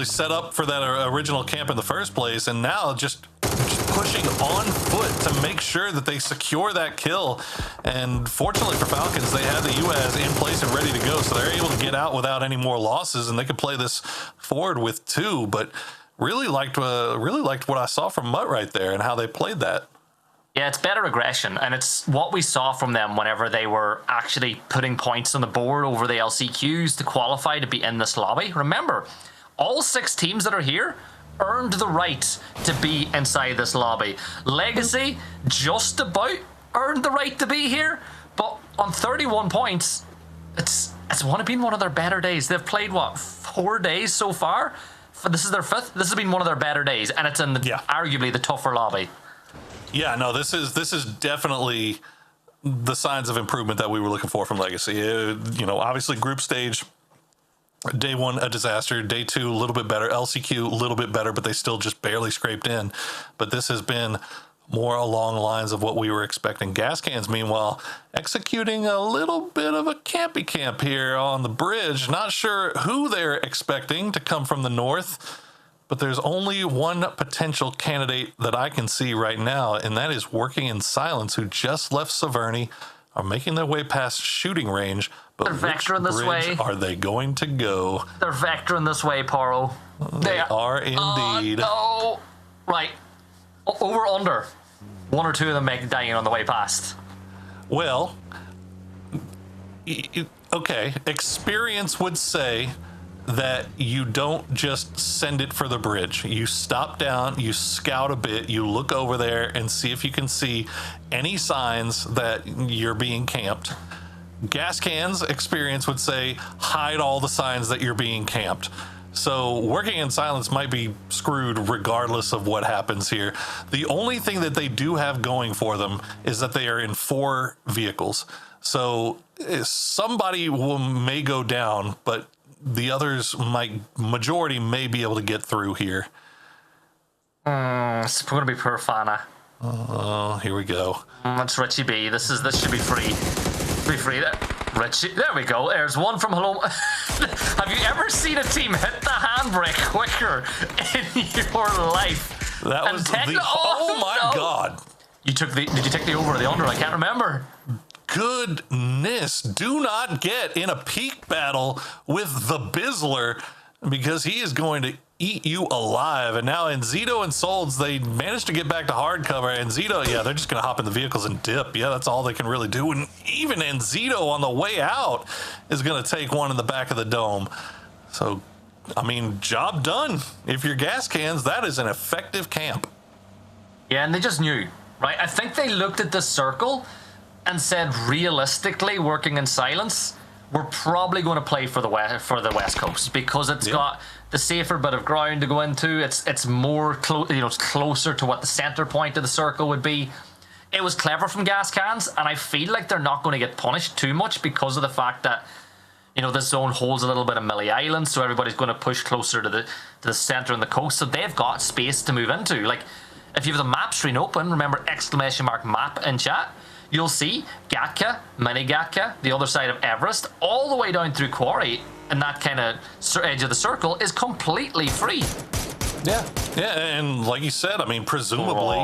set up for that original camp in the first place, and now just pushing on foot to make sure that they secure that kill. And fortunately for Falcons, they had the UAZ in place and ready to go, so they're able to get out without any more losses, and they could play this forward with 2. But really liked what I saw from Mutt right there and how they played that. Yeah, it's better aggression, and it's what we saw from them whenever they were actually putting points on the board over the LCQs to qualify to be in this lobby. Remember, all 6 teams that are here earned the right to be inside this lobby. Legacy just about earned the right to be here, but on 31 points, it's been one of their better days. They've played, 4 days so far? This is their 5th. This has been one of their better days, and it's in arguably the tougher lobby. Yeah, no, this is definitely the signs of improvement that we were looking for from Legacy. Obviously group stage Day 1, a disaster. Day 2, a little bit better. LCQ, a little bit better, but they still just barely scraped in. But this has been more along the lines of what we were expecting. Gas Cans, meanwhile, executing a little bit of a campy camp here on the bridge. Not sure who they're expecting to come from the north, but there's only one potential candidate that I can see right now, and that is Working in Silence, who just left Severny, are making their way past shooting range. But they're vectoring this way. Are they going to go? They're vectoring this way, Paro. They are indeed. Oh, no. Right. Over under. 1 or 2 of them make dying on the way past. Well, okay. Experience would say that you don't just send it for the bridge. You stop down, you scout a bit, you look over there and see if you can see any signs that you're being camped. Gas Cans experience would say hide all the signs that you're being camped. So Working in Silence might be screwed regardless of what happens here. The only thing that they do have going for them is that they are in 4 vehicles. So somebody may go down, but the others majority may be able to get through here. It's going to be poor Fana. Oh, here we go. It's Richie B. This should be free. Be free there. Richie, there we go. There's one from Hello. Have you ever seen a team hit the handbrake quicker in your life? That was oh my God. Did you take the over or the under? I can't remember. Goodness, do not get in a peak battle with the Bizzler, because he is going to eat you alive. And now Enzito and Solds, they managed to get back to hard cover. Enzito, yeah, they're just going to hop in the vehicles and dip. Yeah, that's all they can really do. And even Enzito on the way out is going to take one in the back of the dome. So, I mean, job done. If you're Gas Cans, that is an effective camp. Yeah, and they just knew, right? I think they looked at this circle and said, realistically, Working in Silence, we're probably going to play for the West Coast, because it's got the safer bit of ground to go into. It's more closer to what the center point of the circle would be. It was clever from Gas Cans, and I feel like they're not going to get punished too much because of the fact that this zone holds a little bit of Millie Island, so everybody's going to push closer to the center and the coast, so they've got space to move into. Like, if you have the map screen open, remember !map in chat, you'll see Gatka, Mini Gatka, the other side of Everest, all the way down through Quarry, and that kind of edge of the circle is completely free. Yeah, and like you said, I mean, presumably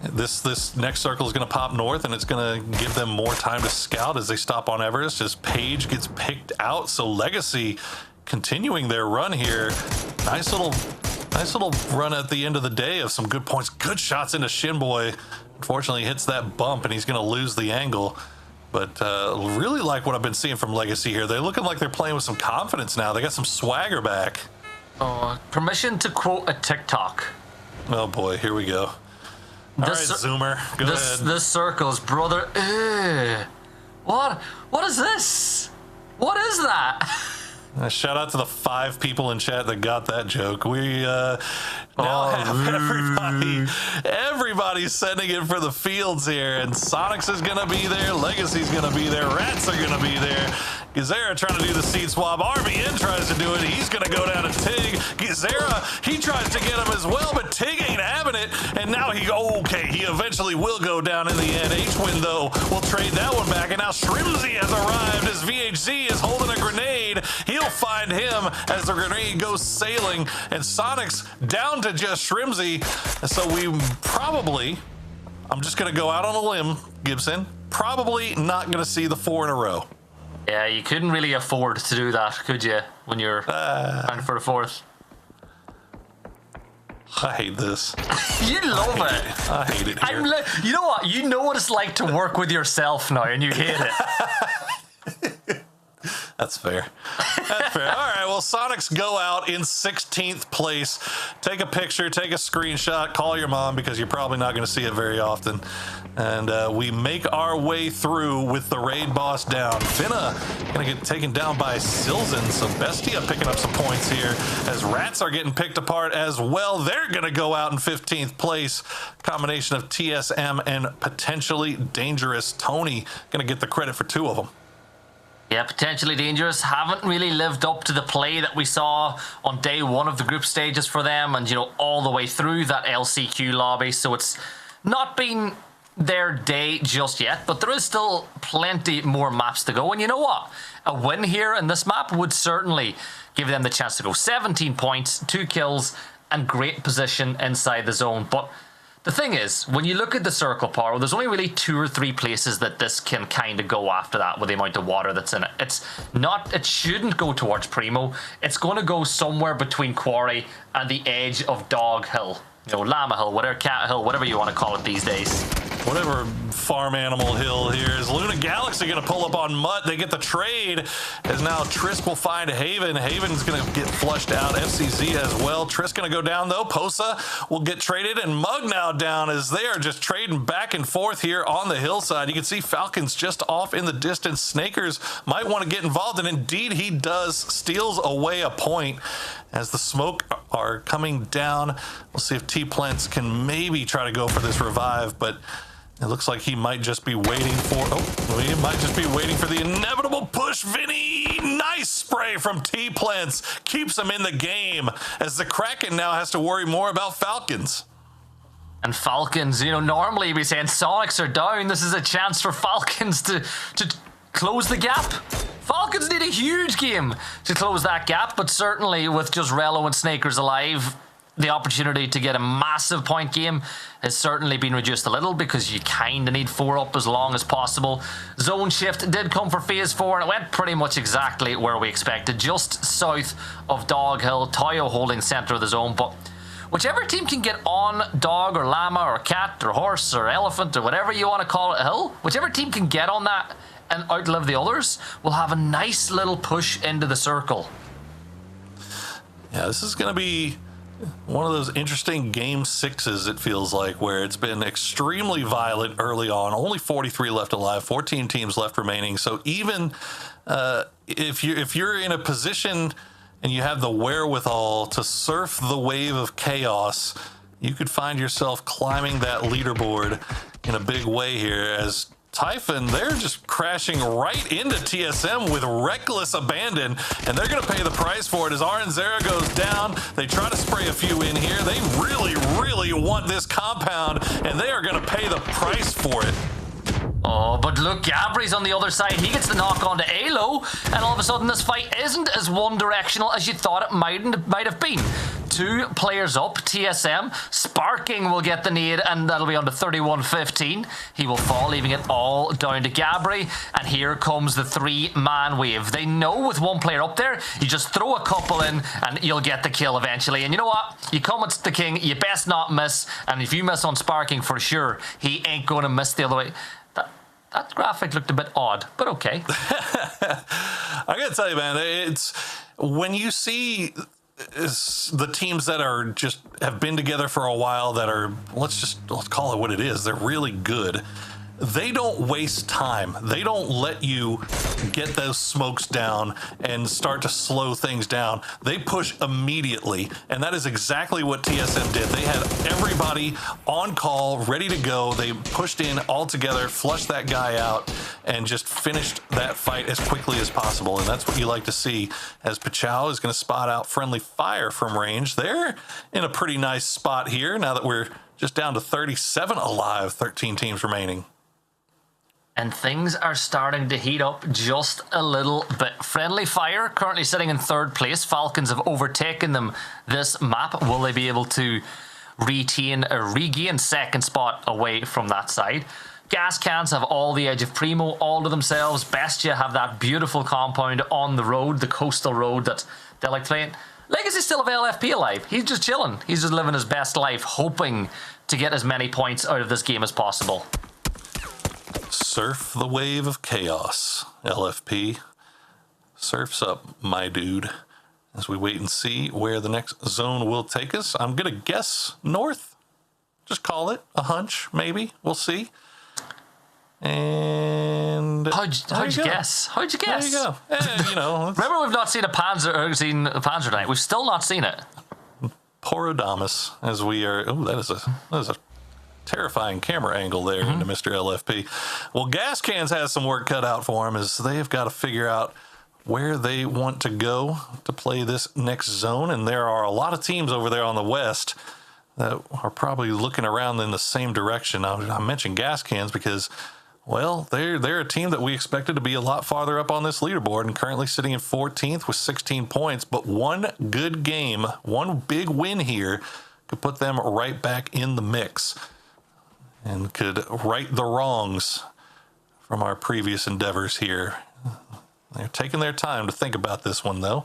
this next circle is going to pop north, and it's going to give them more time to scout as they stop on Everest, as Paige gets picked out. So Legacy continuing their run here. Nice little run at the end of the day of some good points. Good shots into Shinboy. Unfortunately, hits that bump, and he's going to lose the angle. But really like what I've been seeing from Legacy here. They're looking like they're playing with some confidence now. They got some swagger back. Permission to quote a TikTok. Oh boy, here we go. All right, Zoomer, go ahead. This circle's brother. What is this? What is that? Shout out to the 5 people in chat that got that joke. We now have everybody's sending it for the fields here, and Sonics is gonna be there, Legacy's gonna be there, Rats are gonna be there. Gizera trying to do the seed swap. RBN tries to do it. He's going to go down to Tig. Gizera, he tries to get him as well, but Tig ain't having it. And now he eventually will go down in the end. H-Win, though, will trade that one back. And now Shrimzy has arrived as VHZ is holding a grenade. He'll find him as the grenade goes sailing. And Sonic's down to just Shrimzy. So we probably, I'm just going to go out on a limb, Gibson, probably not going to see the 4 in a row. Yeah, you couldn't really afford to do that, could you, when you're trying for a 4th? I hate this. You love it. I hate it here. You know what? You know what it's like to work with yourself now, and you hate it. That's fair. That's fair. All right, well, Sonics go out in 16th place. Take a picture, take a screenshot, call your mom, because you're probably not going to see it very often. And we make our way through with the raid boss down. Finna going to get taken down by Silzen. So Bestia picking up some points here as Rats are getting picked apart as well. They're going to go out in 15th place. Combination of TSM and potentially dangerous Tony going to get the credit for 2 of them. Yeah, potentially dangerous. Haven't really lived up to the play that we saw on day one of the group stages for them, and all the way through that LCQ lobby. So it's not been their day just yet, but there is still plenty more maps to go. And you know what? A win here in this map would certainly give them the chance to go 17 points, 2 kills, and great position inside the zone. But the thing is, when you look at the circle, Paro, there's only really 2 or 3 places that this can kind of go after that with the amount of water that's in it. It shouldn't go towards Primo. It's going to go somewhere between Quarry and the edge of Dog Hill. Llama Hill, whatever, Cat Hill, whatever you want to call it these days. Whatever farm animal hill here. Is Luna Galaxy going to pull up on Mutt? They get the trade, as now Trisk will find Haven. Haven's going to get flushed out. FCZ as well. Trisk going to go down, though. Posa will get traded, and Mug now down as they are just trading back and forth here on the hillside. You can see Falcons just off in the distance. Snakers might want to get involved, and indeed he does. Steals away a point as the smoke are coming down. We'll see if T-Plants can maybe try to go for this revive, but it looks like he might just be waiting for... he might just be waiting for the inevitable push. Vinny, nice spray from T-Plants. Keeps him in the game as the Kraken now has to worry more about Falcons. And Falcons, normally we'd be saying Sonics are down. This is a chance for Falcons to close the gap. Falcons need a huge game to close that gap, but certainly with just Rello and Snakers alive, the opportunity to get a massive point game has certainly been reduced a little because you kind of need 4 up as long as possible. Zone shift did come for phase 4 and it went pretty much exactly where we expected, just south of Dog Hill. Toyo holding center of the zone, but whichever team can get on Dog or Llama or Cat or Horse or Elephant or whatever you want to call it, Hill, whichever team can get on that and outlive the others will have a nice little push into the circle. Yeah, this is going to be one of those interesting game 6s, it feels like, where it's been extremely violent early on. Only 43 left alive, 14 teams left remaining. So even if you're in a position and you have the wherewithal to surf the wave of chaos, you could find yourself climbing that leaderboard in a big way here as Typhon, they're just crashing right into TSM with reckless abandon, and they're going to pay the price for it as Aranzera goes down. They try to spray a few in here. They really, really want this compound, and they are going to pay the price for it. Oh, but look, Gabri's on the other side. He gets the knock onto Alo, and all of a sudden this fight isn't as one-directional as you thought it might have been. 2 players up, TSM. Sparking will get the nade, and that'll be on to 31-15. He will fall, leaving it all down to Gabri, and here comes the 3-man wave. They know with 1 player up there, you just throw a couple in, and you'll get the kill eventually. And you know what? You come at the king, you best not miss, and if you miss on Sparking, for sure, he ain't going to miss the other way. That graphic looked a bit odd, but okay. I gotta tell you, man, it's when you see the teams that are just have been together for a while that are, let's call it what it is, they're really good. They don't waste time. They don't let you get those smokes down and start to slow things down. They push immediately, and that is exactly what TSM did. They had everybody on call, ready to go. They pushed in all together, flushed that guy out, and just finished that fight as quickly as possible. And that's what you like to see, as Pachau is going to spot out friendly fire from range. They're in a pretty nice spot here now that we're just down to 37 alive, 13 teams remaining. And things are starting to heat up just a little bit. Friendly Fire currently sitting in 3rd place. Falcons have overtaken them this map. Will they be able to regain 2nd spot away from that side? Gas Cans have all the edge of Primo all to themselves. Bestia have that beautiful compound on the road, the coastal road that they like playing. Legacy still have LFP alive. He's just chilling. He's just living his best life, hoping to get as many points out of this game as possible. Surf the wave of chaos, LFP. Surf's up, my dude. As we wait and see where the next zone will take us. I'm going to guess north. Just call it a hunch, maybe. We'll see. And how'd you guess? How'd you guess? There you go. You know, remember, we've not seen a Panzer tonight. We've still not seen it. Porodamus, as we are. Oh, that is a terrifying camera angle there into Mr. LFP. Well, Gas Cans has some work cut out for them as they've got to figure out where they want to go to play this next zone. And there are a lot of teams over there on the west that are probably looking around in the same direction. I mentioned Gas Cans because, well, they're a team that we expected to be a lot farther up on this leaderboard and currently sitting in 14th with 16 points. But one good game, one big win here could put them right back in the mix and could right the wrongs from our previous endeavors here. They're taking their time to think about this one, though.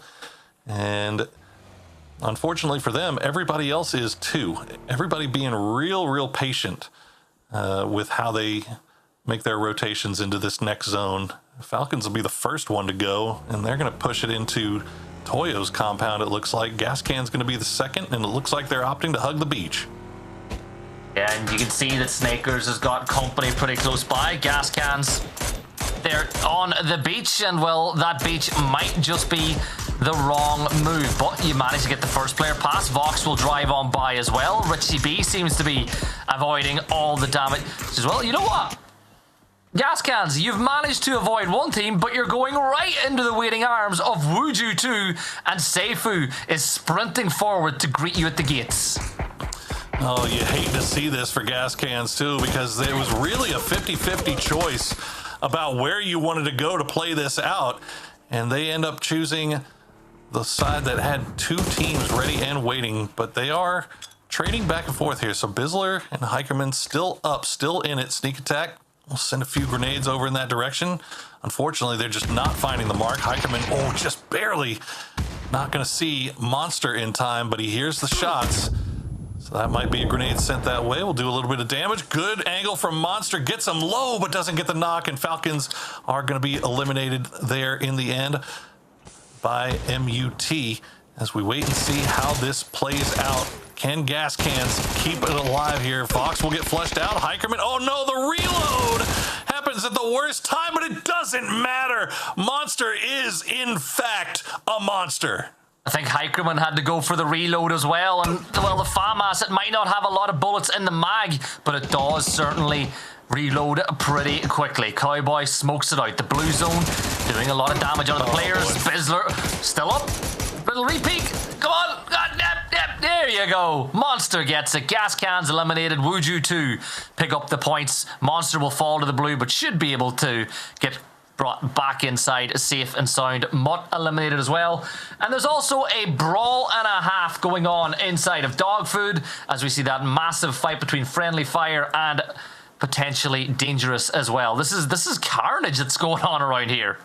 And unfortunately for them, everybody else is too. Everybody being real patient with how they make their rotations into this next zone. Falcons will be the first one to go, and they're going to push it into Toyo's compound, it looks like. Gas Can's going to be the second, and it looks like they're opting to hug the beach. Yeah, and you can see that Snakers has got company pretty close by. Gas Cans, they're on the beach, and well, that beach might just be the wrong move, but you manage to get the first player pass. Vox will drive on by as well. Richie B seems to be avoiding all the damage as well. You know what? Gas Cans, you've managed to avoid one team, but you're going right into the waiting arms of Wuju 2, and Seifu is sprinting forward to greet you at the gates. Oh, you hate to see this for Gas Cans, too, because it was really a 50-50 choice about where you wanted to go to play this out, and they end up choosing the side that had two teams ready and waiting, but they are trading back and forth here. So Bizzler and Hikerman still up, still in it. Sneak attack. We'll send a few grenades over in that direction. Unfortunately, they're just not finding the mark. Hikerman, oh, just barely. Not going to see Monster in time, but he hears the shots. So that might be a grenade sent that way. We'll do a little bit of damage. Good angle from Monster. Gets him low, but doesn't get the knock. And Falcons are going to be eliminated there in the end by MUT as we wait and see how this plays out. Can Gas Cans keep it alive here? Fox will get flushed out. Hikerman, oh no, the reload happens at the worst time, but it doesn't matter. Monster is, in fact, a monster. I think Hikerman had to go for the reload as well, and well, the FAMAS, it might not have a lot of bullets in the mag, but it does certainly reload pretty quickly. Cowboy smokes it out. The blue zone doing a lot of damage on the players. Bizzler still up. Little repeat. Come on. There you go. Monster gets it. Gas Cans eliminated. Wuju 2 pick up the points. Monster will fall to the blue, but should be able to get brought back inside safe and sound. Mutt eliminated as well. And there's also a brawl and a half going on inside of Dog Food as we see that massive fight between Friendly Fire and potentially Dangerous as well. This is carnage that's going on around here.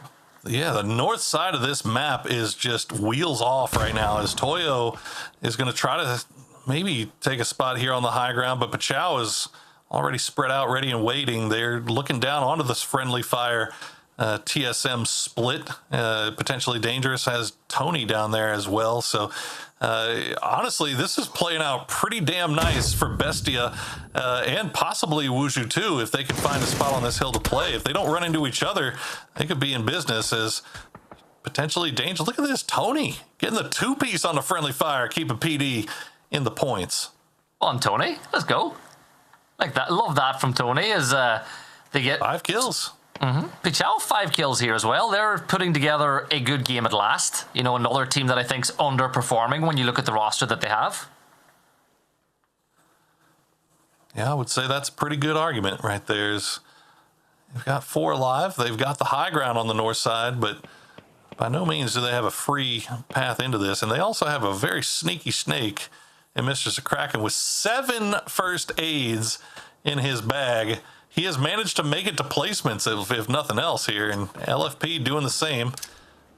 Yeah, the north side of this map is just wheels off right now as Toyo is going to try to maybe take a spot here on the high ground, but Pachao is already spread out, ready and waiting. They're looking down onto this Friendly Fire TSM split. Potentially Dangerous has Tony down there as well. So honestly, this is playing out pretty damn nice for Bestia and possibly Wuju too, if they can find a spot on this hill to play. If they don't run into each other, they could be in business as potentially Dangerous. Look at this, Tony getting the two-piece on the Friendly Fire, keeping PD in the points. On Tony, let's go. Like that, love that from Tony as they get 5 kills. Pichao 5 kills here as well. They're putting together a good game at last. You know, another team that I think's underperforming when you look at the roster that they have. Yeah, I would say that's a pretty good argument right there. They've got 4 alive. They've got the high ground on the north side, but by no means do they have a free path into this. And they also have a very sneaky snake in Mr. Kraken with 7 first aids in his bag. He has managed to make it to placements, if nothing else here, and LFP doing the same.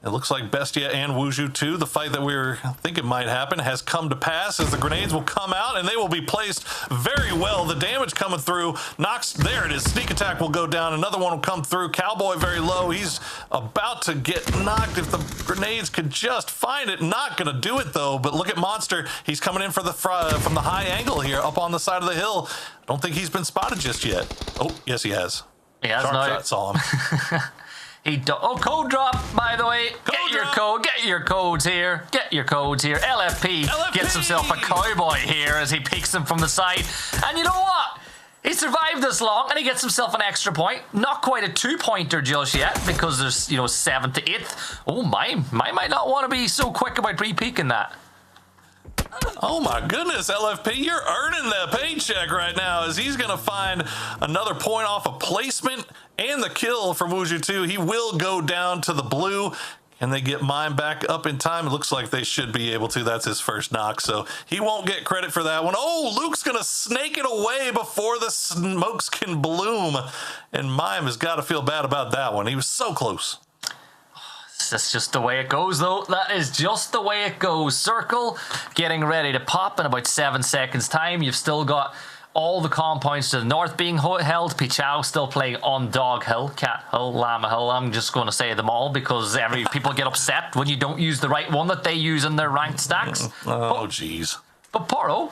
It looks like Bestia and Wuju 2, the fight that we were thinking might happen, has come to pass as the grenades will come out and they will be placed very well. The damage coming through knocks, there it is, sneak attack will go down, another one will come through. Cowboy very low, he's about to get knocked if the grenades could just find it. Not gonna do it though, but look at Monster, he's coming in for the from the high angle here up on the side of the hill. I don't think he's been spotted just yet. Oh, yes he has. He has. Sharp shot saw him. Code drop, by the way. Get your codes here. Get your codes here. LFP gets himself a cowboy here as he peeks him from the side. And you know what? He survived this long, and he gets himself an extra point. Not quite a 2-pointer just yet, because there's, 7th to 8th. Oh, Mime might not want to be so quick about re-peeking that. Oh my goodness, LFP, you're earning that paycheck right now, as he's going to find another point off of placement and the kill from Wuju 2. He will go down to the blue. Can they get Mime back up in time? It looks like they should be able to. That's his first knock, so he won't get credit for that one. Oh, Luke's going to snake it away before the smokes can bloom, and Mime has got to feel bad about that one. He was so close. That's just the way it goes, though. That is just the way it goes. Circle getting ready to pop in about 7 seconds' time. You've still got all the compounds to the north being held. Pichao still playing on Dog Hill, Cat Hill, Llama Hill. I'm just going to say them all because people get upset when you don't use the right one that they use in their ranked stacks. Oh, jeez. But Poro,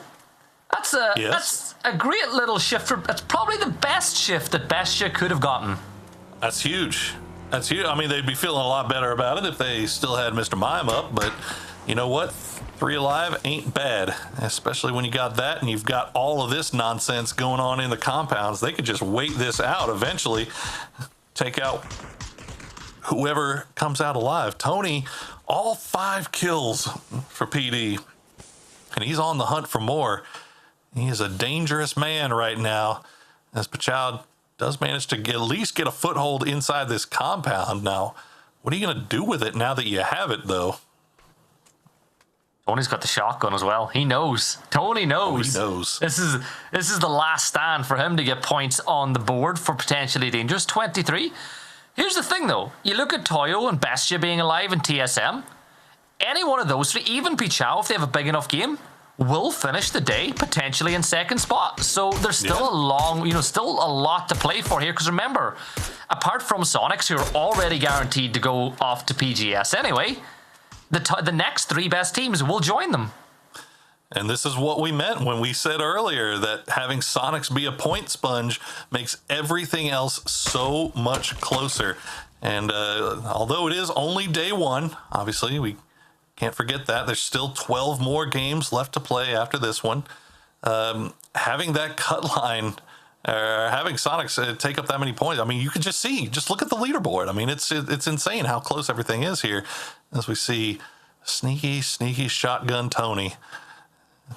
that's a great little shift. That's probably the best shift that Bestia could have gotten. That's huge. That's huge. I mean, they'd be feeling a lot better about it if they still had Mr. Mime up, but you know what? 3 alive ain't bad, especially when you got that and you've got all of this nonsense going on in the compounds. They could just wait this out eventually, take out whoever comes out alive. Tony, all 5 kills for PD, and he's on the hunt for more. He is a dangerous man right now, as Pichao does manage to at least get a foothold inside this compound. Now, what are you going to do with it now that you have it, though? Tony's got the shotgun as well. He knows. Tony knows. Oh, he knows. This is the last stand for him to get points on the board for potentially dangerous. 23. Here's the thing, though. You look at Toyo and Bestia being alive in TSM. Any one of those three, even Pichao, if they have a big enough game, will finish the day potentially in second spot. So there's still still a lot to play for here. Because remember, apart from Sonics, who are already guaranteed to go off to PGS anyway, the next 3 best teams will join them. And this is what we meant when we said earlier that having Sonics be a point sponge makes everything else so much closer. And although it is only day 1, obviously we can't forget that. There's still 12 more games left to play after this one. Having that cut line, having Sonics take up that many points, I mean, you can just look at the leaderboard. I mean, it's insane how close everything is here. As we see sneaky shotgun Tony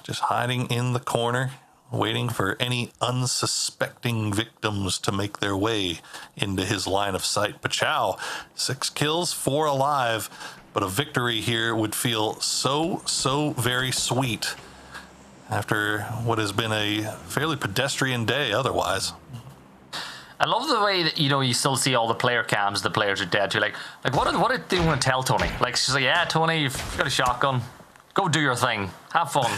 just hiding in the corner, waiting for any unsuspecting victims to make their way into his line of sight. Pichao, 6 kills, 4 alive, but a victory here would feel so very sweet after what has been a fairly pedestrian day otherwise. I love the way that, you still see all the player cams, the players are dead. You're like what did they want to tell Tony? Like, she's like, yeah, Tony, you've got a shotgun. Go do your thing. Have fun.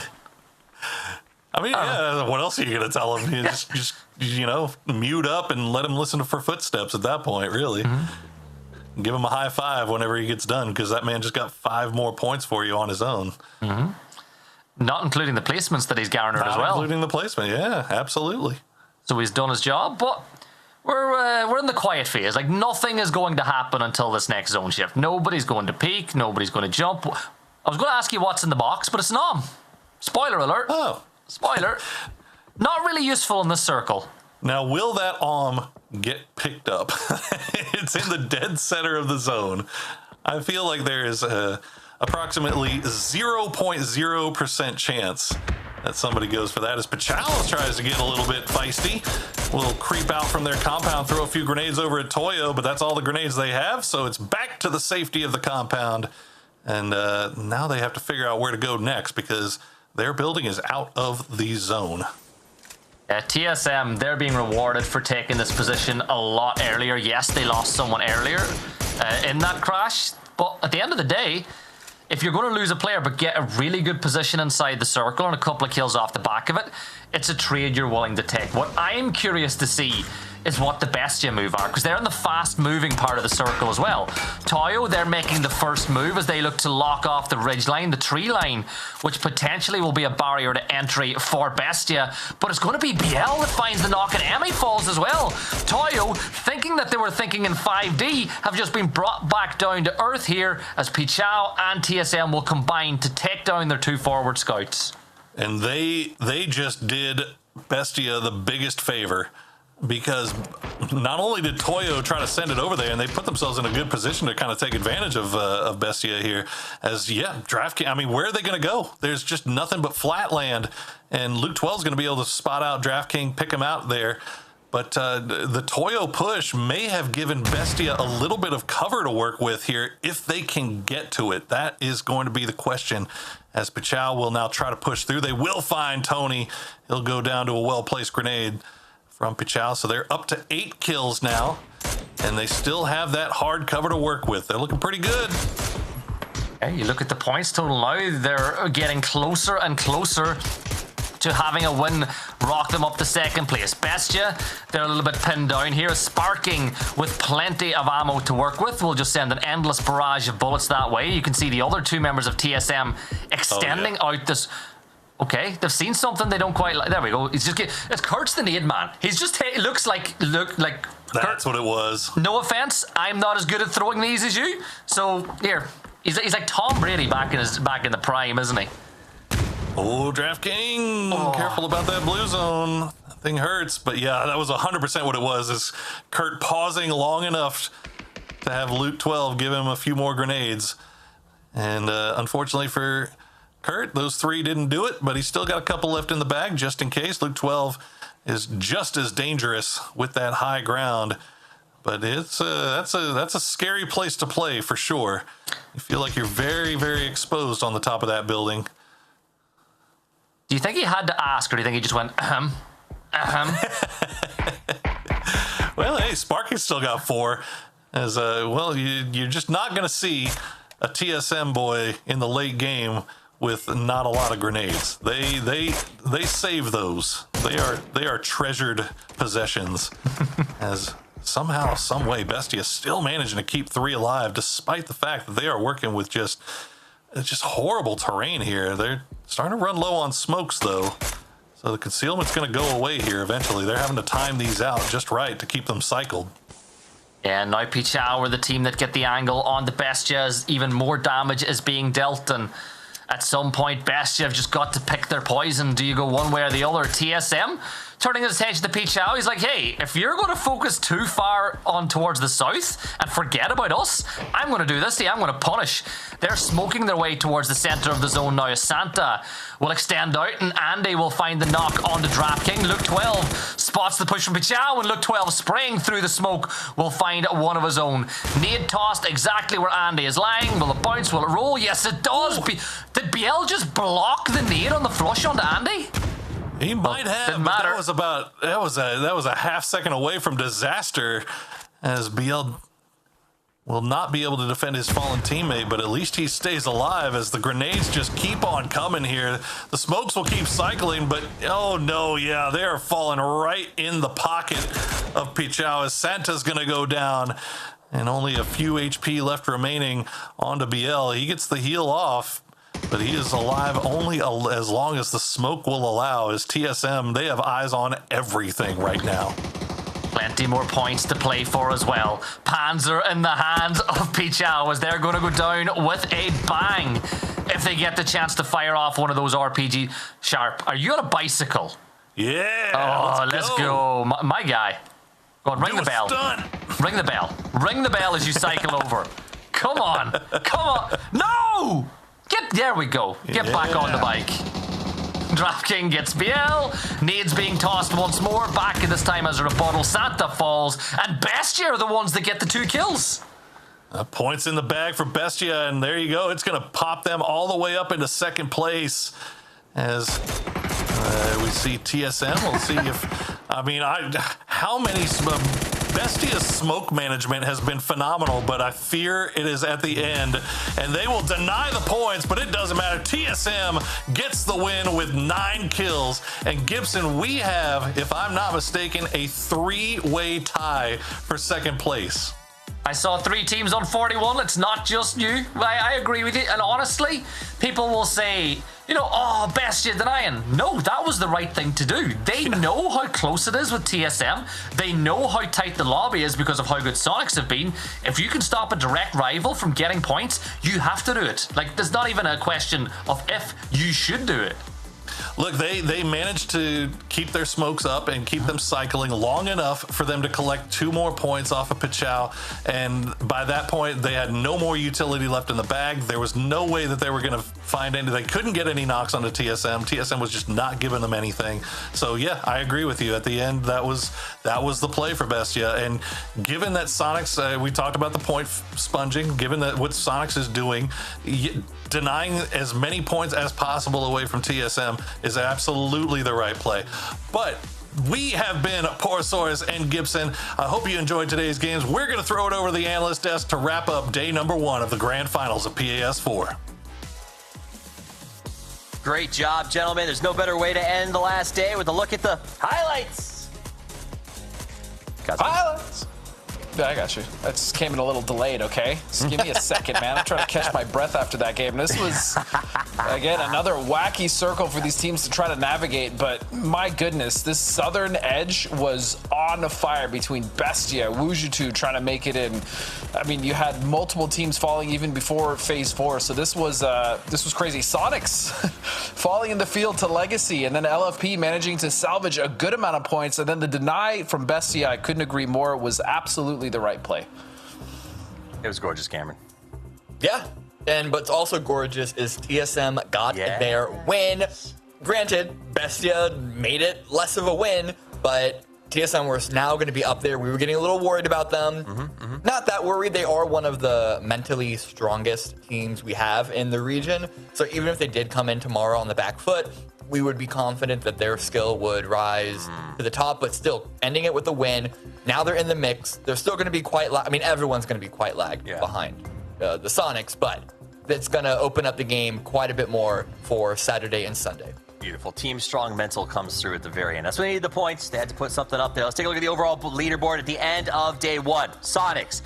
I mean, what else are you going to tell him? Just mute up and let him listen for footsteps at that point, really. Mm-hmm. Give him a high five whenever he gets done, because that man just got 5 more points for you on his own. Mm-hmm. Not including the placements that he's garnered as well. Including the placement, yeah, absolutely. So he's done his job, but we're in the quiet phase. Like, nothing is going to happen until this next zone shift. Nobody's going to peek. Nobody's going to jump. I was going to ask you what's in the box, but it's not. Spoiler alert. Oh. Spoiler. Not really useful in this circle. Now, will that arm get picked up? It's in the dead center of the zone. I feel like there is approximately 0.0% chance that somebody goes for that, as Pichao tries to get a little bit feisty. A little creep out from their compound, throw a few grenades over at Toyo, but that's all the grenades they have, so it's back to the safety of the compound. And now they have to figure out where to go next, because their building is out of the zone. TSM, they're being rewarded for taking this position a lot earlier. Yes, they lost someone earlier in that crash, but at the end of the day, if you're going to lose a player but get a really good position inside the circle and a couple of kills off the back of it, it's a trade you're willing to take. What I'm curious to see is what the Bestia move are, because they're in the fast-moving part of the circle as well. Toyo, they're making the first move as they look to lock off the ridge line, the tree line, which potentially will be a barrier to entry for Bestia, but it's going to be BL that finds the knock, and Emmy falls as well. Toyo, thinking that they were thinking in 5D, have just been brought back down to earth here as Pichao and TSM will combine to take down their 2 forward scouts. And they just did Bestia the biggest favor, because not only did Toyo try to send it over there, and they put themselves in a good position to kind of take advantage of Bestia here, as, DraftKings, I mean, where are they going to go? There's just nothing but flat land, and Luke 12 is going to be able to spot out DraftKings, pick him out there. But the Toyo push may have given Bestia a little bit of cover to work with here if they can get to it. That is going to be the question, as Pichao will now try to push through. They will find Tony. He'll go down to a well-placed grenade from Pichao. So they're up to 8 kills now, and they still have that hard cover to work with. They're looking pretty good. Okay, you look at the points total now. They're getting closer and closer to having a win, rock them up to second place. Bestia, they're a little bit pinned down here. Sparking with plenty of ammo to work with. We'll just send an endless barrage of bullets that way. You can see the other 2 members of TSM extending out this. Okay, they've seen something they don't quite like. There we go. It's Kurt's the nade man. He's just, it looks like That's what it was. No offense, I'm not as good at throwing these as you. So here, he's like Tom Brady back in the prime, isn't he? Oh, DraftKings, careful about that blue zone. That thing hurts. But yeah, that was 100% what it was, is Kurt pausing long enough to have Luke 12 give him a few more grenades. And unfortunately for Kurt, those 3 didn't do it, but he's still got a couple left in the bag just in case. Luke 12 is just as dangerous with that high ground. But it's that's a scary place to play for sure. You feel like you're very, very exposed on the top of that building. Do you think he had to ask, or do you think he just went, Well, hey, Sparky's still got 4. As you're just not going to see a TSM boy in the late game with not a lot of grenades. They save those. They are treasured possessions. As somehow, some way, Bestia is still managing to keep 3 alive, despite the fact that they are working with just horrible terrain here. They're starting to run low on smokes, though. So the concealment's going to go away here eventually. They're having to time these out just right to keep them cycled. Yeah, now Pichao are the team that get the angle on the Bestia, as even more damage is being dealt, and at some point Bestia have just got to pick their poison. Do you go one way or the other? TSM turning his attention to Pichao, he's like, hey, if you're going to focus too far on towards the south and forget about us, I'm going to do this. I'm going to punish. They're smoking their way towards the center of the zone now. Santa will extend out, and Andy will find the knock on the DraftKings. Luke 12 spots the push from Pichao, and Luke 12 spraying through the smoke will find one of his own. Nade tossed exactly where Andy is lying. Will it bounce? Will it roll? Yes, it does. Did BL just block the nade on the flush onto Andy? He might have, but that was a half second away from disaster, as BL will not be able to defend his fallen teammate, but at least he stays alive as the grenades just keep on coming here. The smokes will keep cycling, but oh no, yeah, they are falling right in the pocket of Pichao as Santa's gonna go down, and only a few HP left remaining onto BL. He gets the heal off, but he is alive only as long as the smoke will allow. As TSM, they have eyes on everything right now. Plenty more points to play for as well. Panzer in the hands of Pichao, as they're going to go down with a bang if they get the chance to fire off one of those RPG. Sharp, are you on a bicycle? Yeah. Oh, let's go. My guy. Go on, ring the bell. Ring the bell. Ring the bell as you cycle over. Come on. Come on. No! There we go. Get back on the bike. DraftKings gets BL. Nades being tossed once more. Back in this time as a rebuttal. Santa falls. And Bestia are the ones that get the 2 kills. Points in the bag for Bestia, and there you go. It's going to pop them all the way up into second place as we see TSM. We'll see if, how many Bestia's smoke management has been phenomenal, but I fear it is at the end, and they will deny the points, but it doesn't matter. TSM gets the win with 9 kills, and Gibson, we have, if I'm not mistaken, a 3-way tie for second place. I saw 3 teams on 41. It's not just you. I agree with you. And honestly, people will say, oh, Bestia denying. No, that was the right thing to do. They know how close it is with TSM. They know how tight the lobby is because of how good Sonics have been. If you can stop a direct rival from getting points, you have to do it. Like, there's not even a question of if, you should do it. Look, they managed to keep their smokes up and keep them cycling long enough for them to collect 2 more points off of Pichau, and by that point they had no more utility left in the bag. There was no way that they were going to find any. They couldn't get any knocks onto TSM. TSM was just not giving them anything. So yeah, I agree with you. At the end, that was the play for Bestia. And given that Sonics, we talked about the point sponging, given that what Sonics is doing, denying as many points as possible away from TSM is absolutely the right play. But we have been Porosaurus and Gibson. I hope you enjoyed today's games. We're going to throw it over to the analyst desk to wrap up day number 1 of the grand finals of PAS 4. Great job, gentlemen. There's no better way to end the last day with a look at the highlights. Highlights. Yeah, I got you. That just came in a little delayed, okay? Just give me a second, man. I'm trying to catch my breath after that game. This was, again, another wacky circle for these teams to try to navigate, but my goodness, this southern edge was on fire between Bestia, Wujutu trying to make it in. I mean, you had multiple teams falling even before Phase 4, so this was crazy. Sonics falling in the field to Legacy, and then LFP managing to salvage a good amount of points, and then the deny from Bestia, I couldn't agree more, was absolutely the right play. It was gorgeous, Cameron. Yeah, and what's also gorgeous is TSM got their win. Granted, Bestia made it less of a win, but TSM was now going to be up there. We were getting a little worried about them. Not that worried. They are one of the mentally strongest teams we have in the region. So even if they did come in tomorrow on the back foot, we would be confident that their skill would rise to the top, but still ending it with a win. Now they're in the mix. They're still going to be quite, I mean, everyone's going to be quite lagged behind the Sonics, but that's going to open up the game quite a bit more for Saturday and Sunday. Beautiful. Team strong mental comes through at the very end. That's when they needed the points. They had to put something up there. Let's take a look at the overall leaderboard at the end of day 1. Sonics,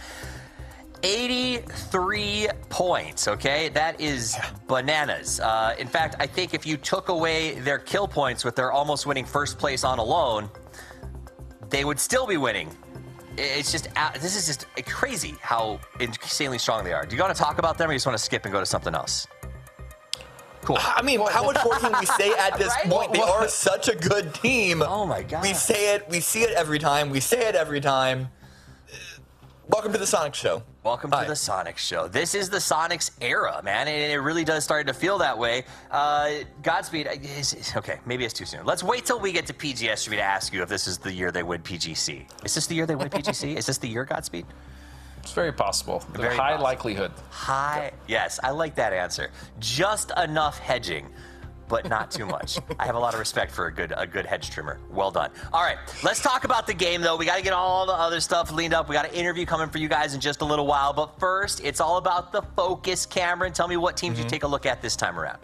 83 points, okay? That is bananas. In fact, I think if you took away their kill points with their almost winning first place on alone, they would still be winning. It's just, this is just crazy how insanely strong they are. Do you want to talk about them or you just want to skip and go to something else? Cool. I mean, how much more can we say at this point? They are such a good team. Oh my God. We say it, we see it every time, we say it every time. Welcome to the Sonics Show. Welcome to the Sonics Show. This is the Sonics era, man, and it really does start to feel that way. Godspeed. Okay, maybe it's too soon. Let's wait till we get to PGS for me to ask you if this is the year they win PGC. Is this the year they win PGC? Is this the year, Godspeed? It's very possible. Very high possible. likelihood. High, yes, I like that answer. Just enough hedging, but not too much. I have a lot of respect for a good hedge trimmer. Well done. All right, let's talk about the game, though. We got to get all the other stuff leaned up. We got an interview coming for you guys in just a little while. But first, it's all about the focus. Cameron, tell me what teams you take a look at this time around.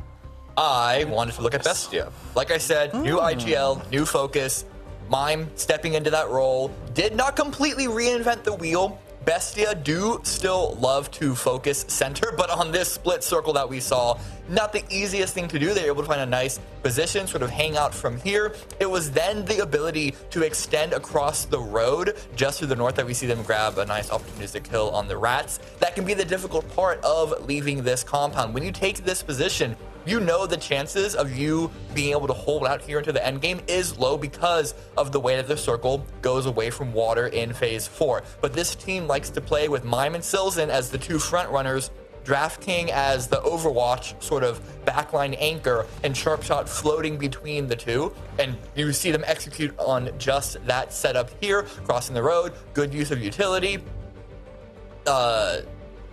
I wanted to look at Bestia. Like I said, new IGL, new focus. Mime stepping into that role. Did not completely reinvent the wheel. Bestia do still love to focus center, but on this split circle that we saw, not the easiest thing to do. They were able to find a nice position, sort of hang out from here. It was then the ability to extend across the road just to the north that we see them grab a nice opportunistic kill on the rats. That can be the difficult part of leaving this compound. When you take this position, you know the chances of you being able to hold out here into the end game is low because of the way that the circle goes away from water in phase 4. But this team likes to play with Mime and Silzen as the two front runners, DraftKing as the Overwatch sort of backline anchor, and Sharpshot floating between the two. And you see them execute on just that setup here, crossing the road, good use of utility.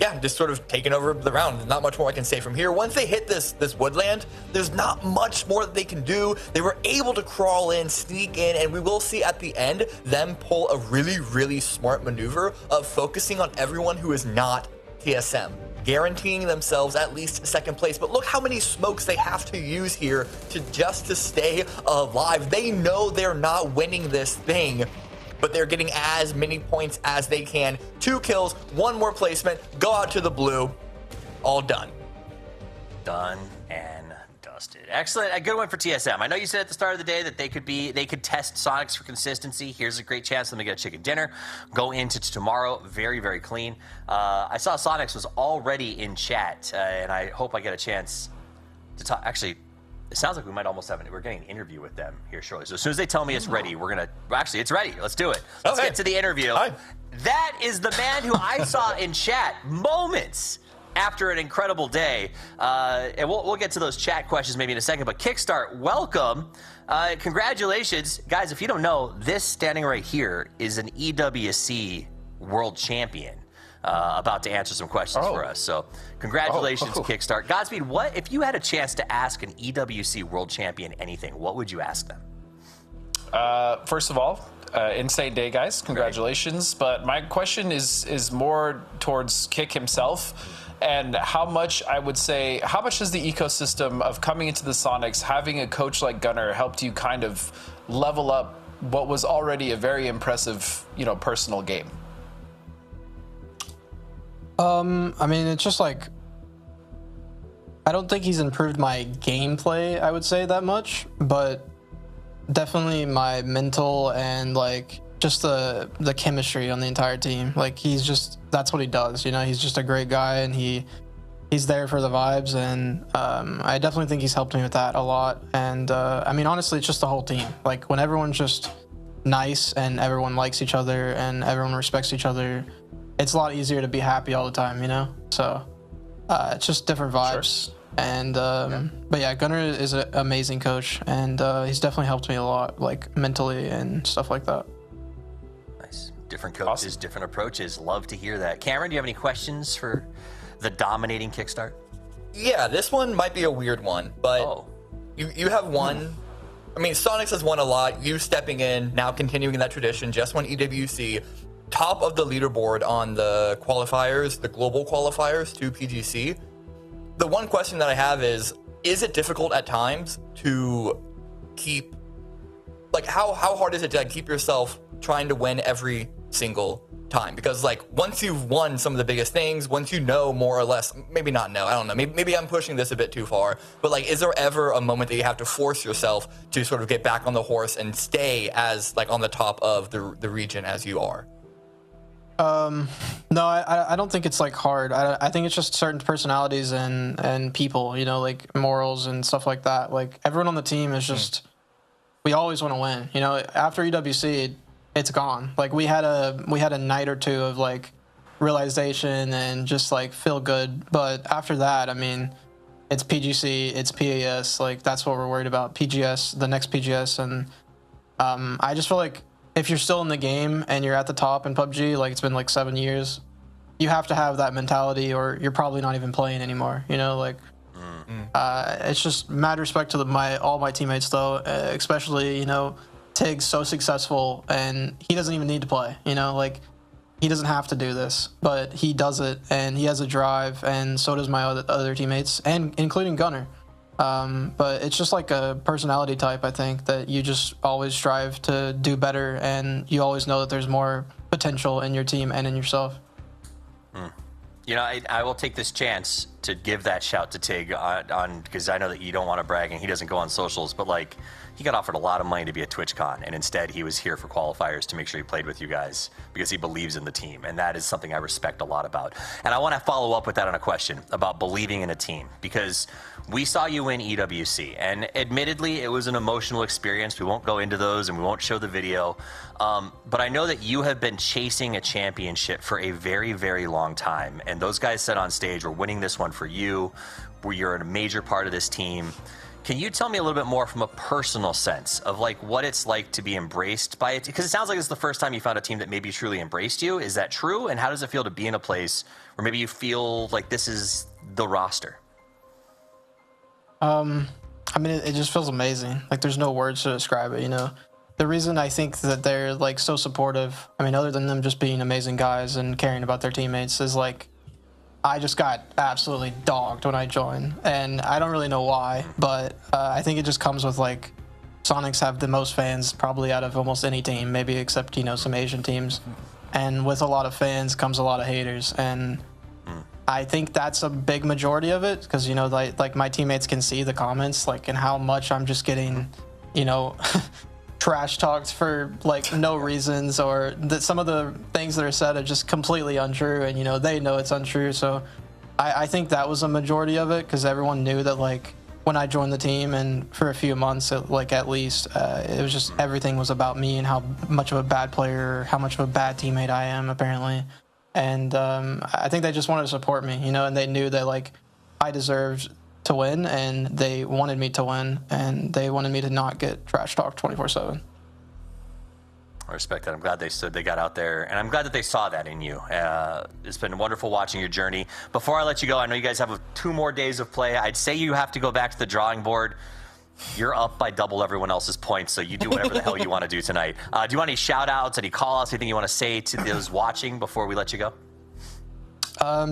Yeah, just sort of taking over the round. There's not much more I can say from here. Once they hit this woodland, there's not much more that they can do. They were able to crawl in, sneak in, and we will see at the end them pull a really, really smart maneuver of focusing on everyone who is not TSM, guaranteeing themselves at least second place. But look how many smokes they have to use here to stay alive. They know they're not winning this thing, but they're getting as many points as they can. 2 kills, 1 more placement, go out to the blue, all done. Done and dusted. Excellent. A good one for TSM. I know you said at the start of the day that they could test Sonics for consistency. Here's a great chance for them to get a chicken dinner. Go into tomorrow very, very clean. I saw Sonics was already in chat, and I hope I get a chance to talk. Actually, it sounds like we might almost have we're getting an interview with them here shortly. So as soon as they tell me it's ready, we're gonna. Actually, it's ready. Let's do it. Let's get to the interview. Hi. That is the man who I saw in chat moments after an incredible day. And we'll get to those chat questions maybe in a second. But Kickstart, welcome. Congratulations. Guys, if you don't know, this standing right here is an EWC world champion about to answer some questions for us. So congratulations, Kickstart. Godspeed, what if you had a chance to ask an EWC world champion anything, what would you ask them? First of all, insane day, guys. Congratulations. But my question is more towards Kick himself. And how much does the ecosystem of coming into the Sonics, having a coach like Gunnar, helped you kind of level up what was already a very impressive, personal game? I mean, it's just like, I don't think he's improved my gameplay, I would say, that much, but definitely my mental and like just the chemistry on the entire team. Like that's what he does, he's just a great guy, and he's there for the vibes, and I definitely think he's helped me with that a lot. And I mean, honestly, it's just the whole team. Like when everyone's just nice and everyone likes each other and everyone respects each other, it's a lot easier to be happy all the time, So it's just different vibes. Sure. And but yeah, Gunnar is an amazing coach, and he's definitely helped me a lot, like mentally and stuff like that. Nice. Different coaches, different approaches. Love to hear that. Cameron, do you have any questions for the dominating Kickstart? Yeah, this one might be a weird one, but you have won. I mean, Sonics has won a lot. You stepping in, now continuing that tradition, just won EWC. Top of the leaderboard on the qualifiers, the global qualifiers to PGC. The one question that I have is it difficult at times to keep, like, how hard is it to keep yourself trying to win every single time? Because like once you've won some of the biggest things, once you know more or less, maybe not know, I don't know, maybe I'm pushing this a bit too far, but like, is there ever a moment that you have to force yourself to sort of get back on the horse and stay as like on the top of the region as you are? No, I don't think it's like hard. I think it's just certain personalities and people, like morals and stuff like that. Like everyone on the team is just, we always want to win. After EWC, it's gone. Like we had a night or two of like realization and just like feel good. But after that, I mean, it's PGC, it's PAS. Like that's what we're worried about. PGS, the next PGS, and I just feel like, if you're still in the game and you're at the top in PUBG, like it's been like 7 years, you have to have that mentality or you're probably not even playing anymore. It's just mad respect to all my teammates though, especially, Tig's so successful and he doesn't even need to play, like he doesn't have to do this, but he does it and he has a drive, and so does my other teammates, and including Gunnar. But it's just like a personality type, I think, that you just always strive to do better, and you always know that there's more potential in your team and in yourself. I will take this chance to give that shout to Tig on because I know that you don't want to brag and he doesn't go on socials, but like he got offered a lot of money to be at TwitchCon, and instead he was here for qualifiers to make sure he played with you guys because he believes in the team, and that is something I respect a lot about. And I want to follow up with that on a question about believing in a team, because we saw you win EWC, and admittedly, it was an emotional experience. We won't go into those, and we won't show the video. But I know that you have been chasing a championship for a very, very long time. And those guys said on stage, we're winning this one for you, where you're a major part of this team. Can you tell me a little bit more from a personal sense of like what it's like to be embraced by it? Because it sounds like it's the first time you found a team that maybe truly embraced you. Is that true? And how does it feel to be in a place where maybe you feel like this is the roster? I mean, it just feels amazing. Like there's no words to describe it, The reason I think that they're like so supportive, I mean, other than them just being amazing guys and caring about their teammates, is like I just got absolutely dogged when I joined, and I don't really know why, but I think it just comes with like Sonics have the most fans probably out of almost any team, maybe except some Asian teams, and with a lot of fans comes a lot of haters, and I think that's a big majority of it, because like my teammates can see the comments, like, and how much I'm just getting trash talked for like no reasons, or that some of the things that are said are just completely untrue, and they know it's untrue. So I think that was a majority of it, because everyone knew that like when I joined the team, and for a few months, like at least, it was just everything was about me and how much of a bad player, how much of a bad teammate I am, apparently. And I think they just wanted to support me, you know, and they knew that like I deserved to win, and they wanted me to win, and they wanted me to not get trash talked 24/7. I respect that. I'm glad they got out there, and I'm glad that they saw that in you. It's been wonderful watching your journey. Before I let you go, I know you guys have 2 more days of play. I'd say you have to go back to the drawing board. You're up by double everyone else's points, so you do whatever the hell you want to do tonight. Do you want any shout-outs, any call-outs, anything you want to say to those watching before we let you go?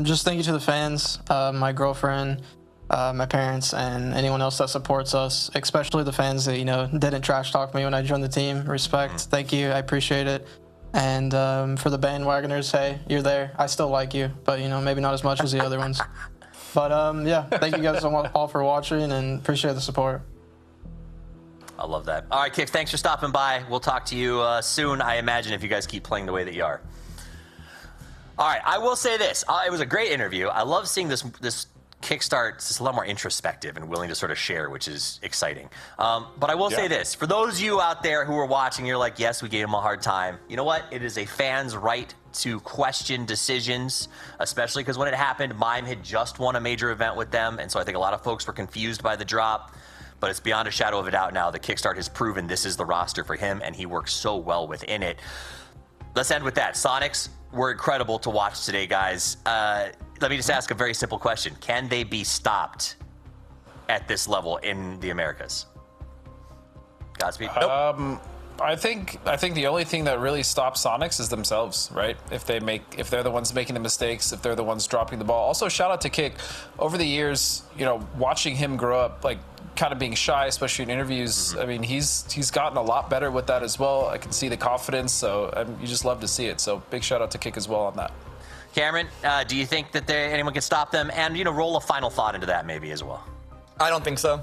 Just thank you to the fans, my girlfriend, my parents, and anyone else that supports us, especially the fans that, you know, didn't trash talk me when I joined the team. Respect. Thank you. I appreciate it. And for the bandwagoners, hey, you're there. I still like you, but, you know, maybe not as much as the other ones. But, yeah, thank you guys all for watching, and appreciate the support. I love that. All right, Kicks, thanks for stopping by. We'll talk to you soon, I imagine, if you guys keep playing the way that you are. All right, I will say this. It was a great interview. I love seeing this Kickstart. It's a lot more introspective and willing to sort of share, which is exciting. But I will say this. For those of you out there who are watching, you're like, yes, we gave him a hard time. You know what? It is a fan's right to question decisions, especially because when it happened, Mime had just won a major event with them, and so I think a lot of folks were confused by the drop. But it's beyond a shadow of a doubt now that Kickstart has proven this is the roster for him, and he works so well within it. Let's end with that. Sonics were incredible to watch today, guys. Let me just ask a very simple question. Can they be stopped at this level in the Americas? Godspeed. Nope. I think the only thing that really stops Sonics is themselves, right? If they're the ones making the mistakes, if they're the ones dropping the ball. Also, shout out to Kick. Over the years, you know, watching him grow up, like kind of being shy, especially in interviews. I mean, he's gotten a lot better with that as well. I can see the confidence, so you just love to see it. So big shout out to Kick as well on that. Cameron, do you think that anyone can stop them? And, you know, roll a final thought into that maybe as well. I don't think so.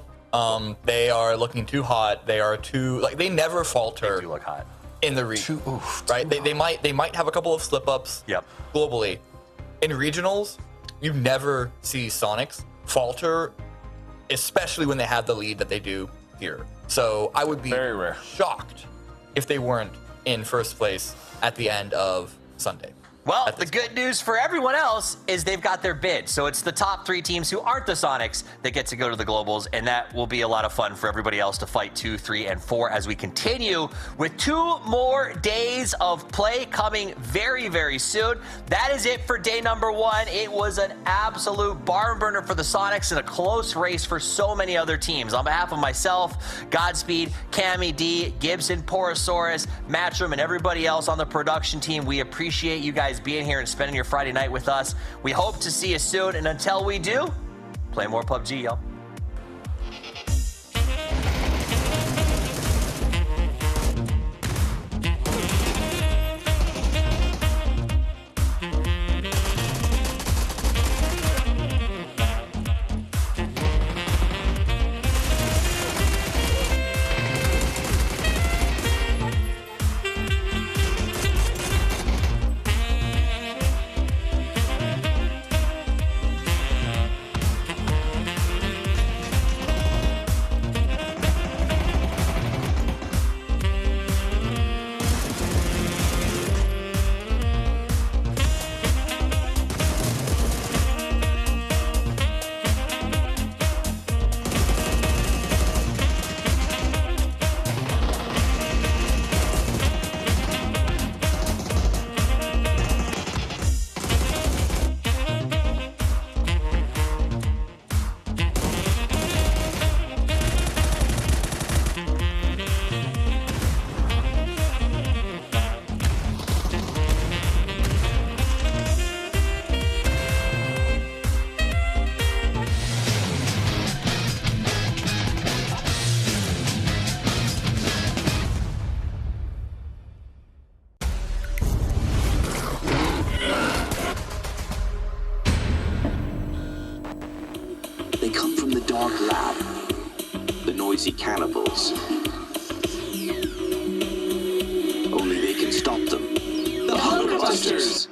They are looking too hot. They are too, like, they never falter. They do look hot. In the region, right? They might have a couple of slip-ups. Yep. Globally. In regionals, you never see Sonics falter, especially when they have the lead that they do here. So I would be very rare, shocked if they weren't in first place at the end of Sunday. Well, the good news for everyone else is they've got their bid. So it's the top 3 teams who aren't the Sonics that get to go to the Globals, and that will be a lot of fun for everybody else to fight 2, 3, and 4 as we continue with 2 more days of play coming very, very soon. That is it for day number 1. It was an absolute barn burner for the Sonics and a close race for so many other teams. On behalf of myself, Godspeed, Cammy D, Gibson, Porosaurus, Matchroom, and everybody else on the production team, we appreciate you guys being here and spending your Friday night with us. We hope to see you soon, and until we do, play more PUBG, y'all. Cannibals. Only they can stop them. The Hunger Busters!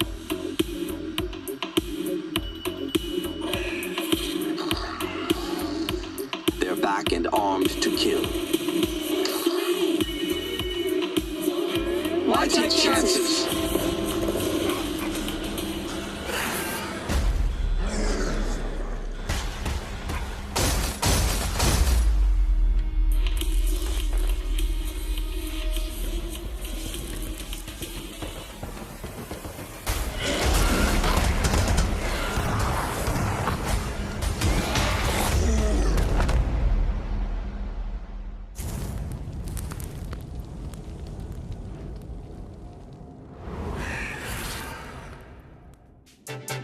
Their Bye.